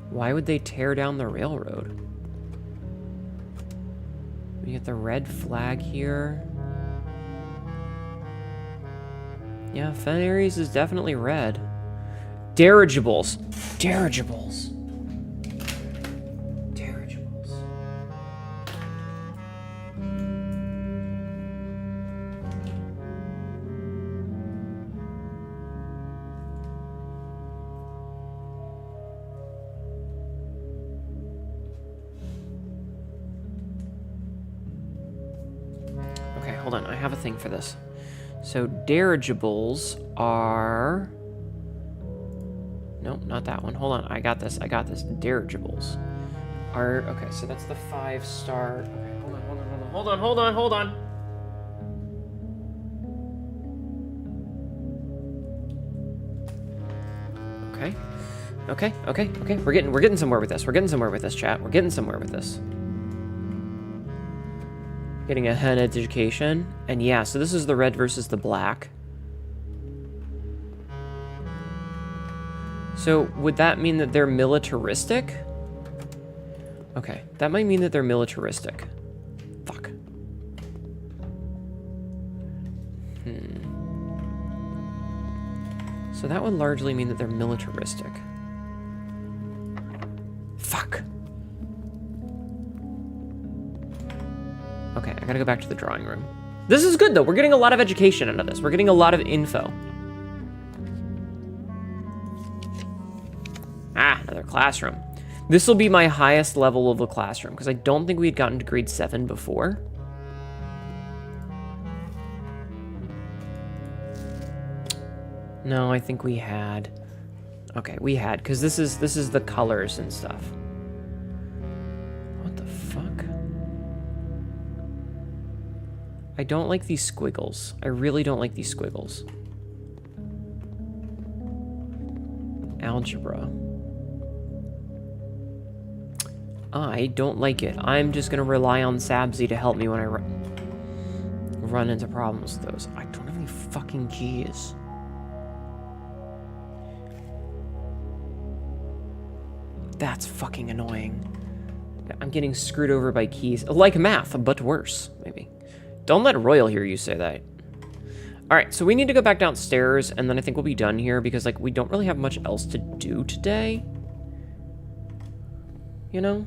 A: Why would they tear down the railroad? We get the red flag here. Yeah, Fen Ares is definitely red. Dirigibles. Dirigibles. Dirigibles. Okay, hold on. I have a thing for this. So dirigibles are... Nope, not that one. Hold on. I got this. I got this. Dirigibles are... Okay, so that's the 5-star... Okay, hold on, hold on, hold on, hold on, hold on, hold on. Okay. Okay, okay, okay. We're getting somewhere with this. We're getting somewhere with this, chat. We're getting somewhere with this. Getting a hen education. And yeah, so this is the red versus the black. So would that mean that they're militaristic? Okay, that might mean that they're militaristic. Fuck. So that would largely mean that they're militaristic. Fuck. Okay, I gotta go back to the drawing room. This is good, though. We're getting a lot of education out of this. We're getting a lot of info. Ah, another classroom. This will be my highest level of the classroom, because I don't think we had gotten to grade 7 before. No, I think we had. Okay, we had, because this is the colors and stuff. What the fuck? I don't like these squiggles. I really don't like these squiggles. Algebra. I don't like it. I'm just gonna rely on Sabzi to help me when I run into problems with those. I don't have any fucking keys. That's fucking annoying. I'm getting screwed over by keys. Like math, but worse, maybe. Don't let Royal hear you say that. Alright, so we need to go back downstairs, and then I think we'll be done here, because, like, we don't really have much else to do today. You know?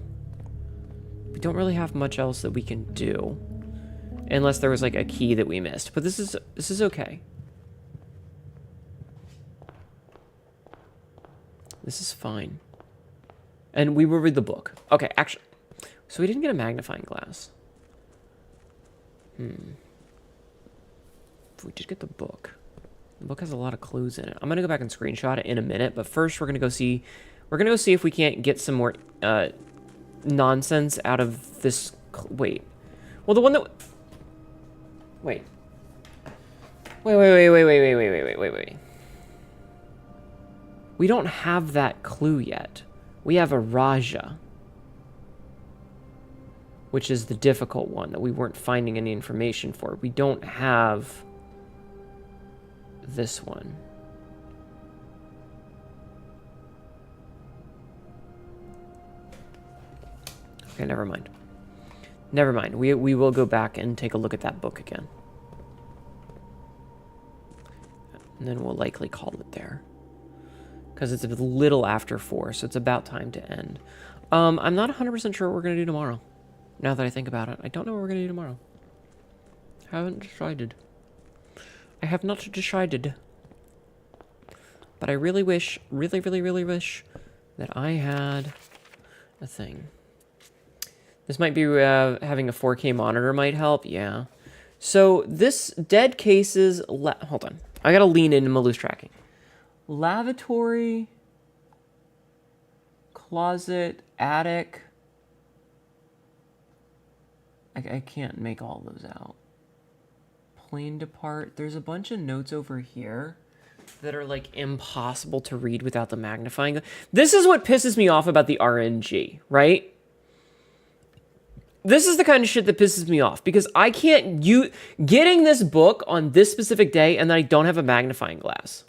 A: We don't really have much else that we can do. Unless there was, like, a key that we missed. But this is okay. This is fine. And we will read the book. Okay, actually. So we didn't get a magnifying glass. If we just get the book. The book has a lot of clues in it. I'm gonna go back and screenshot it in a minute, but first we're gonna go see if we can't get some more nonsense out of this. Wait. Well, the one that. Wait. Wait. We don't have that clue yet. We have a Raja, which is the difficult one that we weren't finding any information for. We don't have this one. Okay, never mind. Never mind. We will go back and take a look at that book again. And then we'll likely call it there. Because it's a little after 4, so it's about time to end. I'm not 100% sure what we're going to do tomorrow. Now that I think about it. I don't know what we're going to do tomorrow. I haven't decided. I have not decided. But I really wish, really wish that I had a thing. This might be, having a 4K monitor might help. Yeah. So, this dead cases... Hold on. I gotta lean into my loose tracking. Lavatory, closet, attic. I can't make all those out. Plane depart. There's a bunch of notes over here that are like impossible to read without the magnifying. This is what pisses me off about the RNG, right? This is the kind of shit that pisses me off because I can't getting this book on this specific day and then I don't have a magnifying glass.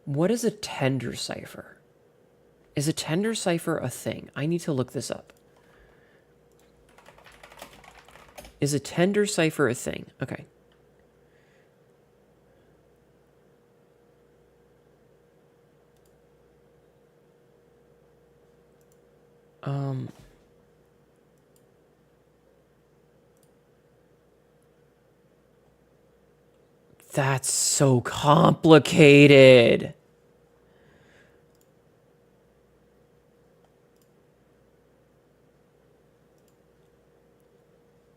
A: What is a tender cipher? Is a tender cipher a thing? I need to look this up. Is a tender cipher a thing? Okay. That's so complicated.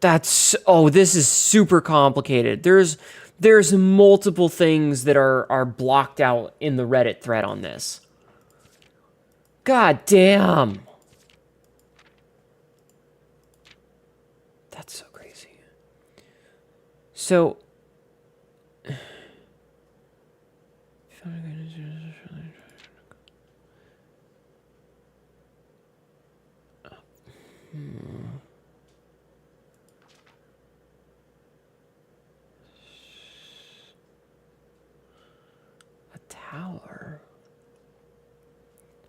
A: This is super complicated. There's multiple things that are blocked out in the Reddit thread on this. God damn. That's so crazy. So a tower,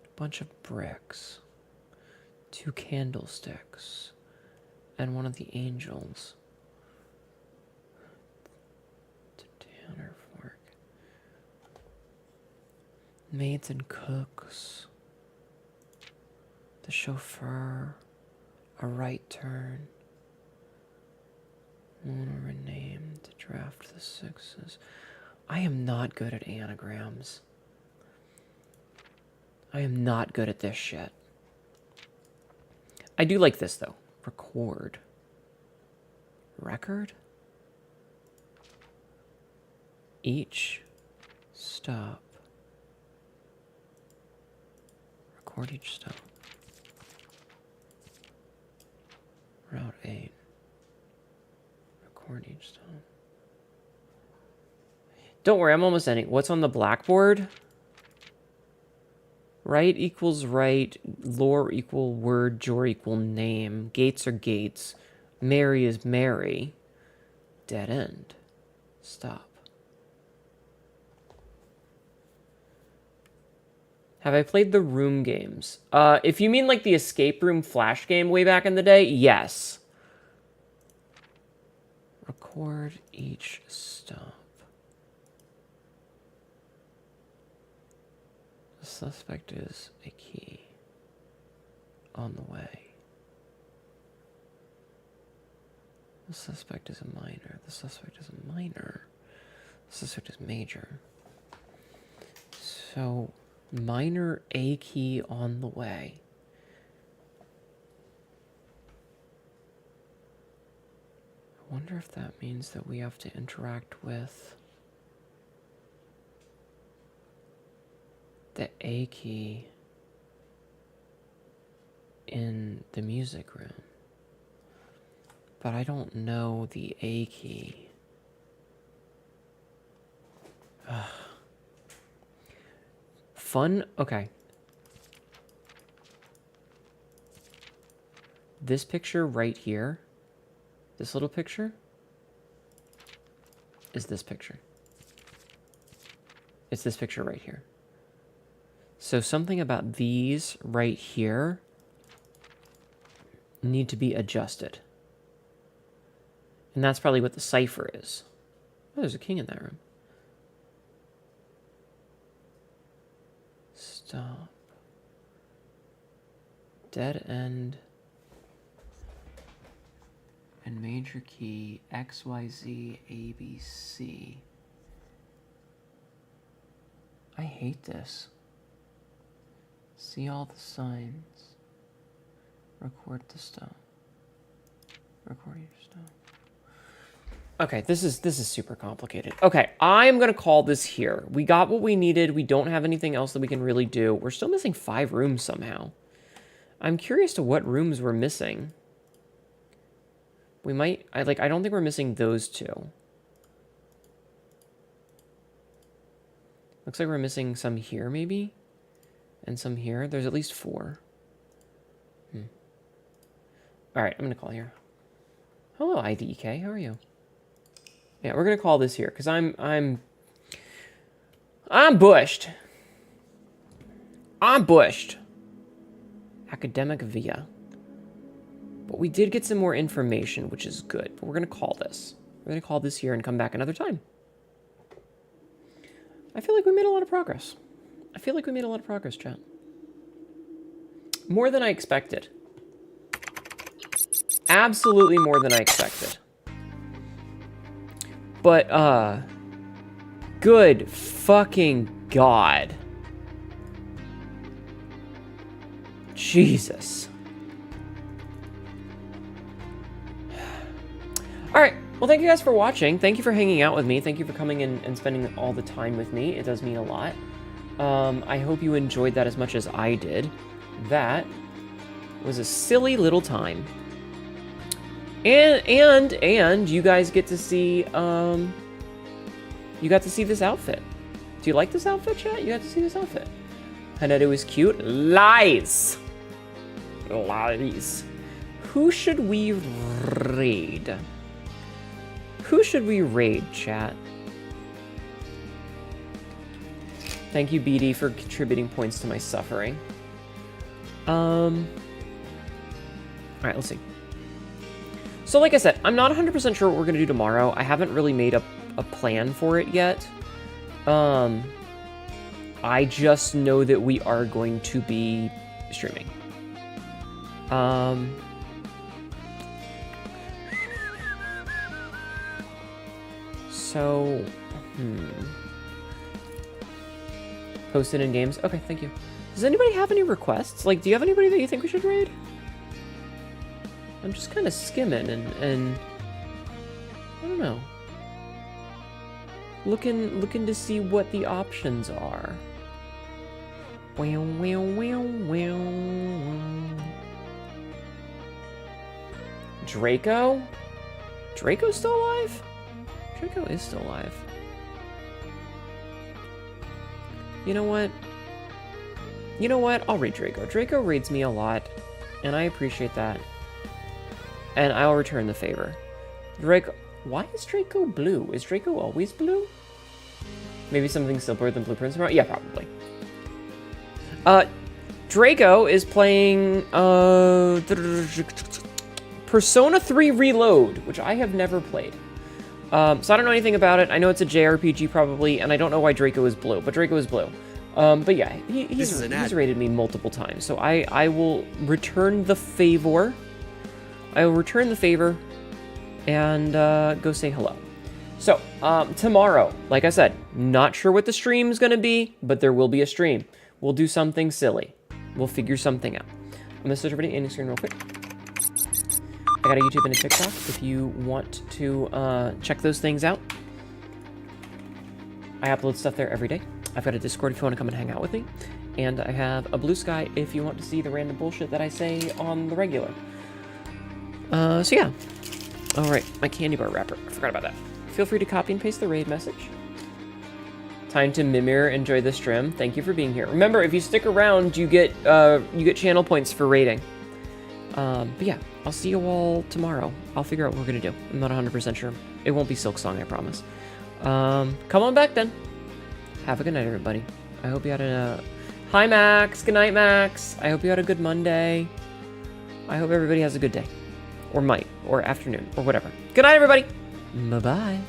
A: a bunch of bricks, 2 candlesticks, and one of the angels. Tanner fork. Maids and cooks. The chauffeur. A right turn. Owner named to draft the 6s. I am not good at anagrams. I am not good at this shit. I do like this, though. Record. Record? Each stop. Record each stop. Route 8. Record each stop. Don't worry, I'm almost ending. What's on the blackboard? Right equals right. Lore equal word. Jor equal name. Gates are gates. Mary is Mary. Dead end. Stop. Have I played the room games? If you mean like the escape room flash game way back in the day, yes. Record each stop. The suspect is a key on the way. The suspect is a minor. The suspect is a minor. The suspect is major. So, minor A key on the way. I wonder if that means that we have to interact with the A key in the music room. But I don't know the A key. Ugh. Fun? Okay. This picture right here, this little picture, is this picture. It's this picture right here. So something about these right here need to be adjusted. And that's probably what the cipher is. Oh, there's a king in that room. Stop. Dead end. And major key XYZ ABC. I hate this. See all the signs. Record the stop. Record your stop. Okay, this is super complicated. Okay, I'm gonna call this here. We got what we needed. We don't have anything else that we can really do. We're still missing 5 rooms somehow. I'm curious to what rooms we're missing. We might, I don't think we're missing those 2. Looks like we're missing some here, maybe? And some here. There's at least 4. Alright, I'm gonna call here. Hello, IDEK, how are you? Yeah, we're gonna call this here, because I'm bushed. I'm bushed. Academic via. But we did get some more information, which is good. But we're gonna call this. We're gonna call this here and come back another time. I feel like we made a lot of progress. I feel like we made a lot of progress, chat. More than I expected. Absolutely more than I expected. But, good fucking God. Jesus. Alright, well thank you guys for watching. Thank you for hanging out with me. Thank you for coming in and spending all the time with me. It does mean a lot. I hope you enjoyed that as much as I did. That was a silly little time. And you guys get to see, you got to see this outfit. Do you like this outfit, chat? You got to see this outfit. Hanedu is cute. Lies! Lies. Who should we raid? Who should we raid, chat? Thank you, BD, for contributing points to my suffering. Alright, let's see. So like I said, I'm not 100% sure what we're going to do tomorrow. I haven't really made a plan for it yet. I just know that we are going to be streaming. So, Post it in games. Okay, thank you. Does anybody have any requests? Like, do you have anybody that you think we should raid? I'm just kind of skimming and I don't know. Looking to see what the options are. Wow, wow, wow, wow. Draco? Draco's still alive? Draco is still alive. You know what? You know what? I'll raid Draco. Draco raids me a lot, and I appreciate that. And I'll return the favor. Draco... Why is Draco blue? Is Draco always blue? Maybe something simpler than Blue Prince? Yeah, probably. Draco is playing, Persona 3 Reload, which I have never played. So I don't know anything about it. I know it's a JRPG probably, and I don't know why Draco is blue, but Draco is blue. But yeah, he's rated me multiple times, so I will return the favor. I will return the favor and go say hello. So, tomorrow, like I said, not sure what the stream is going to be, but there will be a stream. We'll do something silly. We'll figure something out. I'm going to search everybody in screen real quick. I got a YouTube and a TikTok if you want to check those things out. I upload stuff there every day. I've got a Discord if you want to come and hang out with me. And I have a Blue Sky if you want to see the random bullshit that I say on the regular. So yeah. All right, my candy bar wrapper. I forgot about that. Feel free to copy and paste the raid message. Time to Mimir enjoy the stream. Thank you for being here. Remember, if you stick around, you get channel points for raiding. But yeah, I'll see you all tomorrow. I'll figure out what we're gonna do. I'm not 100% sure. It won't be Silk Song, I promise. Come on back then. Have a good night, everybody. I hope you had a... Hi, Max. Good night, Max. I hope you had a good Monday. I hope everybody has a good day. Or night. Or afternoon. Or whatever. Good night, everybody. Bye-bye.